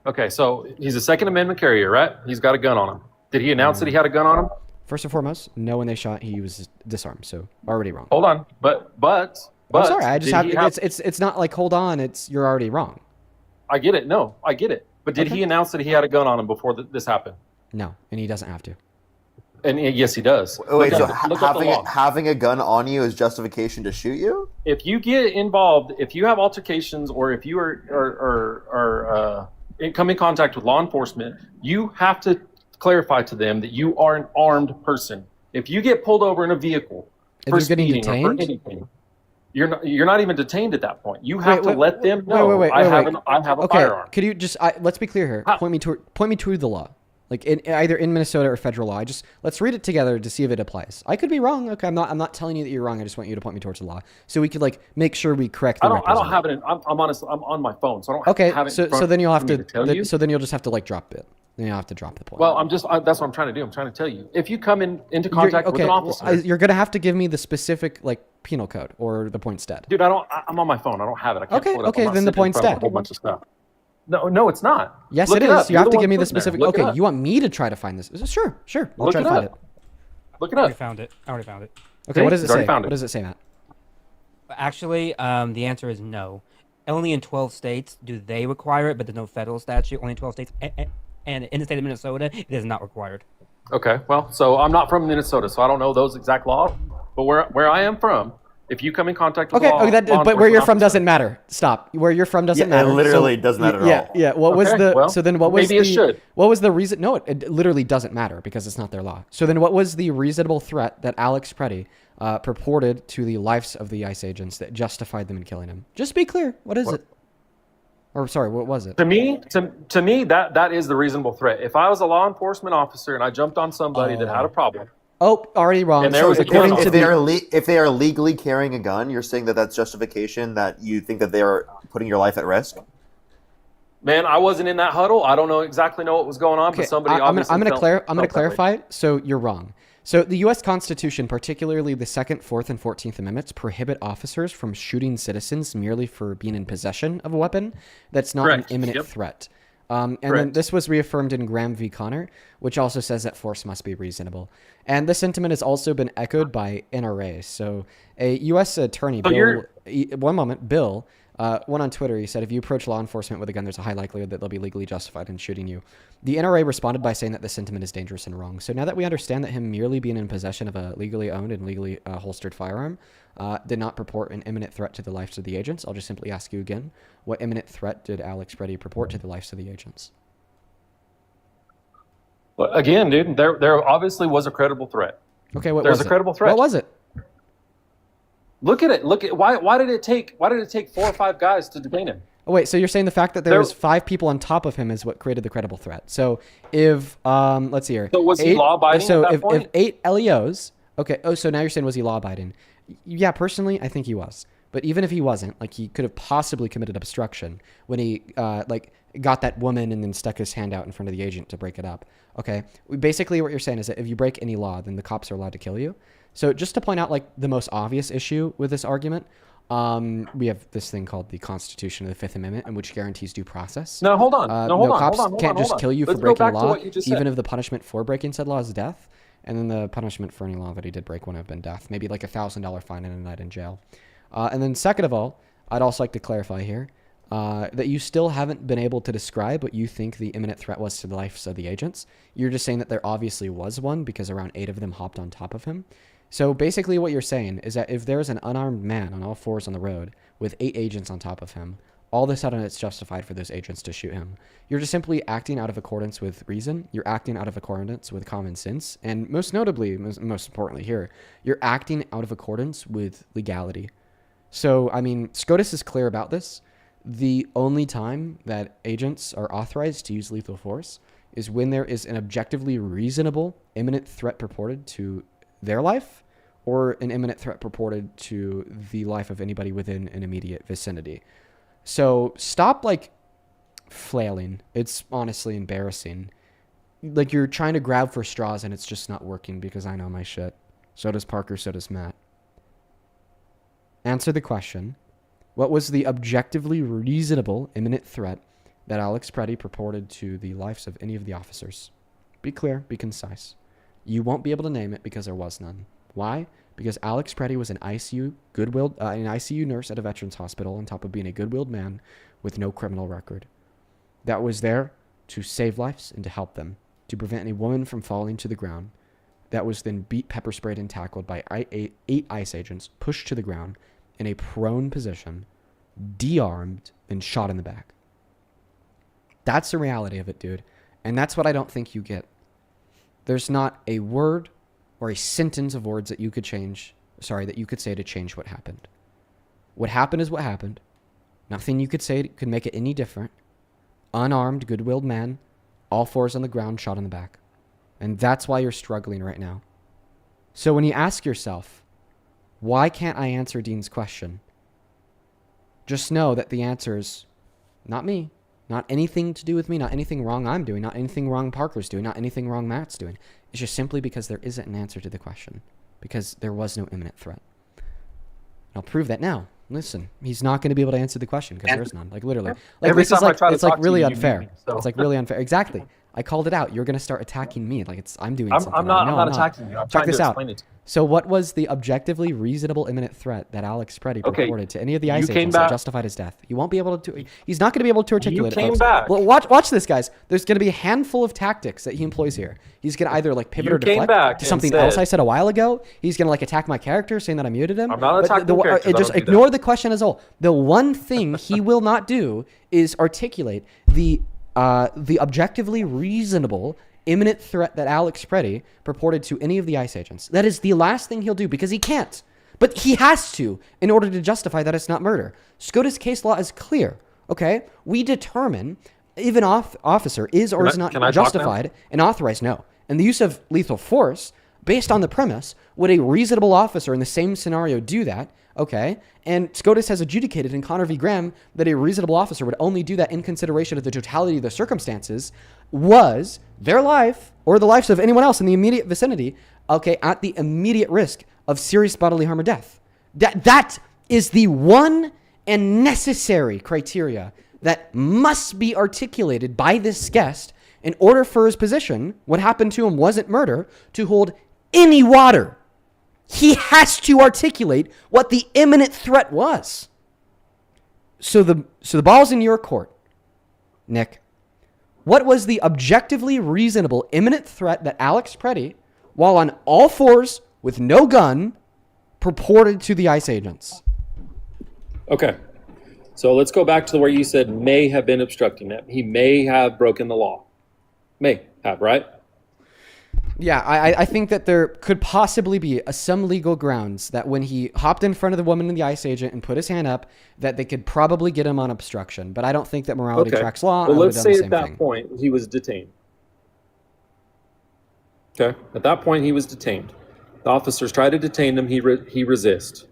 Okay, so he's a Second Amendment carrier, right? He's got a gun on him. Did he announce that he had a gun on him? First and foremost, no, when they shot, he was disarmed, so already wrong. Hold on, but I'm sorry, I just did have, he it's not like hold on, you're already wrong. I get it. No, I get it. But did he announce that he had a gun on him before this happened? No, and he doesn't have to. And yes, he does. Wait, so Look up the law. having a gun on you is justification to shoot you? If you get involved, if you have altercations, or if you are come in contact with law enforcement, you have to clarify to them that you are an armed person. If you get pulled over in a vehicle for you're getting speeding or for detained? anything, you're not even detained at that point. You have to let them know Wait, I have a okay, firearm. could you just let's be clear here. Point me to the law, like either in Minnesota or federal law. Let's read it together to see if it applies. I could be wrong. Okay, I'm not telling you that you're wrong. I just want you to point me towards the law so we could like make sure we correct the I don't have it. I'm honest. I'm on my phone, so I don't have it. So then you'll have to. tell you. So then you'll just have to like drop it. Then you'll have to drop the point. Well, that's what I'm trying to do. I'm trying to tell you. If you come into contact with an officer, you're gonna have to give me the specific like penal code or the poinstead. dude, I'm on my phone. I don't have it. I can't pull it up. Okay, I'm not then the sitting in front of poinstead. A whole bunch of stuff. No, it's not. Yes, Look it up. is. You You're have the to one give me the sitting there. specific. Look it Okay, up. you want me to try to find this? Sure. I'll Look try it to find up. it. Look it I up. already found it. Okay, what does it say? What does it say, Matt? Actually, the answer is no. Only in 12 states do they require it, but there's no federal statute. Only in 12 states, and in the state of Minnesota, it is not required. Okay, well, so I'm not from Minnesota, so I don't know those exact laws. But where I am from, if you come in contact with law but where you're from enforcement doesn't matter. Stop. Where you're from doesn't matter. It literally doesn't matter at all. Yeah. What was so then what was maybe it should. What was the reason? No, it literally doesn't matter because it's not their law. So then what was the reasonable threat that Alex Preddy purported to the lives of the ICE agents that justified them in killing him? Just be clear. What is it? Or sorry, what was it? To me, that is the reasonable threat. If I was a law enforcement officer and I jumped on somebody that had a problem. Oh, already wrong. And there was according to if they are legally carrying a gun, you're saying that that's justification that you think that they are putting your life at risk? Man, I wasn't in that huddle. I don't exactly know what was going on, but somebody obviously I'm going to felt clarify it. So you're wrong. So the U.S. Constitution, particularly the 2nd, 4th, and 14th Amendments, prohibit officers from shooting citizens merely for being in possession of a weapon that's not an imminent threat. And then this was reaffirmed in Graham v. Connor, which also says that force must be reasonable. And this sentiment has also been echoed by NRA. So a U.S. attorney, Bill, Bill, went on Twitter. He said, if you approach law enforcement with a gun, there's a high likelihood that they'll be legally justified in shooting you. The NRA responded by saying that this sentiment is dangerous and wrong. So now that we understand that him merely being in possession of a legally owned and legally holstered firearm did not purport an imminent threat to the lives of the agents, I'll just simply ask you again, what imminent threat did Alex Preddy purport to the lives of the agents? Well, again, dude, there obviously was a credible threat. Okay, what There's was a credible threat. What was it? Look at it. Why did it take 4 or 5 guys to detain him? Oh, wait, so you're saying the fact that there was 5 people on top of him is what created the credible threat. So if, let's see here. So was he law-abiding So at that point? if 8 LEOs, okay, so now you're saying was he law-abiding? Yeah, personally, I think he was. But even if he wasn't, like, he could have possibly committed obstruction when he, got that woman and then stuck his hand out in front of the agent to break it up. Okay, basically what you're saying is that if you break any law, then the cops are allowed to kill you. So just to point out, like, the most obvious issue with this argument, we have this thing called the Constitution of the Fifth Amendment, in which guarantees due process. No, hold on. Cops can't just kill you for Let's go breaking back the to law, what you just even said. if the punishment for breaking said law is death. And then the punishment for any law that he did break would have been death, maybe like $1,000 fine and a night in jail. And then second of all, I'd also like to clarify here that you still haven't been able to describe what you think the imminent threat was to the lives of the agents. You're just saying that there obviously was one because around 8 of them hopped on top of him. So basically what you're saying is that if there's an unarmed man on all fours on the road with 8 agents on top of him, all of a sudden it's justified for those agents to shoot him. You're just simply acting out of accordance with reason. You're acting out of accordance with common sense. And most notably, most importantly here, you're acting out of accordance with legality. So, I mean, SCOTUS is clear about this. The only time that agents are authorized to use lethal force is when there is an objectively reasonable imminent threat purported to their life or an imminent threat purported to the life of anybody within an immediate vicinity. So stop, like, flailing. It's honestly embarrassing. Like, you're trying to grab for straws and it's just not working because I know my shit. So does Parker, so does Matt. Answer the question. What was the objectively reasonable imminent threat that Alex Preddy purported to the lives of any of the officers? Be clear, be concise. You won't be able to name it because there was none. Why? Because Alex Preddy was an ICU nurse at a veterans hospital on top of being a good-willed man with no criminal record. That was there to save lives and to help them, to prevent any woman from falling to the ground. That was then beat, pepper sprayed, and tackled by 8 ICE agents, pushed to the ground in a prone position, de-armed, and shot in the back. That's the reality of it, dude. And that's what I don't think you get. There's not a word or a sentence of words that you could say to change what happened. What happened is what happened. Nothing you could say could make it any different. Unarmed, good-willed man, all fours on the ground, shot in the back. And that's why you're struggling right now. So when you ask yourself, why can't I answer Dean's question? Just know that the answer is not me, not anything to do with me, not anything wrong I'm doing, not anything wrong Parker's doing, not anything wrong Matt's doing. It's just simply because there isn't an answer to the question, because there was no imminent threat. I'll prove that now. Listen, he's not going to be able to answer the question because there's none. Like, literally. Like, Every this is time I like, try to it's like talk to really you, unfair. you so. It's like really unfair. Exactly. I called it out. You're going to start attacking me. Like, I'm doing something. I'm not attacking you. I'm Check trying this to out. explain it to you. So what was the objectively reasonable imminent threat that Alex Preddy purported to any of the ICE came agents that back- justified his death? You won't be able to. He's not going to be able to articulate it. came folks. back. Well, watch this, guys. There's going to be a handful of tactics that he employs here. He's going to either like pivot You or came deflect back to and something said- else I said a while ago. He's going to like attack my character, saying that I muted him. I'm not But attacking characters. I just don't do that. ignore the question as a whole. The one thing he will not do is articulate the objectively reasonable imminent threat that Alex Preddy purported to any of the ICE agents. That is the last thing he'll do because he can't. But he has to in order to justify that it's not murder. SCOTUS case law is clear, okay? We determine if an officer is or is not can I talk now? justified and authorized, no. And the use of lethal force, based on the premise, would a reasonable officer in the same scenario do that, okay? And SCOTUS has adjudicated in Connor v. Graham that a reasonable officer would only do that in consideration of the totality of the circumstances was their life or the lives of anyone else in the immediate vicinity, okay, at the immediate risk of serious bodily harm or death. That is the one and necessary criteria that must be articulated by this guest in order for his position, what happened to him wasn't murder, to hold any water. He has to articulate what the imminent threat was. So the ball's in your court, Nick. What was the objectively reasonable imminent threat that Alex Preddy, while on all fours with no gun, purported to the ICE agents? Okay. So let's go back to where you said may have been obstructing it. He may have broken the law. May have, right? Yeah, I think that there could possibly be some legal grounds that when he hopped in front of the woman and the ICE agent and put his hand up, that they could probably get him on obstruction. But I don't think that morality tracks law. Well, let's say at that point he was detained. Okay. At that point he was detained. The officers tried to detain him. He resisted.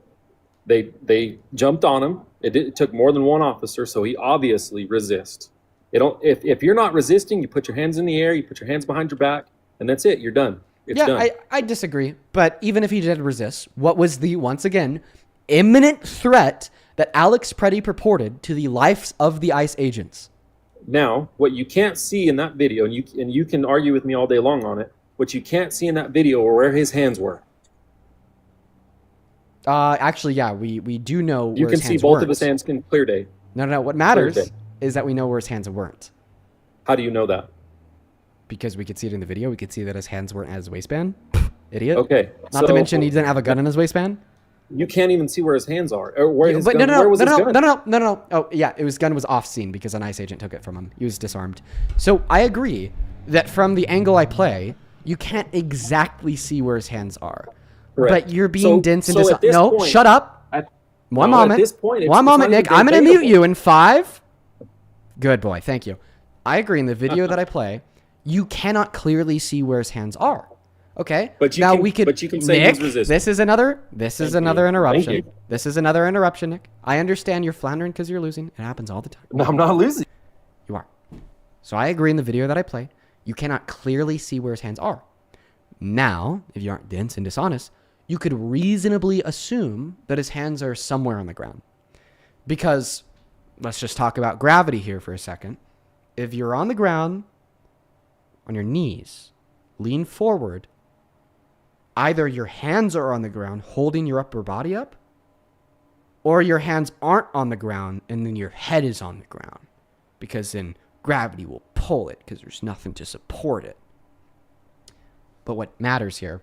They jumped on him. It took more than one officer, so he obviously resisted. If you're not resisting, you put your hands in the air, you put your hands behind your back, and that's it. You're done. It's done. I disagree. But even if he did resist, what was the, once again, imminent threat that Alex Preddy purported to the lives of the ICE agents? Now, what you can't see in that video, and you can argue with me all day long on it, what you can't see in that video are where his hands were. Actually, yeah, we do know where you can his hands see both weren't. of his hands in clear day. No. What matters is that we know where his hands weren't. How do you know that? Because we could see it in the video. We could see that his hands weren't at his waistband. Idiot. Okay. Not to mention he didn't have a gun in his waistband. You can't even see where his hands are. Or where his But gun, where was his gun? No. Oh, yeah, his gun was off scene because an ICE agent took it from him. He was disarmed. So I agree that from the angle I play, you can't exactly see where his hands are. Correct. But you're being dense and no, point, shut up. One moment, Nick. I'm going to mute you in 5. Good boy. Thank you. I agree. In the video that I play, you cannot clearly see where his hands are. Okay. But you can say Nick, he's resisting. this is another interruption. This is another interruption, Nick. I understand you're floundering because you're losing. It happens all the time. No, I'm not losing. You are. So I agree in the video that I play, you cannot clearly see where his hands are. Now, if you aren't dense and dishonest, you could reasonably assume that his hands are somewhere on the ground. Because, let's just talk about gravity here for a second. If you're on the ground, on your knees, lean forward, either your hands are on the ground holding your upper body up, or your hands aren't on the ground and then your head is on the ground. Because then gravity will pull it because there's nothing to support it. But what matters here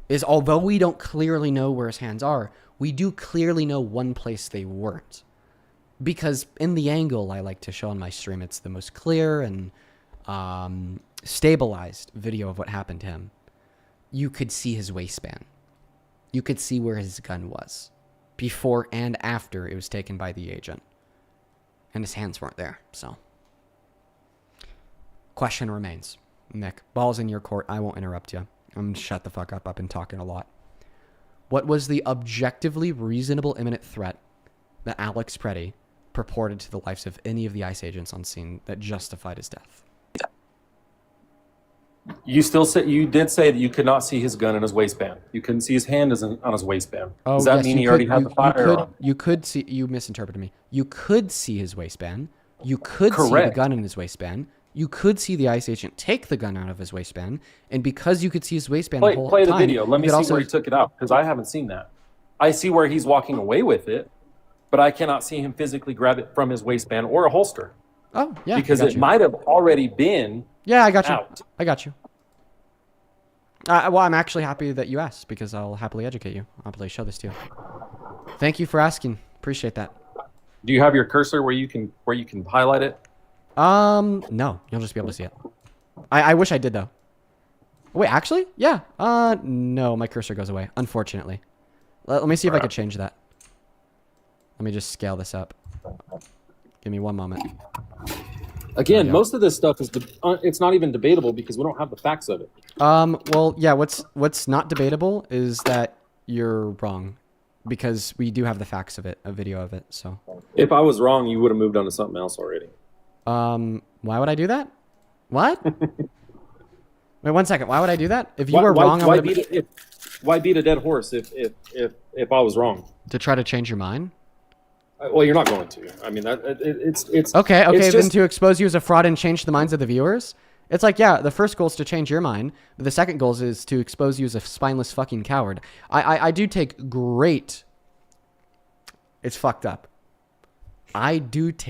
is although we don't clearly know where his hands are, we do clearly know one place they weren't. Because in the angle I like to show on my stream, it's the most clear and stabilized video of what happened to him. You could see his waistband. You could see where his gun was before and after it was taken by the agent. And his hands weren't there, so. Question remains. Nick, ball's in your court. I won't interrupt you. I'm gonna shut the fuck up. I've been talking a lot. What was the objectively reasonable imminent threat that Alex Preddy purported to the lives of any of the ICE agents on scene that justified his death? You did say that you could not see his gun in his waistband. You couldn't see his hand on his waistband. Oh, Does that mean he already had the firearm? You could see. You misinterpreted me. You could see his waistband. You could see the gun in his waistband. You could see the ICE agent take the gun out of his waistband, and because you could see his waistband the whole time, play the video. Let me see where he took it out, because I haven't seen that. I see where he's walking away with it, but I cannot see him physically grab it from his waistband or a holster. Oh, yeah. Because it might have already been. Yeah, I got you. Out. I got you. Well, I'm actually happy that you asked, because I'll happily educate you. I'll happily show this to you. Thank you for asking. Appreciate that. Do you have your cursor where you can highlight it? No. You'll just be able to see it. I wish I did, though. Wait, actually? Yeah. No, my cursor goes away, unfortunately. Let me see if I could change that. Let me just scale this up. Give me one moment. Again, most of this stuff is it's not even debatable because we don't have the facts of it. Well, yeah, what's not debatable is that you're wrong, because we do have the facts of it, a video of it, so. If I was wrong, you would have moved on to something else already. Why would I do that? What? Wait, 1 second. Why would I do that? If you were wrong, why beat a dead horse if I was wrong? To try to change your mind? Well, you're not going to. I mean, it's Okay, it's then just, to expose you as a fraud and change the minds of the viewers? It's like, yeah, the first goal is to change your mind. But the second goal is to expose you as a spineless fucking coward. I do take great... It's fucked up. I get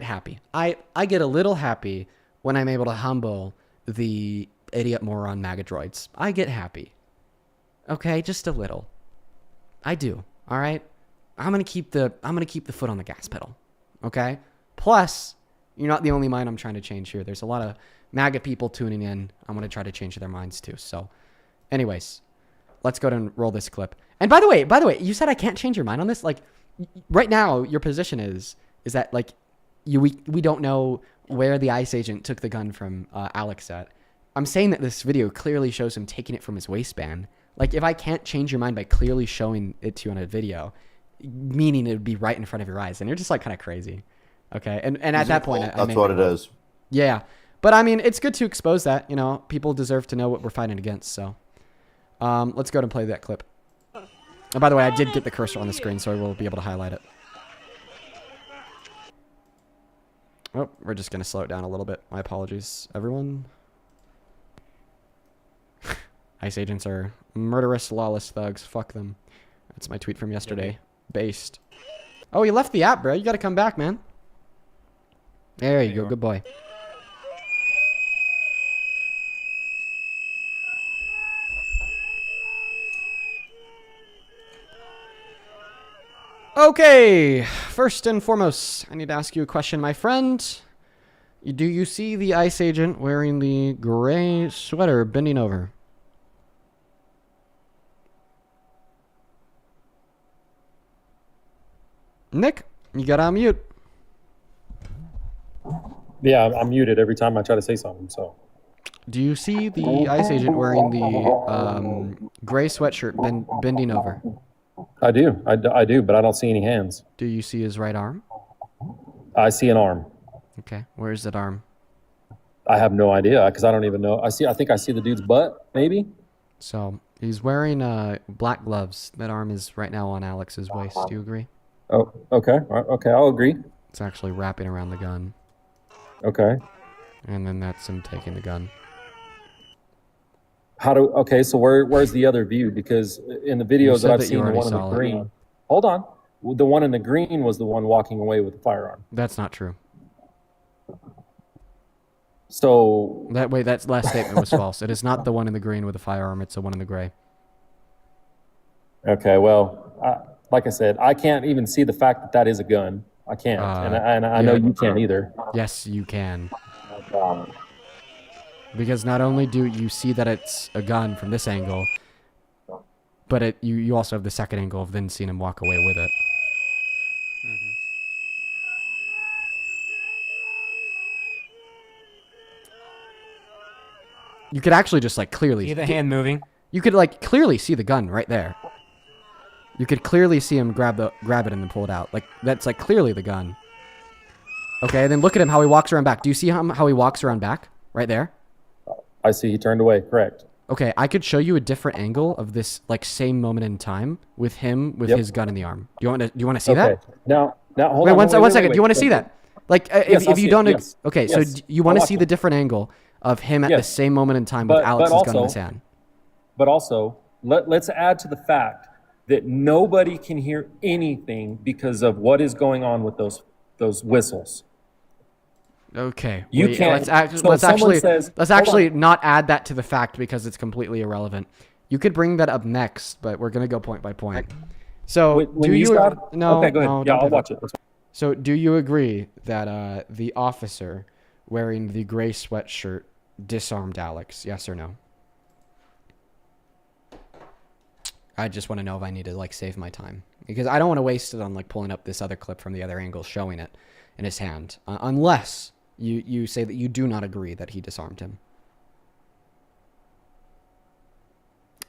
happy. I get a little happy when I'm able to humble the idiot moron MAGA droids. I get happy. Okay, just a little. I do. All right? I'm gonna keep the foot on the gas pedal. Okay? Plus, you're not the only mind I'm trying to change here. There's a lot of MAGA people tuning in. I'm gonna try to change their minds too. So, anyways, let's go and roll this clip. And by the way, you said I can't change your mind on this. Like, right now, your position is that like we don't know where the ICE agent took the gun from Alex at. I'm saying that this video clearly shows him taking it from his waistband. Like, if I can't change your mind by clearly showing it to you on a video, meaning it would be right in front of your eyes, and you're just like kind of crazy. Okay, and at that point, that's what it is. Yeah, but I mean, it's good to expose that. You know, people deserve to know what we're fighting against. So, let's go and play that clip. And by the way, I did get the cursor on the screen, so I will be able to highlight it. Oh, we're just gonna slow it down a little bit. My apologies, everyone. ICE agents are murderous, lawless thugs. Fuck them. That's my tweet from yesterday. Based. Oh, you left the app, bro. You gotta come back, man. There you go. Good boy. Okay. First and foremost, I need to ask you a question, my friend. Do you see the ICE agent wearing the gray sweater bending over? Nick, you gotta unmute. yeah, I'm muted every time I try to say something. So, Do you see the ICE agent wearing the gray sweatshirt bending over? I do, but I don't see any hands. Do you see his right arm? I see an arm. Okay, where's that arm? I have no idea because I don't even know. I think I see the dude's butt, maybe. So he's wearing black gloves. That arm is right now on Alex's waist. Do you agree? Oh, okay. Okay, I'll agree. It's actually wrapping around the gun. Okay. And then that's him taking the gun. Okay, so where's the other view? Because in the videos that I've seen, the one in the green. Hold on. The one in the green was the one walking away with the firearm. That's not true. So that last statement was false. It is not the one in the green with the firearm. It's the one in the gray. Okay, well, like I said, I can't even see the fact that that is a gun. I can't, and I know you can't either. Yes, you can. Because not only do you see that it's a gun from this angle, but you also have the second angle of then seeing him walk away with it. You could actually just like clearly see the hand moving. You could like clearly see the gun right there. You could clearly see him grab it and then pull it out. Like that's like clearly the gun. Okay, then look at him how he walks around back. Do you see how he walks around back right there? I see he turned away. Correct. Okay, I could show you a different angle of this like same moment in time with him with his gun in the arm. Do you want to see that? Now hold on. One second. Do you want to see that? Like if you don't. Yes. Okay, so you want to see the different angle of him at the same moment in time with Alex's gun in his hand. But also, let's add to the fact that nobody can hear anything because of what is going on with those whistles. Okay, you can't. Let's actually not add that to the fact because it's completely irrelevant. You could bring that up next, but we're gonna go point by point. So when you start, no? Okay, go ahead. No, yeah, I'll watch it. So do you agree that the officer wearing the gray sweatshirt disarmed Alex? Yes or no? I just want to know if I need to like save my time because I don't want to waste it on like pulling up this other clip from the other angle showing it in his hand, unless you say that you do not agree that he disarmed him.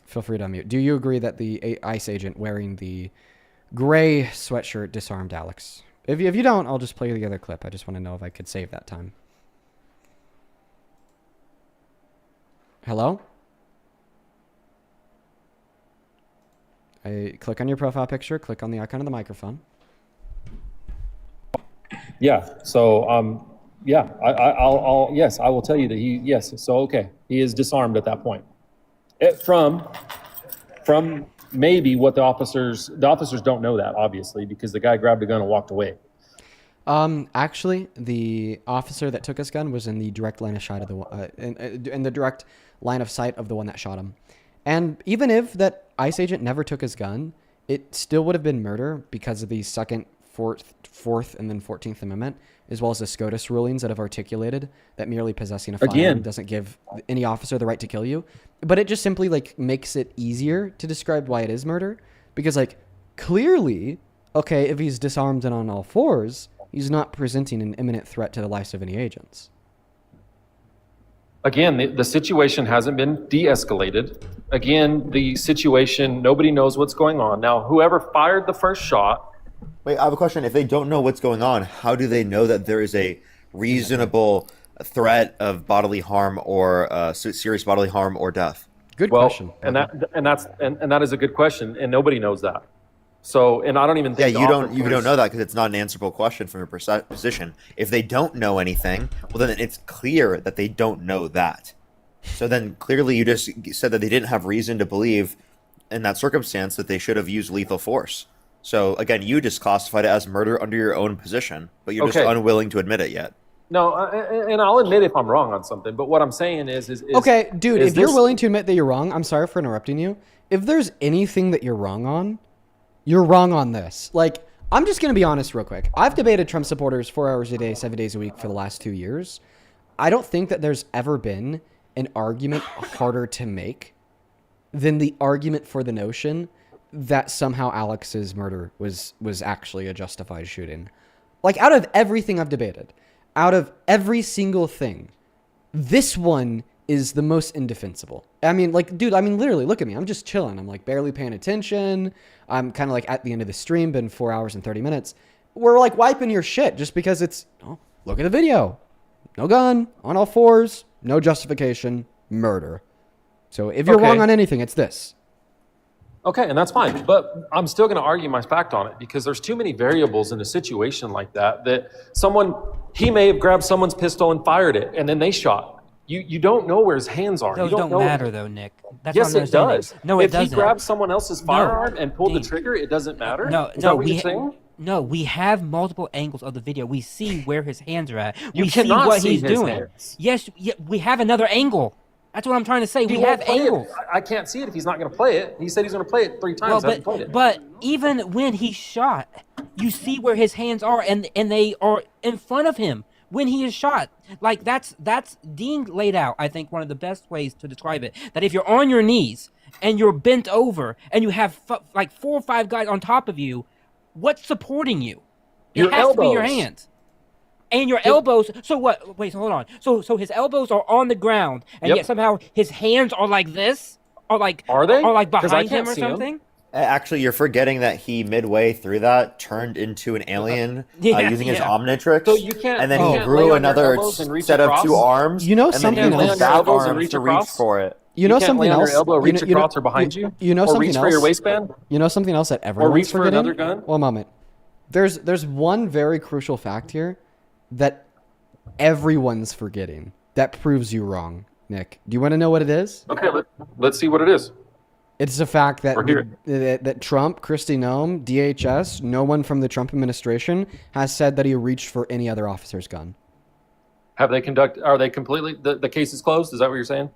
Feel free to unmute. Do you agree that the ICE agent wearing the gray sweatshirt disarmed Alex? If you don't, I'll just play the other clip. I just want to know if I could save that time. Hello? Click on your profile picture. Click on the icon of the microphone. Yeah. So, yeah, I'll yes, I will tell you that yes. So, okay, he is disarmed at that point. From maybe what the officers don't know that, obviously, because the guy grabbed a gun and walked away. Actually, the officer that took his gun was in the direct line of sight of in the direct line of sight of the one that shot him. And even if that ICE agent never took his gun, it still would have been murder because of the second, fourth, and then 14th Amendment, as well as the SCOTUS rulings that have articulated that merely possessing a firearm doesn't give any officer the right to kill you. But it just simply like makes it easier to describe why it is murder, because like clearly, okay, if he's disarmed and on all fours, he's not presenting an imminent threat to the lives of any agents. Again, the situation hasn't been de-escalated. Again, the situation, nobody knows what's going on. Now, whoever fired the first shot... Wait, I have a question. If they don't know what's going on, how do they know that there is a reasonable threat of bodily harm or serious bodily harm or death? Good question. And that is a good question, and nobody knows that. So, and I don't even think you don't know that because it's not an answerable question from your position. If they don't know anything, well, then it's clear that they don't know that. So then clearly you just said that they didn't have reason to believe in that circumstance that they should have used lethal force. So again, you just classified it as murder under your own position, but you're just unwilling to admit it yet. No, and I'll admit if I'm wrong on something, but what I'm saying is okay, dude, if you're willing to admit that you're wrong, I'm sorry for interrupting you. If there's anything that you're wrong on, you're wrong on this. Like, I'm just going to be honest real quick. I've debated Trump supporters 4 hours a day, 7 days a week for the last 2 years. I don't think that there's ever been an argument harder to make than the argument for the notion that somehow Alex's murder was actually a justified shooting. Like, out of everything I've debated, out of every single thing, this one is the most indefensible. I mean, like, dude, I mean, literally, look at me. I'm just chilling. I'm like barely paying attention. I'm kind of like at the end of the stream, been 4 hours and 30 minutes. We're like wiping your shit just because it's, oh, look at the video. No gun, on all fours, no justification, murder. So if you're wrong on anything, it's this. Okay, and that's fine. But I'm still going to argue my fact on it because there's too many variables in a situation like that he may have grabbed someone's pistol and fired it, and then they shot. You don't know where his hands are. Those don't matter, though, Nick. That's yes, it does. No, it doesn't. If he grabs someone else's firearm and pulled the trigger, it doesn't matter? Is that what you're saying? No, we have multiple angles of the video. We see where his hands are at. You we cannot see what see he's his doing. hands. Yes, we have another angle. That's what I'm trying to say. We have angles. I can't see it if he's not going to play it. He said he's going to play it 3 times. But even when he shot, you see where his hands are, and they are in front of him when he is shot. Like, that's Dean laid out, I think, one of the best ways to describe it. That if you're on your knees and you're bent over and you have like 4 or 5 guys on top of you, what's supporting you? It has to be your hands. And your elbows. So what? Wait, so hold on. So his elbows are on the ground, and yet somehow his hands are like this, or like are they? Or like behind him or something. Actually, you're forgetting that he midway through that turned into an alien using his Omnitrix, so you can't, and then he grew another set of 2 arms. You know something else? Back arms to reach for it. You know something else? Your elbow, reach across or behind you. You know something reach else? for your waistband. You know something else that everyone's or reach forgetting? for another gun. One moment. There's one very crucial fact here that everyone's forgetting that proves you wrong, Nick. Do you want to know what it is? Okay, let's see what it is. It's the fact that that Trump, Kristi Noem, DHS, no one from the Trump administration has said that he reached for any other officer's gun. Are they completely, the case is closed? Is that what you're saying?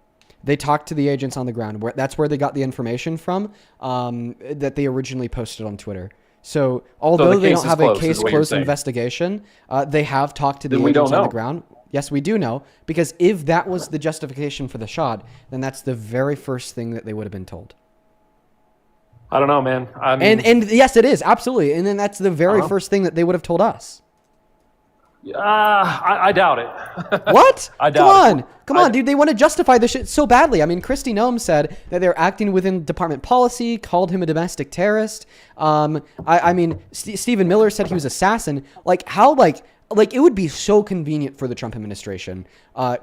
They talked to the agents on the ground. That's where they got the information from that they originally posted on Twitter. So although they don't have a case closed investigation, they have talked to the agents on the ground. Yes, we do know, because if that was the justification for the shot, then that's the very first thing that they would have been told. I don't know, man. I mean, and yes, it is, absolutely. And then that's the very first thing that they would have told us. I doubt it. What? I doubt it. Come on, dude. They want to justify this shit so badly. I mean, Kristi Noem said that they're acting within department policy, called him a domestic terrorist. I mean, Stephen Miller said he was assassin. Like, how, like it would be so convenient for the Trump administration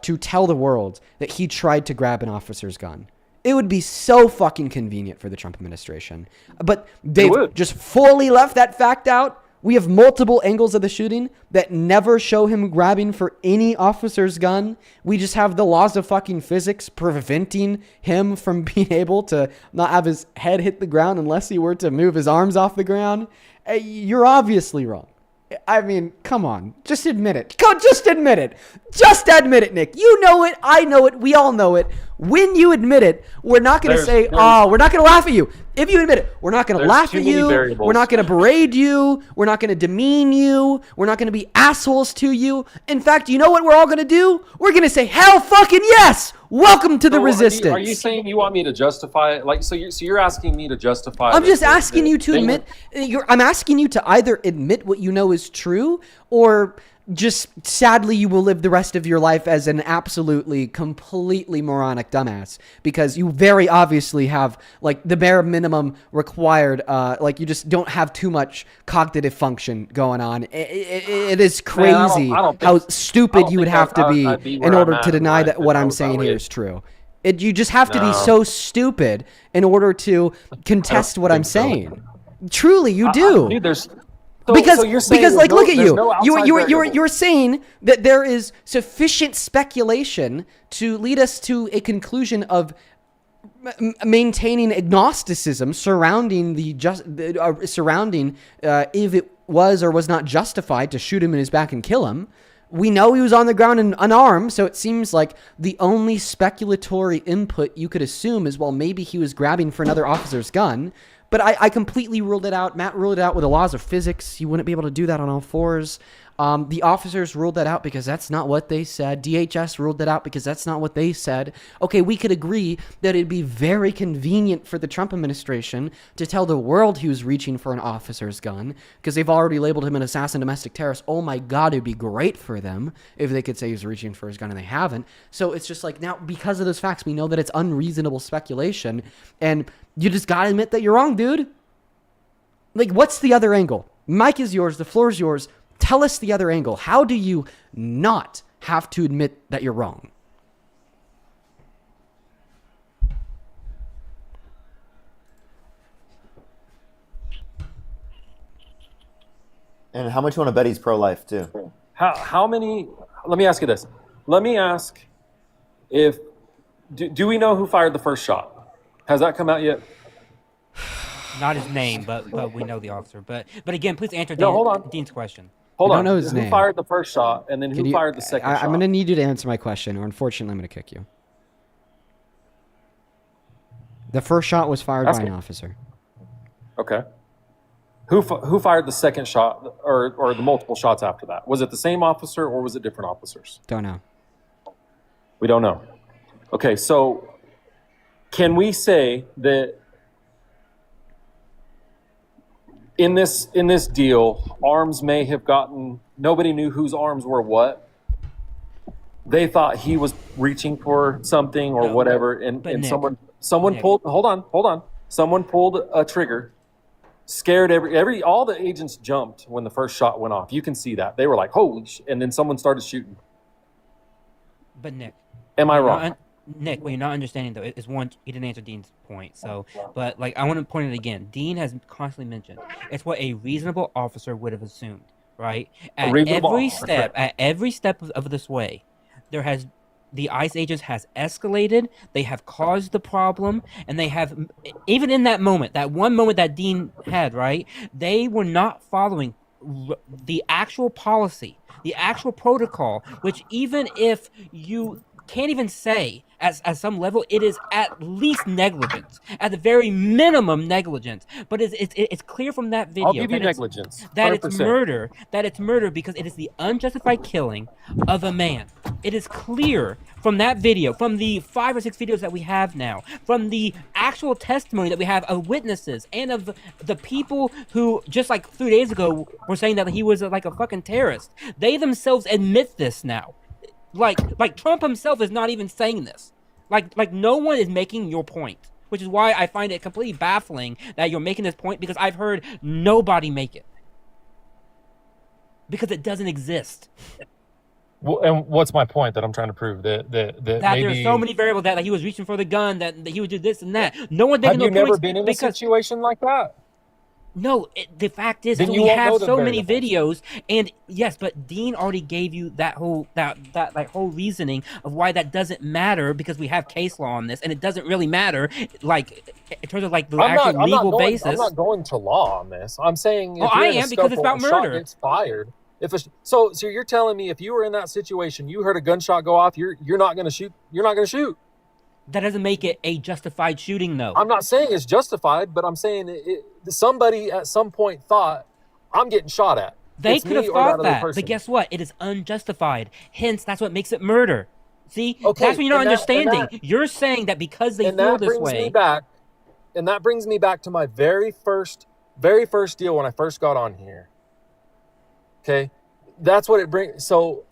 to tell the world that he tried to grab an officer's gun. It would be so fucking convenient for the Trump administration. But they've just fully left that fact out. We have multiple angles of the shooting that never show him grabbing for any officer's gun. We just have the laws of fucking physics preventing him from being able to not have his head hit the ground unless he were to move his arms off the ground. You're obviously wrong. I mean, come on. Just admit it. Just admit it. Just admit it, Nick. You know it. I know it. We all know it. When you admit it, we're not going to say, oh, we're not going to laugh at you. If you admit it, we're not going to laugh at you. We're not going to berate you. We're not going to demean you. We're not going to be assholes to you. In fact, you know what we're all going to do? We're going to say, hell fucking yes. Welcome to the resistance. Are you saying you want me to justify it? Like, so you're asking me to justify? I'm just asking you to admit. I'm asking you to either admit what you know is true, or just sadly you will live the rest of your life as an absolutely, completely moronic dumbass, because you very obviously have like the bare minimum required. Like you just don't have too much cognitive function going on. It is crazy how stupid you would have to be in order to deny that what I'm saying here is true. You just have to be so stupid in order to contest what I'm saying. Truly, you do. Dude, because like look at you. You're saying that there is sufficient speculation to lead us to a conclusion of maintaining agnosticism surrounding if it was or was not justified to shoot him in his back and kill him. We know he was on the ground and unarmed, so it seems like the only speculatory input you could assume is, well, maybe he was grabbing for another officer's gun. But I completely ruled it out. Matt ruled it out with the laws of physics. You wouldn't be able to do that on all fours. The officers ruled that out because that's not what they said. DHS ruled that out because that's not what they said. Okay, we could agree that it'd be very convenient for the Trump administration to tell the world he was reaching for an officer's gun because they've already labeled him an assassin domestic terrorist. Oh my God, it'd be great for them if they could say he was reaching for his gun and they haven't. So it's just like now, because of those facts, we know that it's unreasonable speculation, and you just gotta admit that you're wrong, dude. Like, what's the other angle? Mic is yours. The floor is yours. Tell us the other angle. How do you not have to admit that you're wrong? And how much you want to bet he's pro-life, too? How many... Let me ask you this. Let me ask if... Do we know who fired the first shot? Has that come out yet? Not his name, but we know the officer. But again, please answer Dean's question. Hold on. I don't know his name. Who fired the first shot, and then who fired the second shot? I'm going to need you to answer my question, or unfortunately, I'm going to kick you. The first shot was fired by an officer. Okay. Who fired the second shot, or the multiple shots after that? Was it the same officer, or was it different officers? Don't know. We don't know. Okay, so can we say that in this deal, arms may have gotten, nobody knew whose arms were what? They thought he was reaching for something or whatever, and Nick, someone pulled, hold on. Someone pulled a trigger, scared all the agents jumped when the first shot went off. You can see that. They were like, holy shit, and then someone started shooting. But Nick. Am I wrong? Nick, what you're not understanding, though, is one, he didn't answer Dean's point. So, but like, I want to point it again. Dean has constantly mentioned it's what a reasonable officer would have assumed, right? At every step of this way, the ICE agents has escalated. They have caused the problem, and they have, even in that moment, that one moment that Dean had, right? They were not following the actual policy, the actual protocol, which even if you can't even say at some level it is at least negligence, at the very minimum negligence, but it's clear from that video. I'll give you negligence. That it's murder. That it's murder because it is the unjustified killing of a man. It is clear from that video, from the 5 or 6 videos that we have now, from the actual testimony that we have of witnesses and of the people who just like 3 days ago were saying that he was like a fucking terrorist. They themselves admit this now. Like Trump himself is not even saying this. Like no one is making your point, which is why I find it completely baffling that you're making this point, because I've heard nobody make it. Because it doesn't exist. Well, and what's my point that I'm trying to prove? That maybe there's so many variables that he was reaching for the gun, that he would do this and that. No one taking have no you never points been in a because situation like that? no, the fact is, Then so you we won't have know the so many variables. videos, and yes, but Dean already gave you that whole whole reasoning of why that doesn't matter, because we have case law on this, and it doesn't really matter, like in terms of like the actual legal basis. I'm not going to law on this. I'm saying if I you're in a am, because it's scuffle, about a shot murder. gets fired. So you're telling me if you were in that situation, you heard a gunshot go off, you're not going to shoot. You're not going to shoot. That doesn't make it a justified shooting, though. I'm not saying it's justified, but I'm saying somebody at some point thought, I'm getting shot at. They could have thought that, but guess what? It is unjustified. Hence, that's what makes it murder. See, Okay, that's what you're not understanding. that, You're saying that because they and feel that this brings way. me back, and that brings me back to my very first deal when I first got on here. Okay, that's what it brings. So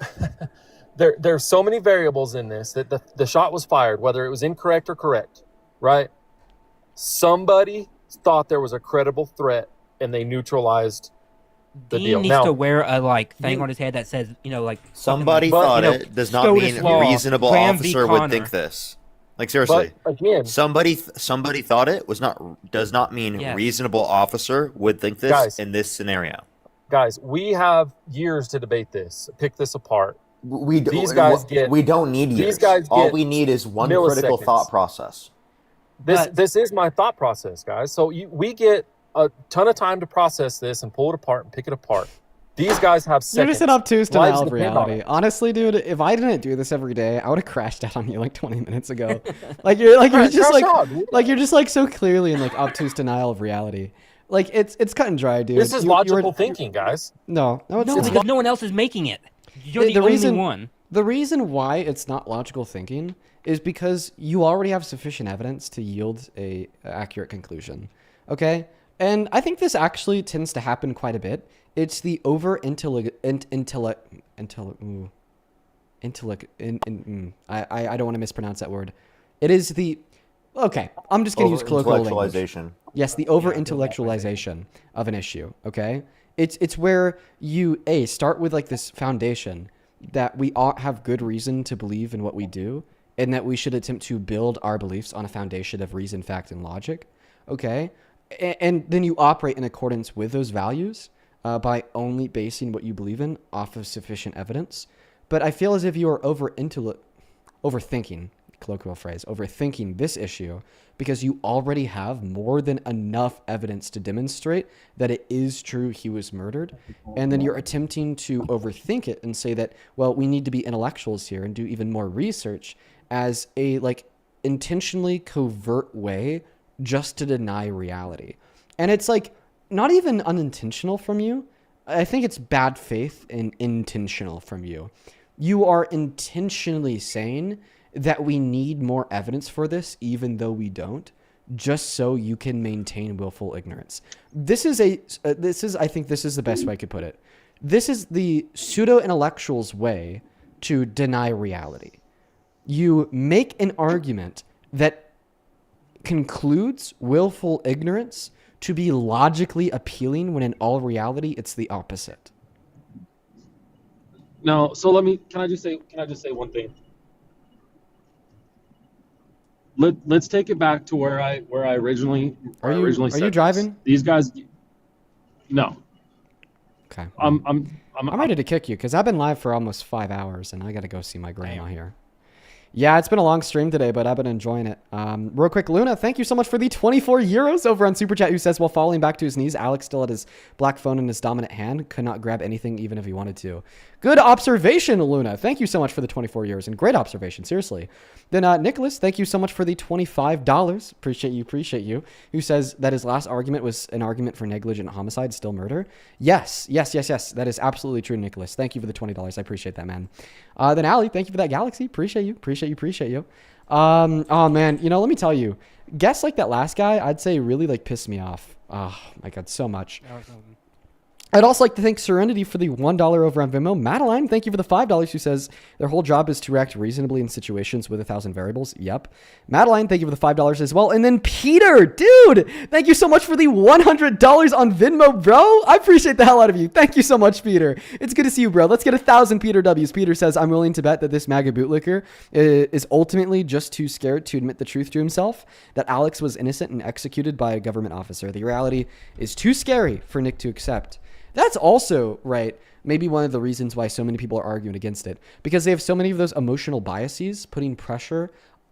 there's so many variables in this that the shot was fired, whether it was incorrect or correct, right? Somebody thought there was a credible threat, and they neutralized the Dean deal. needs to wear a thing on his head that says, somebody thought it does not mean a reasonable officer would think this. Like seriously, but again, somebody thought it does not mean reasonable officer would think this in this scenario. Guys, we have years to debate this, pick this apart. We don't need years. These guys all we need is one critical thought process. This is my thought process, guys. So we get a ton of time to process this and pull it apart and pick it apart. These guys have seconds. You're just an obtuse denial of reality. Honestly, dude, if I didn't do this every day, I would have crashed out on you like 20 minutes ago. you're just so clearly in like obtuse denial of reality. Like it's cut and dry, dude. This is logical thinking, guys. No, because no one else is making it. You're the only one. The reason why it's not logical thinking is because you already have sufficient evidence to yield a accurate conclusion. Okay? And I think this actually tends to happen quite a bit. It's the I don't want to mispronounce that word. It is the I'm just going to use colloquial language. Yes, the over-intellectualization of an issue, okay? It's where you start with like this foundation that we all have good reason to believe in what we do, and that we should attempt to build our beliefs on a foundation of reason, fact, and logic, okay? And then you operate in accordance with those values by only basing what you believe in off of sufficient evidence. But I feel as if you are overthinking, colloquial phrase, overthinking this issue because you already have more than enough evidence to demonstrate that it is true he was murdered. And then you're attempting to overthink it and say that, well, we need to be intellectuals here and do even more research as a intentionally covert way just to deny reality. And it's not even unintentional from you. I think it's bad faith and intentional from you. You are intentionally saying that we need more evidence for this, even though we don't, just so you can maintain willful ignorance. I think this is the best way I could put it. This is the pseudo-intellectual's way to deny reality. You make an argument that concludes willful ignorance to be logically appealing when in all reality it's the opposite. No, so can I just say one thing? Let's take it back to where I originally Are you driving? These guys, no. Okay. I'm ready to kick you because I've been live for almost 5 hours and I got to go see my grandma here. Yeah, it's been a long stream today, but I've been enjoying it. Real quick, Luna, thank you so much for the 24 euros over on Super Chat, who says, while falling back to his knees, Alex still had his black phone in his dominant hand, could not grab anything even if he wanted to. Good observation, Luna. Thank you so much for the 24 euros, and great observation, seriously. Then Nicholas, thank you so much for the $25. Appreciate you. Who says that his last argument was an argument for negligent homicide, still murder. Yes. That is absolutely true, Nicholas. Thank you for the $20. I appreciate that, man. Then Ali, thank you for that galaxy. Appreciate you. Oh man, let me tell you, guests like that last guy, I'd say really pissed me off. Oh my God, so much. I'd also like to thank Serenity for the $1 over on Venmo. Madeline, thank you for the $5, who says their whole job is to react reasonably in situations with 1,000 variables. Yep. Madeline, thank you for the $5 as well. And then Peter, dude, thank you so much for the $100 on Venmo, bro. I appreciate the hell out of you. Thank you so much, Peter. It's good to see you, bro. Let's get 1,000 Peter W's. Peter says, I'm willing to bet that this MAGA bootlicker is ultimately just too scared to admit the truth to himself, that Alex was innocent and executed by a government officer. The reality is too scary for Nick to accept. That's also, right, maybe one of the reasons why so many people are arguing against it, because they have so many of those emotional biases putting pressure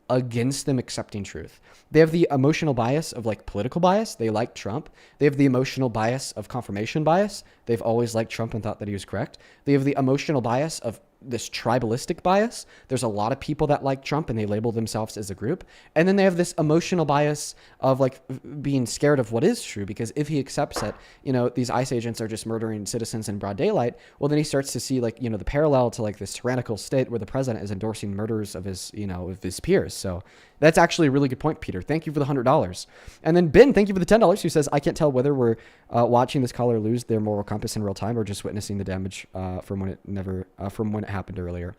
against them accepting truth. They have the emotional bias of like political bias. They like Trump. They have the emotional bias of confirmation bias. They've always liked Trump and thought that he was correct. They have the emotional bias of this tribalistic bias. There's a lot of people that like Trump and they label themselves as a group. And then they have this emotional bias of like being scared of what is true, because if he accepts that, you know, these ICE agents are just murdering citizens in broad daylight, well, then he starts to see like, you know, the parallel to like this tyrannical state where the president is endorsing murders of his, you know, of his peers. So that's actually a really good point, Peter. Thank you for the $100. And then Ben, thank you for the $10, who says, I can't tell whether we're watching this caller lose their moral compass in real time or just witnessing the damage from when it happened earlier.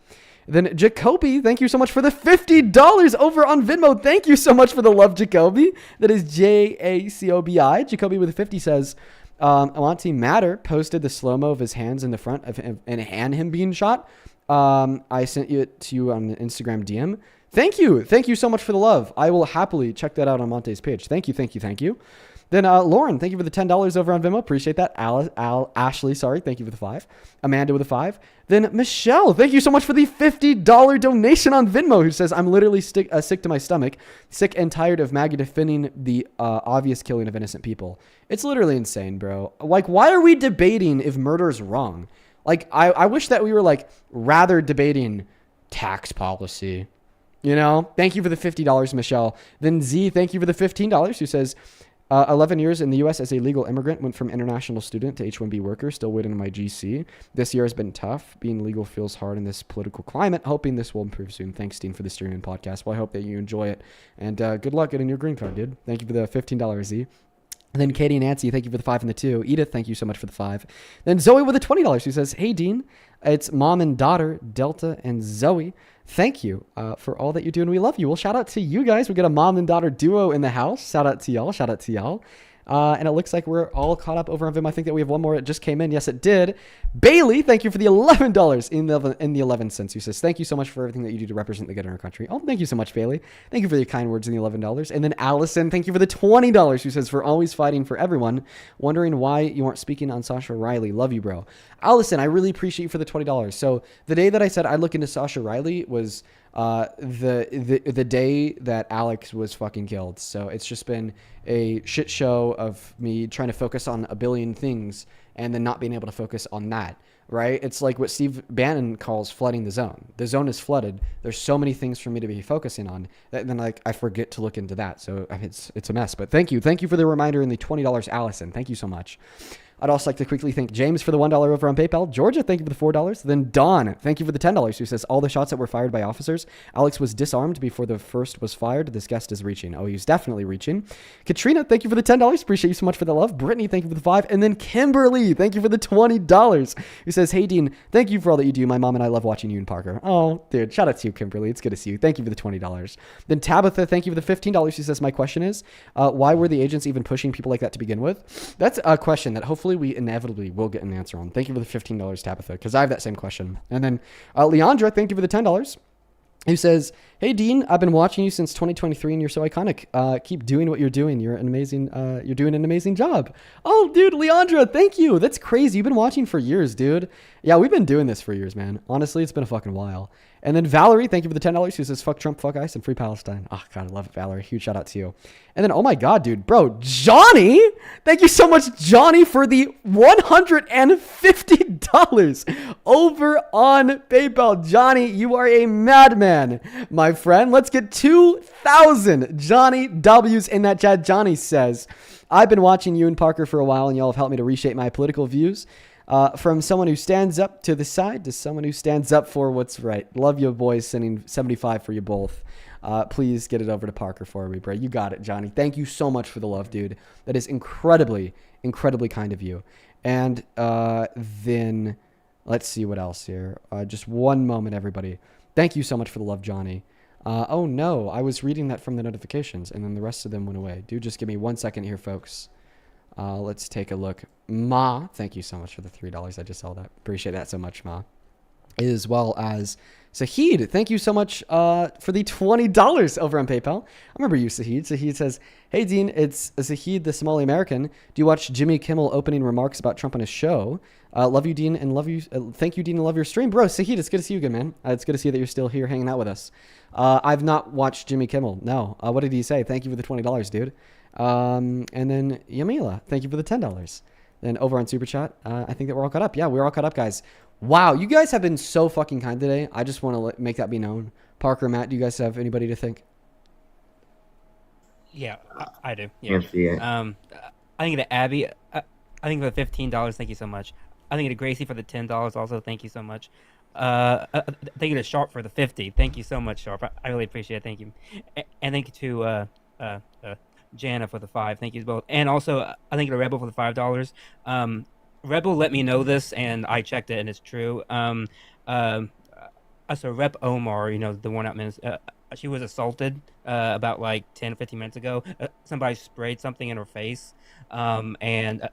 Then Jacoby, thank you so much for the $50 over on Venmo. Thank you so much for the love, Jacoby. That is Jacobi. Jacoby with a 50 says, Alanti Matter posted the slow-mo of his hands in the front of him and him being shot. I sent it to you on Instagram DM. Thank you. Thank you so much for the love. I will happily check that out on Monte's page. Thank you. Then Lauren, thank you for the $10 over on Venmo. Appreciate that. Ashley, sorry. Thank you for the 5. Amanda with a 5. Then Michelle, thank you so much for the $50 donation on Venmo, who says, I'm literally sick to my stomach, sick and tired of MAGA defending the obvious killing of innocent people. It's literally insane, bro. Like, why are we debating if murder is wrong? Like, I wish that we were like rather debating tax policy. You know, thank you for the $50, Michelle. Then Z, thank you for the $15, who says, 11 years in the U.S. as a legal immigrant, went from international student to H-1B worker, still waiting on my GC. This year has been tough. Being legal feels hard in this political climate. Hoping this will improve soon. Thanks, Dean, for the streaming podcast. Well, I hope that you enjoy it. And good luck getting your green card, dude. Thank you for the $15, Z. And then Katie and Nancy, thank you for the 5 and the 2. Edith, thank you so much for the 5. Then Zoe with the $20, who says, hey, Dean, it's mom and daughter, Delta and Zoe. Thank you for all that you do, and we love you. Well, shout out to you guys. We got a mom and daughter duo in the house. Shout out to y'all. And it looks like we're all caught up over on Vim. I think that we have one more. It just came in. Yes, it did. Bailey, thank you for the $11 in the 11 cents. Who says, thank you so much for everything that you do to represent the good in our country. Oh, thank you so much, Bailey. Thank you for your kind words in the $11. And then Allison, thank you for the $20. Who says, for always fighting for everyone. Wondering why you aren't speaking on Sasha Riley. Love you, bro. Allison, I really appreciate you for the $20. So the day that I said I'd look into Sasha Riley was the day that Alex was fucking killed. So it's just been a shit show of me trying to focus on a billion things and then not being able to focus on that, right? It's like what Steve Bannon calls flooding the zone. The zone is flooded. There's so many things for me to be focusing on that then like I forget to look into that. So it's a mess, but thank you for the reminder and the $20, Allison. Thank you so much. I'd also like to quickly thank James for the $1 over on PayPal. Georgia, thank you for the $4. Then Dawn, thank you for the $10, who says, all the shots that were fired by officers. Alex was disarmed before the first was fired. This guest is reaching. Oh, he's definitely reaching. Katrina, thank you for the $10. Appreciate you so much for the love. Brittany, thank you for the 5. And then Kimberly, thank you for the $20, who says, hey, Dean, thank you for all that you do. My mom and I love watching you and Parker. Oh, dude, shout out to you, Kimberly. It's good to see you. Thank you for the $20. Then Tabitha, thank you for the $15. She says, my question is, why were the agents even pushing people like that to begin with? That's a question that hopefully we inevitably will get an answer on. Thank you for the $15, Tabitha, because I have that same question. And then Leandra, thank you for the $10, who says, hey, Dean, I've been watching you since 2023 and you're so iconic. Keep doing what you're doing. You're doing an amazing job. Oh, dude, Leandra, thank you. That's crazy. You've been watching for years, dude. Yeah, we've been doing this for years, man. Honestly, it's been a fucking while. And then Valerie, thank you for the $10, who says, fuck Trump, fuck ICE, and free Palestine. Oh, God, I love it, Valerie. Huge shout out to you. And then, oh my God, dude, bro, Johnny, thank you so much, Johnny, for the $150 over on PayPal. Johnny, you are a madman, my friend. Let's get 2,000 Johnny W's in that chat. Johnny says, I've been watching you and Parker for a while, and y'all have helped me to reshape my political views. From someone who stands up to the side to someone who stands up for what's right. Love you, boys. Sending 75 for you both. please get it over to Parker for me, bro. You got it, Johnny. Thank you so much for the love, dude. That is incredibly kind of you. And then let's see what else here. Just one moment, everybody. Thank you so much for the love, Johnny. Oh no, I was reading that from the notifications and then the rest of them went away. Do just give me 1 second here, folks. Let's take a look. Ma, thank you so much for the $3. I just saw that. Appreciate that so much, Ma. As well as Sahid, thank you so much for the $20 over on PayPal. I remember you, Sahid. Sahid says, hey, Dean, it's Sahid, the Somali American. Do you watch Jimmy Kimmel opening remarks about Trump on his show? Love you, Dean, and love you. Thank you, Dean, and love your stream. Bro, Sahid, it's good to see you again, man. It's good to see that you're still here hanging out with us. I've not watched Jimmy Kimmel. No. What did he say? Thank you for the $20, dude. And then Yamila, thank you for the $10. Then over on Super Chat, I think that we're all caught up. Yeah, we're all caught up, guys. Wow, you guys have been so fucking kind today. I just want to make that be known. Parker, Matt, do you guys have anybody to thank? Yeah, I do. Yeah. I think to Abby, I think for the $15, thank you so much. I think to Gracie for the $10 also, thank you so much. Thank you to Sharp for the 50. Thank you so much, Sharp. I really appreciate it. Thank you. And thank you to Jana for the 5. Thank you both. And also, I think to Rebel for the $5. Rebel let me know this, and I checked it, and it's true. So Rep Omar, you know, the one out minutes, she was assaulted about like 10 or 15 minutes ago. Somebody sprayed something in her face, and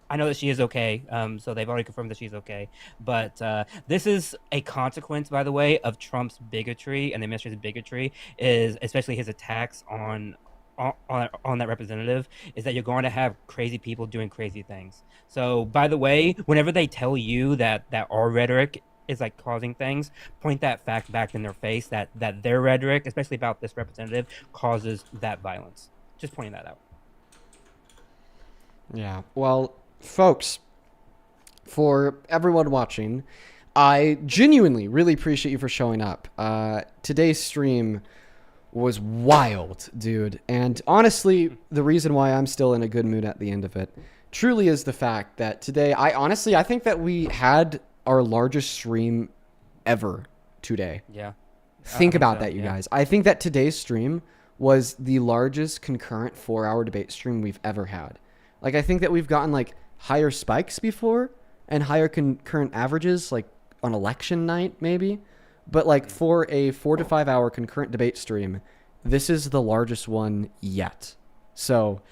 I know that she is okay. So they've already confirmed that she's okay. But this is a consequence, by the way, of Trump's bigotry and the administration's bigotry, is especially his attacks on that representative, is that you're going to have crazy people doing crazy things. So, by the way, whenever they tell you that our rhetoric is like causing things, point that fact back in their face that their rhetoric, especially about this representative, causes that violence. Just pointing that out. Yeah. Well, folks, for everyone watching, I genuinely really appreciate you for showing up. Today's stream was wild, dude. And honestly, the reason why I'm still in a good mood at the end of it truly is the fact that today, I think that we had our largest stream ever today. Yeah. Think about that, you guys. I think that today's stream was the largest concurrent 4-hour debate stream we've ever had. Like, I think that we've gotten like higher spikes before and higher concurrent averages, like on election night, maybe. But like for a 4 to 5 hour concurrent debate stream, this is the largest one yet. So,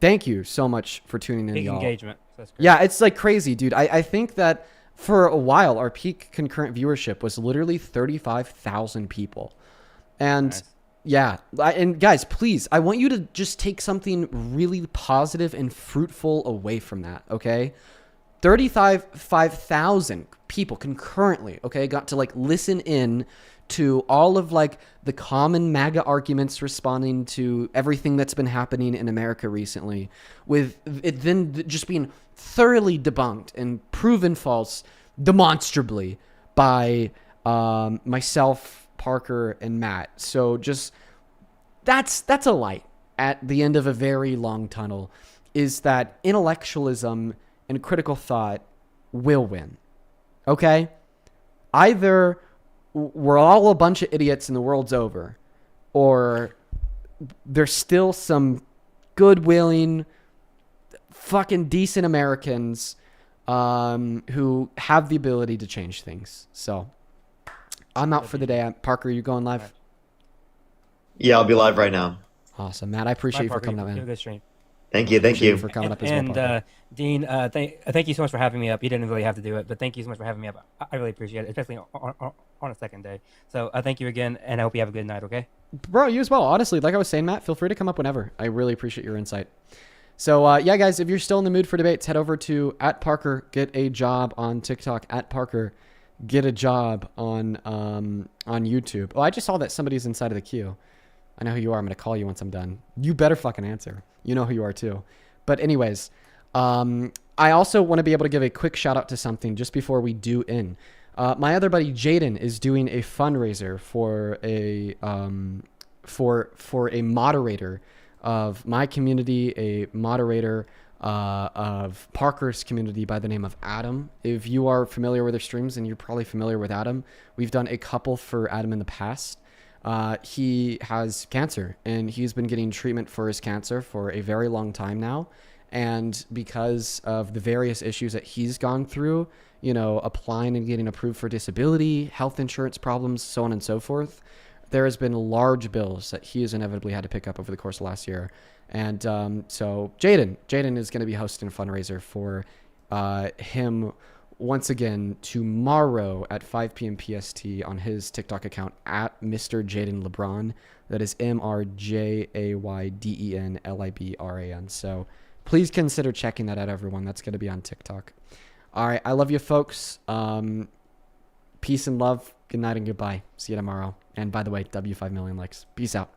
thank you so much for tuning in, Big y'all. engagement. That's great. Yeah, it's like crazy, dude. I think that for a while, our peak concurrent viewership was literally 35,000 people. And Nice. yeah, and guys, please, I want you to just take something really positive and fruitful away from that, okay? 35,000 people concurrently, okay, got to like listen in to all of like the common MAGA arguments responding to everything that's been happening in America recently, with it then just being thoroughly debunked and proven false demonstrably by myself, Parker, and Matt. So just that's a light at the end of a very long tunnel, is that intellectualism and critical thought will win. Okay? Either we're all a bunch of idiots and the world's over, or there's still some good-willing, fucking decent Americans who have the ability to change things. So, I'm out for the day. Parker, you going live? Yeah, I'll be live right now. Awesome, Matt. I appreciate you for coming out, man. Have a good stream. Thank you. Thank you for coming up as And well. Dean, thank you so much for having me up. You didn't really have to do it, but thank you so much for having me up. I really appreciate it, especially on a second day. So thank you again, and I hope you have a good night, okay? Bro, you as well. Honestly, like I was saying, Matt, feel free to come up whenever. I really appreciate your insight. So, yeah, guys, if you're still in the mood for debates, head over to @ParkerGetAJob on TikTok, @ParkerGetAJob on YouTube. Oh, I just saw that somebody's inside of the queue. I know who you are. I'm going to call you once I'm done. You better fucking answer. You know who you are, too. But anyways, I also want to be able to give a quick shout out to something just before we do end. My other buddy Jaden is doing a fundraiser for a moderator of my community, a moderator of Parker's community by the name of Adam. If you are familiar with their streams, and you're probably familiar with Adam, we've done a couple for Adam in the past. He has cancer, and he's been getting treatment for his cancer for a very long time now. And because of the various issues that he's gone through, you know, applying and getting approved for disability, health insurance problems, so on and so forth, there has been large bills that he has inevitably had to pick up over the course of last year. And so Jaden is going to be hosting a fundraiser for him once again tomorrow at 5 p.m. PST on his TikTok account at Mr. Jaden LeBron. That is MrJaydenLibran. So please consider checking that out, everyone. That's going to be on TikTok. All right. I love you, folks. Peace and love. Good night and goodbye. See you tomorrow. And by the way, W5 million likes. Peace out.